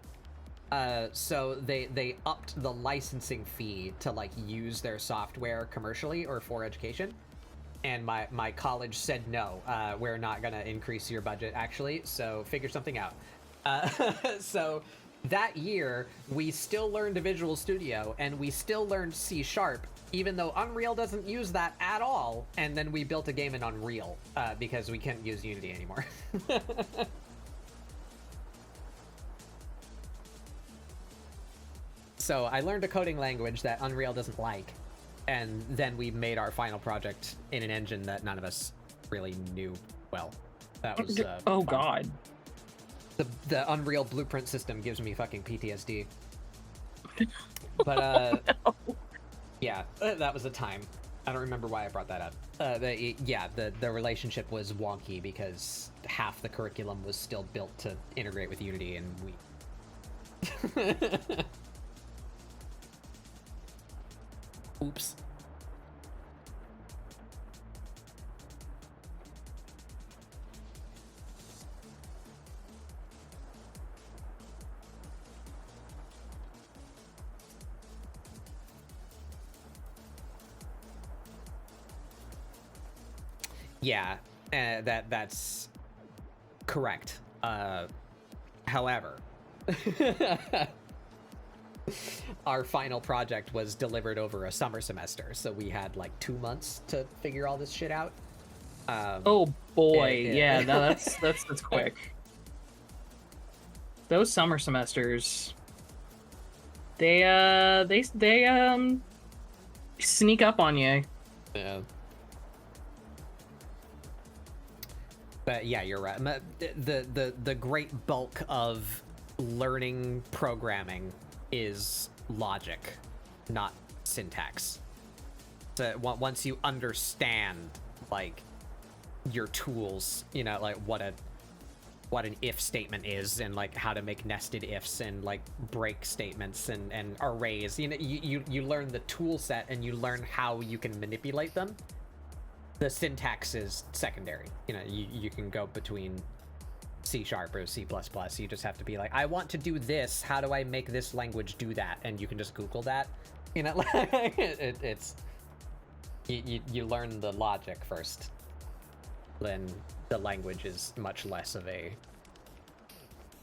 So they upped the licensing fee to like use their software commercially or for education. And my college said, no, we're not gonna increase your budget actually, so figure something out. So that year, we still learned Visual Studio and we still learned C#, even though Unreal doesn't use that at all. And then we built a game in Unreal because we couldn't use Unity anymore. So I learned a coding language that Unreal doesn't like, and then we made our final project in an engine that none of us really knew well. That was oh fun. God. The Unreal blueprint system gives me fucking PTSD. But No. yeah, that was a time. I don't remember why I brought that up. The relationship was wonky because half the curriculum was still built to integrate with Unity, and we. Oops. Yeah, that's correct. However, our final project was delivered over a summer semester, so we had like 2 months to figure all this shit out. Oh boy, yeah, no, that's quick. Those summer semesters, they sneak up on you. Yeah. But yeah, you're right. The great bulk of learning programming is logic, not syntax. So once you understand like your tools, you know, like what an if statement is, and like how to make nested ifs and like break statements and arrays, you know, you learn the tool set and you learn how you can manipulate them. The syntax is secondary. You know, you can go between C# or C++. You just have to be like, I want to do this, how do I make this language do that? And you can just Google that. You know, it's you learn the logic first, then the language is much less of a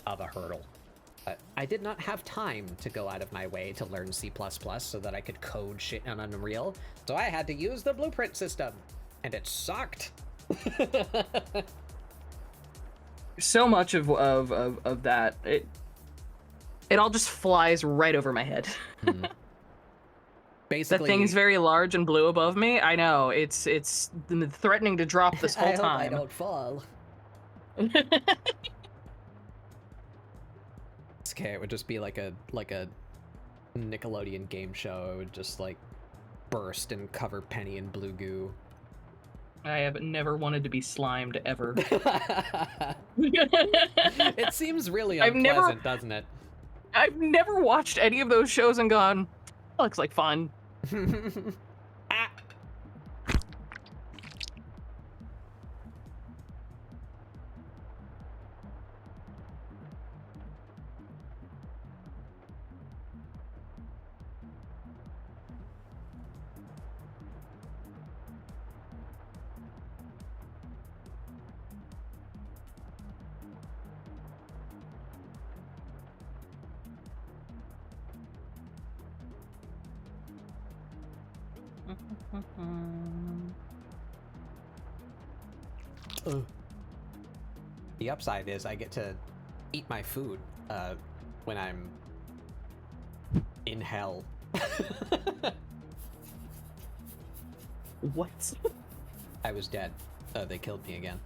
hurdle. But I did not have time to go out of my way to learn C++ so that I could code shit on Unreal, so I had to use the blueprint system, and it sucked. So much of that, it all just flies right over my head. Basically, that thing is very large and blue above me. I know, it's threatening to drop this whole time. I don't fall. Okay, it would just be like a Nickelodeon game show. It would just like burst and cover Penny in blue goo. I have never wanted to be slimed ever. It seems really unpleasant, doesn't it? I've never watched any of those shows and gone, that looks like fun. Ah. The upside is I get to eat my food when I'm in hell. What? I was dead. They killed me again.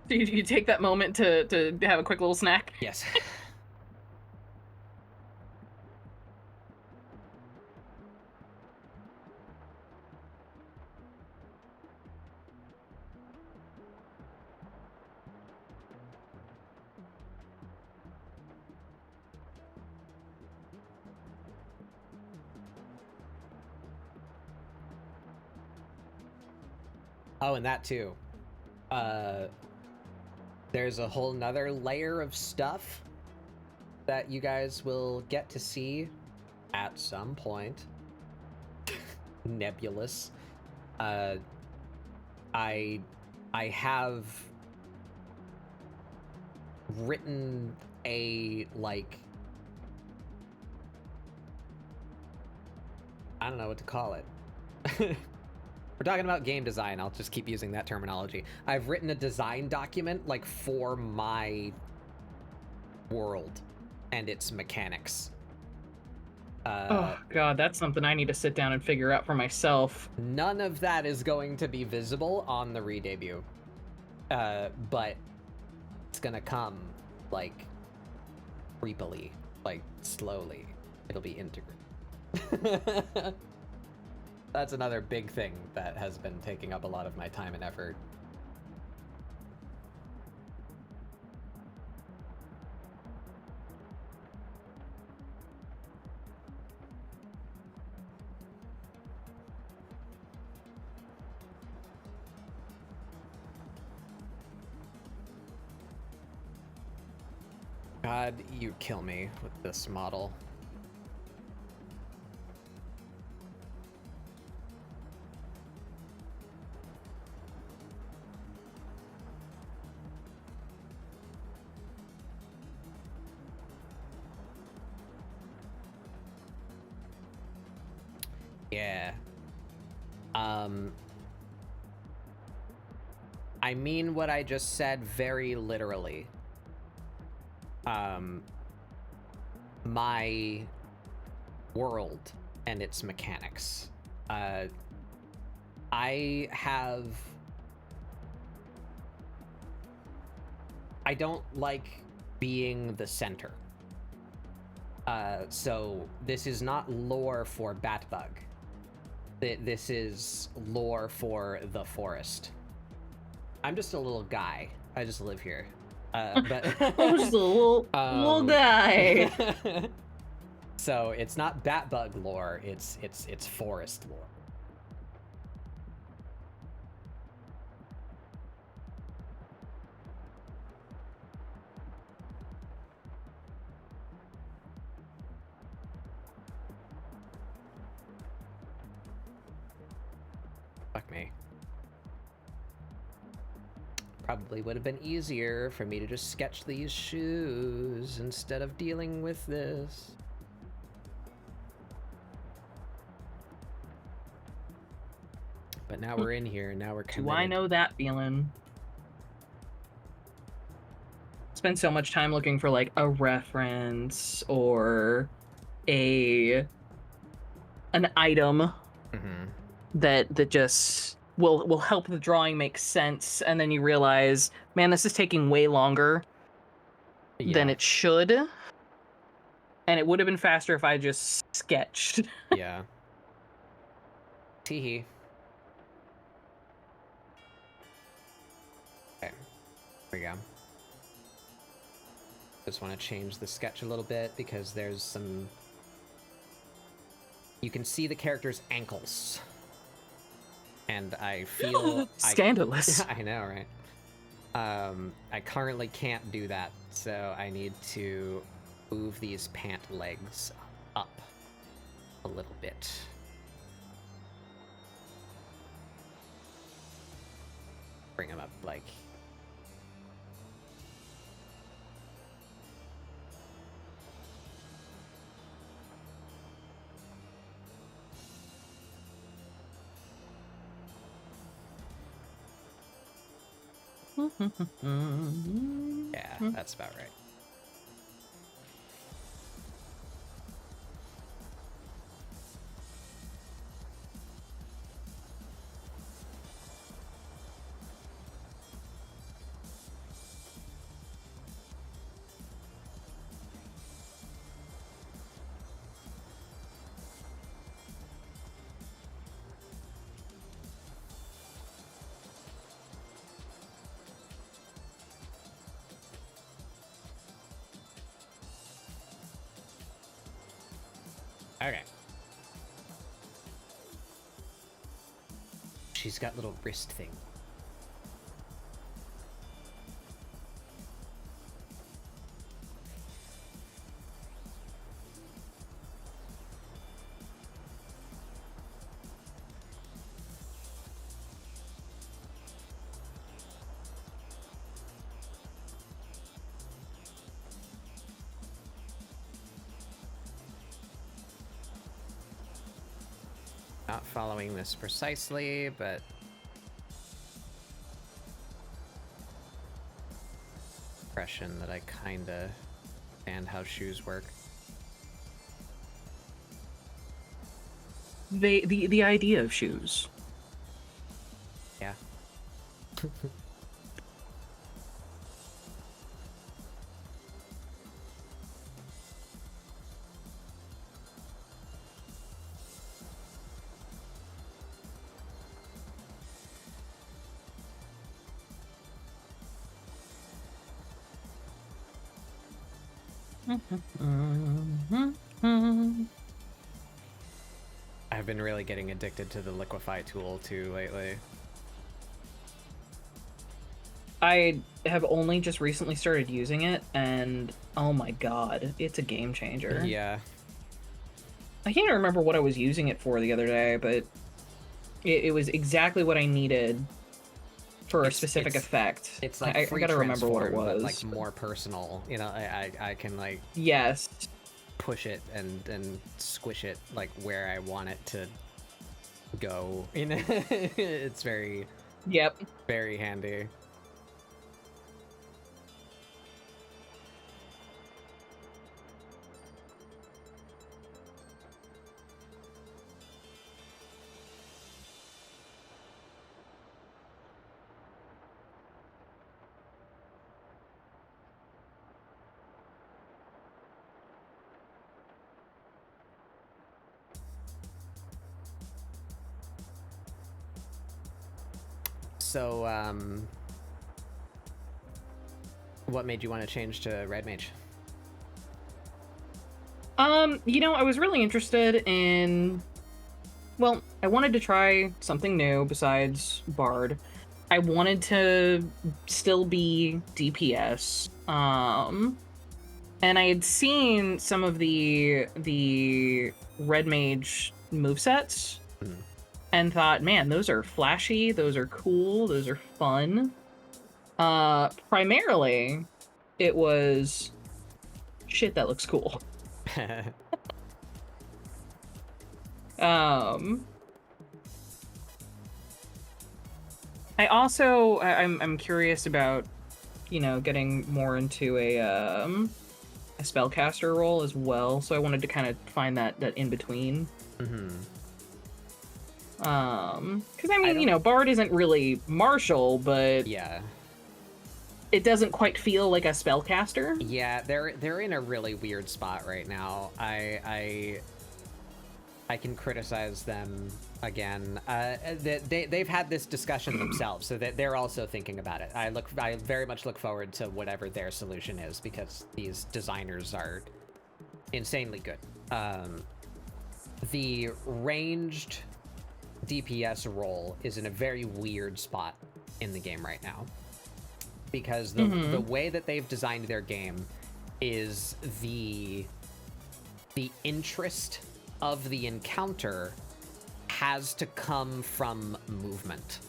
Did you take that moment to have a quick little snack? Yes. Oh, and that too. There's a whole nother layer of stuff that you guys will get to see at some point. Nebulous. I have written a, like, I don't know what to call it. We're talking about game design. I'll just keep using that terminology. I've written a design document, like, for my world and its mechanics. Oh, God, that's something I need to sit down and figure out for myself. None of that is going to be visible on the re-debut. But it's gonna come, like, creepily, like, slowly. It'll be integrated. That's another big thing that has been taking up a lot of my time and effort. God, you kill me with this model. Yeah. I mean what I just said very literally. My world and its mechanics. I don't like being the center. So this is not lore for Batbug. This is lore for the forest. I'm just a little guy. I just live here. But I'm just a little guy. So it's not Batbug lore. It's forest lore. Fuck me. Probably would have been easier for me to just sketch these shoes instead of dealing with this. But now we're in here, and now we're committed. Do I know that feeling? Spend so much time looking for like a reference or an item that just will help the drawing make sense, and then you realize, man, this is taking way longer than it should, and it would have been faster if I just sketched. Yeah. Teehee. Okay, here we go. Just want to change the sketch a little bit because there's some... You can see the character's ankles. And I feel... Scandalous. I know, right? I currently can't do that, so I need to move these pant legs up a little bit. Bring them up, like... Yeah, that's about right. Okay. She's got little wrist thing. Not following this precisely, but impression that I kinda understand how shoes work. The idea of shoes. Yeah. I've been really getting addicted to the liquefy tool too lately. I have only just recently started using it, and oh my god, it's a game changer. Yeah. I can't even remember what I was using it for the other day, but it was exactly what I needed for a specific effect. It's like I gotta remember what it was. But like more personal, you know. I can like yes, push it and squish it like where I want it to go. You know, it's very very handy. So, what made you want to change to Red Mage? You know, I was really interested in... Well, I wanted to try something new besides Bard. I wanted to still be DPS. And I had seen some of the Red Mage movesets and thought, man, those are flashy, those are cool, those are fun. Primarily, it was shit that looks cool. I also I'm curious about, you know, getting more into a spellcaster role as well, so I wanted to kind of find that in between. Because I mean, you know, Bard isn't really martial, but yeah, it doesn't quite feel like a spellcaster. Yeah, they're in a really weird spot right now. I can criticize them again. They've had this discussion themselves, so that they're also thinking about it. I very much look forward to whatever their solution is, because these designers are insanely good. The ranged DPS role is in a very weird spot in the game right now, because the way that they've designed their game is the interest of the encounter has to come from movement,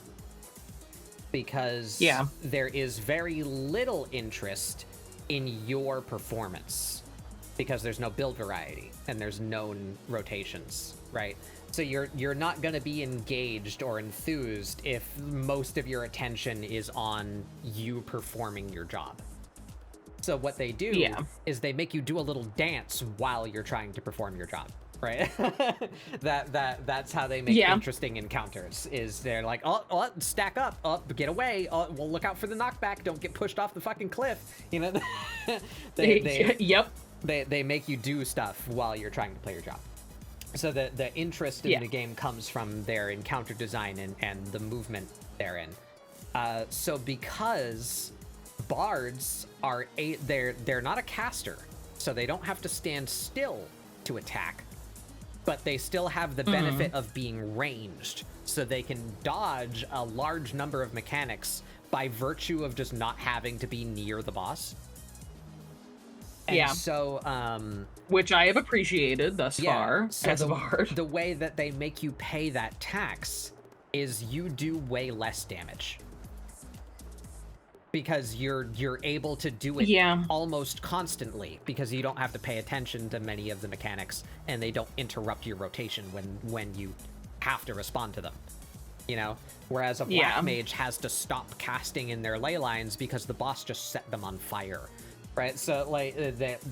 because there is very little interest in your performance, because there's no build variety and there's known rotations, right? So you're not going to be engaged or enthused if most of your attention is on you performing your job. So what they do is they make you do a little dance while you're trying to perform your job, right? That's how they make interesting encounters. Is they're like, oh, stack up, get away, well, look out for the knockback, don't get pushed off the fucking cliff, you know. They make you do stuff while you're trying to play your job. So the interest in the game comes from their encounter design and the movement therein. So because bards are they're not a caster, so they don't have to stand still to attack, but they still have the benefit of being ranged, so they can dodge a large number of mechanics by virtue of just not having to be near the boss. And so, which I have appreciated thus far so as a bard. The way that they make you pay that tax is you do way less damage, because you're able to do it almost constantly, because you don't have to pay attention to many of the mechanics, and they don't interrupt your rotation when you have to respond to them, you know? Whereas a black mage has to stop casting in their ley lines because the boss just set them on fire. Right, so like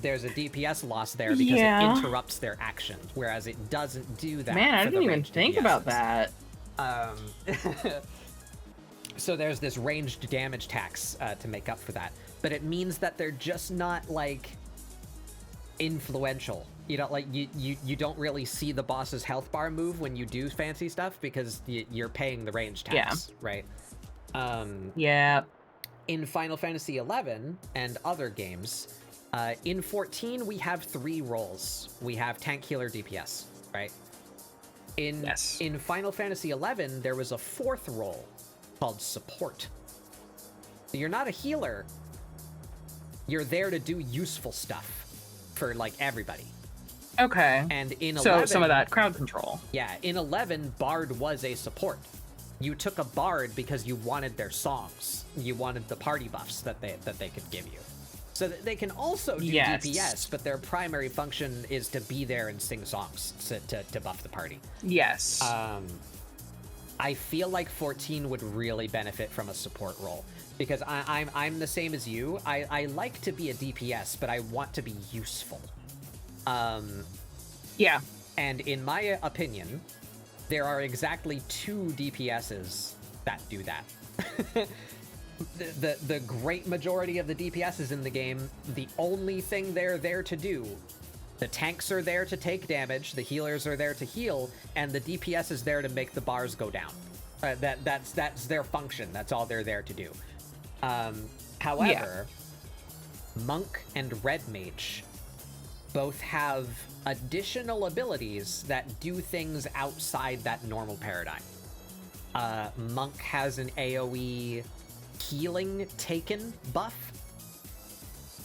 there's a DPS loss there because it interrupts their action, whereas it doesn't do that. Man, I didn't even think about that. So there's this ranged damage tax to make up for that, but it means that they're just not like influential. You know, like you don't really see the boss's health bar move when you do fancy stuff, because you're paying the range tax, right? In Final Fantasy XI and other games, in 14 we have 3 roles. We have tank, healer, DPS, right? In Final Fantasy XI, there was a 4th role called support. So you're not a healer. You're there to do useful stuff for like everybody. Okay. And in 11, so some of that crowd control. Yeah, in 11, Bard was a support. You took a bard because you wanted their songs. You wanted the party buffs that they could give you. So that they can also do DPS, but their primary function is to be there and sing songs to buff the party. Yes. I feel like 14 would really benefit from a support role, because I'm the same as you. I like to be a DPS, but I want to be useful. And in my opinion, there are exactly 2 DPSs that do that. The great majority of the DPSs in the game, the only thing they're there to do, the tanks are there to take damage, the healers are there to heal, and the DPS is there to make the bars go down. That's their function. That's all they're there to do. However, Monk and Red Mage both have additional abilities that do things outside that normal paradigm. Monk has an AoE healing taken buff.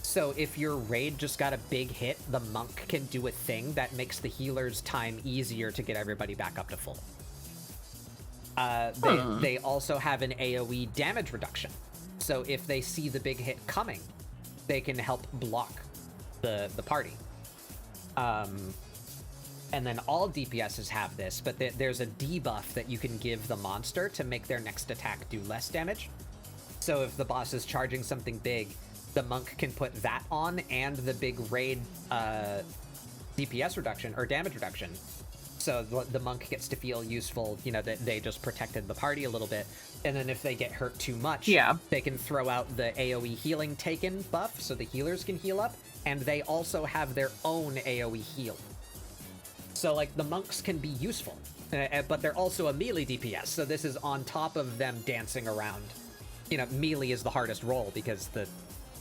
So if your raid just got a big hit, the Monk can do a thing that makes the healer's time easier to get everybody back up to full. They also have an AoE damage reduction. So if they see the big hit coming, they can help block the party. And then all DPSs have this, but there's a debuff that you can give the monster to make their next attack do less damage. So if the boss is charging something big, the Monk can put that on and the big raid DPS reduction or damage reduction. So the Monk gets to feel useful, you know, that they just protected the party a little bit. And then if they get hurt too much, they can throw out the AoE healing taken buff so the healers can heal up. And they also have their own AoE heal. So, like, the Monks can be useful, but they're also a melee DPS, so this is on top of them dancing around. You know, melee is the hardest role because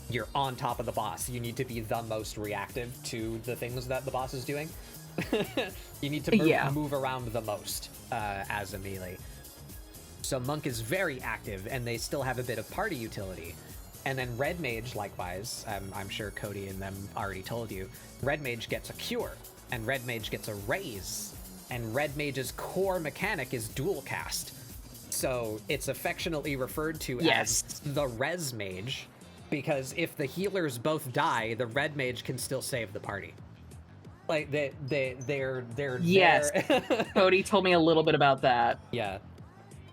you're on top of the boss. You need to be the most reactive to the things that the boss is doing. You need to move around the most as a melee. So Monk is very active, and they still have a bit of party utility. And then Red Mage, likewise, I'm sure Cody and them already told you, Red Mage gets a cure, and Red Mage gets a raise, and Red Mage's core mechanic is dual cast. So it's affectionately referred to as the Res Mage, because if the healers both die, the Red Mage can still save the party. Like, they're yes. Cody told me a little bit about that. Yeah.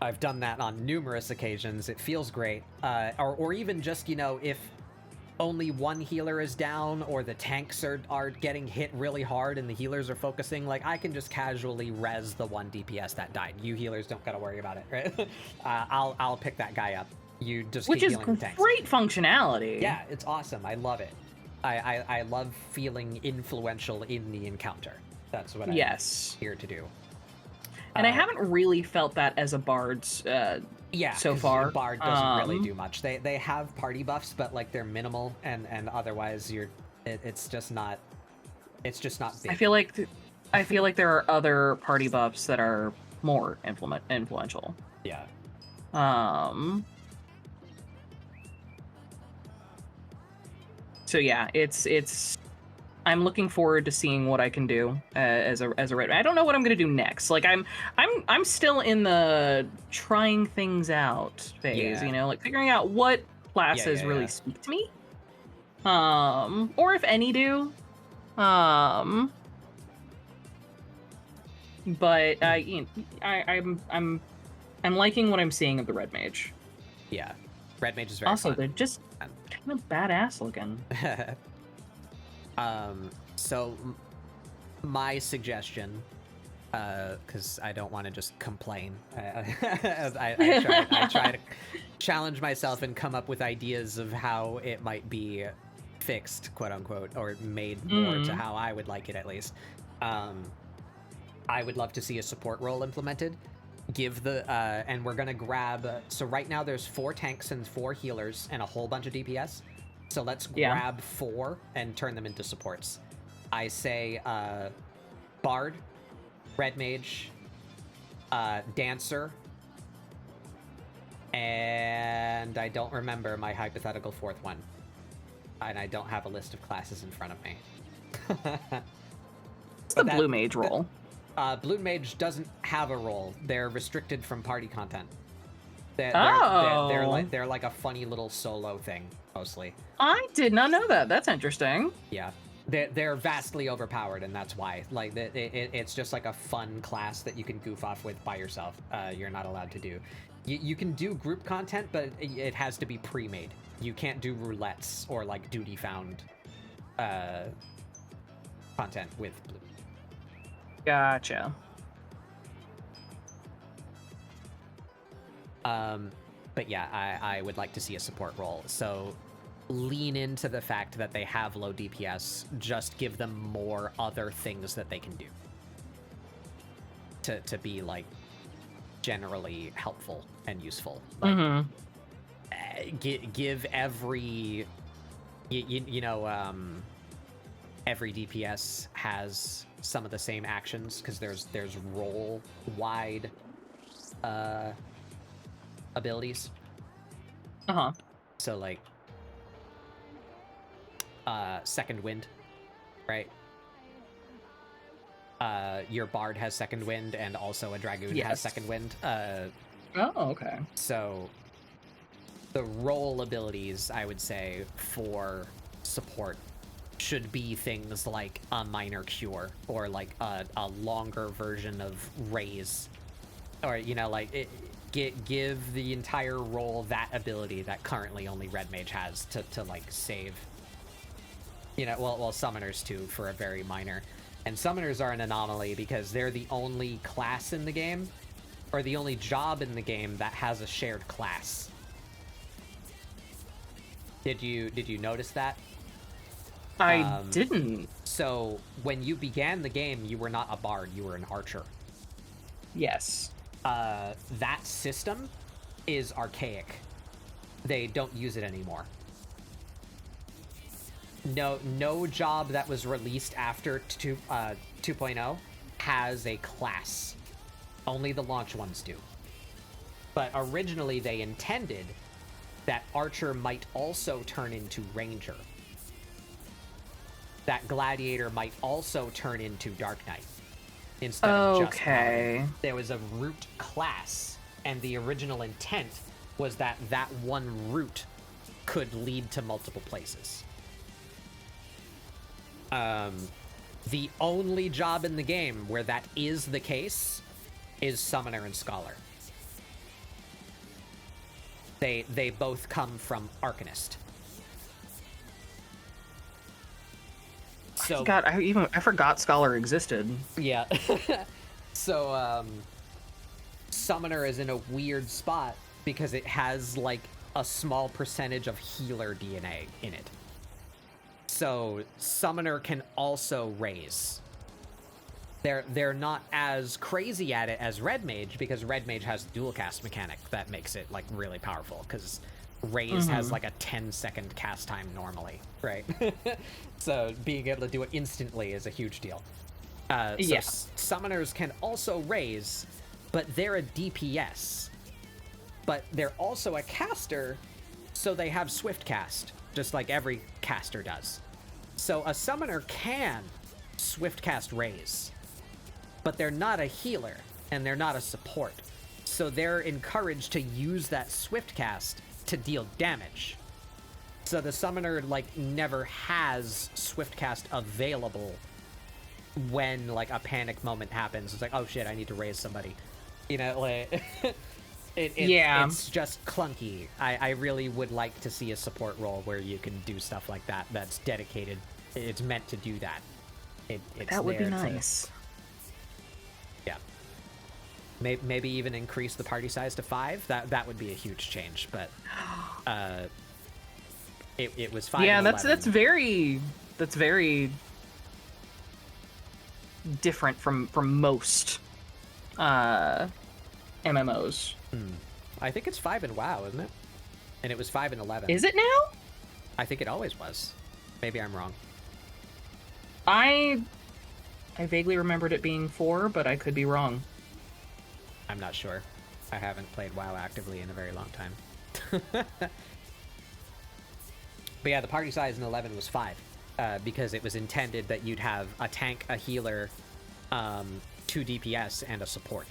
I've done that on numerous occasions. It feels great. Or even just, you know, if only one healer is down or the tanks are getting hit really hard and the healers are focusing, like, I can just casually res the one DPS that died. You healers don't gotta worry about it, right? I'll pick that guy up. You just keep healing the tanks. Which is great functionality. Yeah, it's awesome. I love it. I love feeling influential in the encounter. That's what I'm here to do. And I haven't really felt that as a bard's so far. Bard doesn't really do much. They have party buffs, but like they're minimal, and otherwise it's just not big. I feel like there are other party buffs that are more influential. Yeah. So yeah, it's I'm looking forward to seeing what I can do as a red. I don't know what I'm gonna do next. Like I'm still in the trying things out phase, you know, like figuring out what classes really speak to me, or if any do, but I'm liking what I'm seeing of the Red Mage. Yeah, Red Mage is very also fun. They're just kind of badass looking. So my suggestion, because I don't want to just complain, I try to challenge myself and come up with ideas of how it might be fixed, quote unquote, or made more to how I would like it, at least. I would love to see a support role implemented. Give the and we're gonna grab, so right now there's 4 tanks and 4 healers and a whole bunch of DPS. So let's grab 4 and turn them into supports. I say Bard, Red Mage, Dancer, and I don't remember my hypothetical 4th one. And I don't have a list of classes in front of me. What's the Blue Mage role? Blue Mage doesn't have a role. They're restricted from party content. They're like a funny little solo thing, mostly. I did not know that. That's interesting. Yeah. They're vastly overpowered, and that's why. Like, it's just like a fun class that you can goof off with by yourself. You're not allowed to do. You can do group content, but it has to be pre-made. You can't do roulettes or, like, duty found content with Blue. Gotcha. But yeah, I would like to see a support role. So lean into the fact that they have low DPS, just give them more other things that they can do. To be like generally helpful and useful. Like, give every, every DPS has some of the same actions because there's role wide abilities. So like second wind, right? Your bard has second wind, and also a dragoon has second wind. Okay. So the role abilities, I would say, for support should be things like a minor cure, or like a longer version of raise, or like give the entire role that ability that currently only red mage has to like save. Well, summoners too, for a very minor. And summoners are an anomaly because they're the only class in the game, or the only job in the game that has a shared class. Did you notice that? I didn't. So when you began the game, you were not a bard, you were an archer. Yes. That system is archaic. They don't use it anymore. No job that was released after 2.0 has a class. Only the launch ones do. But originally they intended that archer might also turn into ranger. That gladiator might also turn into dark knight instead of just paladin. There was a root class, and the original intent was that that one route could lead to multiple places. The only job in the game where that is the case is Summoner and Scholar. They both come from Arcanist. So God, I forgot Scholar existed. Yeah. So Summoner is in a weird spot because it has like a small percentage of healer DNA in it. So Summoner can also raise. They're not as crazy at it as Red Mage, because Red Mage has dual cast mechanic that makes it like really powerful, because raise has like a 10-second cast time normally, right? So being able to do it instantly is a huge deal. Summoners can also raise, but they're a DPS. But they're also a caster, so they have swift cast, just like every caster does. So a summoner can swift cast raise, but they're not a healer, and they're not a support. So they're encouraged to use that swift cast to deal damage. So the summoner like never has swift cast available when like a panic moment happens. It's like, oh shit, I need to raise somebody. Like it's just clunky. I really would like to see a support role where you can do stuff like that. That's dedicated. It's meant to do that. That would be nice. Yeah. Maybe even increase the party size to 5. That would be a huge change. But it was 5. Yeah, and that's 11. very different from most MMOs. I think it's 5 in WoW, isn't it? And it was 5 in 11. Is it now? I think it always was. Maybe I'm wrong. I vaguely remembered it being 4, but I could be wrong. I'm not sure. I haven't played WoW actively in a very long time. But yeah, the party size in 11 was 5, because it was intended that you'd have a tank, a healer, 2 DPS, and a support.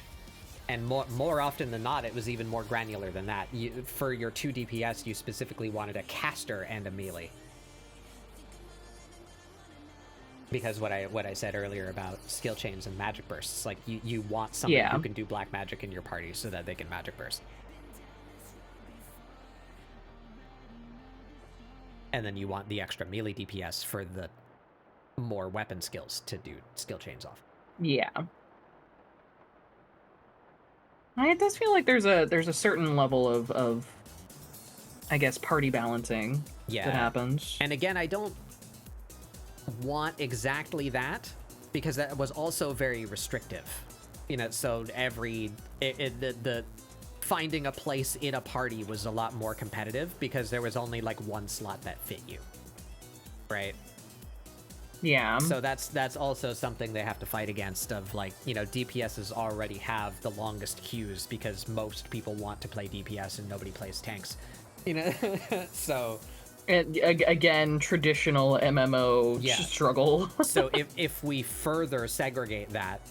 And more often than not, it was even more granular than that. For your 2 DPS, you specifically wanted a caster and a melee. Because what I said earlier about skill chains and magic bursts, like you want somebody who can do black magic in your party so that they can magic burst. And then you want the extra melee DPS for the more weapon skills to do skill chains off. Yeah. It does feel like there's a certain level of I guess party balancing that happens. And again, I don't want exactly that, because that was also very restrictive. You know, so the finding a place in a party was a lot more competitive because there was only like one slot that fit you, right? Yeah. So that's also something they have to fight against. Of like, you know, DPSs already have the longest queues because most people want to play DPS and nobody plays tanks, you know. So. And again, traditional MMO struggle. So if we further segregate that,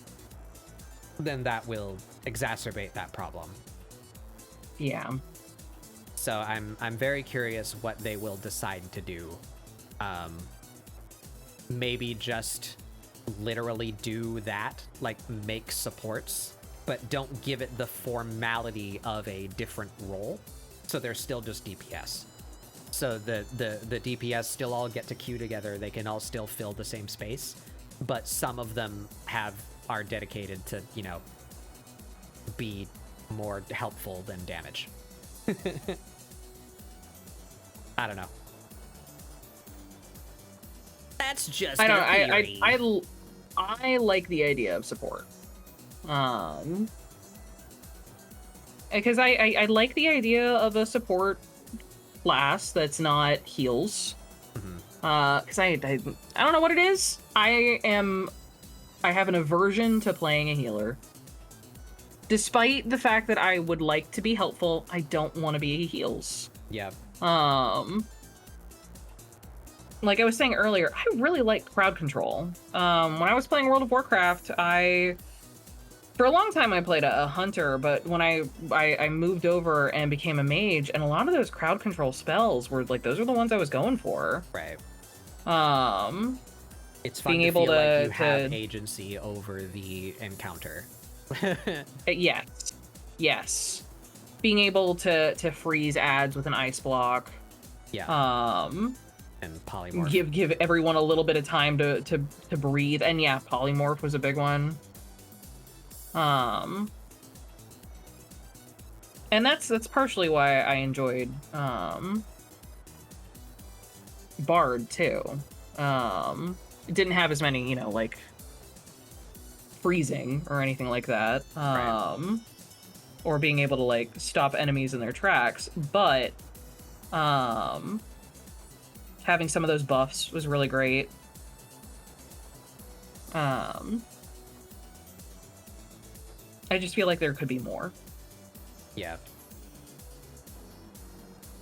then that will exacerbate that problem. Yeah. So I'm very curious what they will decide to do. Maybe just literally do that, like make supports, but don't give it the formality of a different role. So they're still just DPS. So the DPS still all get to queue together. They can all still fill the same space, but some of them are dedicated to, you know, be more helpful than damage. I don't know. That's just I a don't. I like the idea of support. Because I like the idea of a support class that's not heals. Because I don't know what it is. I have an aversion to playing a healer. Despite the fact that I would like to be helpful, I don't want to be heals. Yeah. Like I was saying earlier, I really liked crowd control. When I was playing World of Warcraft, for a long time I played a hunter, but when I moved over and became a mage, and a lot of those crowd control spells were like, those are the ones I was going for. Right. It's fun being to able feel to like you have agency over the encounter. Yes. Being able to freeze ads with an ice block. Yeah. And polymorph. Give everyone a little bit of time to breathe. And yeah, polymorph was a big one. And that's partially why I enjoyed Bard too. It didn't have as many, you know, like freezing or anything like that. Right. Or being able to like stop enemies in their tracks, but having some of those buffs was really great. I just feel like there could be more. Yeah.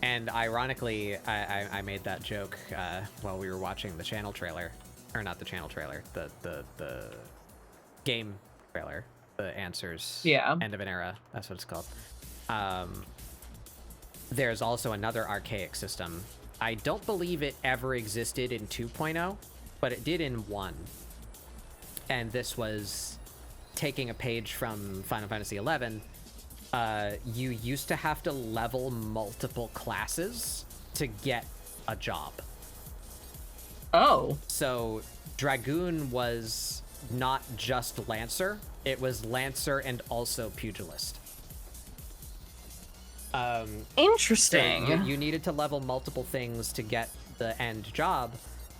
And ironically, I made that joke while we were watching the channel trailer. Or not the channel trailer, the game trailer. The Answers. Yeah. End of an Era. That's what it's called. There's also another archaic system. I don't believe it ever existed in 2.0, but it did in 1. And this was taking a page from Final Fantasy XI. You used to have to level multiple classes to get a job. Oh. So Dragoon was not just Lancer, it was Lancer and also Pugilist. Interesting. So you needed to level multiple things to get the end job,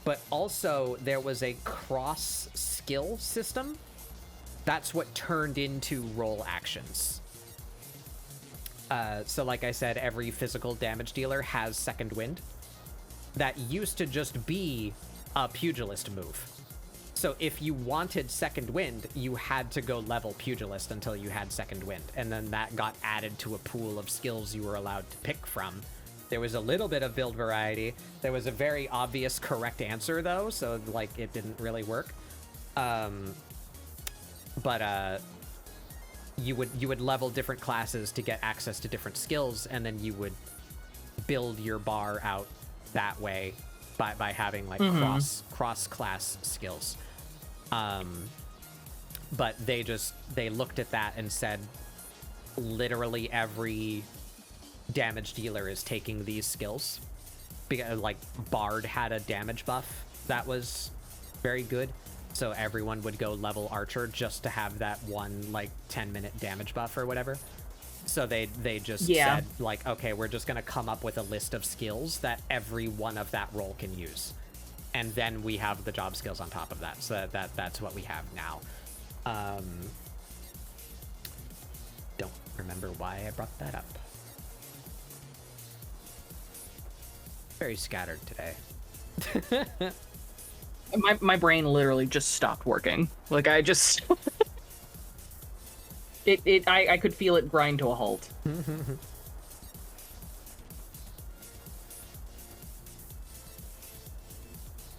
but also there was a cross skill system. That's what turned into role actions. So like I said, every physical damage dealer has Second Wind. That used to just be a Pugilist move. So if you wanted Second Wind, you had to go level Pugilist until you had Second Wind, and then that got added to a pool of skills you were allowed to pick from. There was a little bit of build variety. There was a very obvious correct answer, though, so like it didn't really work. You would level different classes to get access to different skills, and then you would build your bar out that way by having like cross class skills. But they looked at that and said literally every damage dealer is taking these skills, because like Bard had a damage buff that was very good, so everyone would go level Archer just to have that one like 10-minute damage buff or whatever. So they just said like, okay, we're just gonna come up with a list of skills that every one of that role can use, and then we have the job skills on top of that. So that's what we have now. remember why I brought that up. Very scattered today. My brain literally just stopped working. Like I just I could feel it grind to a halt.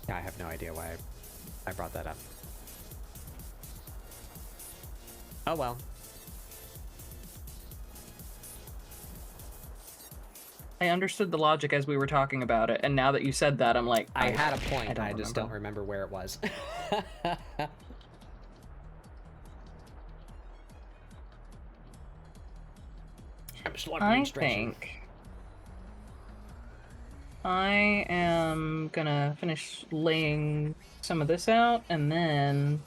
Yeah, I have no idea why I brought that up. Oh well. I understood the logic as we were talking about it, and now that you said that, I'm like, I had a point, I just remember. don't remember where it was. I think I am gonna finish laying some of this out, and then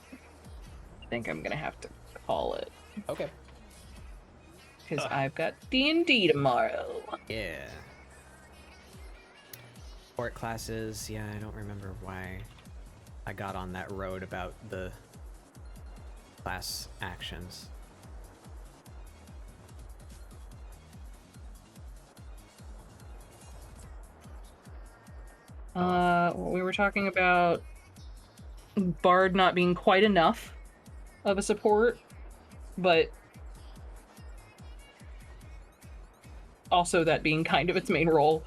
I think I'm gonna have to call it. Okay. Because I've got D&D tomorrow. Yeah. Sport classes, yeah, I don't remember why I got on that road about the class actions. We were talking about Bard not being quite enough of a support, but also that being kind of its main role.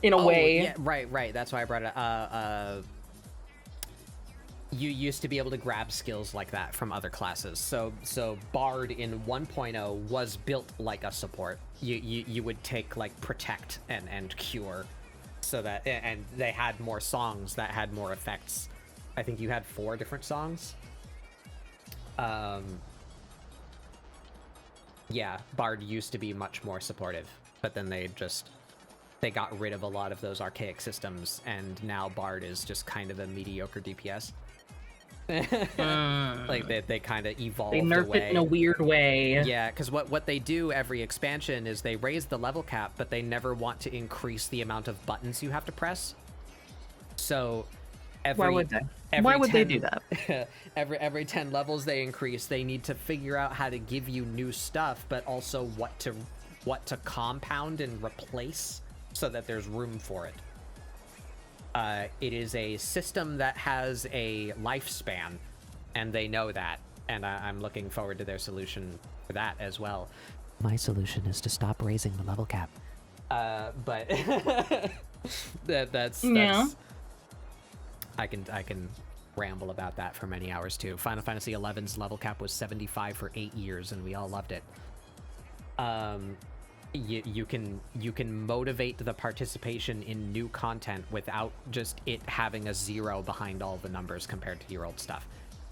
In a way. Yeah, right. That's why I brought it up. You used to be able to grab skills like that from other classes. So Bard in 1.0 was built like a support. You would take like Protect and Cure, so that, and they had more songs that had more effects. I think you had 4 different songs. Yeah, Bard used to be much more supportive, but then they got rid of a lot of those archaic systems, and now Bard is just kind of a mediocre DPS. Like they kind of evolved away. They nerf it in a weird way. Yeah, because what they do every expansion is they raise the level cap, but they never want to increase the amount of buttons you have to press. So why would they? Why would they do that? every 10 levels they increase, they need to figure out how to give you new stuff, but also what to compound and replace so that there's room for it. It is a system that has a lifespan, and they know that, and I'm looking forward to their solution for that as well. My solution is to stop raising the level cap. But that's yeah. I can ramble about that for many hours too. Final Fantasy XI's level cap was 75 for 8 years, and we all loved it. You can motivate the participation in new content without just it having a 0 behind all the numbers compared to your old stuff.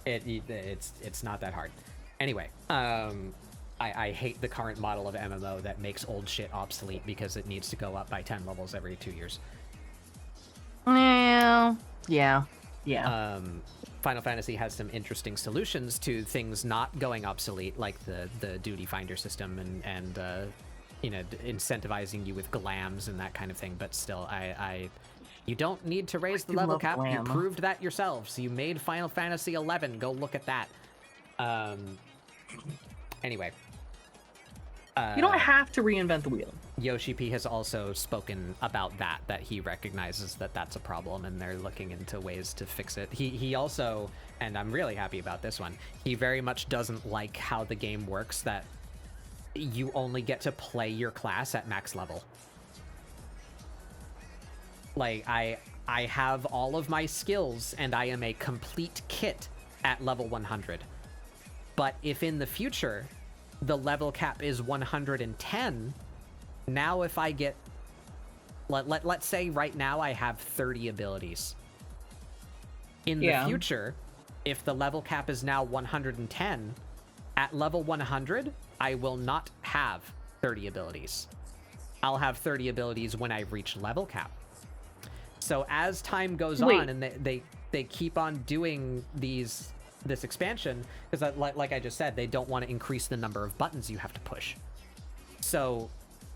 It's not that hard. Anyway, I hate the current model of MMO that makes old shit obsolete because it needs to go up by 10 levels every 2 years. Yeah. Final Fantasy has some interesting solutions to things not going obsolete, like the duty finder system and incentivizing you with glams and that kind of thing. But still, you don't need to raise the level cap. Glam. You proved that yourselves. You made Final Fantasy XI. Go look at that. Anyway. You don't have to reinvent the wheel. Yoshi P has also spoken about that he recognizes that that's a problem, and they're looking into ways to fix it. He also, and I'm really happy about this one, he very much doesn't like how the game works, that you only get to play your class at max level. Like, I have all of my skills, and I am a complete kit at level 100. But if in the future the level cap is 110, now if I get, let's say right now I have 30 abilities. In the future, if the level cap is now 110, at level 100, I will not have 30 abilities. I'll have 30 abilities when I reach level cap. So as time goes on and they keep on doing this expansion, because like I just said, they don't want to increase the number of buttons you have to push. So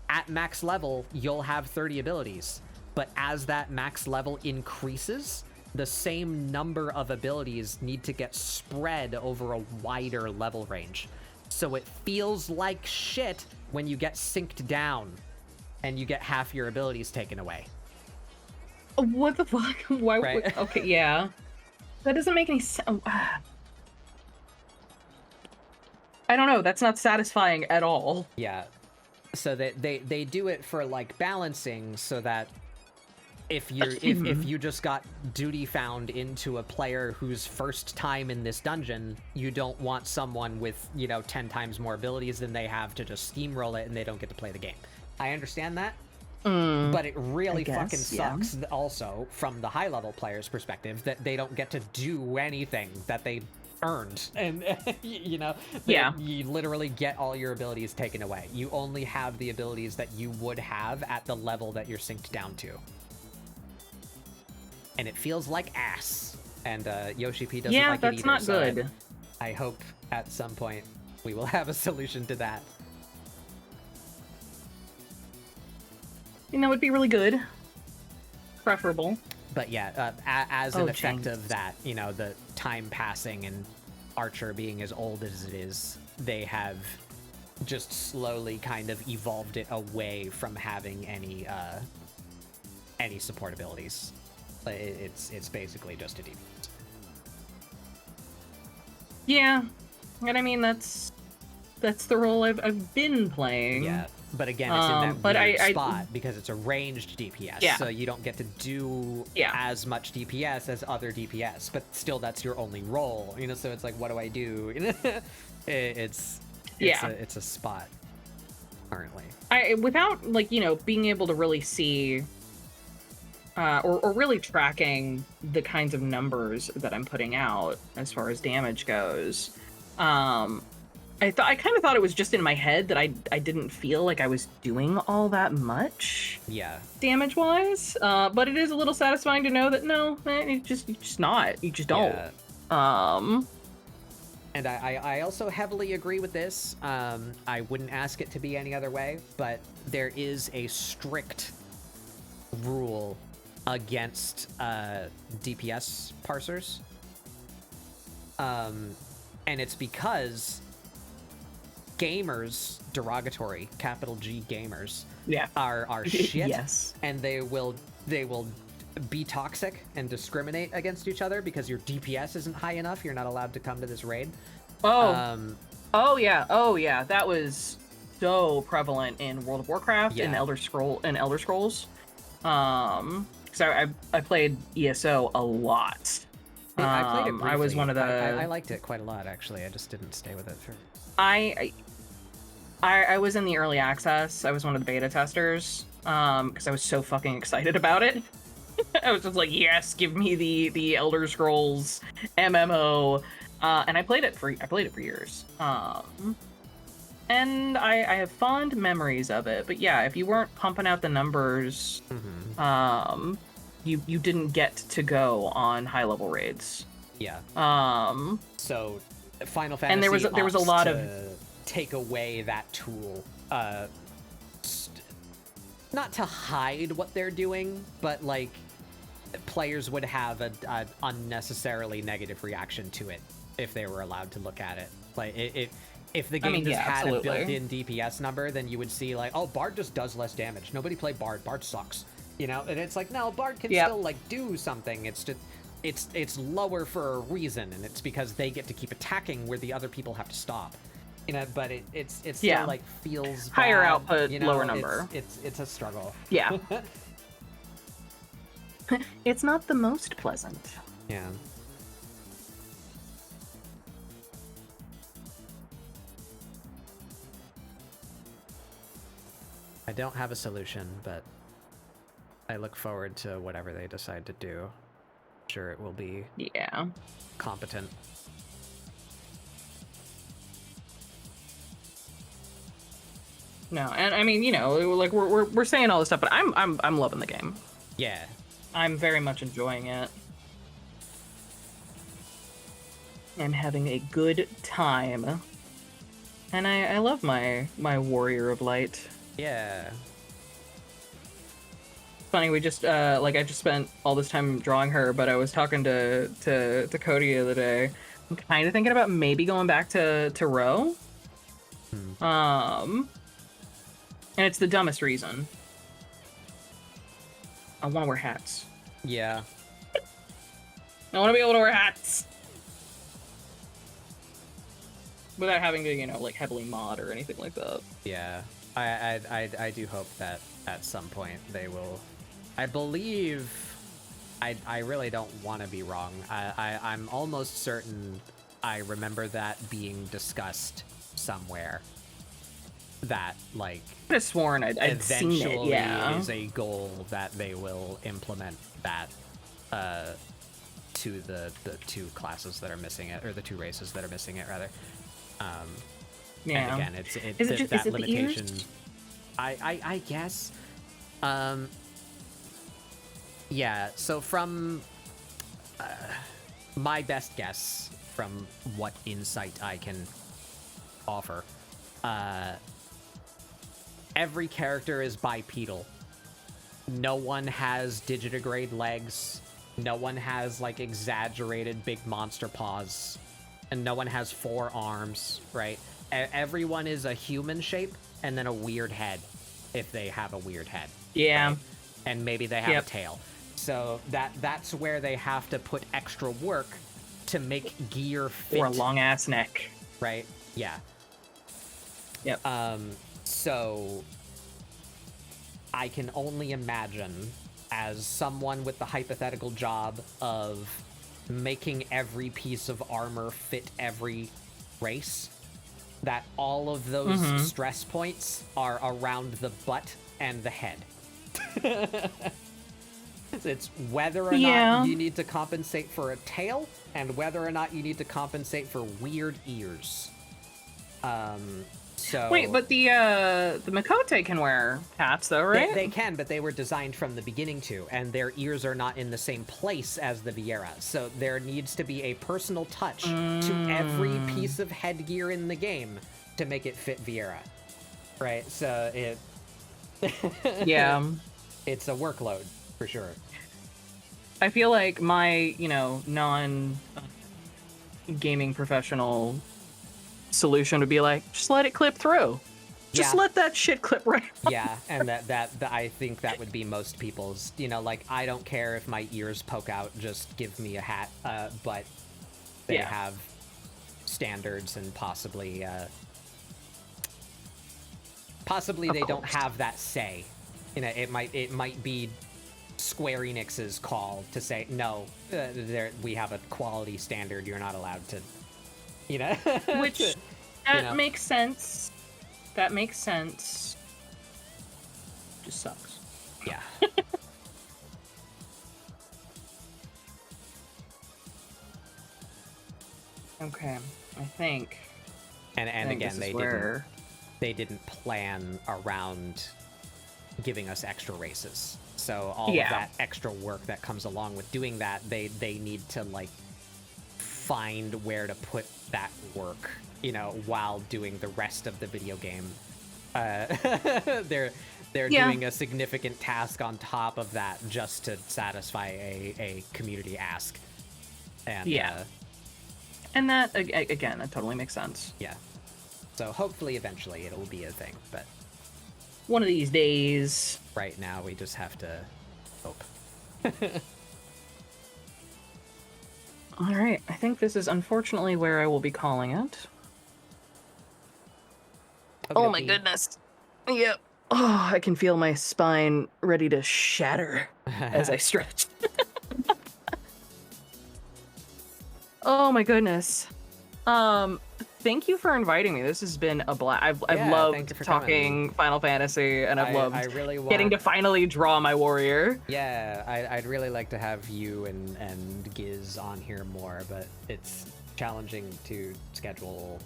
at max level, you'll have 30 abilities, but as that max level increases, the same number of abilities need to get spread over a wider level range. So it feels like shit when you get synced down and you get half your abilities taken away. What the fuck? Why? Right. Okay, yeah. That doesn't make any sense. I don't know. That's not satisfying at all. Yeah. So they do it for like balancing, so that if you just got duty found into a player whose first time in this dungeon, you don't want someone with, 10 times more abilities than they have to just steamroll it and they don't get to play the game. I understand that. But it really fucking sucks also from the high level player's perspective that they don't get to do anything that they earned. And, you literally get all your abilities taken away. You only have the abilities that you would have at the level that you're synced down to. And it feels like ass. And Yoshi P doesn't like it either. Yeah, that's not good. I hope at some point we will have a solution to that. It'd be really good. Preferable. But yeah, as an effect of that, the time passing and Archer being as old as it is, they have just slowly kind of evolved it away from having any support abilities. It's basically just a DPS. Yeah, and I mean that's the role I've been playing. Yeah, but again, it's in that weird spot because it's a ranged DPS, so you don't get to do as much DPS as other DPS, but still that's your only role, so it's like, what do I do? it's a spot currently. Without being able to really see or really tracking the kinds of numbers that I'm putting out as far as damage goes, I kind of thought it was just in my head that I didn't feel like I was doing all that much. Yeah. Damage wise. But it is a little satisfying to know that no, man, you just not. You just don't. Yeah. And I also heavily agree with this. I wouldn't ask it to be any other way, but there is a strict rule against DPS parsers. And it's because gamers, derogatory, capital G gamers, are shit. Yes. And they will be toxic and discriminate against each other because your DPS isn't high enough. You're not allowed to come to this raid. Oh yeah. That was so prevalent in World of Warcraft and Elder Scrolls. So I played ESO a lot. I played it briefly. I was one of the. I liked it quite a lot, actually. I just didn't stay with it for. I was in the early access. I was one of the beta testers because I was so fucking excited about it. I was just like, yes, give me the Elder Scrolls MMO, and I played it for years. And I have fond memories of it. But yeah, if you weren't pumping out the numbers, you didn't get to go on high level raids. Yeah. So Final Fantasy and there was a lot of take away that tool, not to hide what they're doing, but like players would have an unnecessarily negative reaction to it if they were allowed to look at it. Like if the game just had a built-in DPS number, then you would see like, oh, Bard just does less damage. Nobody play Bard. Bard sucks. And it's like, no, Bard can still like do something. It's just it's lower for a reason, and it's because they get to keep attacking where the other people have to stop. But it's still like feels higher bad, output, lower number. It's a struggle. Yeah. It's not the most pleasant. Yeah. I don't have a solution, but I look forward to whatever they decide to do. I'm sure it will be competent. No, and I mean, like we're saying all this stuff, but I'm loving the game. Yeah. I'm very much enjoying it. I'm having a good time. And I love my Warrior of Light. Yeah. Funny, we just I just spent all this time drawing her, but I was talking to Cody the other day. I'm kind of thinking about maybe going back to Row. And it's the dumbest reason. I want to wear hats. Yeah. I want to be able to wear hats. Without having to, like, heavily mod or anything like that. Yeah. I do hope that at some point they will. I believe. I really don't want to be wrong. I'm almost certain I remember that being discussed somewhere. That, like, I could have sworn I'd seen it, yeah. is a goal that they will implement that to the two classes that are missing it, or the two races that are missing it, rather. Yeah. And again, it's is it that is it limitation. The ears? I guess. Yeah. So from my best guess, from what insight I can offer, every character is bipedal. No one has digitigrade legs. No one has, like, exaggerated big monster paws. And no one has 4 arms, right? Everyone is a human shape and then a weird head, if they have a weird head. Yeah. Right? And maybe they have a tail. So that's where they have to put extra work to make gear fit. Or a long-ass neck. Right? Yeah. Yep. So I can only imagine, as someone with the hypothetical job of making every piece of armor fit every race, that all of those stress points are around the butt and the head. It's whether or not you need to compensate for a tail, and whether or not you need to compensate for weird ears. So wait, but the Makote can wear hats, though, right? They can, but they were designed from the beginning to, and their ears are not in the same place as the Viera. So there needs to be a personal touch to every piece of headgear in the game to make it fit Viera. Right? So it... yeah. It's a workload, for sure. I feel like my, non-gaming professional solution would be like, just let it clip through. Just let that shit clip right on. Yeah, and that I think that would be most people's, like, I don't care if my ears poke out, just give me a hat, but they have standards, and possibly they don't have that say. It might be Square Enix's call to say, no, we have a quality standard, you're not allowed to, Which, that makes sense. That makes sense. Just sucks. Yeah. Okay, I think. And again, they didn't plan around giving us extra races. So all of that extra work that comes along with doing that, they need to, like, find where to put that work, while doing the rest of the video game. They're doing a significant task on top of that just to satisfy a community ask. And and that, again, that totally makes sense. Yeah. So hopefully eventually it will be a thing, but one of these days. Right now we just have to hope. All right, I think this is unfortunately where I will be calling it. Okay, oh my goodness. Yep. Oh, I can feel my spine ready to shatter as I stretch. Oh my goodness. Thank you for inviting me. This has been a blast. I've loved talking Final Fantasy, and I've loved getting to finally draw my warrior. Yeah, I'd really like to have you and Giz on here more, but it's challenging to schedule.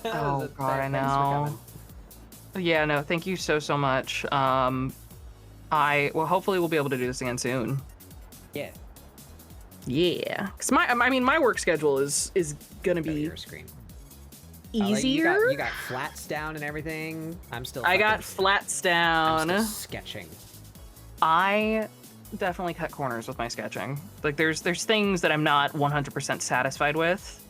Oh God, I know. Yeah, no, thank you so much. Hopefully we'll be able to do this again soon. Yeah. Yeah, because my work schedule is gonna be your screen. Easier. You got flats down and everything. I got flats down. I'm still sketching. I definitely cut corners with my sketching. Like there's things that I'm not 100% satisfied with.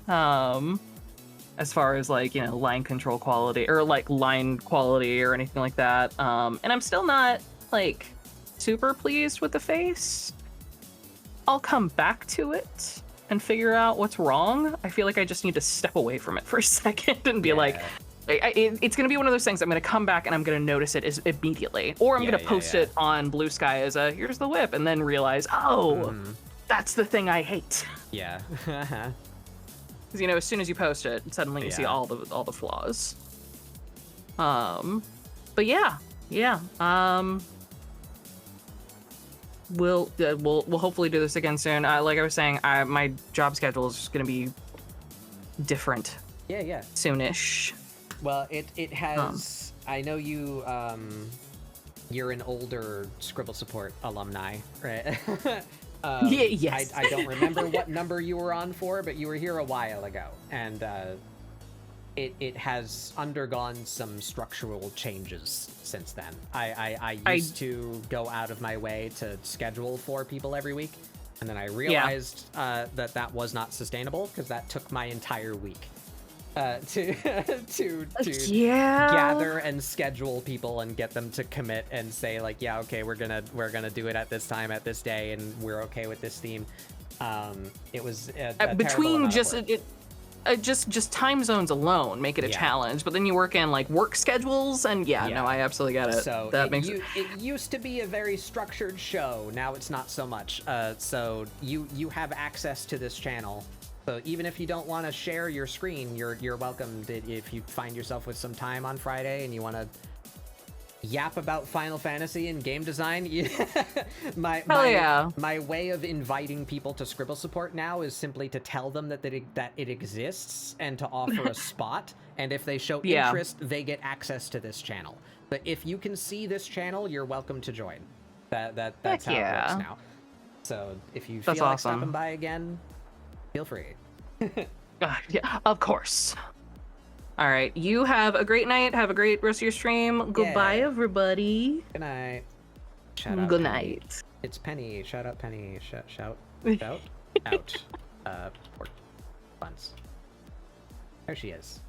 as far as like, line control quality or like line quality or anything like that. And I'm still not like super pleased with the face. I'll come back to it and figure out what's wrong. I feel like I just need to step away from it for a second and be like, it's going to be one of those things. I'm going to come back and I'm going to notice it immediately, or I'm going to post it on Blue Sky as a here's the whip, and then realize, that's the thing I hate. Yeah. Because as soon as you post it, suddenly you see all the flaws. But yeah. We'll hopefully do this again soon. Like I was saying, my job schedule is going to be different. Yeah. Soonish. Well, it has. I know you. You're an older ScribbleSupport alumni, right? Yes. I don't remember what number you were on for, but you were here a while ago, and it has undergone some structural changes since then. I used to go out of my way to schedule 4 people every week, and then I realized that was not sustainable because that took my entire week. To gather and schedule people and get them to commit and say like, yeah, okay, we're gonna do it at this time at this day and we're okay with this theme. It was between just time zones alone make it a challenge, but then you work in like work schedules and no, I absolutely get it. So it used to be a very structured show. Now it's not so much. So you have access to this channel. So even if you don't want to share your screen, you're welcome to, if you find yourself with some time on Friday and you want to yap about Final Fantasy and game design. my way of inviting people to ScribbleSupport now is simply to tell them that it exists and to offer a spot. And if they show interest, they get access to this channel. But if you can see this channel, you're welcome to join. That's how it works now. So if you feel like stopping by again, feel free. Yeah, of course. All right, you have a great night. Have a great rest of your stream. Goodbye, everybody. Good night. Shout out. Good Penny. night. It's Penny. Shout out Penny. Shout out. Port buns. There she is.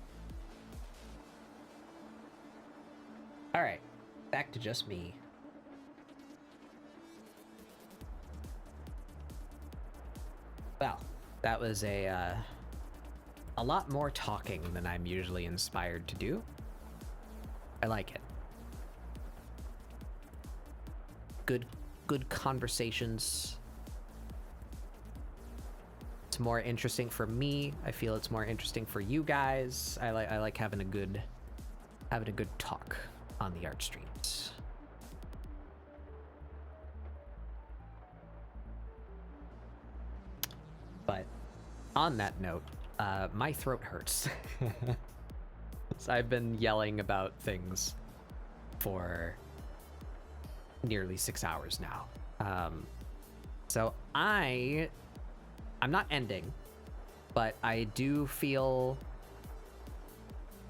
All right, back to just me. Well, that was a lot more talking than I'm usually inspired to do. I like it. Good conversations. It's more interesting for me. I feel it's more interesting for you guys. I like having a good talk on the art streams. But on that note, my throat hurts. So I've been yelling about things for nearly 6 hours now. So I'm not ending, but I do feel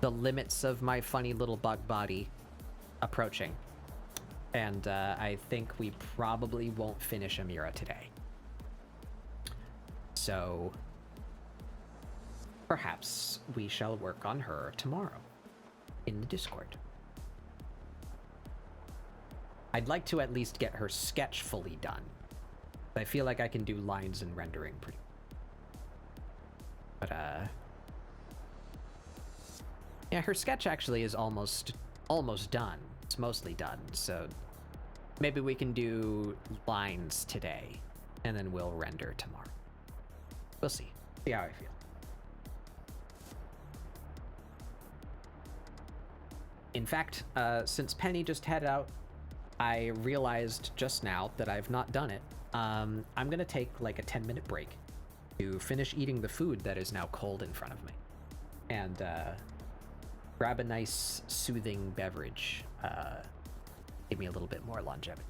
the limits of my funny little bug body approaching. And I think we probably won't finish Amirah today. So perhaps we shall work on her tomorrow in the Discord. I'd like to at least get her sketch fully done. I feel like I can do lines and rendering pretty. But yeah, her sketch actually is almost done. It's mostly done. So maybe we can do lines today and then we'll render tomorrow. We'll see. See how I feel. In fact, since Penny just headed out, I realized just now that I've not done it. I'm gonna take like a 10-minute break to finish eating the food that is now cold in front of me, and grab a nice soothing beverage. Give me a little bit more longevity.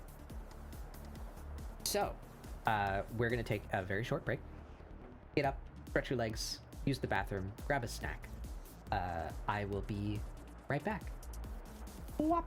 So, we're gonna take a very short break. Get up, stretch your legs, use the bathroom, grab a snack. I will be right back. Whoop.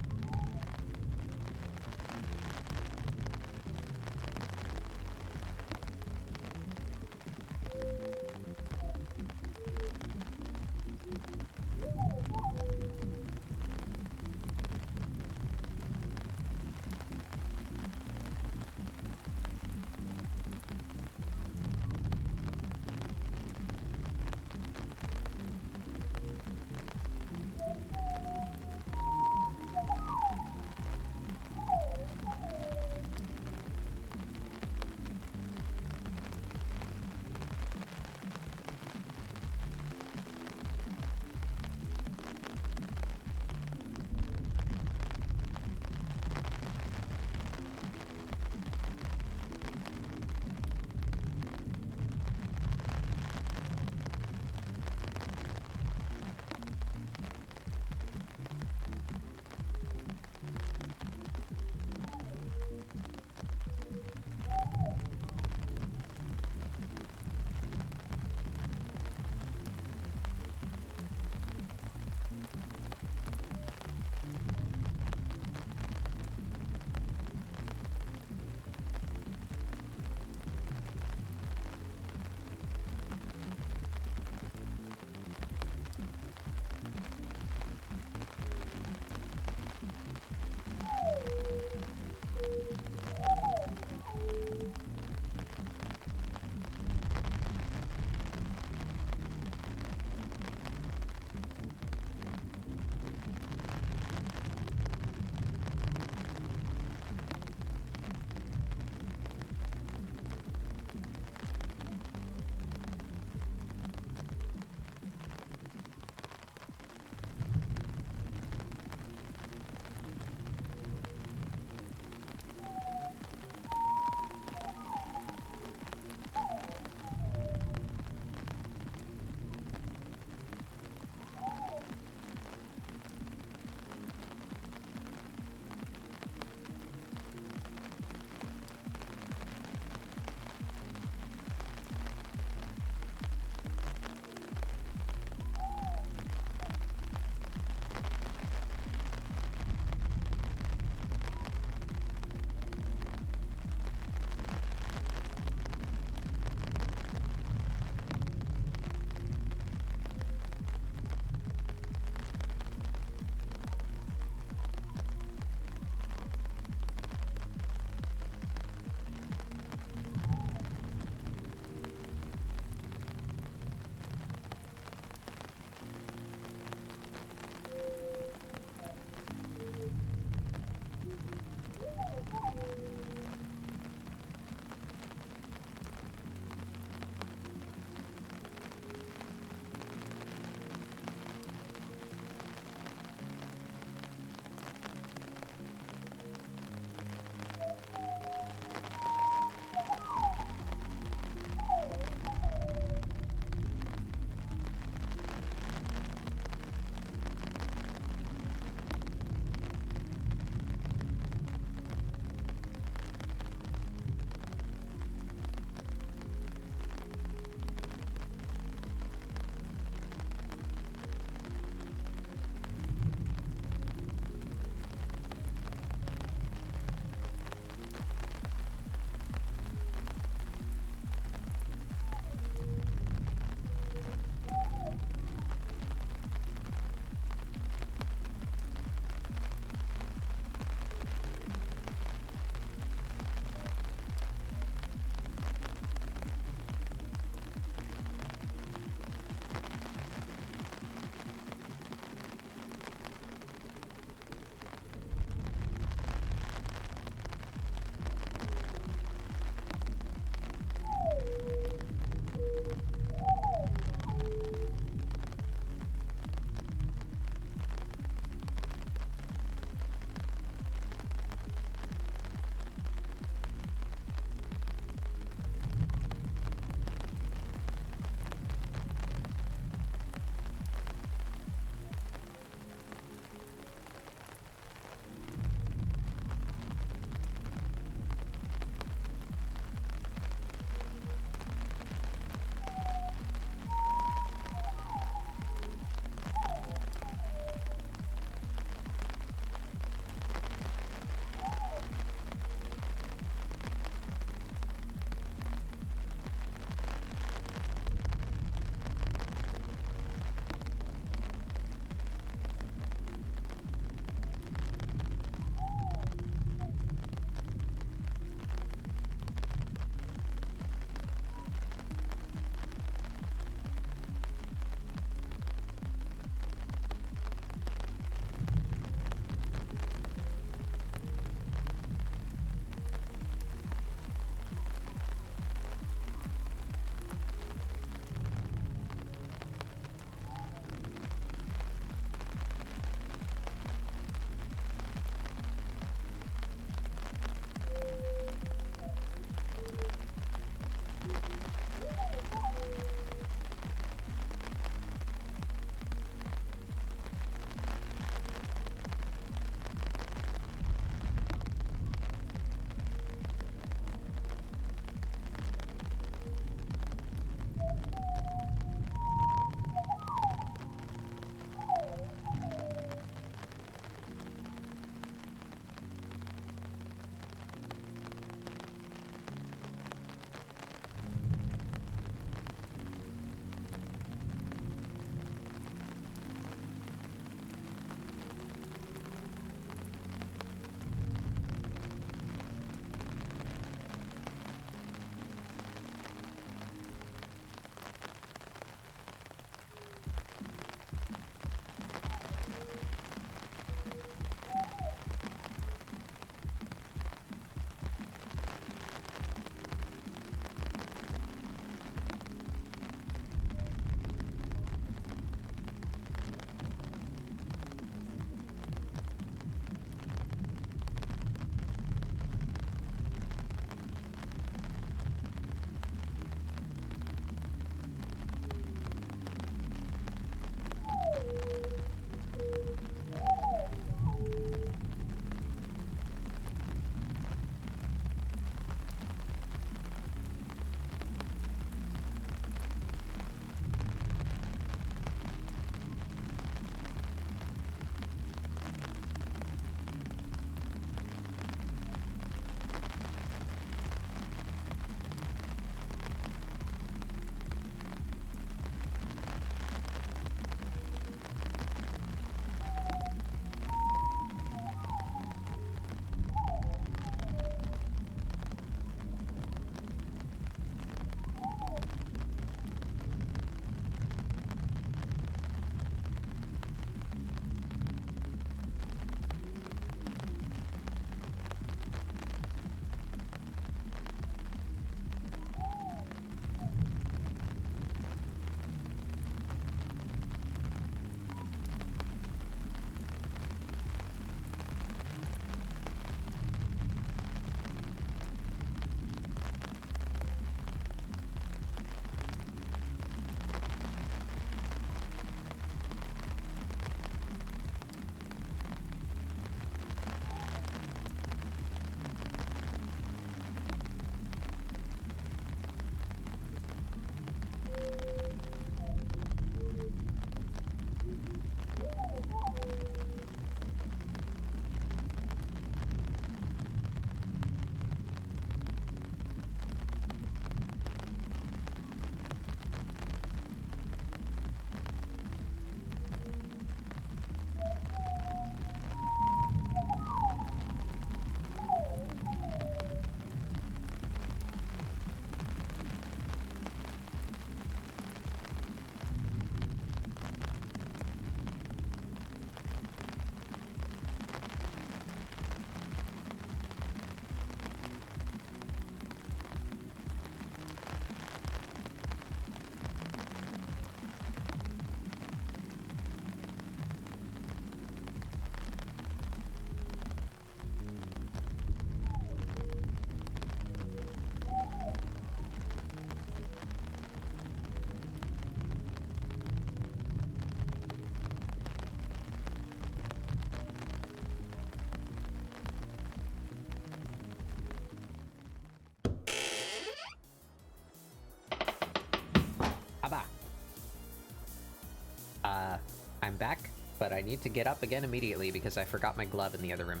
I'm back, but I need to get up again immediately because I forgot my glove in the other room.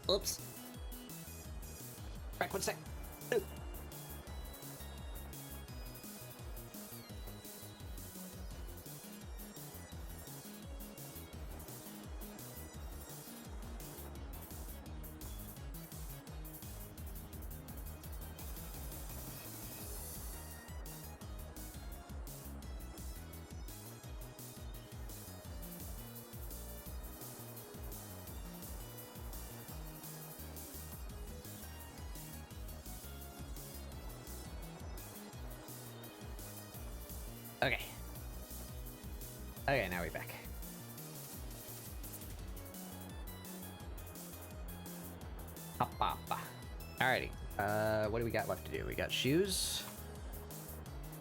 Oops. Back 1 sec. Okay. Okay, now we're back. Hoppa. Alrighty. What do we got left to do? We got shoes.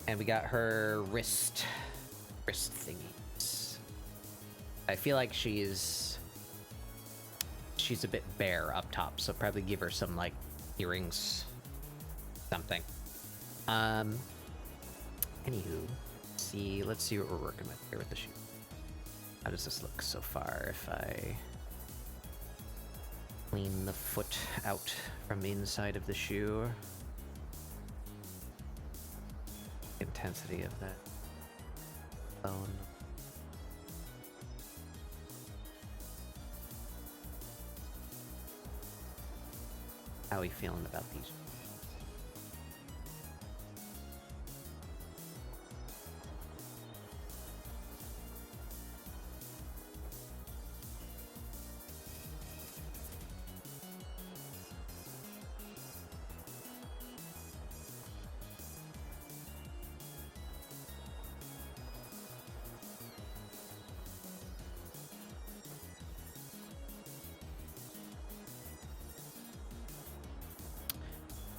And we got her wrist thingies. I feel like she's a bit bare up top, so probably give her some, like, earrings. Something. Anywho. Let's see what we're working with here with the shoe. How does this look so far if I clean the foot out from the inside of the shoe? Intensity of that bone. How are we feeling about these?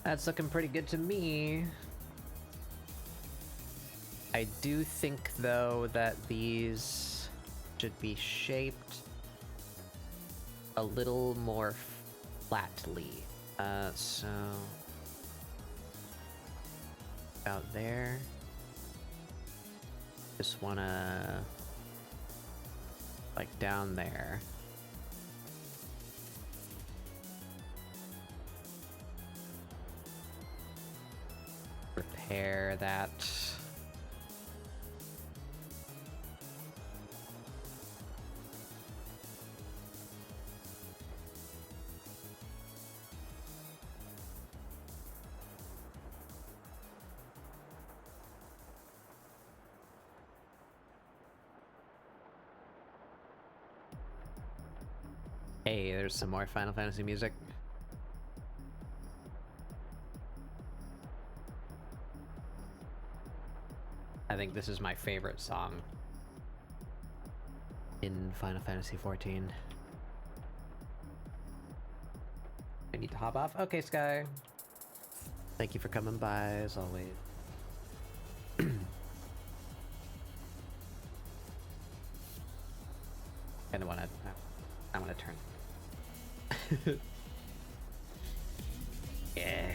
That's looking pretty good to me. I do think, though, that these should be shaped a little more flatly. So about there. Just wanna, like, down there. Repair that. Hey, there's some more Final Fantasy music. I think this is my favorite song in Final Fantasy XIV. I need to hop off. Okay, Sky. Thank you for coming by, as always. I wanna turn. Yeah.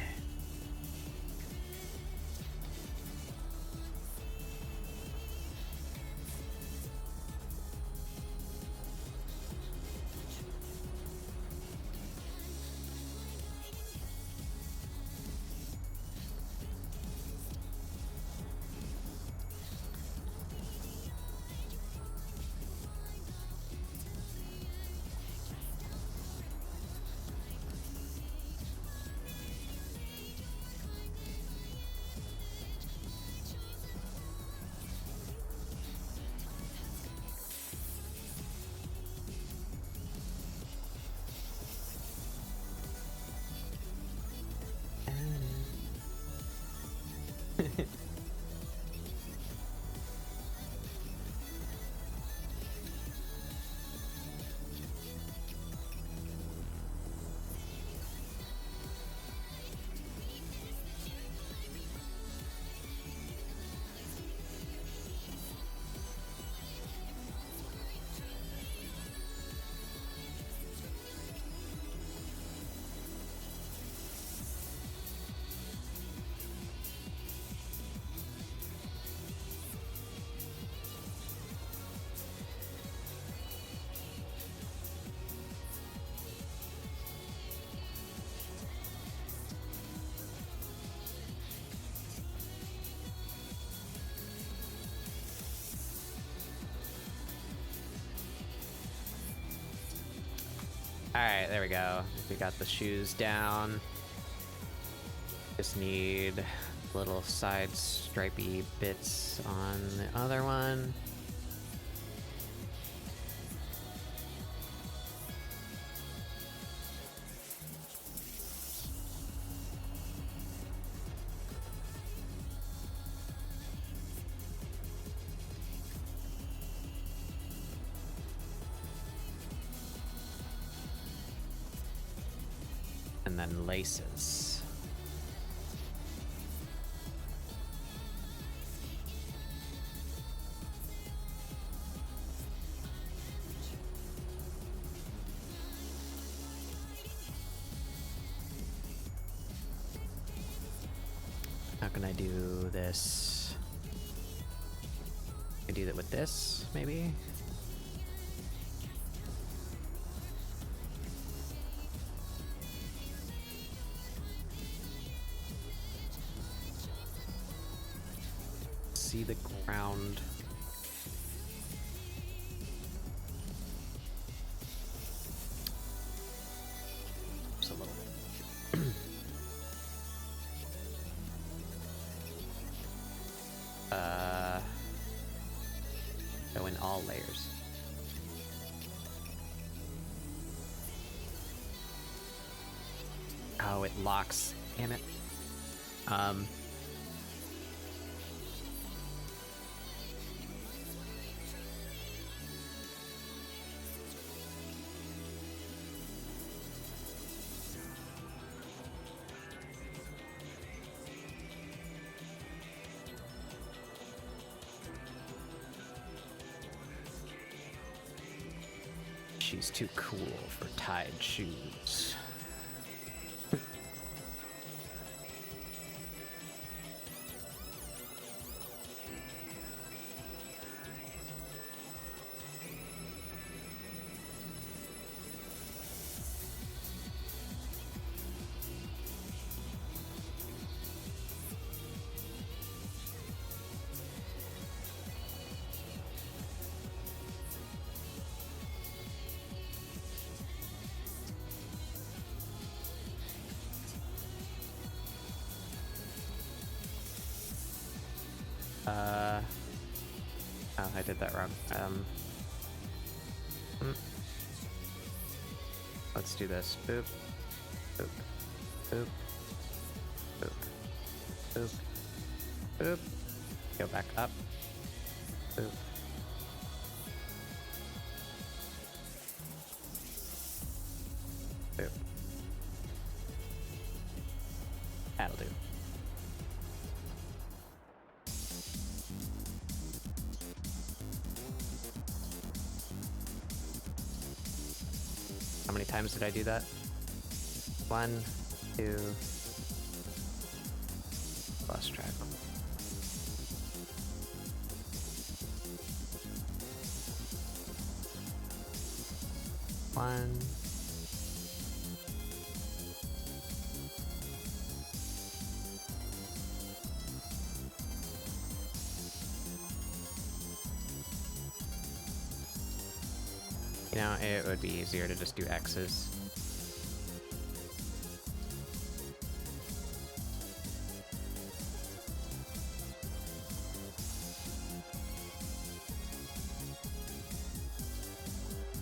Alright, there we go. We got the shoes down. Just need little side stripey bits on the other one. And then laces. How can I do this? I do that with this, maybe? See the ground. Just a little bit. Go in all layers. Oh, it locks. Damn it. She's too cool for tied shoes. Oh, I did that wrong. Let's do this. Boop, boop, boop, boop, boop, boop. Go back up. Boop. Boop. That'll do. How many times did I do that? 1, 2. Lost track. One. You know, it would be easier to just do X's.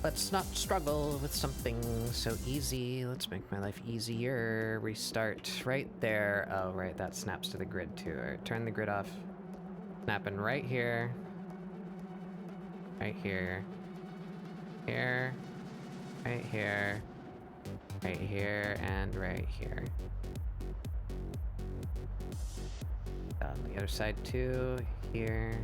Let's not struggle with something so easy. Let's make my life easier. Restart right there. Oh, right, that snaps to the grid too. All right, turn the grid off. Snapping right here. Right here. Here. Right here. Right here, and right here. On the other side too. Here.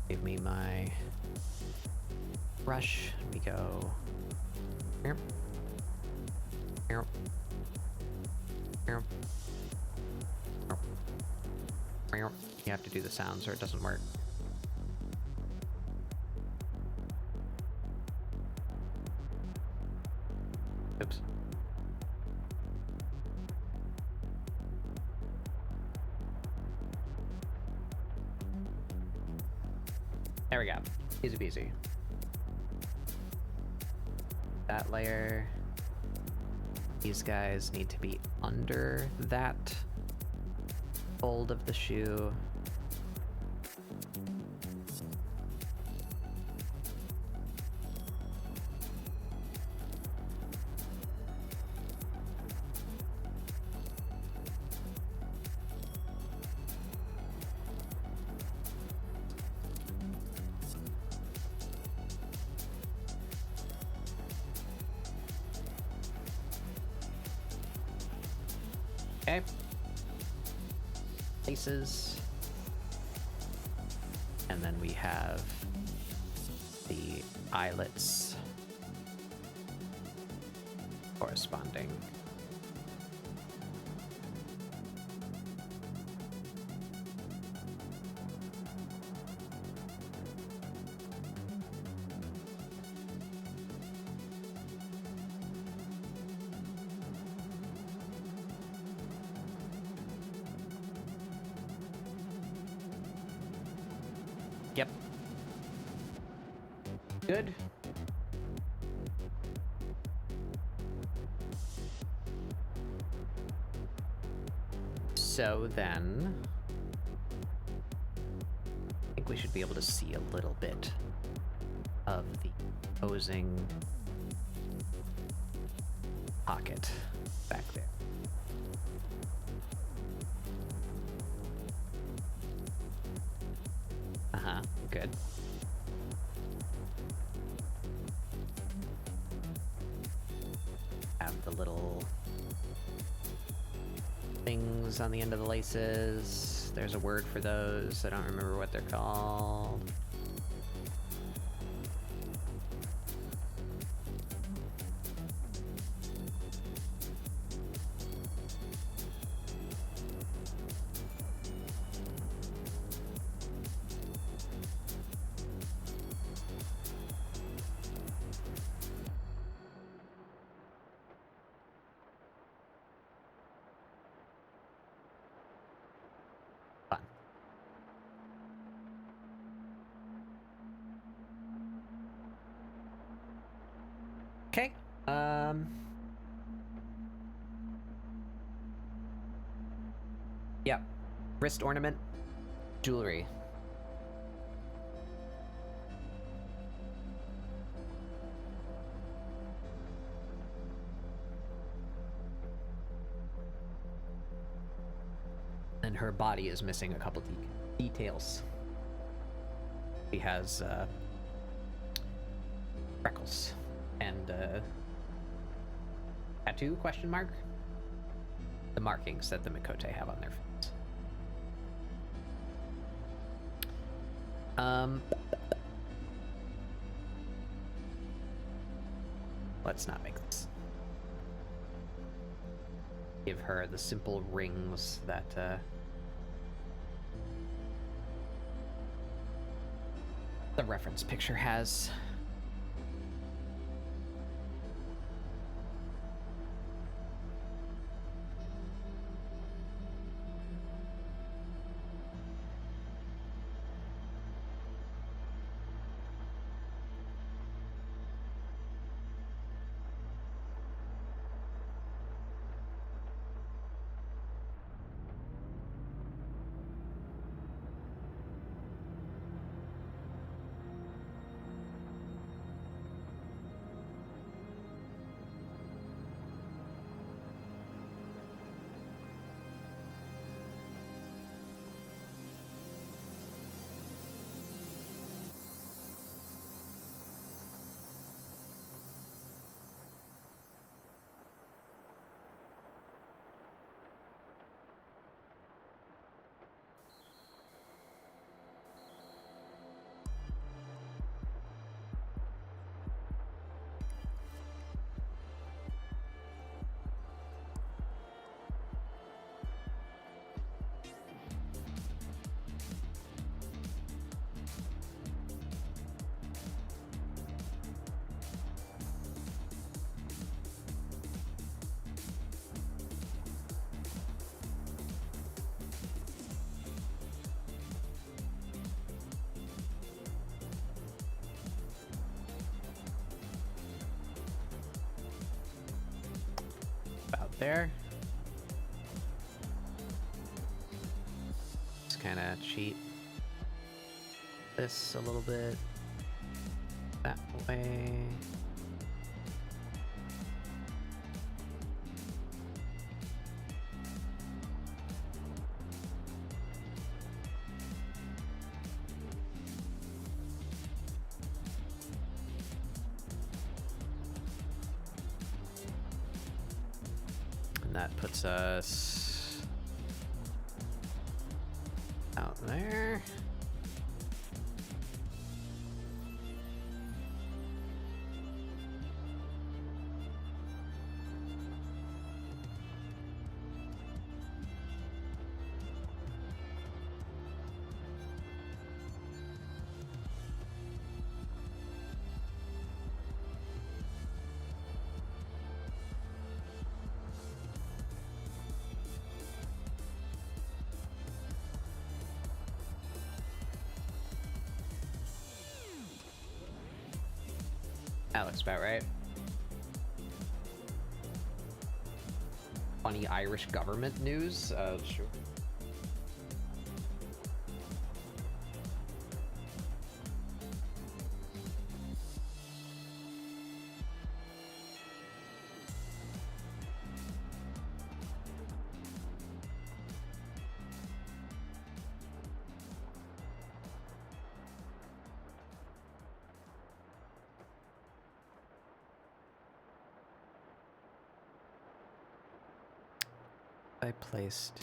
Give me my brush. We go here. Here. Here. Here. You have to do the sounds or it doesn't work. Oops. There we go. Easy peasy. That layer. These guys need to be under that fold of the shoe. Okay. Laces. And then we have the eyelets corresponding. Yep. Good. So then, I think we should be able to see a little bit of the opposing pocket back there. Uh-huh, good. Have the little things on the end of the laces. There's a word for those. I don't remember what they're called. Fun. Okay. Yep. Wrist ornament, jewelry. And her body is missing a couple details. She has freckles and tattoo question mark. The markings that the Mikote have on their face. Let's not make this. Give her the simple rings that the reference picture has. there. Just kind of cheat this a little bit that way. That puts us out there. That looks about right. Funny Irish government news? Sure. I placed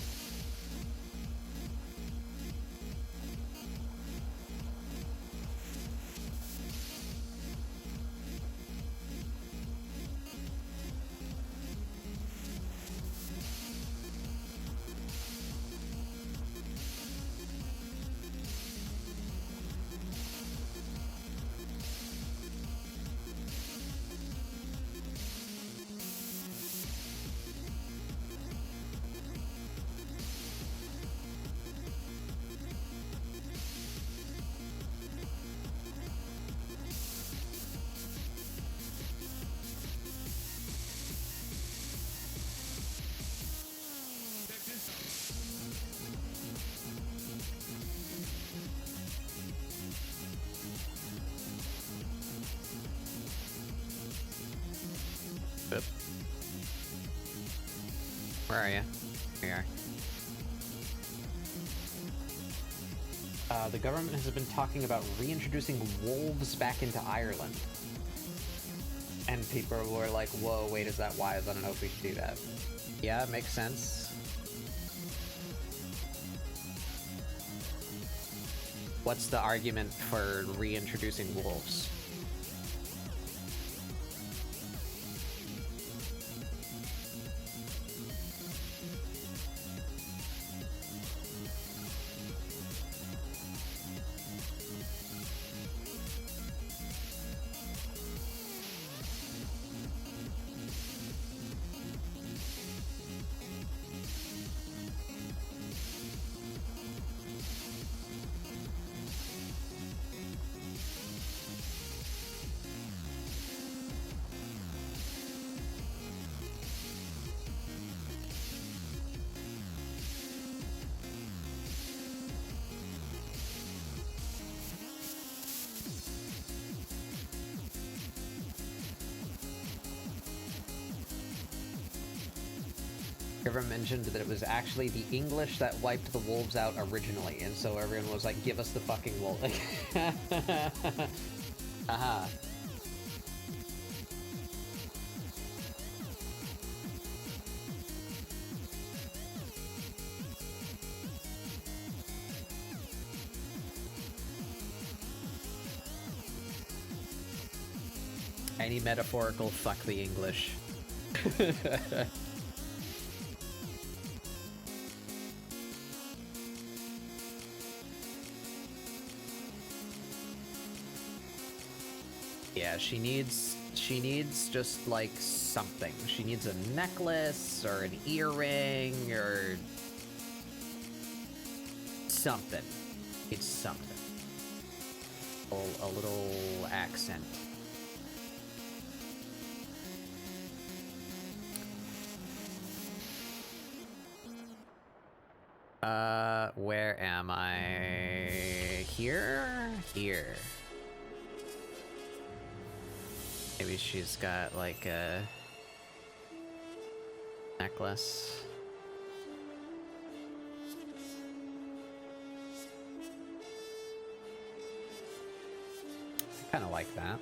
Oop. Where are you? Here you are. The government has been talking about reintroducing wolves back into Ireland. And people were like, whoa, wait, is that wise? I don't know if we should do that. Yeah, it makes sense. What's the argument for reintroducing wolves? Ever mentioned that it was actually the English that wiped the wolves out originally, and so everyone was like, give us the fucking wolf. Aha. Any metaphorical fuck the English. Yeah, she needs just like something. She needs a necklace or an earring or something. It's something. A little accent. Where am I? Here? Here. Maybe she's got like a necklace. I kind of like that.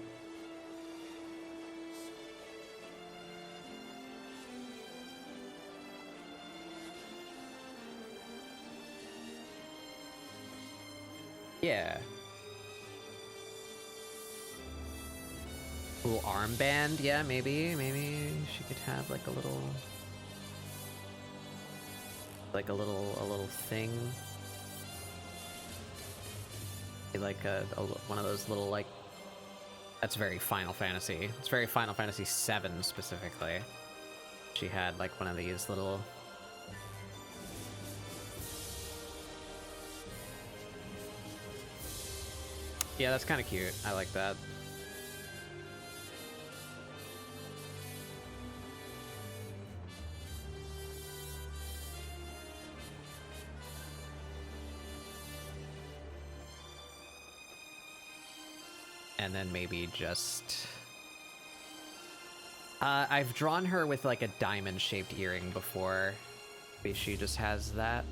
Yeah. Cool armband, yeah, maybe she could have like a little thing. Like one of those little like, that's very Final Fantasy. It's very Final Fantasy VII specifically. She had like one of these little. Yeah, that's kind of cute. I like that. And then maybe just... I've drawn her with like a diamond-shaped earring before. Maybe she just has that.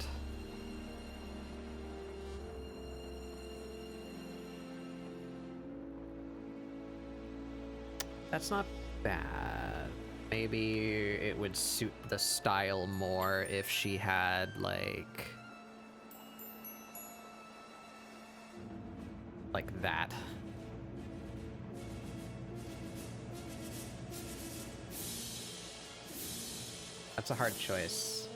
That's not bad. Maybe it would suit the style more if she had like that. That's a hard choice.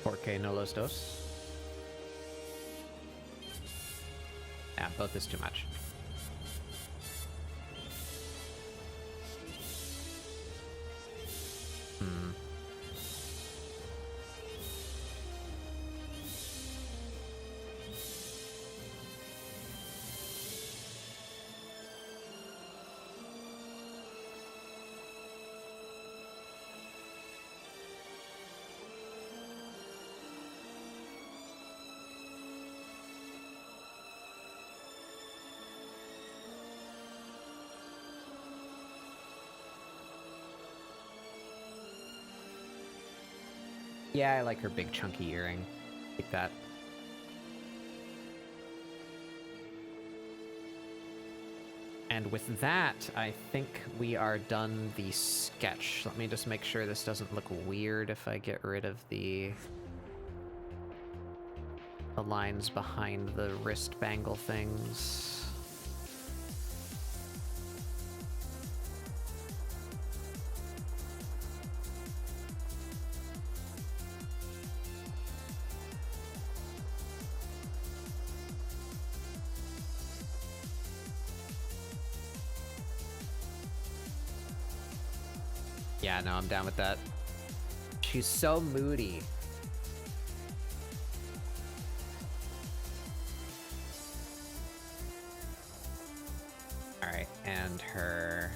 Okay, no los dos. Yeah, both is too much. Yeah, I like her big chunky earring. Like that. And with that, I think we are done the sketch. Let me just make sure this doesn't look weird if I get rid of the lines behind the wrist bangle things. Yeah, no, I'm down with that. She's so moody. All right, and her...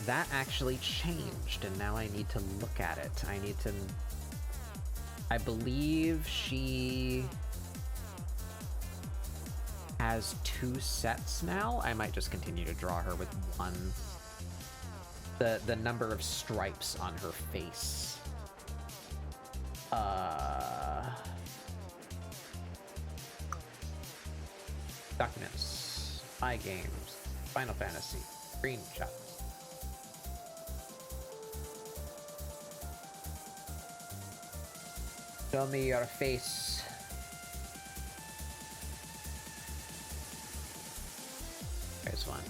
that actually changed, and now I need to look at it. I believe she has 2 sets now. I might just continue to draw her with one. The number of stripes on her face. Documents, My Games, Final Fantasy, screenshots. Show me your face. There's one.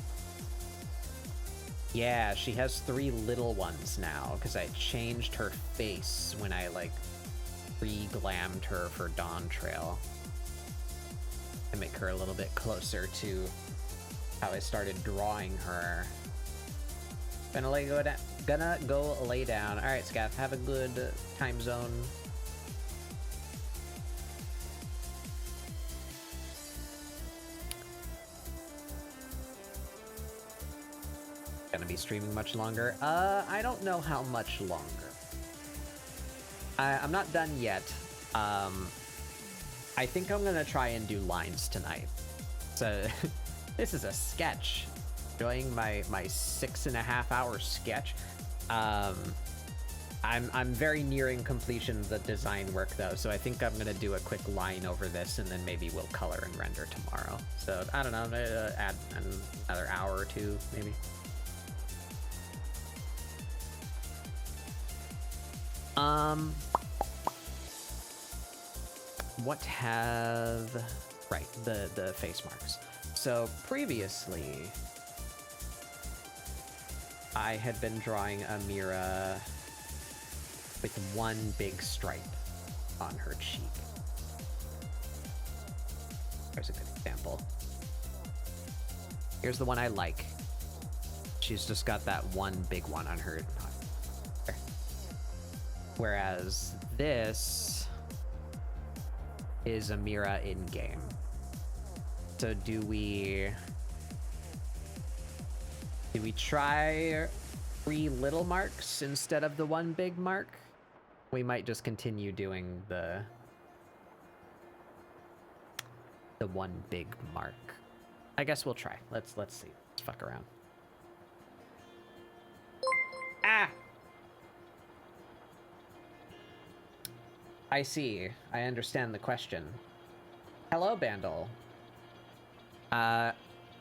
Yeah, she has 3 little ones now, because I changed her face when I, like, re-glammed her for Dawn Trail. make her a little bit closer to how I started drawing her. Gonna go lay down. All right, Scaff, have a good time zone. Gonna be streaming much longer? I don't know how much longer. I'm not done yet. I think I'm gonna try and do lines tonight. So this is a sketch. Enjoying my 6.5 hour sketch. I'm very nearing completion of the design work though, so I think I'm gonna do a quick line over this and then maybe we'll color and render tomorrow. So I don't know, add another hour or two maybe. What have... Right, the face marks. So previously, I had been drawing Amirah with one big stripe on her cheek. There's a good example. Here's the one I like. She's just got that one big one on her. Whereas this is Amirah in-game. So do we try 3 little marks instead of the one big mark? We might just continue doing the one big mark. I guess we'll try. Let's see. Let's fuck around. Ah! I see. I understand the question. Hello, Bandle.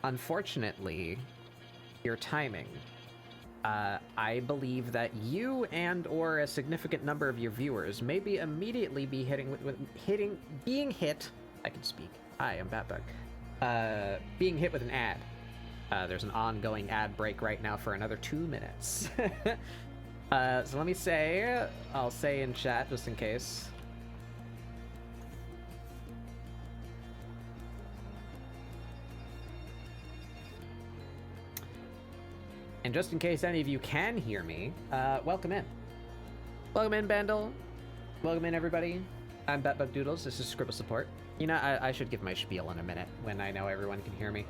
Unfortunately, your timing. I believe that you and or a significant number of your viewers may be immediately be being hit. I can speak. Hi, I'm Batbug. Being hit with an ad. There's an ongoing ad break right now for another 2 minutes. So let me say, I'll say in chat just in case. And just in case any of you can hear me, welcome in. Welcome in, Bandle. Welcome in, everybody. I'm Batbug Doodles. This is ScribbleSupport. You know, I should give my spiel in a minute when I know everyone can hear me.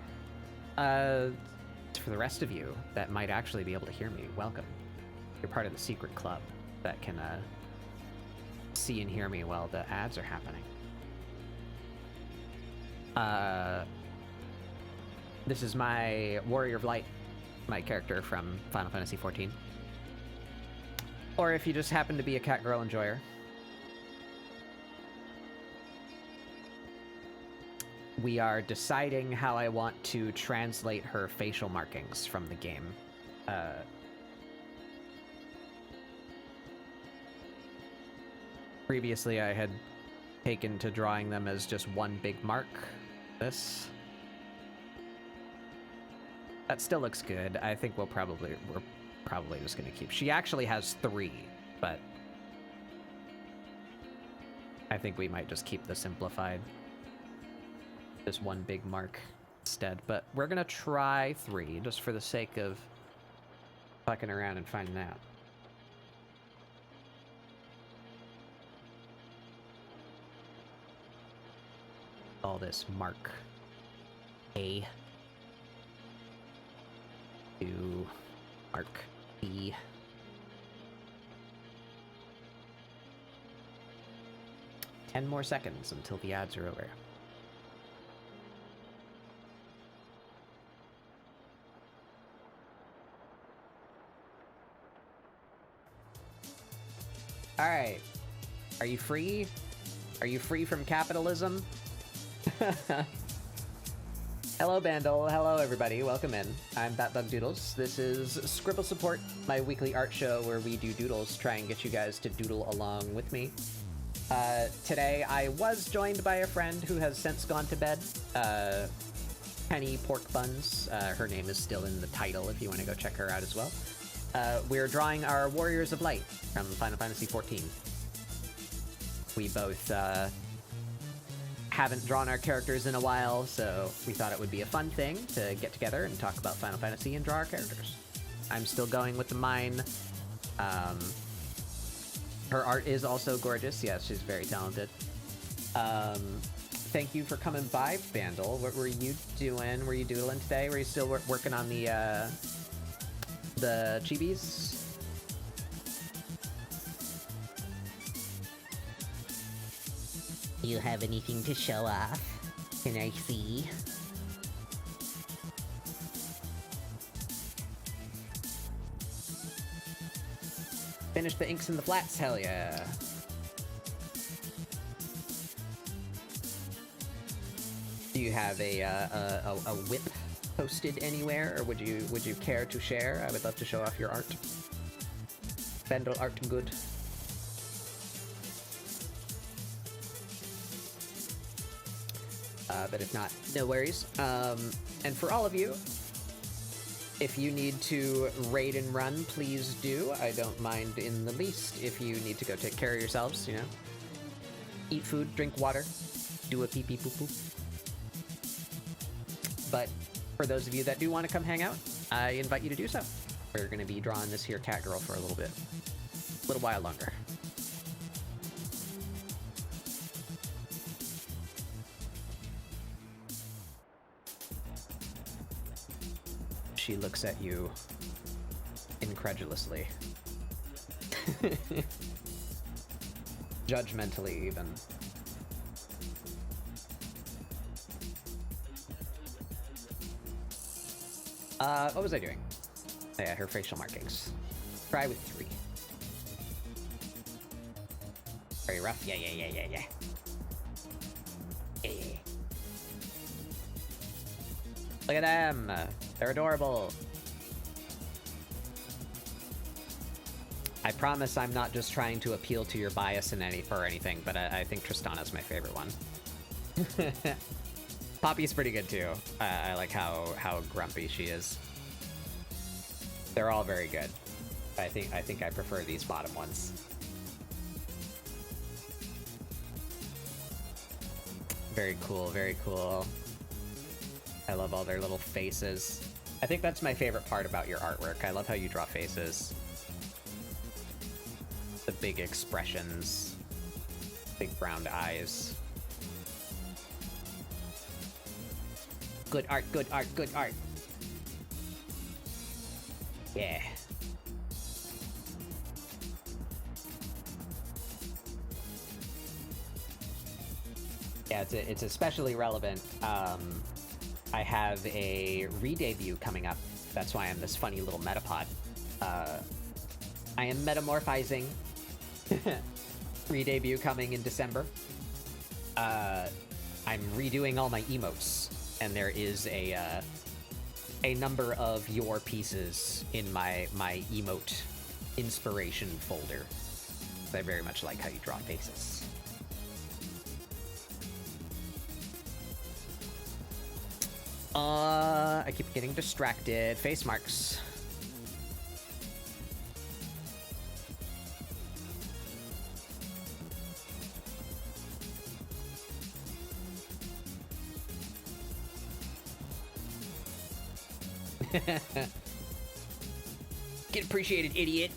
For the rest of you that might actually be able to hear me, welcome. You're part of the secret club that can see and hear me while the ads are happening. This is my Warrior of Light, my character from Final Fantasy XIV. Or if you just happen to be a cat girl enjoyer. We are deciding how I want to translate her facial markings from the game. Previously, I had taken to drawing them as just one big mark. That still looks good. I think we're probably just gonna keep. She actually has 3, but I think we might just keep the simplified. Just one big mark instead. But we're gonna try 3 just for the sake of fucking around and finding out. All this mark A. To mark B. Ten more seconds until the ads are over. All right. Are you free? Are you free from capitalism? Hello, Bandle. Hello, everybody. Welcome in. I'm Batbug Doodles. This is ScribbleSupport, my weekly art show where we do doodles, try and get you guys to doodle along with me. Today, I was joined by a friend who has since gone to bed, Penny Pork Buns. Her name is still in the title if you want to go check her out as well. We're drawing our Warriors of Light from Final Fantasy XIV. We both haven't drawn our characters in a while, so we thought it would be a fun thing to get together and talk about Final Fantasy and draw our characters. I'm still going with the mine. Her art is also gorgeous. Yes, she's very talented. Thank you for coming by, Vandal. What were you doing? Were you doodling today? Were you still working on the chibis? Do you have anything to show off? Can I see? Finish the inks and the flats, hell yeah. Do you have a whip posted anywhere, or would you care to share? I would love to show off your art. Vandal art good. But if not, no worries. And for all of you, if you need to raid and run, please do. I don't mind in the least if you need to go take care of yourselves, you know. Eat food, drink water, do a pee-pee poo-poo. But for those of you that do want to come hang out, I invite you to do so. We're going to be drawing this here cat girl for a little while longer. She looks at you incredulously. Judgmentally, even. What was I doing? Oh, yeah, her facial markings. Try with 3. Very rough. Yeah. Yeah. Look at them. They're adorable. I promise I'm not just trying to appeal to your bias in anything, but I think Tristana's my favorite one. Poppy's pretty good too. I like how grumpy she is. They're all very good. I think I prefer these bottom ones. Very cool, very cool. I love all their little faces. I think that's my favorite part about your artwork. I love how you draw faces. The big expressions. Big brown eyes. Good art, good art, good art. Yeah. Yeah, it's especially relevant. I have a re-debut coming up. That's why I'm this funny little metapod. I am metamorphizing. Re-debut coming in December. I'm redoing all my emotes, and there is a number of your pieces in my emote inspiration folder. I very much like how you draw faces. I keep getting distracted. Face marks. Get appreciated, idiot.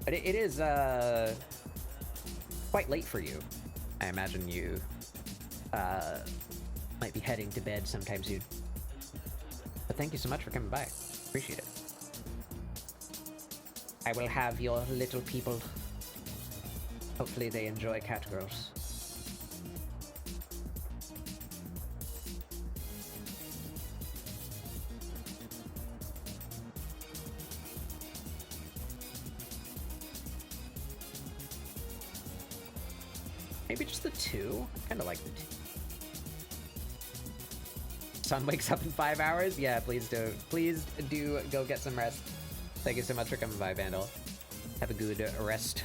But it is quite late for you. I imagine you might be heading to bed sometime soon. But thank you so much for coming by. Appreciate it. I will have your little people. Hopefully they enjoy cat girls. Maybe just the 2? I kind of like the 2. Sun wakes up in 5 hours? Yeah, please do. Please do go get some rest. Thank you so much for coming by, Vandal. Have a good rest.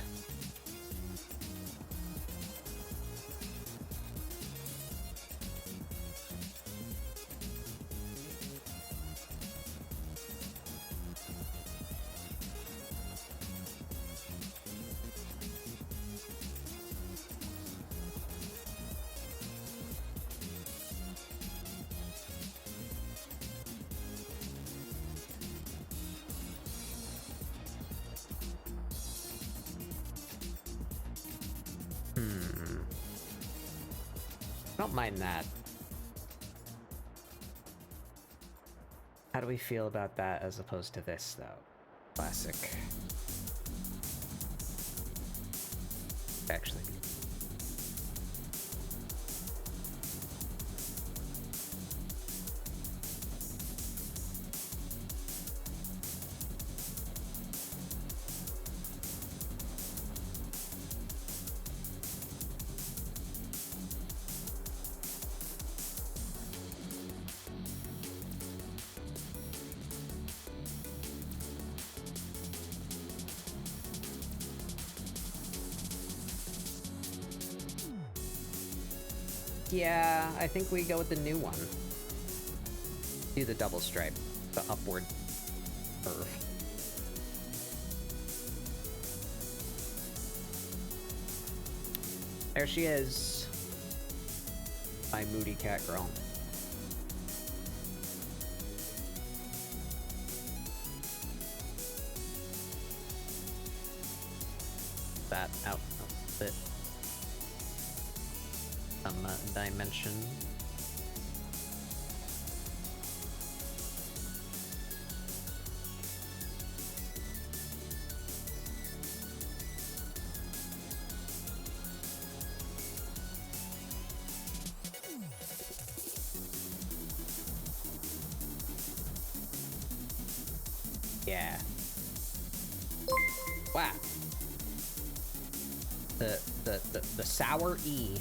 I don't mind that. How do we feel about that as opposed to this, though? Classic. Actually. Yeah, I think we go with the new one. Do the double stripe, the upward curve. There she is. My moody cat girl. That out a bit. Dimension. Yeah. Wow. The sour E.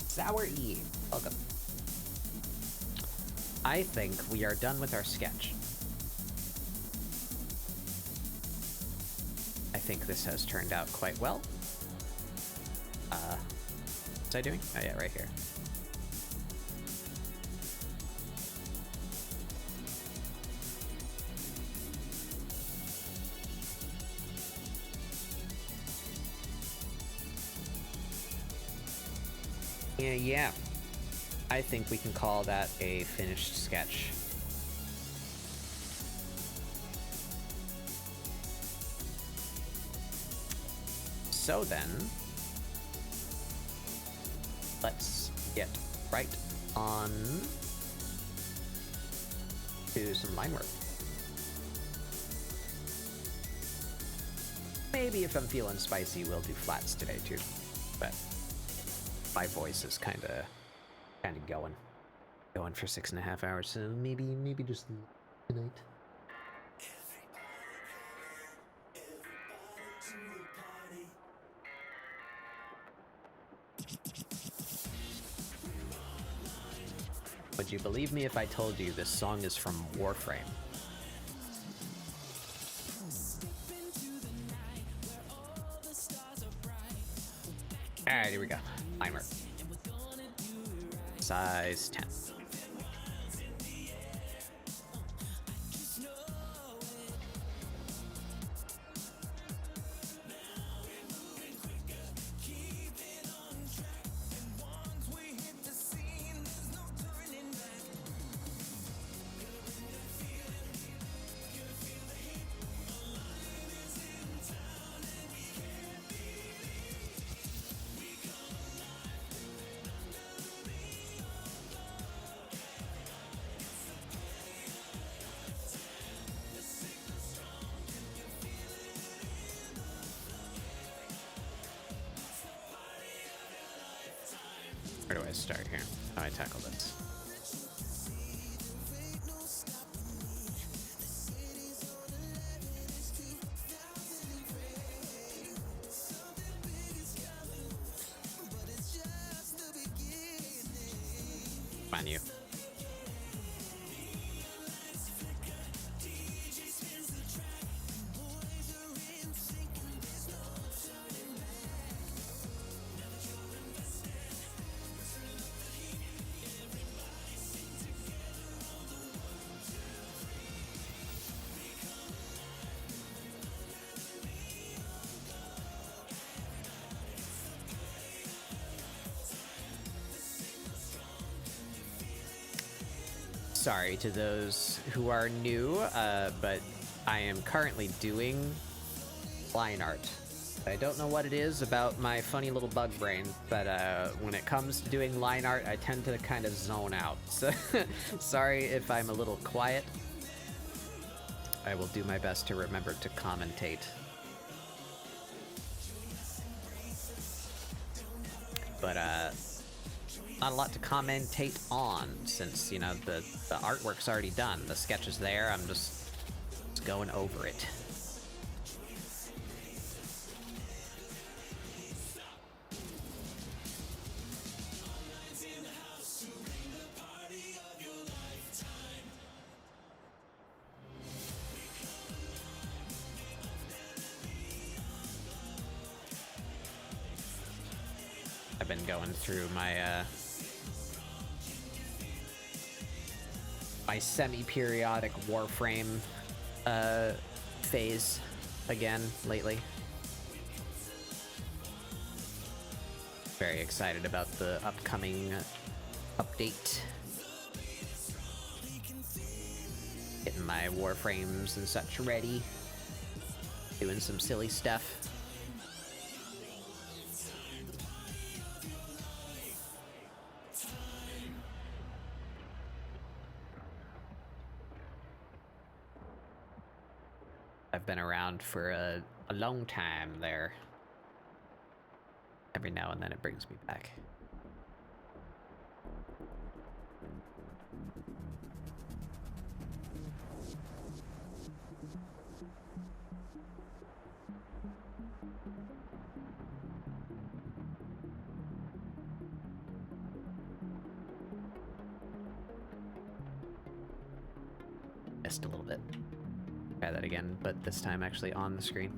Sour E. Welcome. I think we are done with our sketch. I think this has turned out quite well. What's I doing? Oh yeah, right here. Yeah. I think we can call that a finished sketch. So then, let's get right on to some line work. Maybe if I'm feeling spicy, we'll do flats today too, but my voice is kind of going for 6.5 hours, so maybe just tonight. Would you believe me if I told you this song is from Warframe? Alright, here we go. Timer. Size 10. Where do I start here? How do I tackle this? Come on, you. Sorry to those who are new, but I am currently doing line art I don't know what it is about my funny little bug brain, but when it comes to doing line art, I tend to kind of zone out. So sorry if I'm a little quiet. I will do my best to remember to commentate. But not a lot to commentate on, since, you know, the artwork's already done. The sketch is there, I'm just going over it. I've been going through my my semi-periodic Warframe phase again lately. Very excited about the upcoming update. Getting my Warframes and such ready. Doing some silly stuff. I've been around for a long time there. Every now and then it brings me back. Missed a little bit. Try that again, but this time actually on the screen.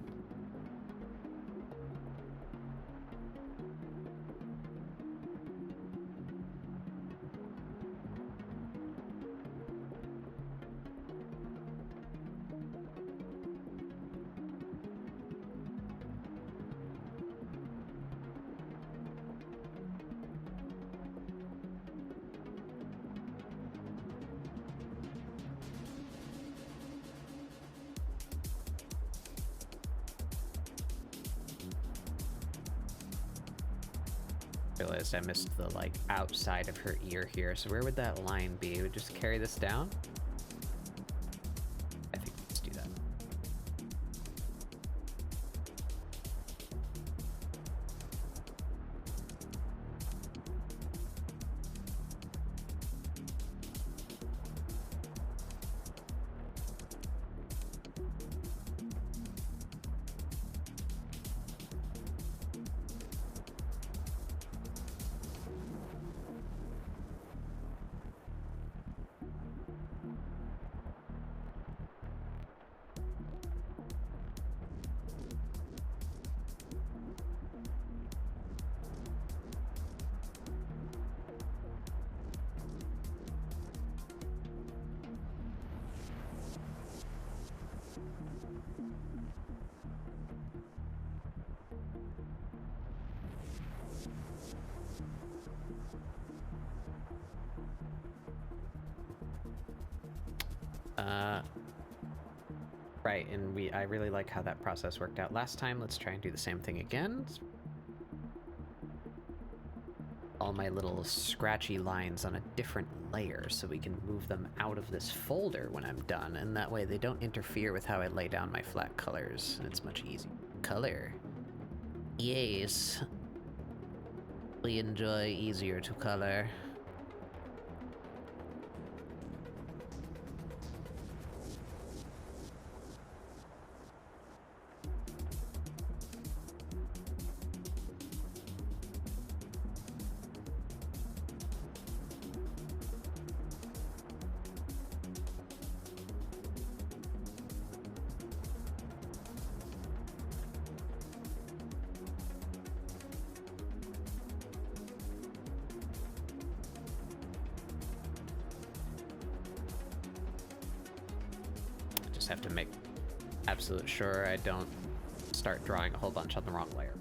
Realized I missed the, like, outside of her ear here, so where would that line be? Would just carry this down? I think let's do that. Right, and I really like how that process worked out last time. Let's try and do the same thing again. All my little scratchy lines on a different layer so we can move them out of this folder when I'm done, and that way they don't interfere with how I lay down my flat colors, and it's much easier. Color. Yes. We enjoy easier to color. Have to make absolute sure I don't start drawing a whole bunch on the wrong layer.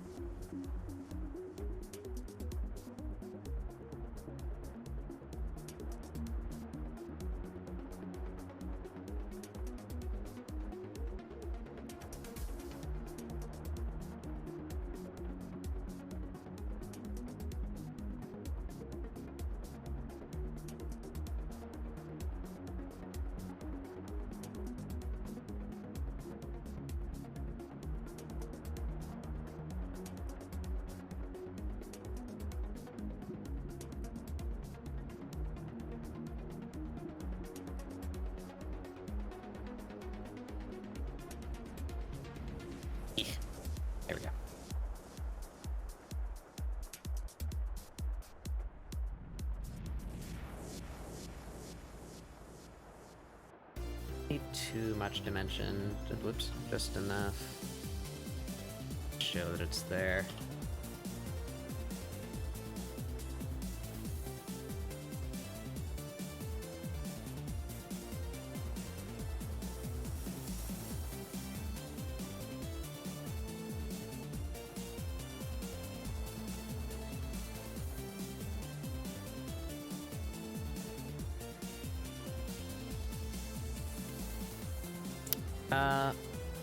There we go. Need too much dimension. Whoops, just enough. Show that it's there.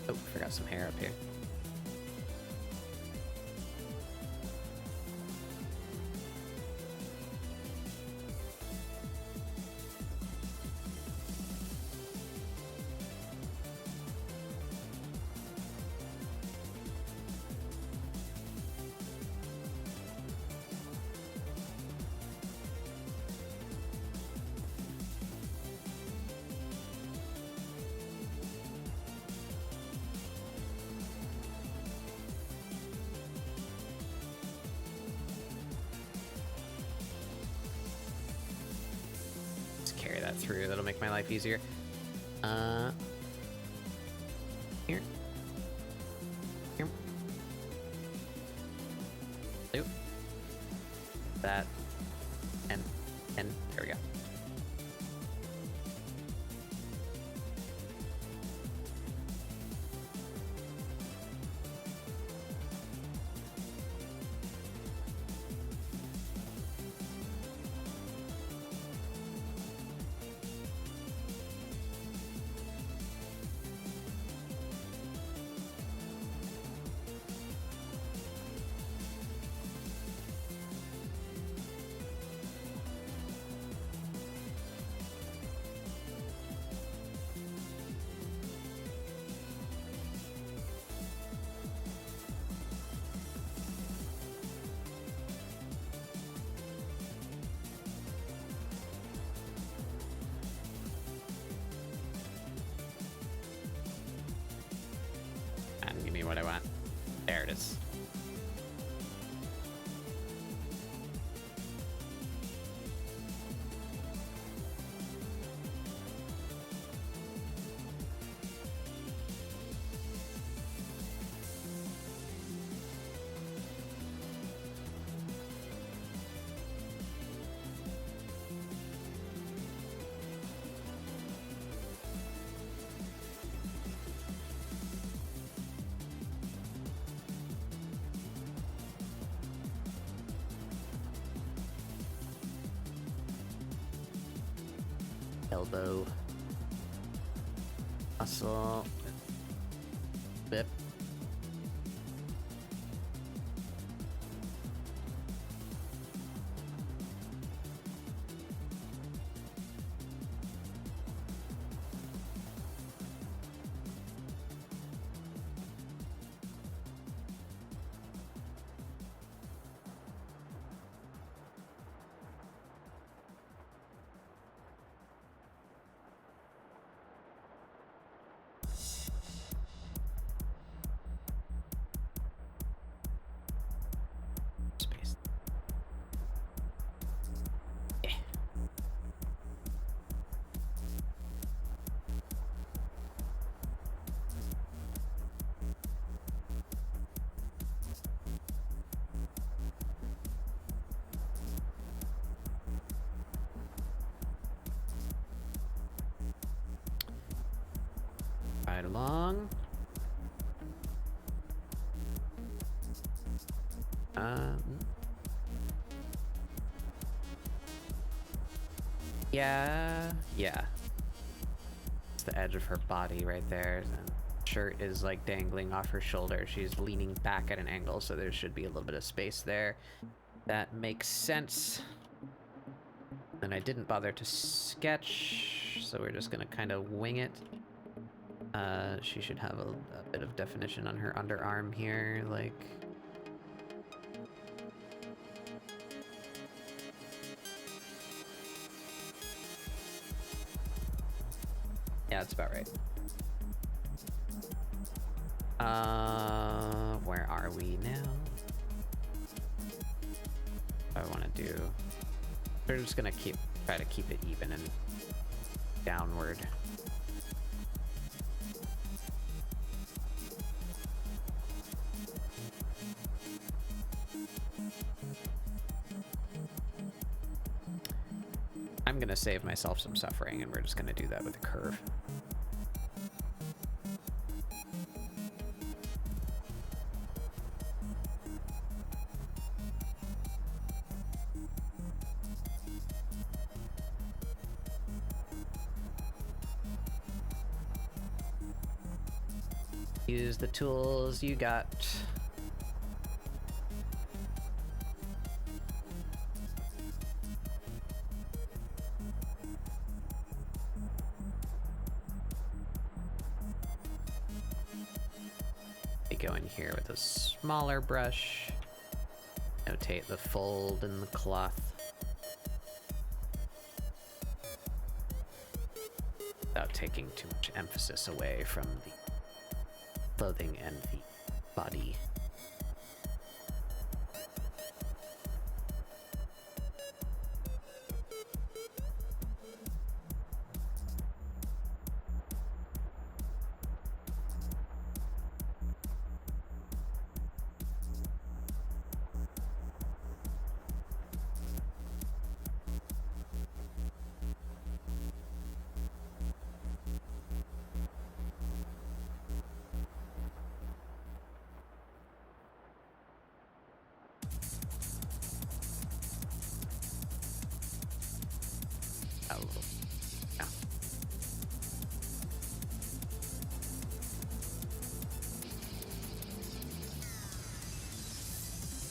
Oh, forgot some hair up here. Carry that through. That'll make my life easier. Here. Here. Oop. That. And there we go. And give me what I want. There it is. Elbow, muscle, bip. Space. Yeah. Right along. Yeah. It's the edge of her body right there. And shirt is like dangling off her shoulder. She's leaning back at an angle, so there should be a little bit of space there. That makes sense. And I didn't bother to sketch, so we're just gonna kind of wing it. She should have a bit of definition on her underarm here, like... Yeah, that's about right. Where are are we now? I want to do... We're just gonna try to keep it even and downward. I'm gonna save myself some suffering, and we're just gonna do that with a curve. Use the tools you got. Go in here with a smaller brush, notate the fold in the cloth without taking too much emphasis away from the clothing and the body.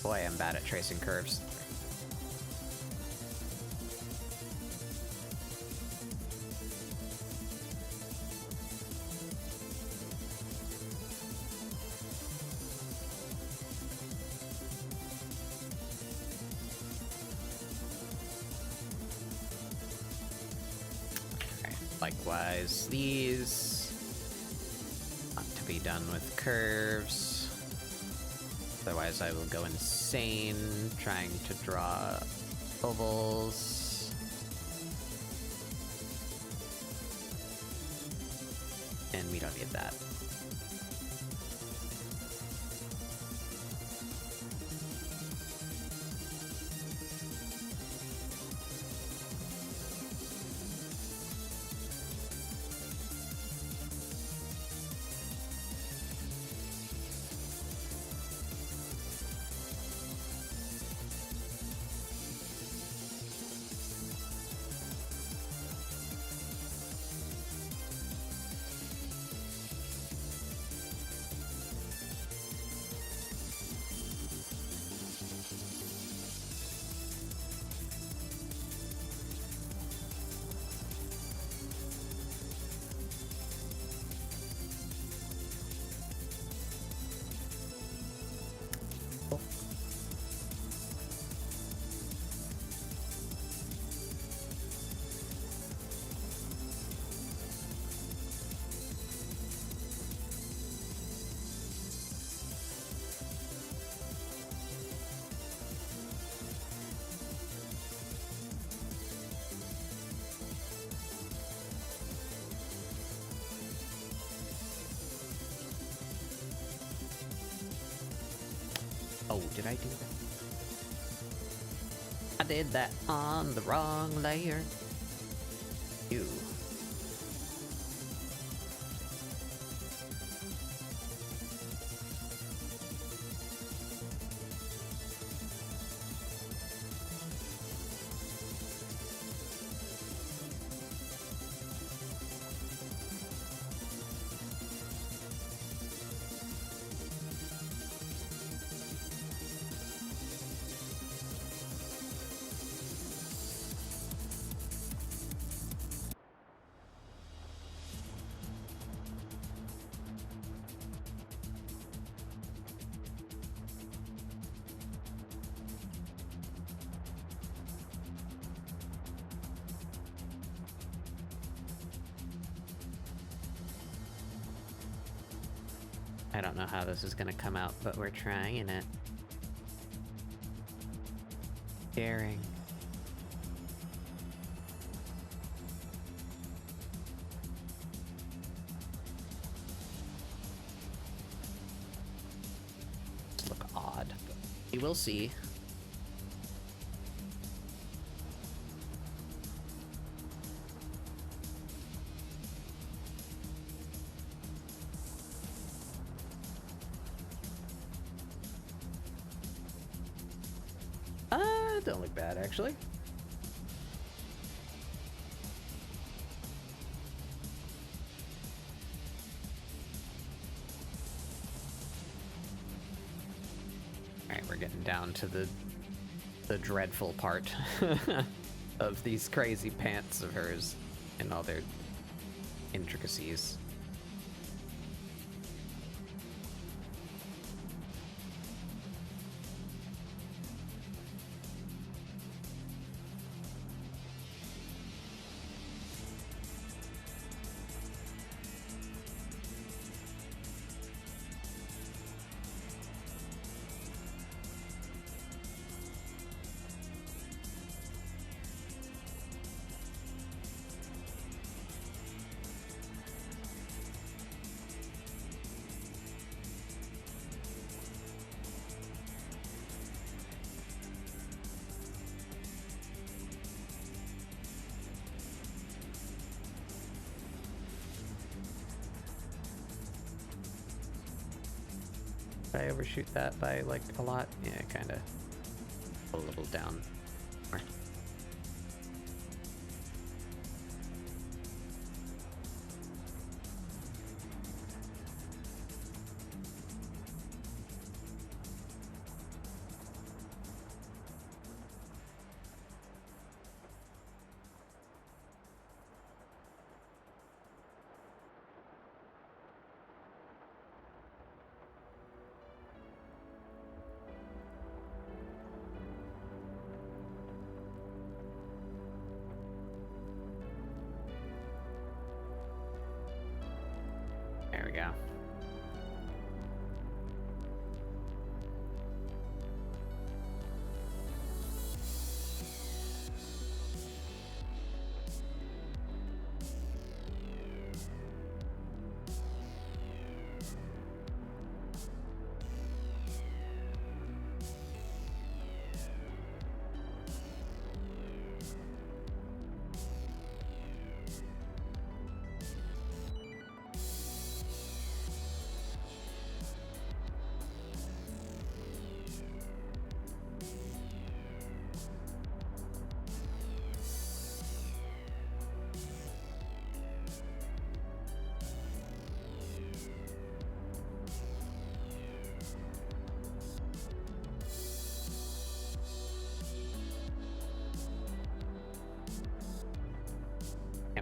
Boy, I'm bad at tracing curves. Okay, likewise, these not to be done with curves. Otherwise, I will go insane trying to draw ovals. And we don't need that. Oh, did I do that? I did that on the wrong layer. Ew. I don't know how this is gonna come out, but we're trying it. Daring. Look odd, but we will see. Don't look bad, actually. Alright, we're getting down to the dreadful part of these crazy pants of hers and all their intricacies. Did I overshoot that by like a lot? Yeah, kind of. A little down. More. There we go.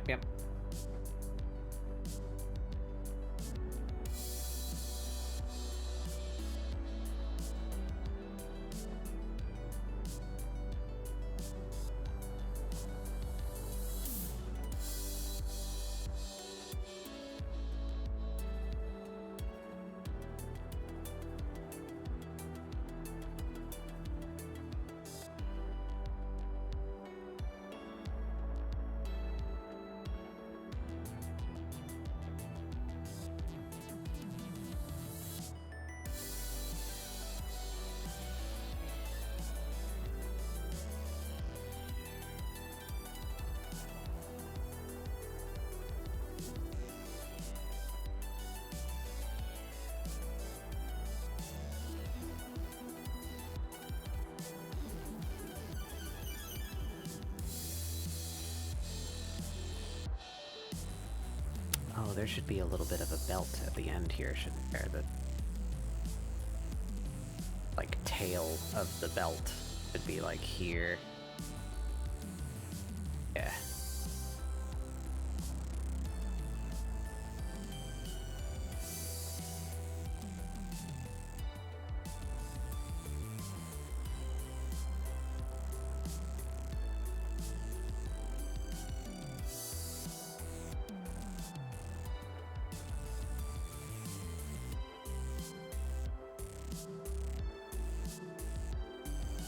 Yep. Oh, there should be a little bit of a belt at the end here, shouldn't there? The like tail of the belt should be like here. Yeah.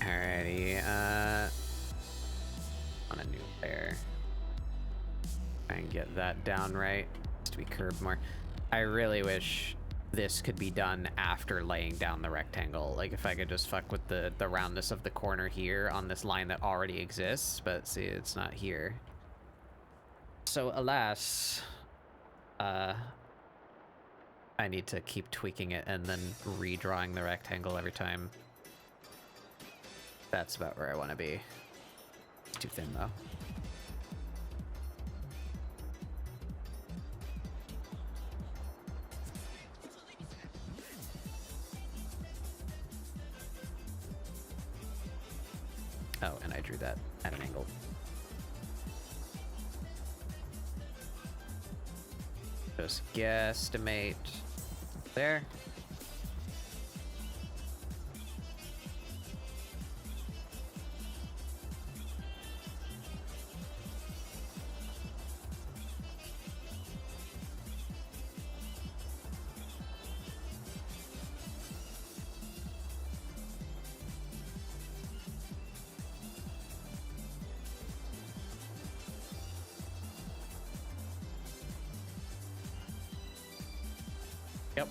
Alrighty, on a new layer. Try and get that down right. Just to be curved more. I really wish this could be done after laying down the rectangle. Like if I could just fuck with the roundness of the corner here on this line that already exists, but see, it's not here. So alas, I need to keep tweaking it and then redrawing the rectangle every time. That's about where I want to be. It's too thin though. Oh, and I drew that at an angle. Just guesstimate there. Yep.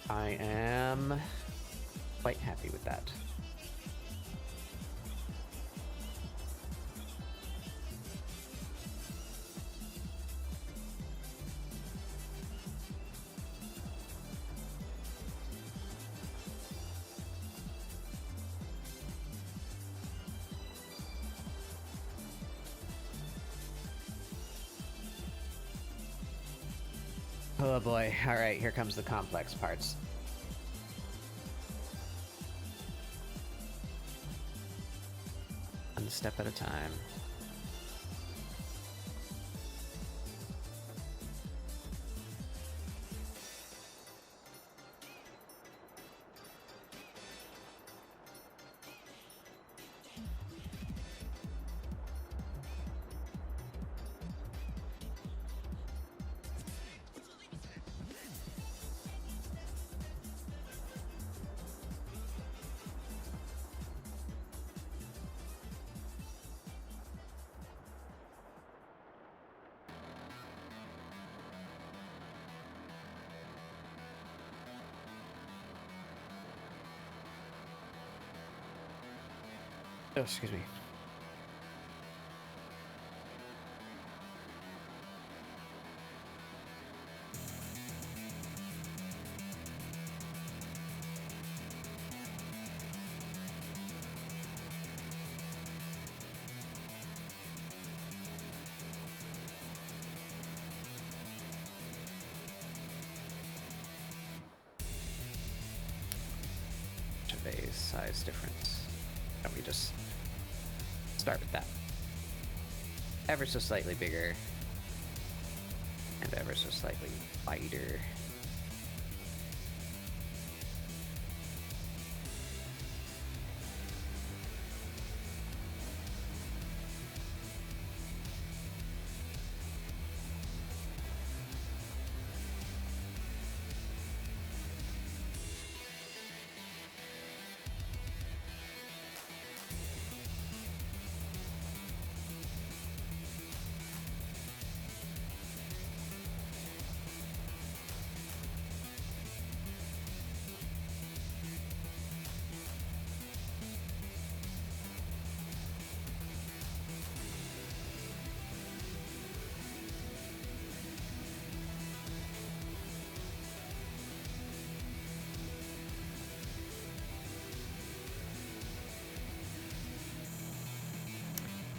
I am quite happy with that. Oh boy. All right, here comes the complex parts. One step at a time. Oh, excuse me. A size difference. Can we just start with that? Ever so slightly bigger and ever so slightly wider.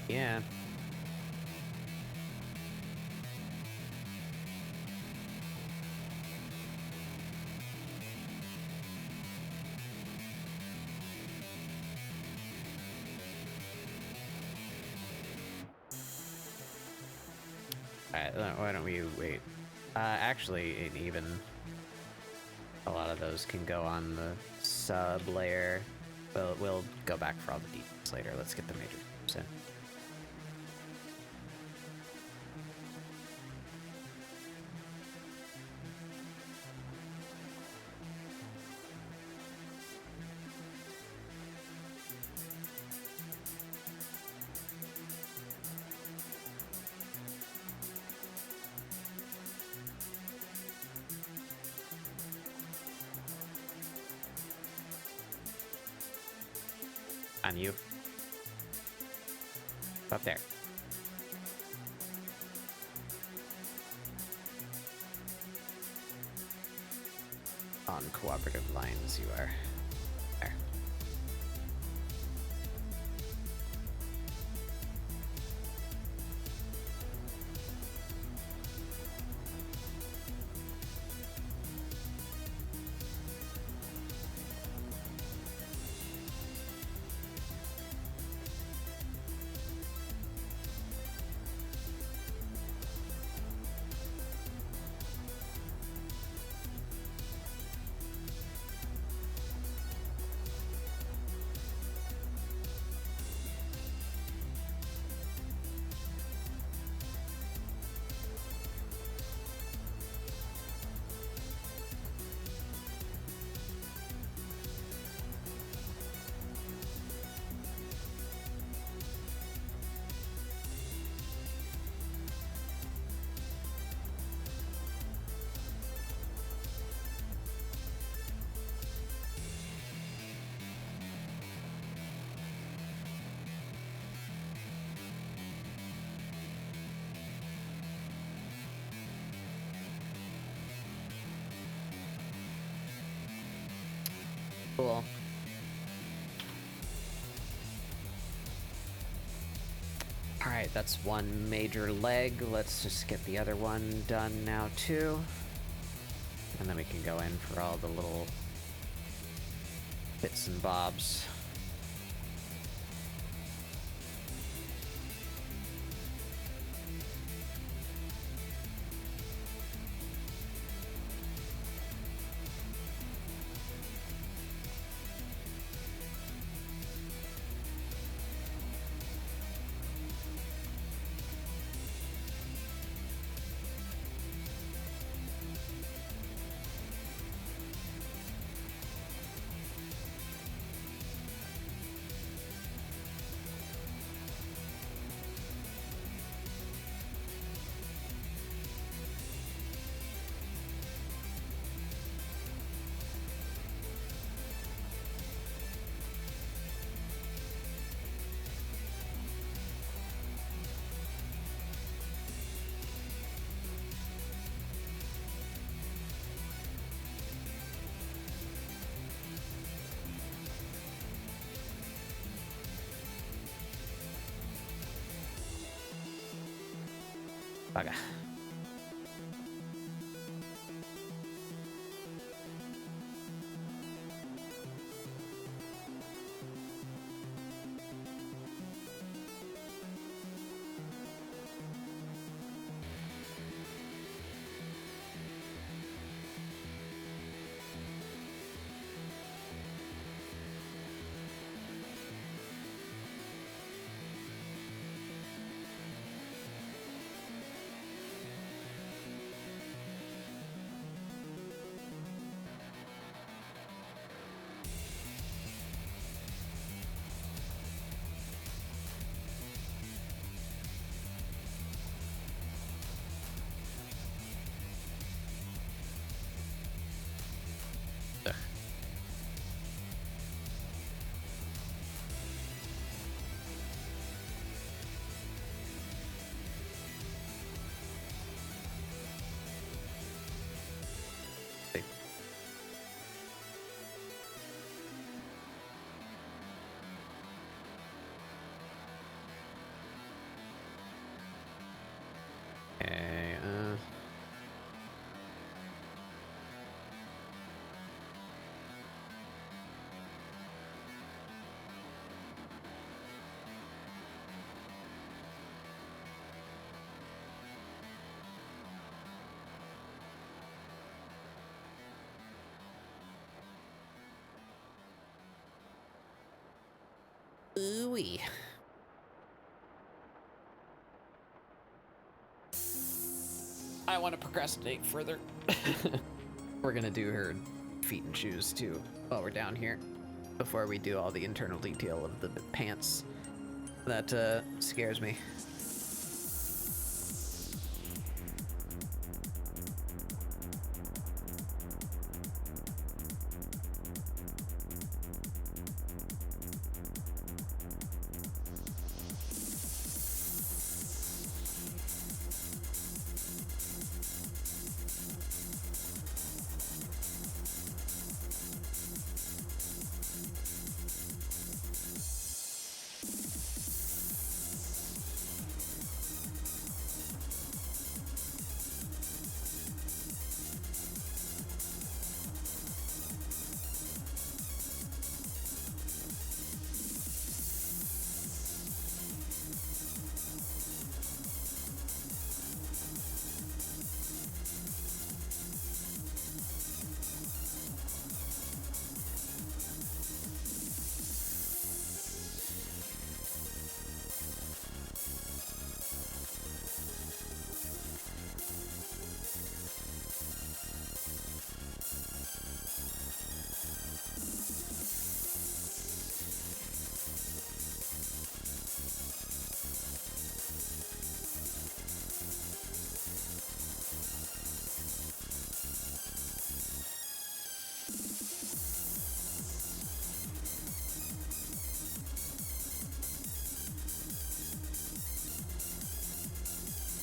Yeah. Alright, why don't we wait? Actually, even a lot of those can go on the sub layer. We'll go back for all the details later. Let's get the major groups in. On you. Up there. On cooperative lines, you are. There. Cool. Alright, that's one major leg. Let's just get the other one done now, too. And then we can go in for all the little bits and bobs. Bugger. Ooh-wee. I want to procrastinate further. We're gonna do her feet and shoes too while we're down here before we do all the internal detail of the pants. That scares me.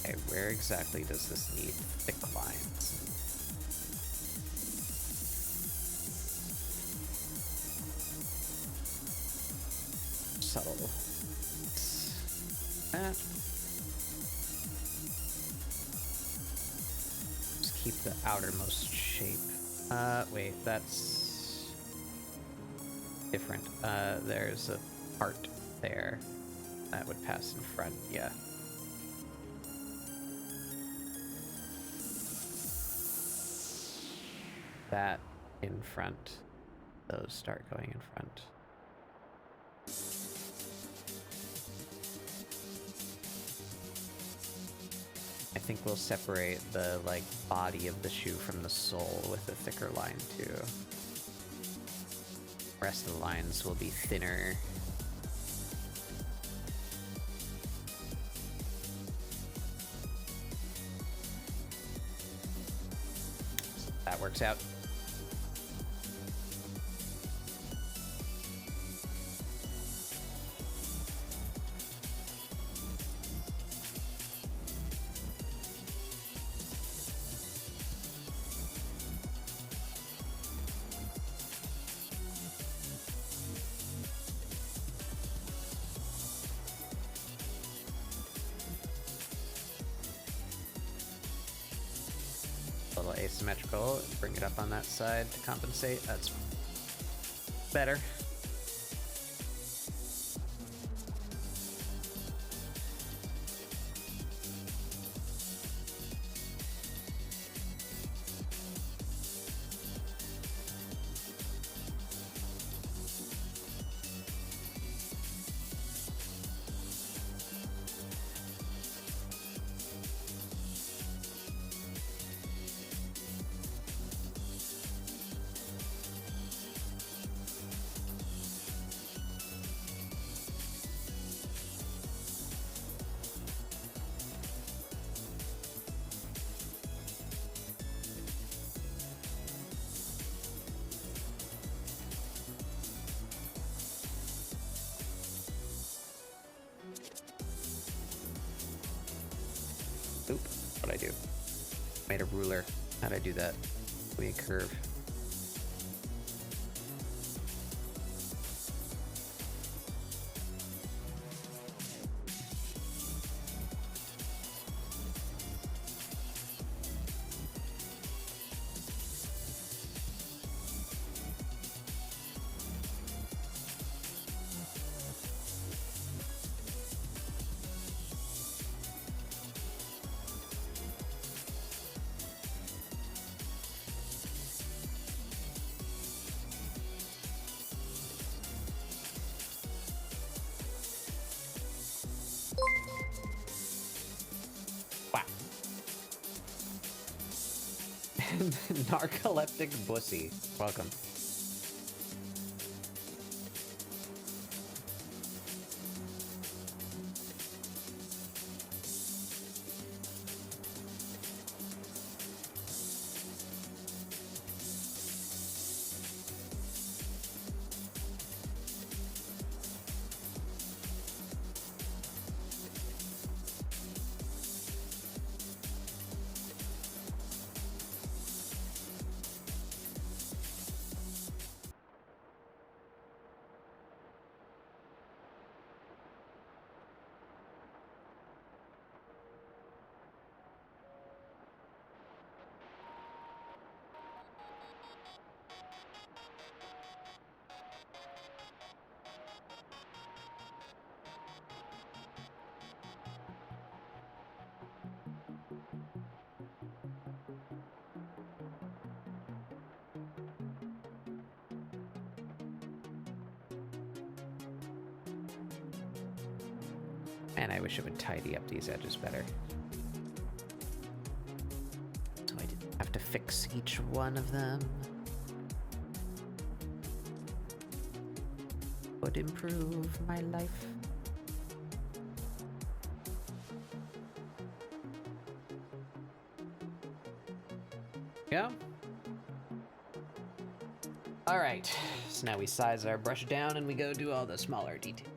Okay, where exactly does this need thick lines? Subtle. That. Just keep the outermost shape. Wait, that's different. There's a part there that would pass in front, yeah. That in front. Those start going in front. I think we'll separate the body of the shoe from the sole with a thicker line too. The rest of the lines will be thinner. That works out. A little asymmetrical, bring it up on that side to compensate. That's better. Oop, what'd I do? Made a ruler. How'd I do that? We curve. Narcoleptic Bussy. Welcome. Man, I wish it would tidy up these edges better. So I didn't have to fix each one of them. Would improve my life. Yeah. All right, so now we size our brush down and we go do all the smaller details.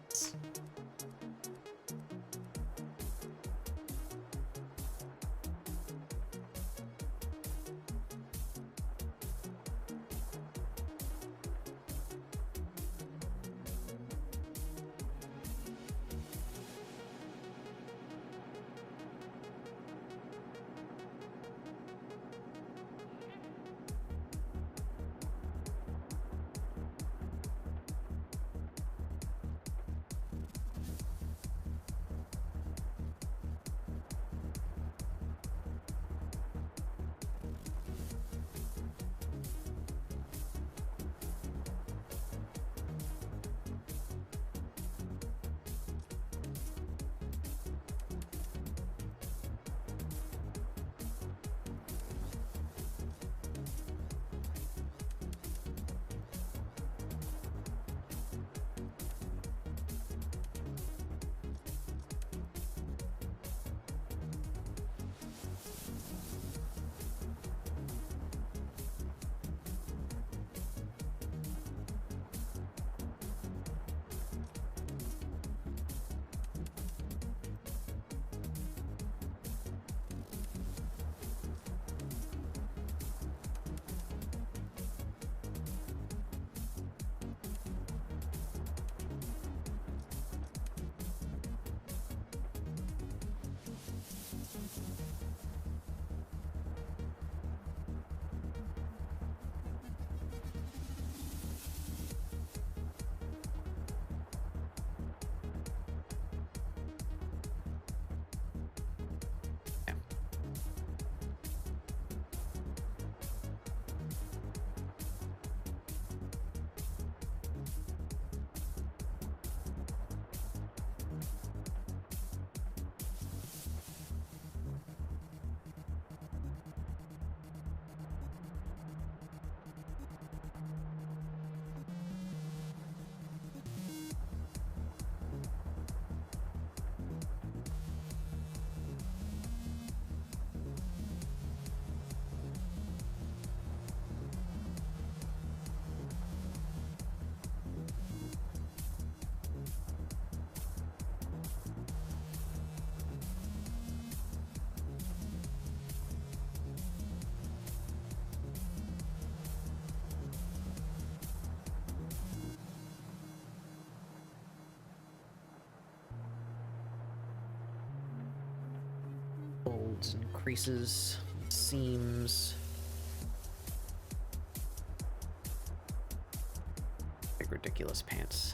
Folds and creases, seams. Big ridiculous pants.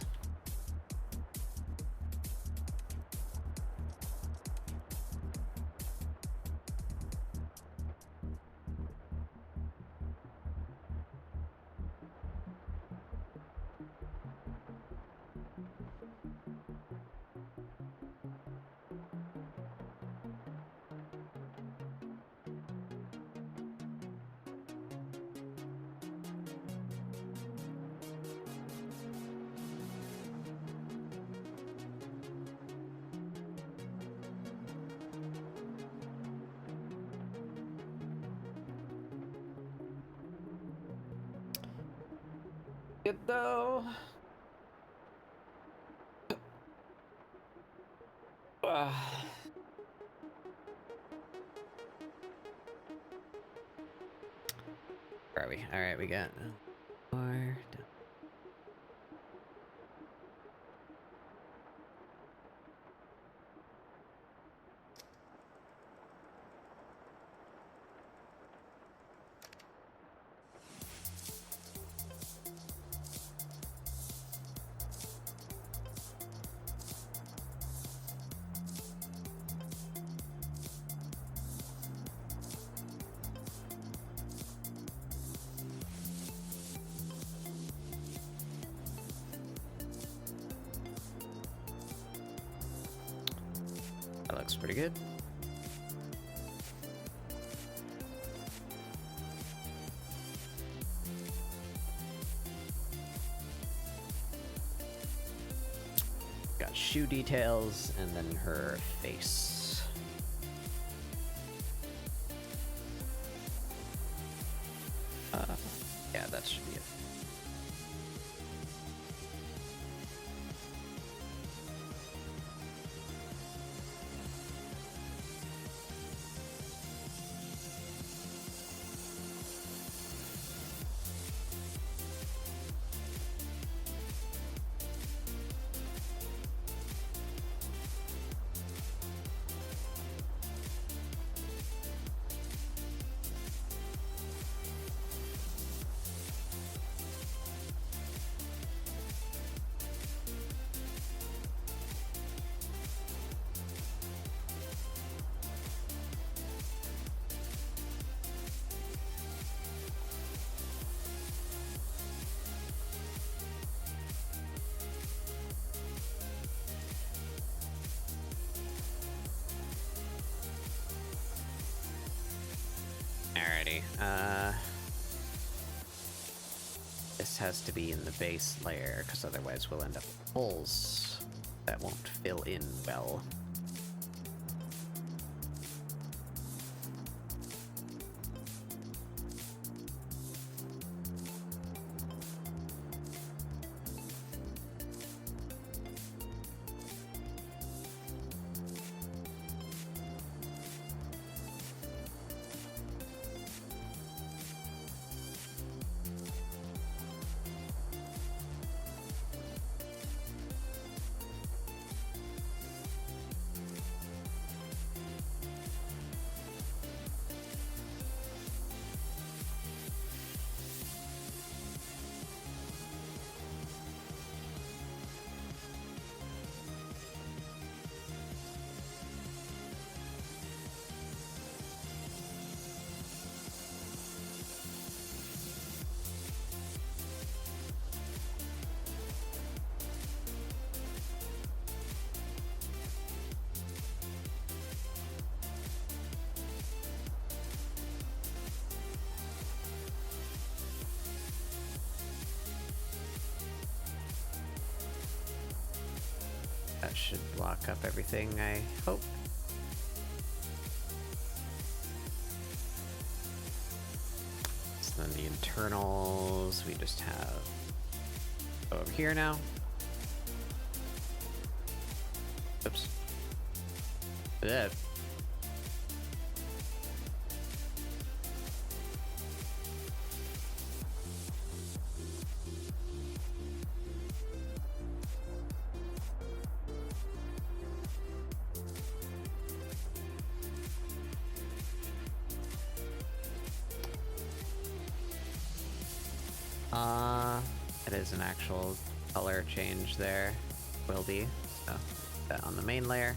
Good though. Where are we? All right, we got more. That looks pretty good. Got shoe details and then her face. Yeah, that should be it. Alrighty, this has to be in the base layer, because otherwise we'll end up with holes that won't fill in well. That should block up everything, I hope. So then the internals, we just have over here now. Oops. That. It is an actual color change there. Will be. So, that on the main layer.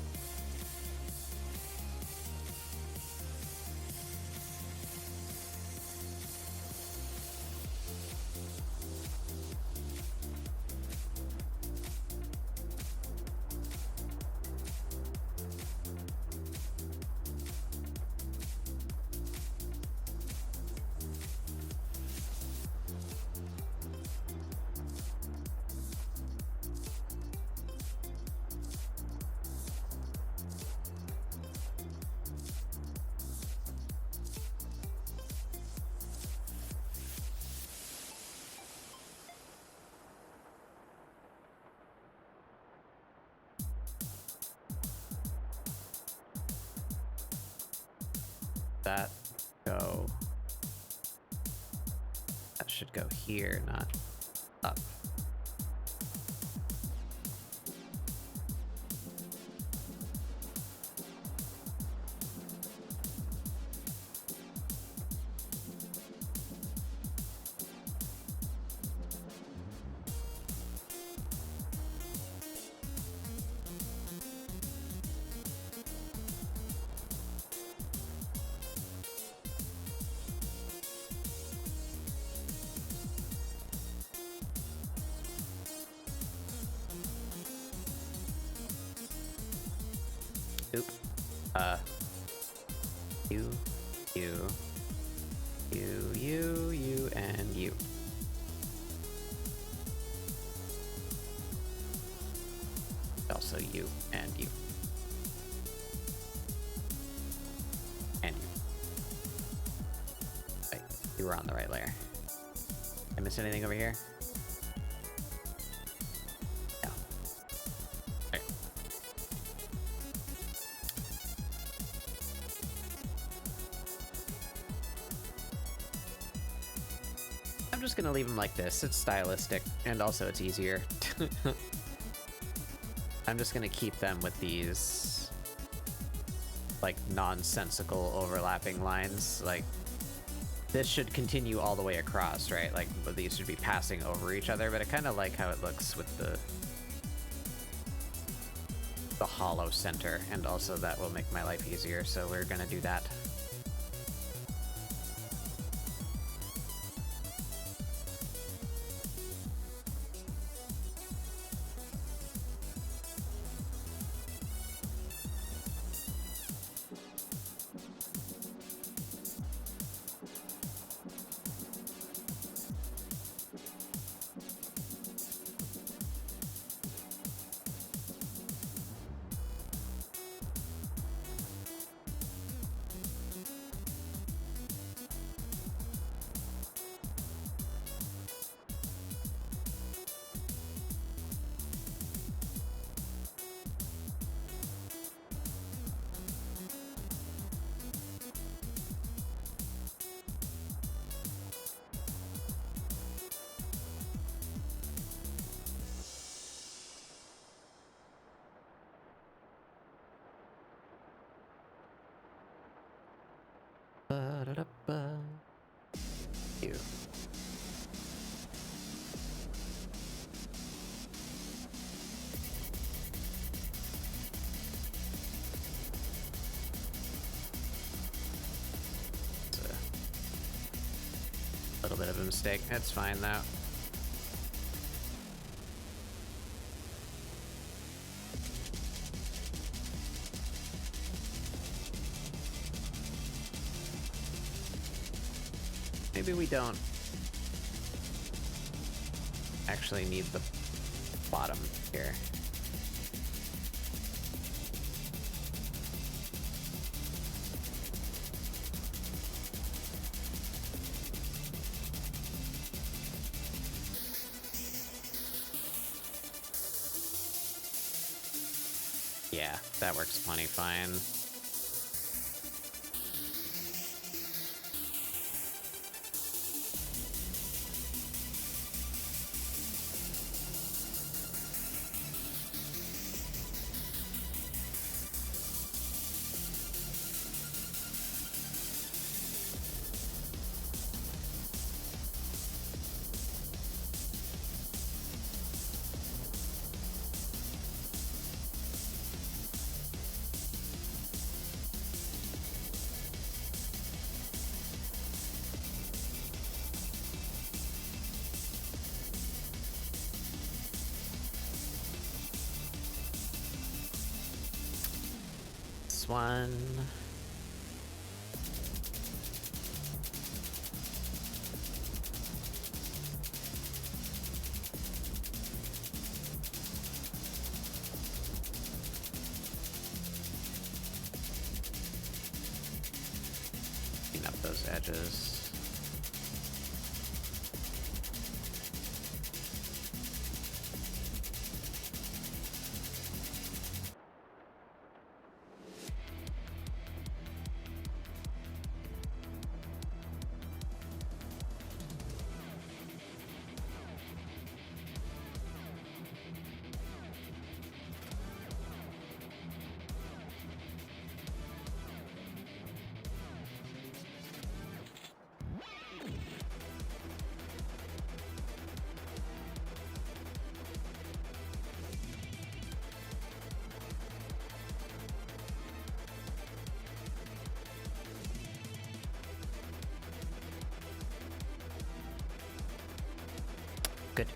that go. That should go here, not up. Oop. You, and you. Also you, and you. And you. Right, you were on the right layer. Did I miss anything over here? No. Right. I'm just gonna leave them like this. It's stylistic, and also it's easier. I'm just gonna keep them with these, like, nonsensical overlapping lines. Like, this should continue all the way across, right? Like, these should be passing over each other, but I kind of like how it looks with the hollow center, and also that will make my life easier, so we're gonna do that. Ba-da-da-ba. You. It's a little bit of a mistake. That's fine though. Maybe we don't actually need the bottom here. Yeah, that works plenty fine. One. Clean up those edges. Good.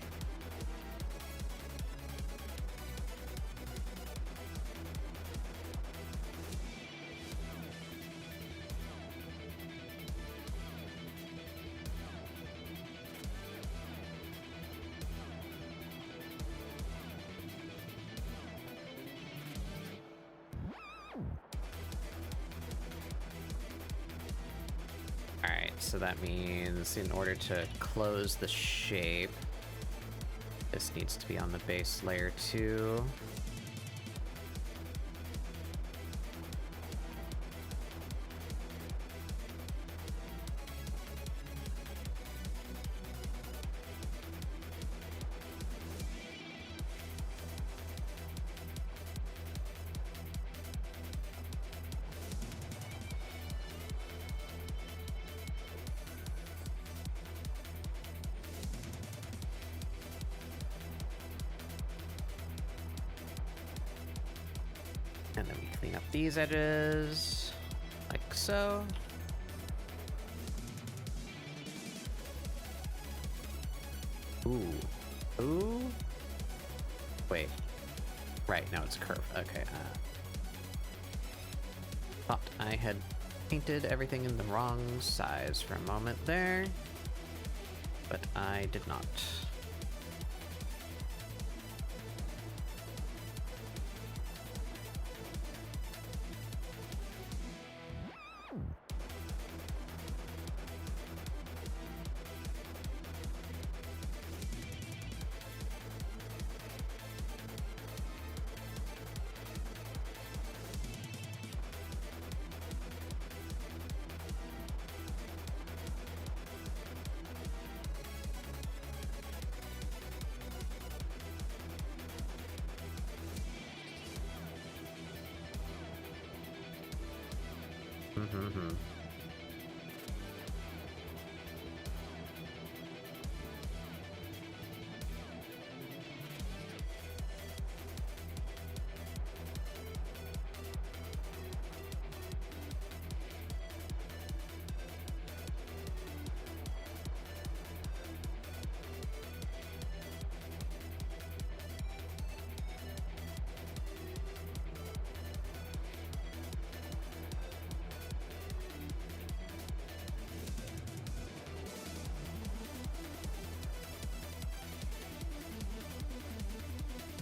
So that means in order to close the shape, this needs to be on the base layer too. And then we clean up these edges, like so. Ooh. Ooh. Wait. Right, now it's a curve. Okay. Thought I had painted everything in the wrong size for a moment there, but I did not.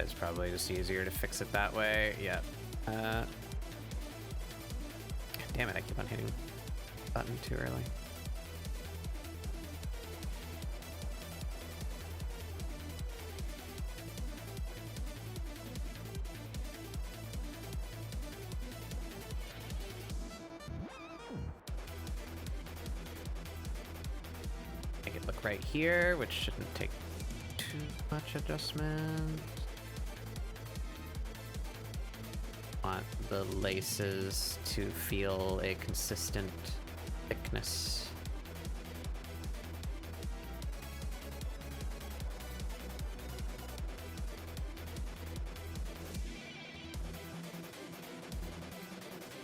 It's probably just easier to fix it that way. Yep. Damn it, I keep on hitting the button too early. Make it look right here, which shouldn't take too much adjustment. Want the laces to feel a consistent thickness.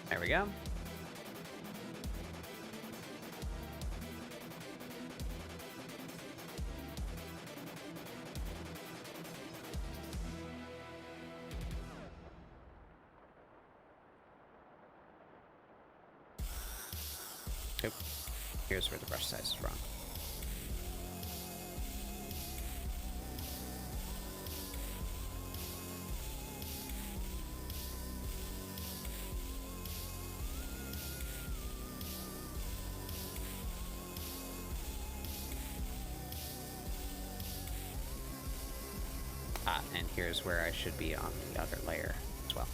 There we go. Oop. Here's where the brush size is wrong. And here's where I should be on the other layer as well.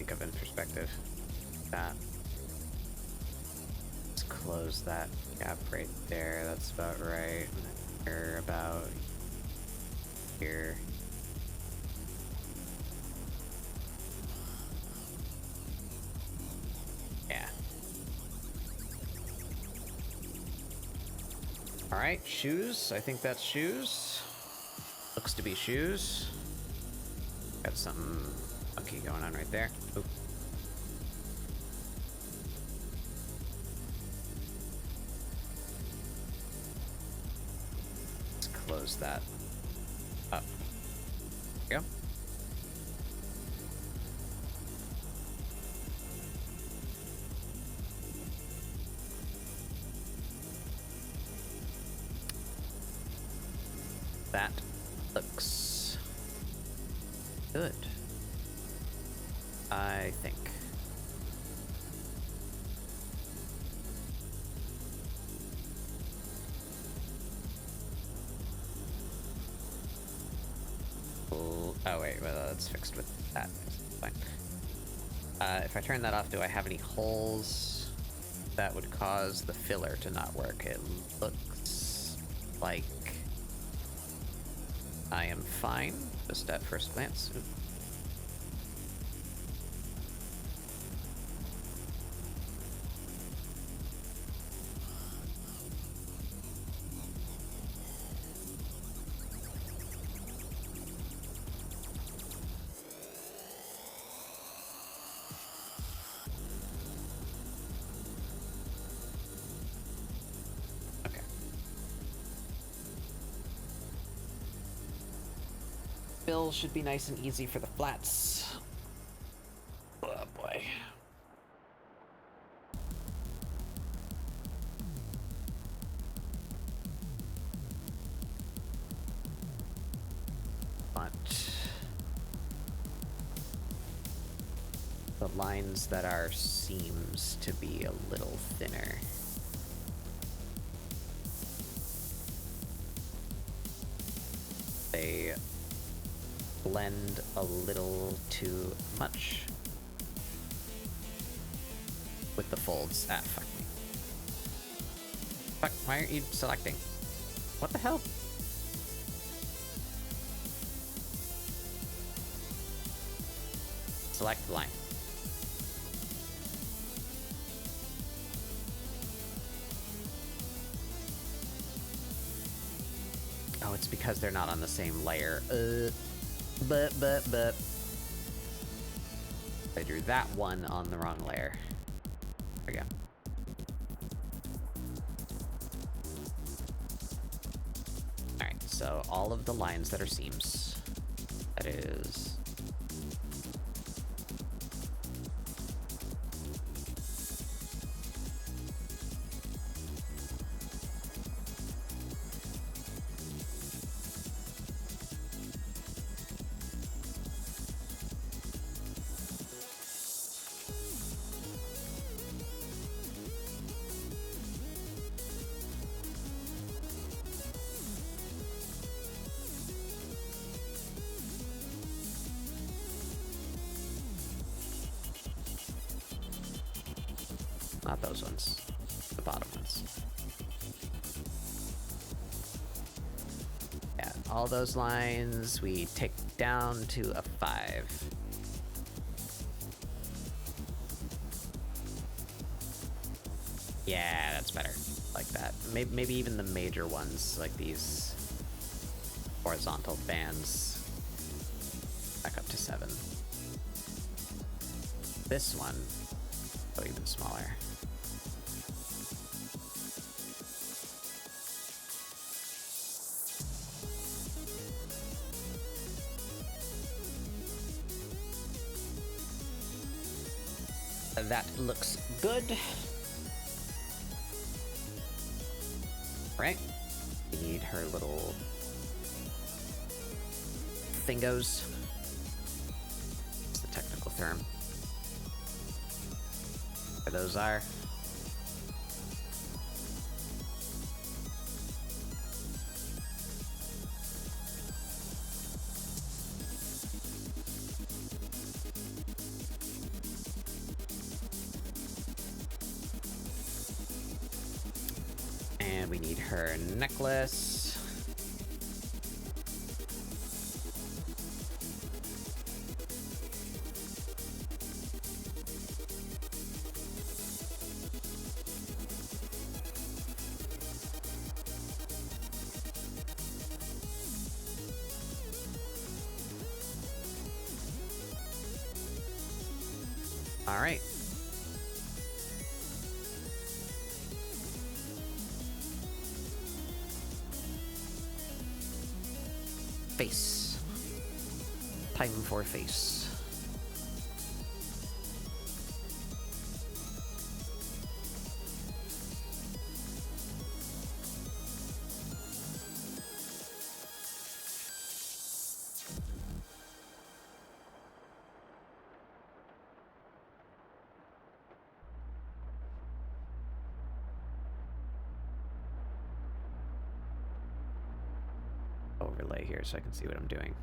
think of in perspective. That. Let's close that gap right there. That's about right. Or about here. Yeah. Alright, shoes. I think that's shoes. Looks to be shoes. Got something funky going on right there. Oop. Let's close that up. There we go. That looks good, I think. Oh wait, well, that's fixed with that. Fine. If I turn that off, do I have any holes that would cause the filler to not work? It looks like I am fine, just at first glance. Ooh. Fill should be nice and easy for the flats. Oh boy. But the lines that are seams to be a little thinner. They blend a little too much with the folds. Ah, fuck me. Fuck, why aren't you selecting? What the hell? Select line. Oh, it's because they're not on the same layer. But. I drew that one on the wrong layer. There we go. Alright, so all of the lines that are seams. That is... Not those ones. The bottom ones. Yeah, all those lines we take down to a 5. Yeah, that's better. Like that. Maybe even the major ones, like these horizontal bands, back up to 7. This one, go even smaller. That looks good. Right? We need her little thingos. What's the technical term? Where those are. We need her necklace. All right. Face. Time for face. Overlay here so I can see what I'm doing.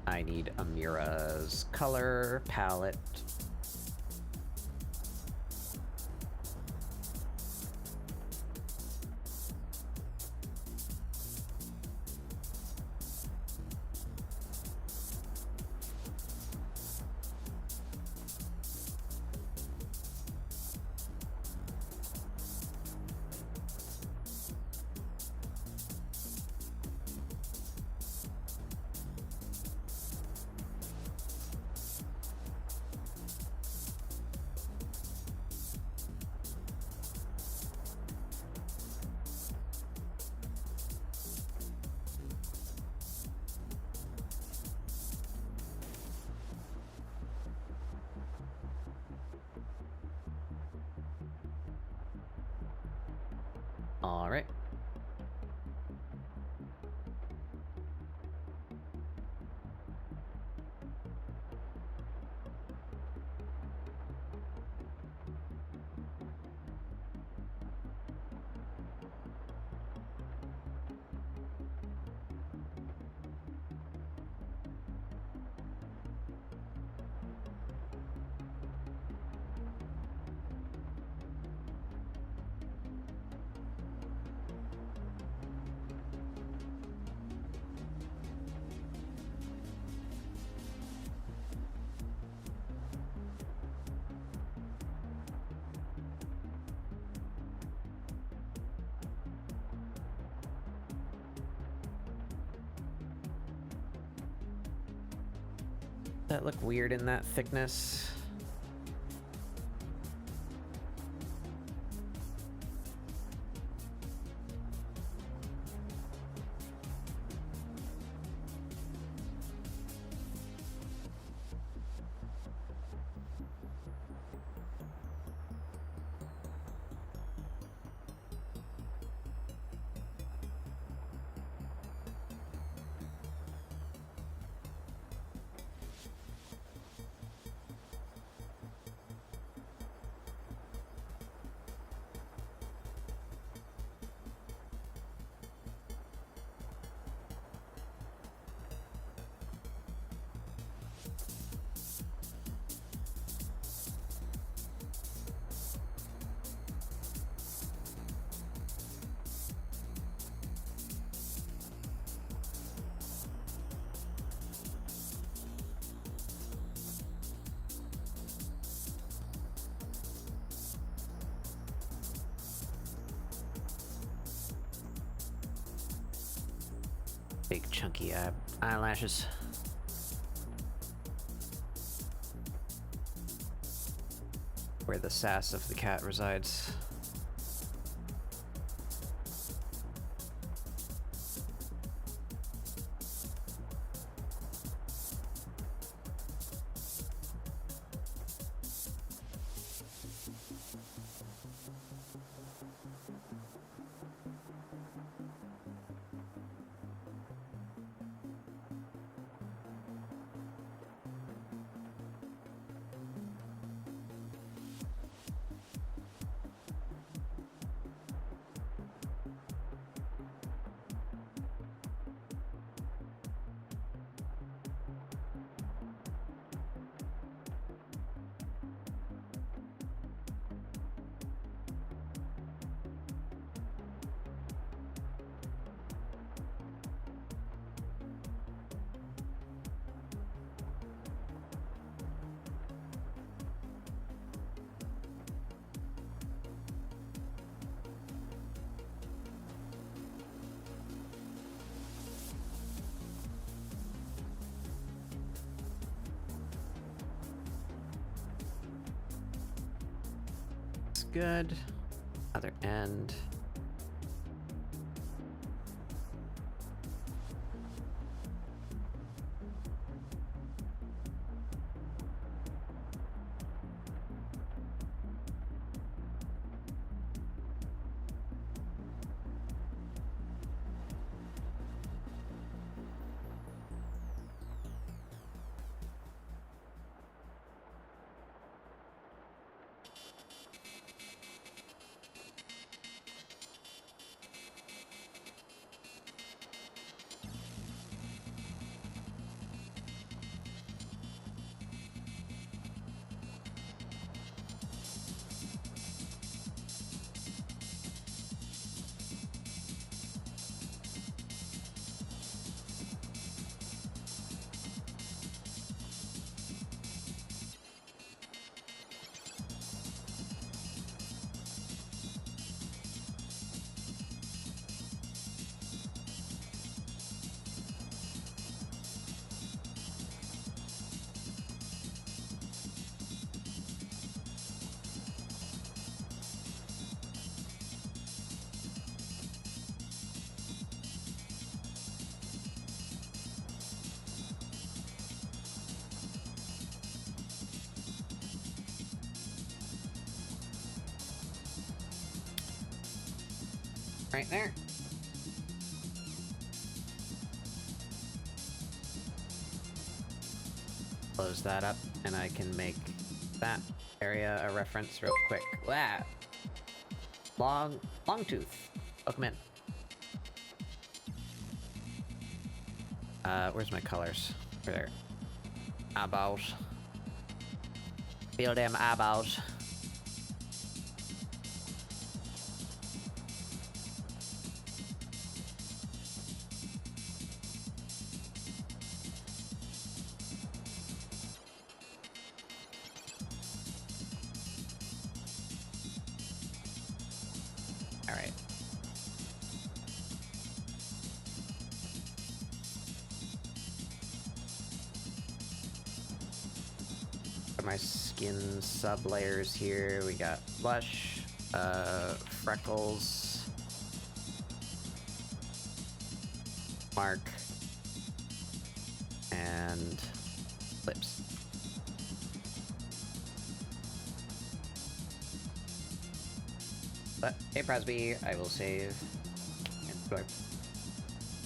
I need Amirah's color palette. All right. That look weird in that thickness. Big chunky eyelashes. Where the sass of the cat resides. good. Other end. Right there. Close that up, and I can make that area a reference real quick. Wow. Long tooth. Welcome in. Where's my colors? Over there. Eyeballs. Feel them eyeballs. My skin sub layers here. We got blush, freckles, mark, and lips. But hey, Prosby, I will save.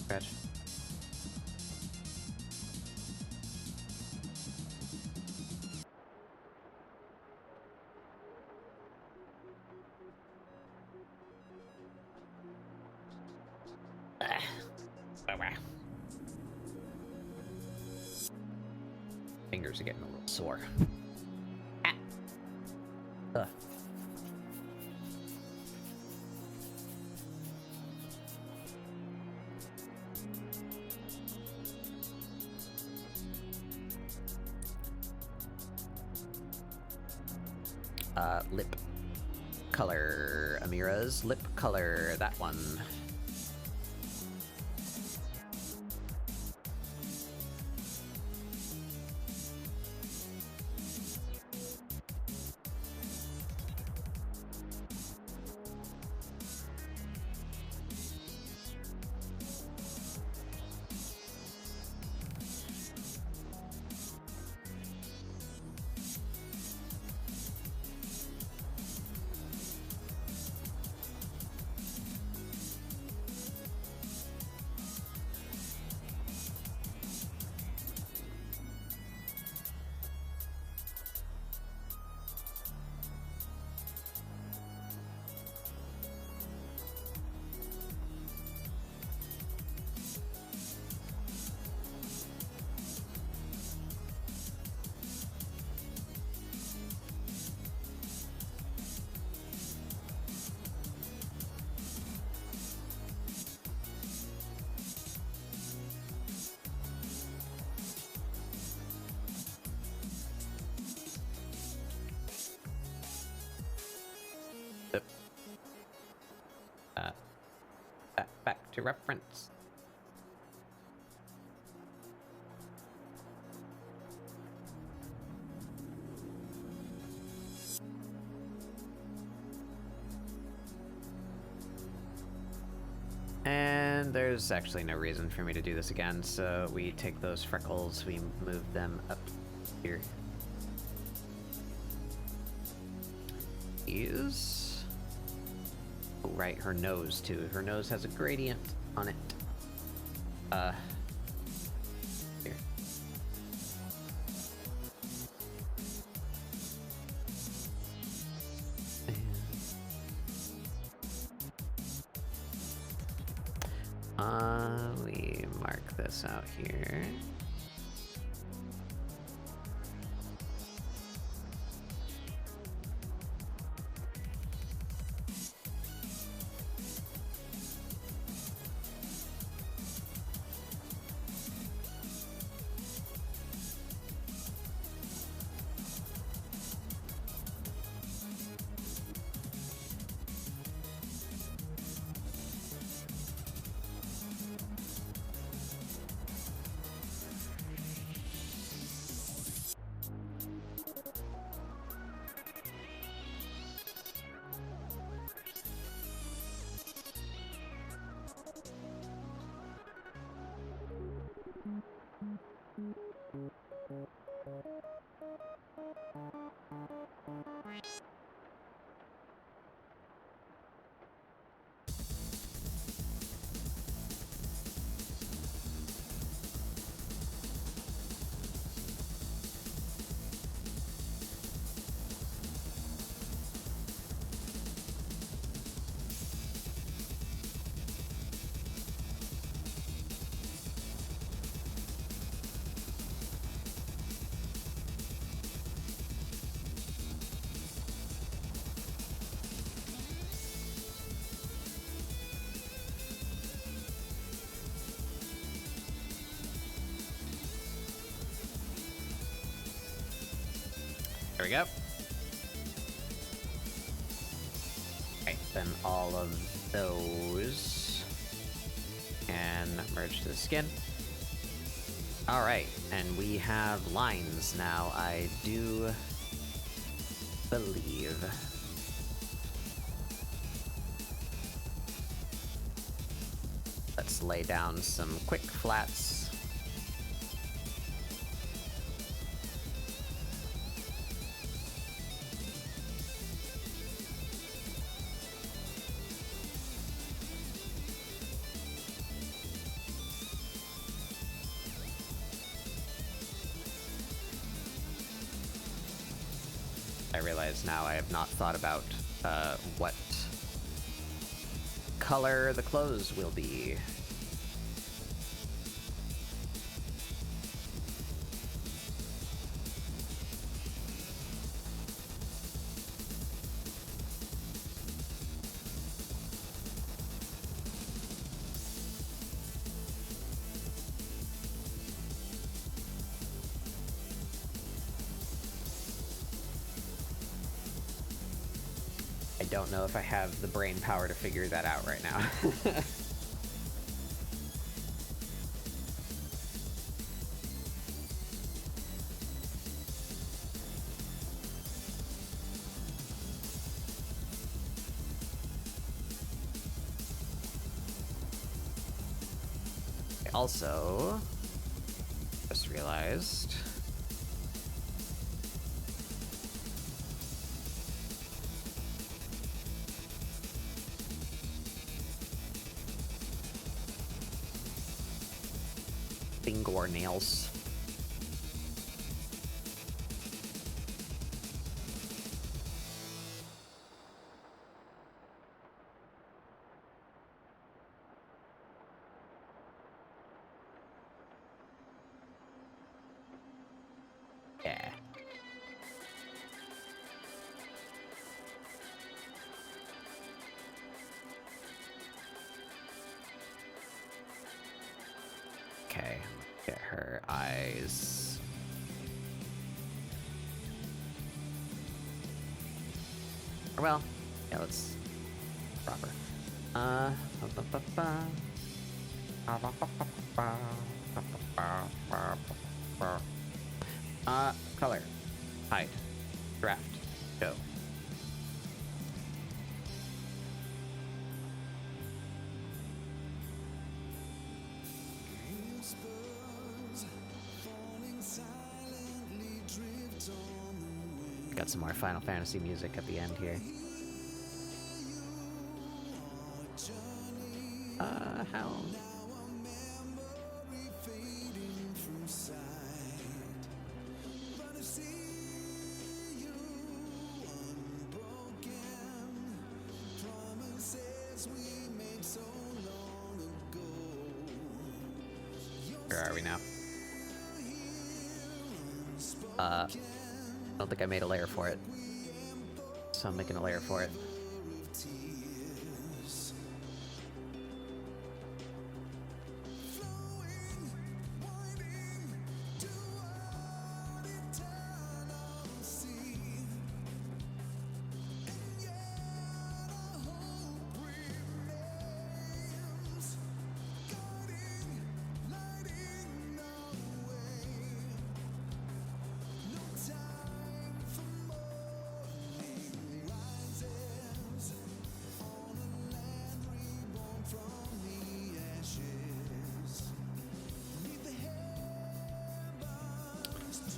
Scratch. Fingers are getting a little sore. Ah. Ugh. Lip color. Amirah's lip color. That one. Back to reference. And there's actually no reason for me to do this again, so we take those freckles, we move them up here. Is... Oh, right, her nose, too. Her nose has a gradient on it. Here. We mark this out here. There we go. Right, then all of those can merge to the skin. Alright, and we have lines now, I do believe. Let's lay down some quick flats. I realize now I have not thought about what color the clothes will be. I don't know if I have the brain power to figure that out right now. I also just realized fingernails. Yeah. Okay, get her eyes. Or well, yeah, let's proper. Color, hide, draft, go. Got some more Final Fantasy music at the end here. How? Where are we now? I don't think I made a layer for it. So I'm making a layer for it.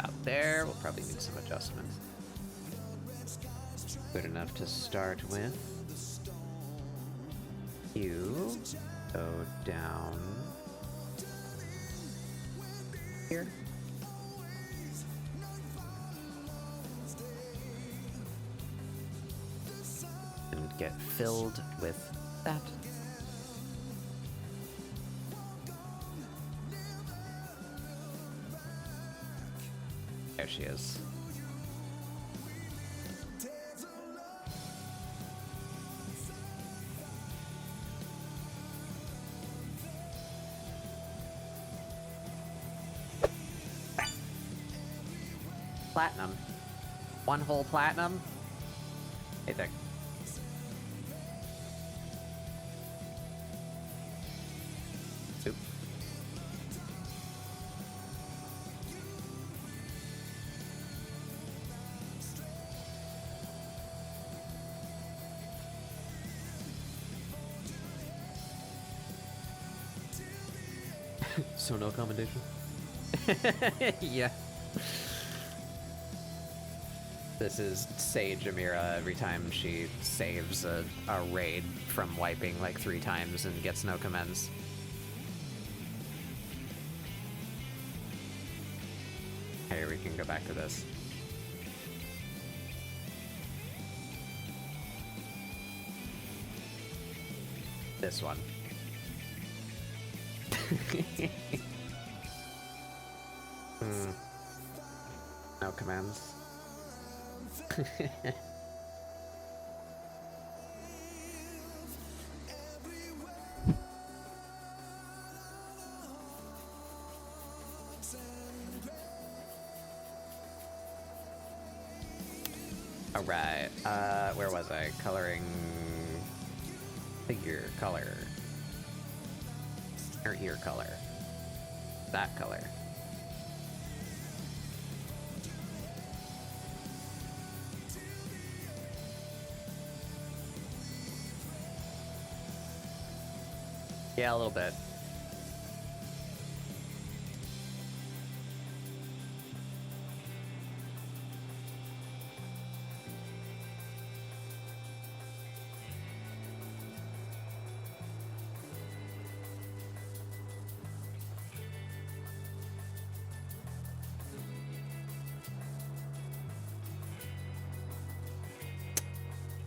Out there, we'll probably need some adjustments. Good enough to start with. You go down here. And get filled with that. There she is. Platinum. One whole platinum? Hey there. Oop. So no commendation? Yeah. This is Sage Amirah every time she saves a raid from wiping like 3 times and gets no commends. Here, we can go back to this. This one. No commands. All right. Where was I? Coloring figure color or ear color. That color. Yeah, a little bit.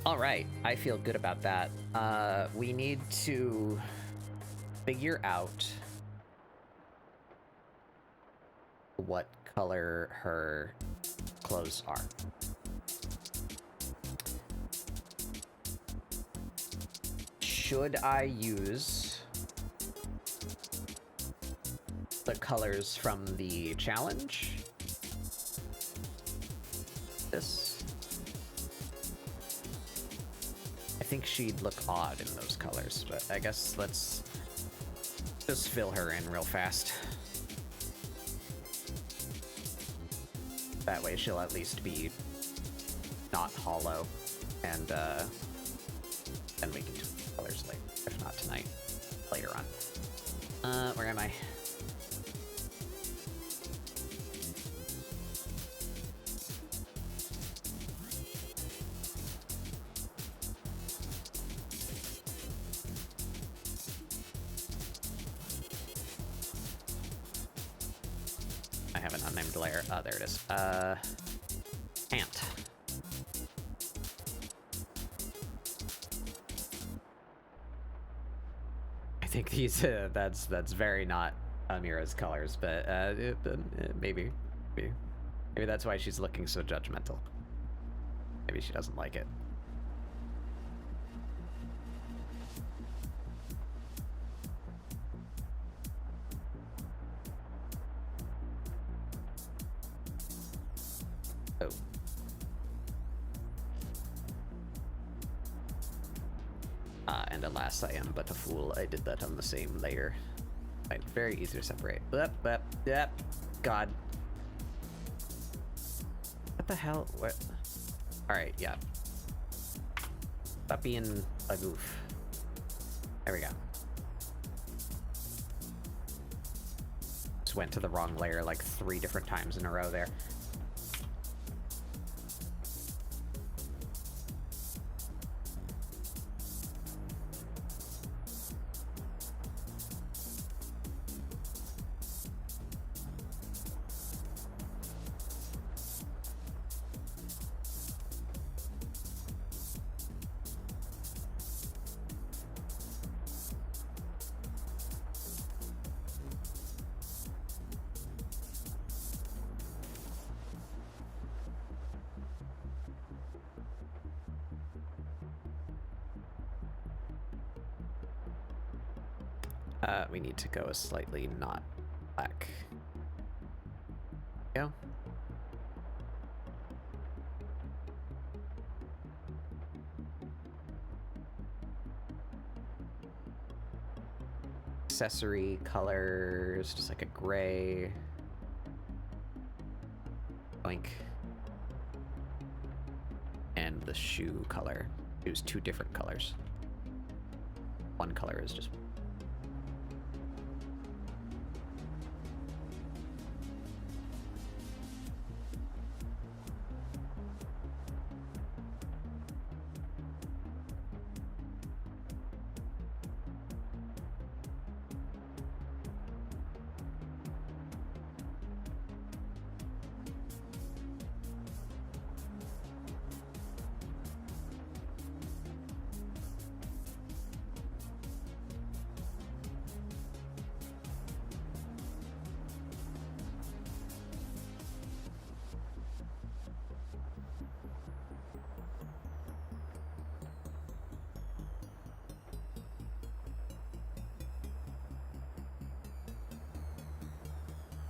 All right, I feel good about that. We need to figure out what color her clothes are. Should I use the colors from the challenge? This. I think she'd look odd in those colors, but I guess let's just fill her in real fast. That way she'll at least be not hollow, and then we can do colors later. If not tonight, later on. Where am I? I have an unnamed layer. Oh, there it is. Ant. I think these, that's very not Amirah's colors, but maybe that's why she's looking so judgmental. Maybe she doesn't like it. Oh. And alas, I am but a fool. I did that on the same layer. Right, very easy to separate. Yep. God. What the hell? What? Alright, yeah. Stop being a goof. There we go. Just went to the wrong layer like 3 different times in a row there. We need to go slightly not black. Go. Accessory colors, just like a gray. Boink. And the shoe color. Choose 2 different colors. One color is just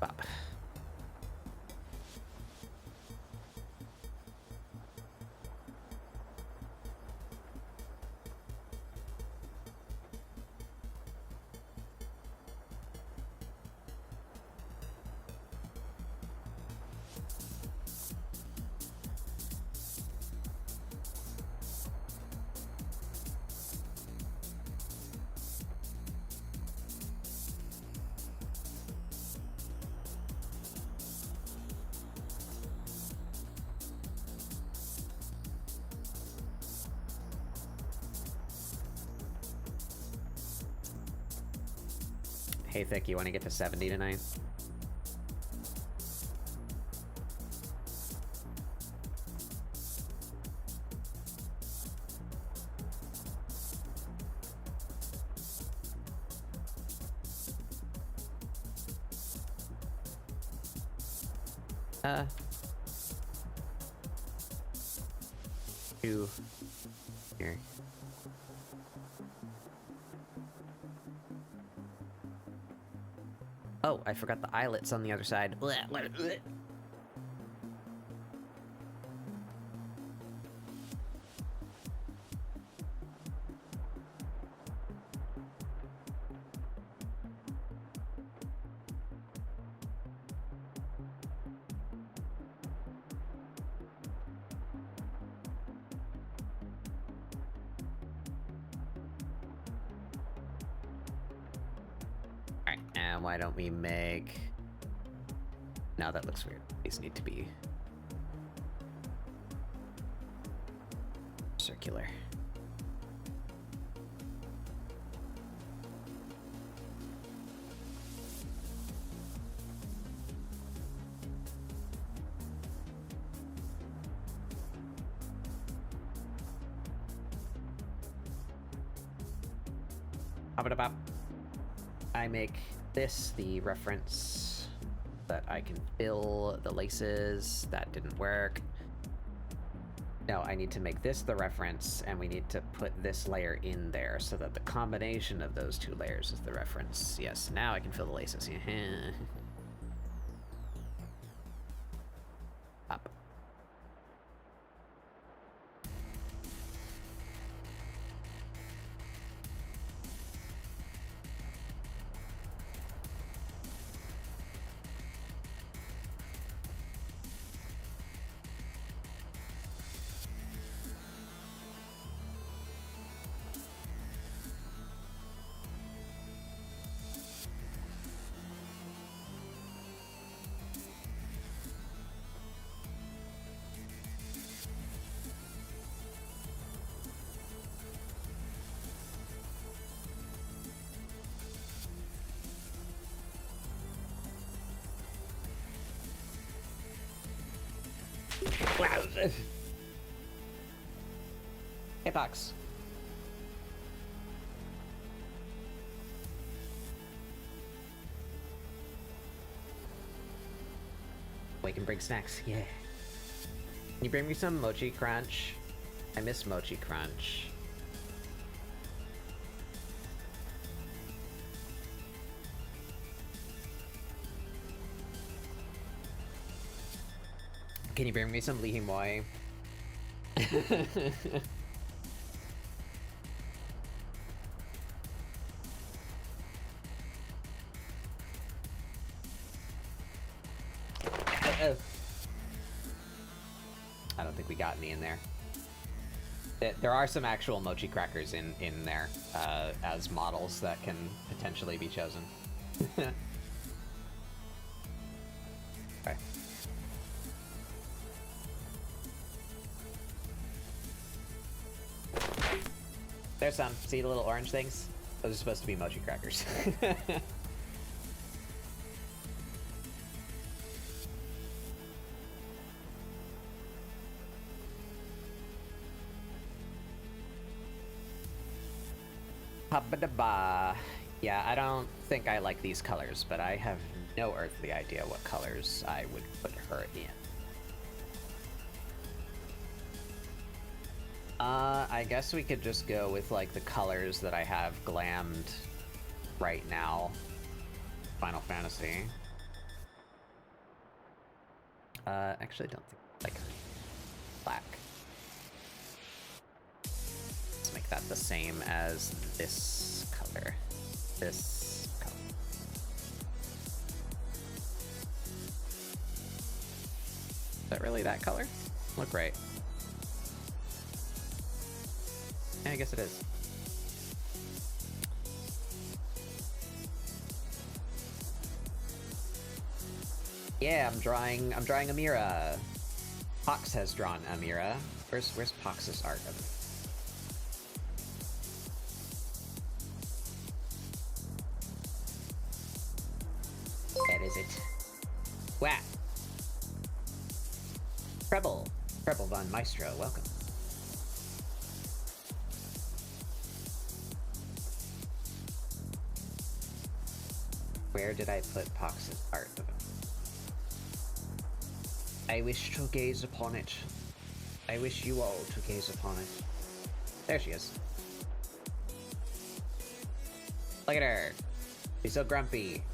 Bop. Hey, Thick, you want to get to 70 tonight? Two. Here. Oh, I forgot the eyelets on the other side. Alright, and why don't we make... Now that looks weird. These need to be... circular. Ba-ba-da-bop. I make this the reference that I can fill the laces. That didn't work. No, I need to make this the reference, and we need to put this layer in there so that the combination of those two layers is the reference. Yes, now I can fill the laces. Up. Hey, Fox. We can bring snacks, yeah. Can you bring me some Mochi Crunch? I miss Mochi Crunch. Can you bring me some Lee Moi? I don't think we got any in there. There are some actual mochi crackers in there as models that can potentially be chosen. Okay. There's some. See the little orange things? Those are supposed to be mochi crackers. Ba-da-ba. Yeah, I don't think I like these colors, but I have no earthly idea what colors I would put her in. I guess we could just go with, like, the colors that I have glammed right now. Final Fantasy. Actually, I don't think I like her. Black. Let's make that the same as this color. This color. Is that really that color? Look right. Yeah, I guess it is. Yeah, I'm drawing Amirah. Pox has drawn Amirah. Where's Pox's art of it? That is it. Wow. Treble von Maestro, welcome. Where did I put Pox's art of him? I wish to gaze upon it. I wish you all to gaze upon it. There she is. Look at her. She's so grumpy.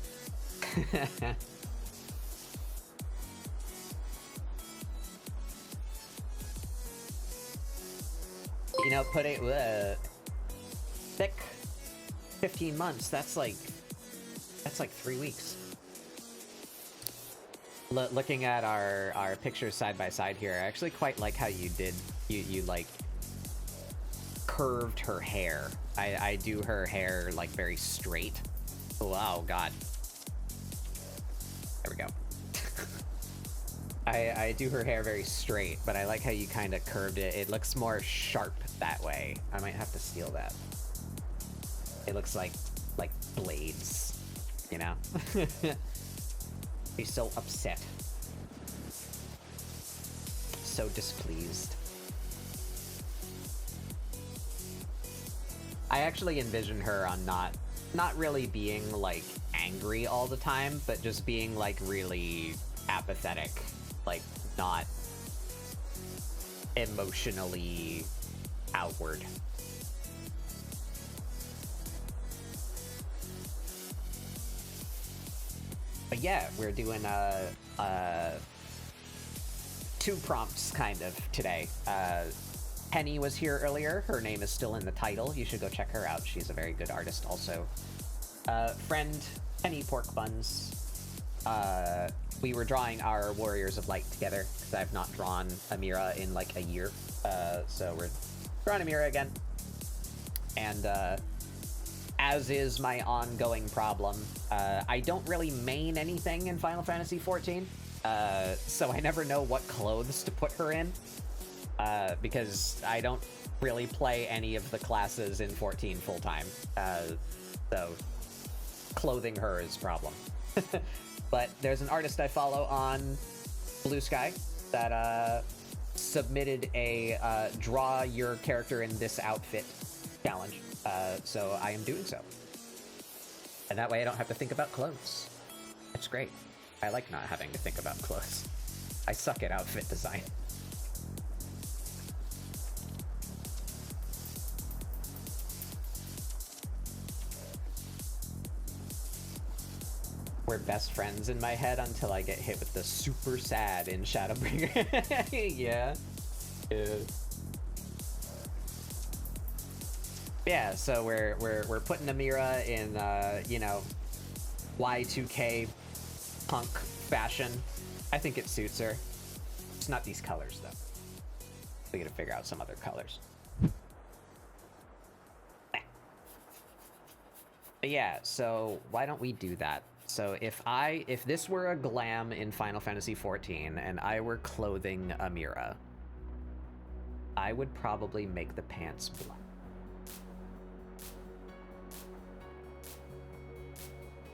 You know, put it thick 15 months. That's like 3 weeks. Looking at our pictures side by side here, I actually quite like how you did you like curved her hair. I do her hair like very straight. Oh god. There we go. I do her hair very straight, but I like how you kind of curved it. It looks more sharp that way. I might have to steal that. It looks like blades, you know? He's so upset. So displeased. I actually envision her on not really being like angry all the time, but just being like really apathetic, like not emotionally outward. But yeah, we're doing two prompts kind of today. Penny was here earlier. Her name is still in the title. You should go check her out. She's a very good artist also. Friend Penny Pork Buns. We were drawing our Warriors of Light together because I've not drawn Amirah in like a year. So we're drawing Amirah again. And as is my ongoing problem, I don't really main anything in Final Fantasy XIV. So I never know what clothes to put her in. Because I don't really play any of the classes in 14 full-time. So clothing her is a problem. But there's an artist I follow on Blue Sky that submitted a draw your character in this outfit challenge. So I am doing so. And that way I don't have to think about clothes. It's great. I like not having to think about clothes. I suck at outfit design. We're best friends in my head until I get hit with the super sad in Shadowbringer. Yeah. Yeah, so we're putting Amirah in you know, Y2K punk fashion. I think it suits her. It's not these colors though. We gotta figure out some other colors. But yeah, so why don't we do that? So if this were a glam in Final Fantasy XIV and I were clothing Amirah, I would probably make the pants black.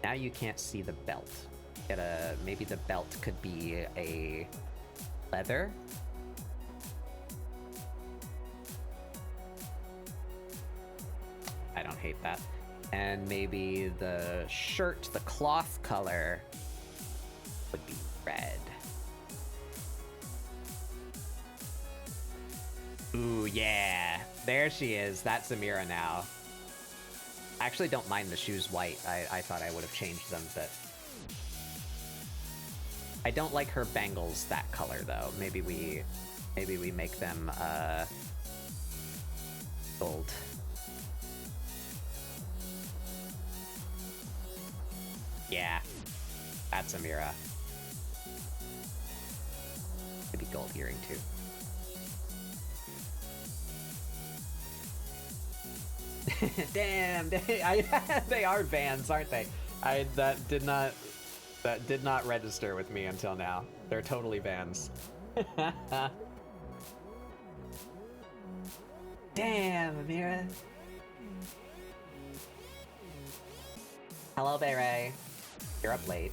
Now you can't see the belt. Maybe the belt could be a leather. I don't hate that. And maybe the shirt, the cloth color, would be red. Ooh, yeah. There she is. That's Amirah now. I actually don't mind the shoes white. I thought I would have changed them, but... I don't like her bangles that color, though. Maybe we make them, gold. Yeah, that's Amirah. Maybe gold earring too. Damn, they are Vans, aren't they? That did not register with me until now. They're totally Vans. Damn, Amirah. Hello, Beret. You're up late.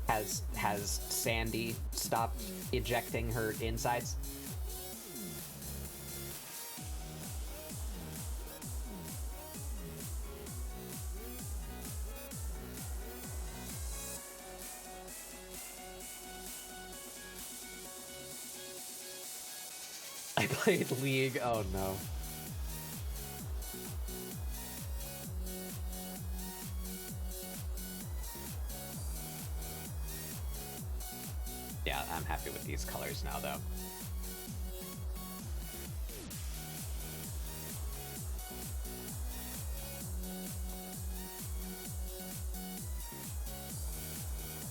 Has Sandy stopped ejecting her insides? I played League. Oh no. Yeah, I'm happy with these colors now, though.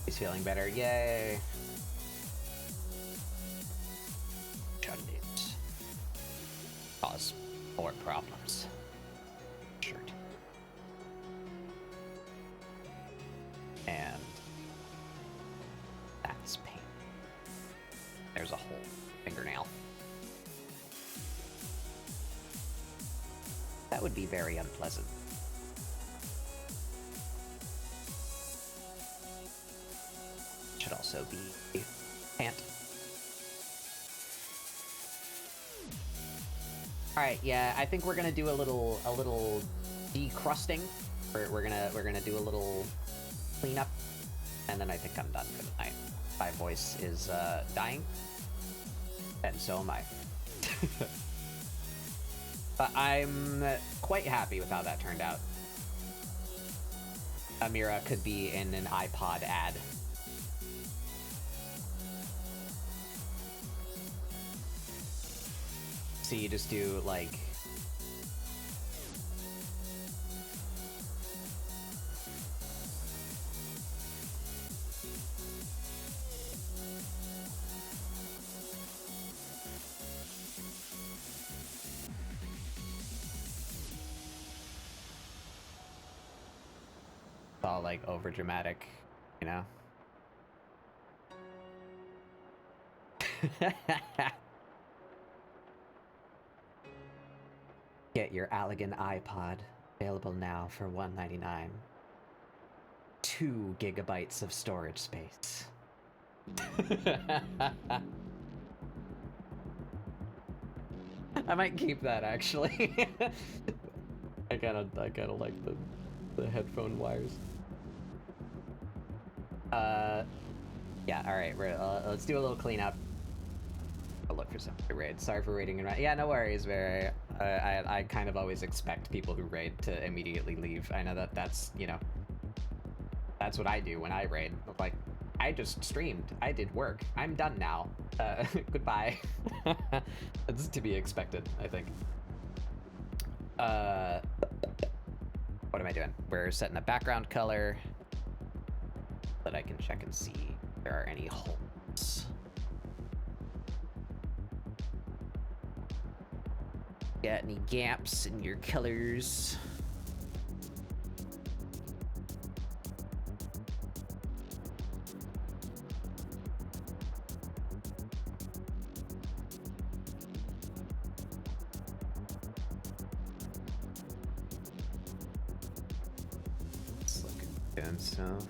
He's feeling better. Yay. Chutneys. Cause more problems. Shirt. And that's pain. There's a whole fingernail. That would be very unpleasant. Should also be a pant. All right, yeah, I think we're gonna do a little decrusting. We're gonna do a little cleanup, and then I think I'm done for the night. My voice is dying, and so am I. But I'm quite happy with how that turned out. Amirah could be in an iPod ad. So you just do, like... It's all, like, overdramatic, you know? Get your Allegan iPod, available now for $1.99. 2 gigabytes of storage space. I might keep that, actually. I kinda like the headphone wires. Yeah, alright, let's do a little cleanup. I'll look for some raid. Sorry for raiding around. Yeah, no worries, Barry. I kind of always expect people who raid to immediately leave. I know that's, you know, that's what I do when I raid. Like, I just streamed. I did work. I'm done now. Goodbye. That's to be expected, I think. What am I doing? We're setting a background color so that I can check and see if there are any holes. Got any gaps in your colors? It's looking good stuff.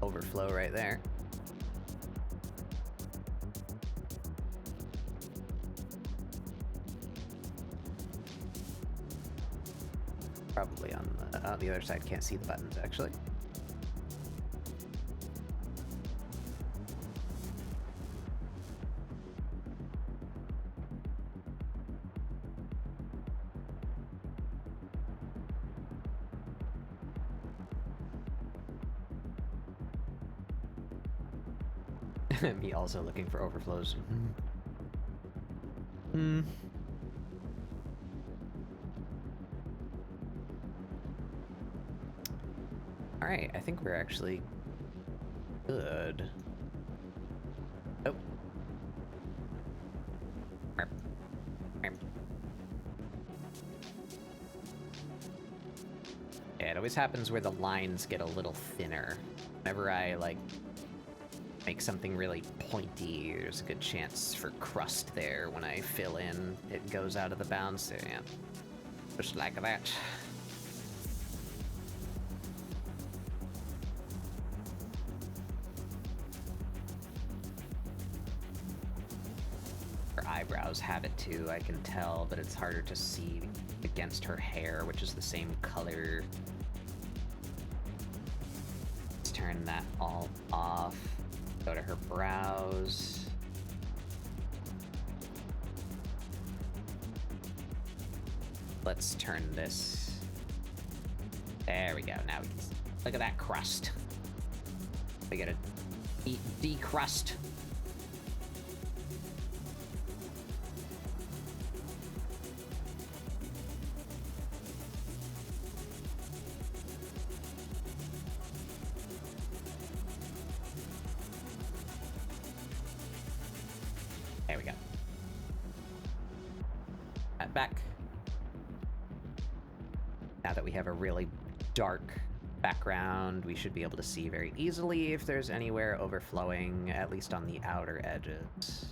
Overflow right there. Probably on the other side. Can't see the buttons actually. Me also looking for overflows. Alright, I think we're actually good. Oh. Yeah, it always happens where the lines get a little thinner. Whenever I, like, make something really pointy, there's a good chance for crust there. When I fill in, it goes out of the bounds. So yeah, just like that. Her eyebrows have it too, I can tell, but it's harder to see against her hair, which is the same color. Let's turn that all off. Go to her brows. Let's turn this. There we go. Now we can see. Look at that crust. We gotta decrust. There we go. Back. Now that we have a really dark background, we should be able to see very easily if there's anywhere overflowing, at least on the outer edges.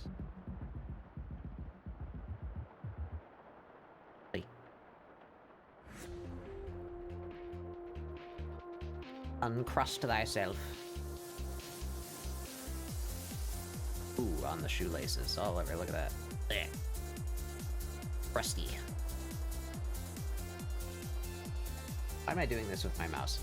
Uncrust thyself. on the shoelaces all over. Look at that. There. Rusty. Why am I doing this with my mouse?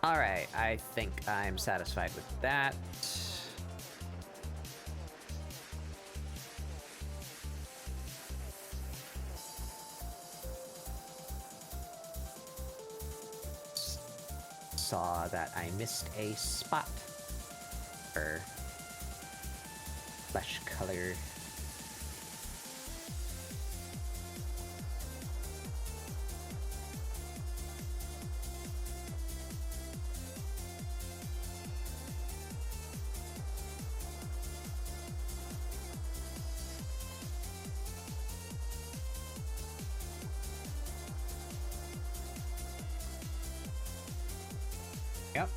Alright, I think I'm satisfied with that. Saw that I missed a spot for flesh color. Yep.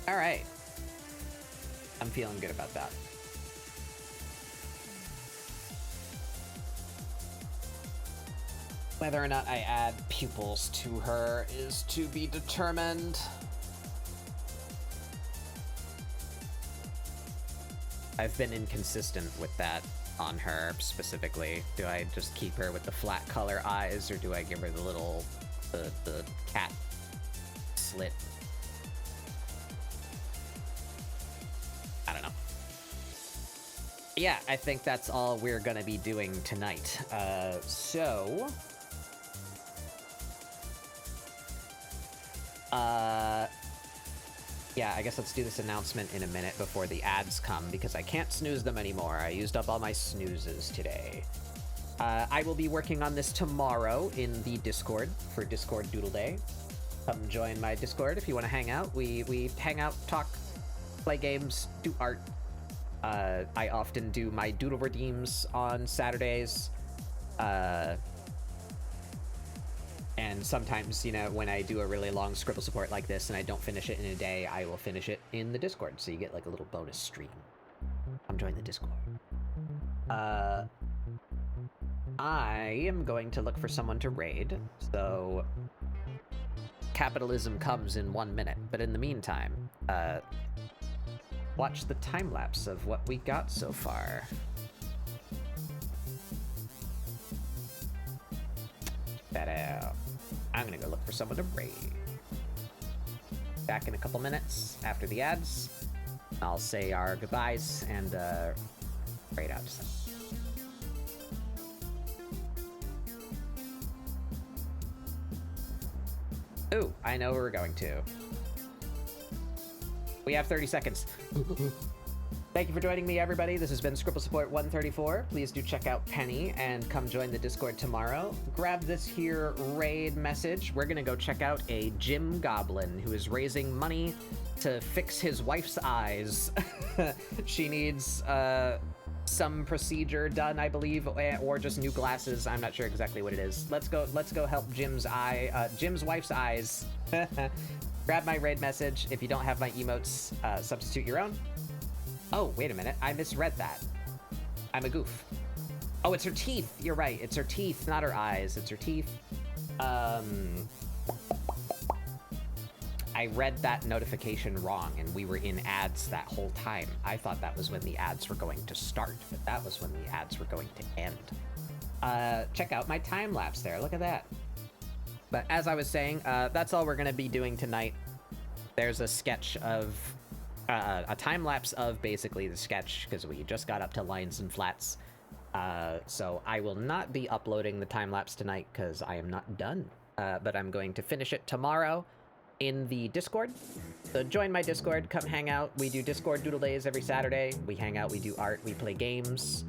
All right. I'm feeling good about that. Whether or not I add pupils to her is to be determined. I've been inconsistent with that on her specifically. Do I just keep her with the flat color eyes, or do I give her the little, the cat slit? I don't know. Yeah, I think that's all we're gonna be doing tonight. Yeah, I guess let's do this announcement in a minute before the ads come, because I can't snooze them anymore. I used up all my snoozes today. I will be working on this tomorrow in the Discord for Discord Doodle Day. Come join my Discord if you want to hang out. We hang out, talk, play games, do art. I often do my doodle redeems on Saturdays. And sometimes, you know, when I do a really long Scribble support like this and I don't finish it in a day, I will finish it in the Discord, so you get like a little bonus stream. Come join the Discord. I am going to look for someone to raid, so capitalism comes in 1 minute, but in the meantime, watch the time-lapse of what we got so far. That out. I'm gonna go look for someone to raid. Back in a couple minutes after the ads. I'll say our goodbyes and raid out to some. Ooh, I know where we're going to. We have 30 seconds. Thank you for joining me, everybody. This has been ScribbleSupport 134. Please do check out Penny and come join the Discord tomorrow. Grab this here raid message. We're gonna go check out a gym goblin who is raising money to fix his wife's eyes. She needs some procedure done, I believe, or just new glasses. I'm not sure exactly what it is. Let's go help Jim's wife's eyes. Grab my raid message. If you don't have my emotes, substitute your own. Oh, wait a minute. I misread that. I'm a goof. Oh, it's her teeth. You're right. It's her teeth, not her eyes. It's her teeth. I read that notification wrong, and we were in ads that whole time. I thought that was when the ads were going to start, but that was when the ads were going to end. Check out my time lapse there. Look at that. But as I was saying, that's all we're going to be doing tonight. There's a sketch of a time lapse of basically the sketch, because we just got up to lines and flats. So I will not be uploading the time lapse tonight because I am not done. But I'm going to finish it tomorrow in the Discord. So join my Discord, come hang out. We do Discord Doodle Days every Saturday. We hang out, we do art, we play games.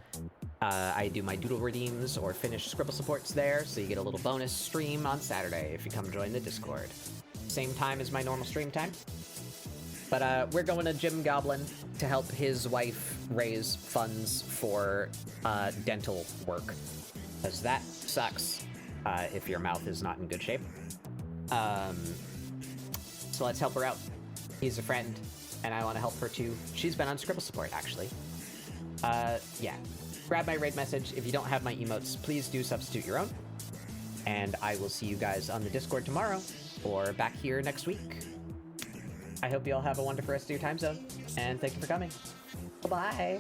I do my doodle redeems or finish ScribbleSupports there, so you get a little bonus stream on Saturday if you come join the Discord. Same time as my normal stream time. But we're going to Jim Goblin to help his wife raise funds for dental work, because that sucks if your mouth is not in good shape. So let's help her out. He's a friend, and I want to help her too. She's been on ScribbleSupport, actually. Yeah. Grab my raid message. If you don't have my emotes, please do substitute your own. And I will see you guys on the Discord tomorrow, or back here next week. I hope you all have a wonderful rest of your time zone, and thank you for coming. Bye-bye.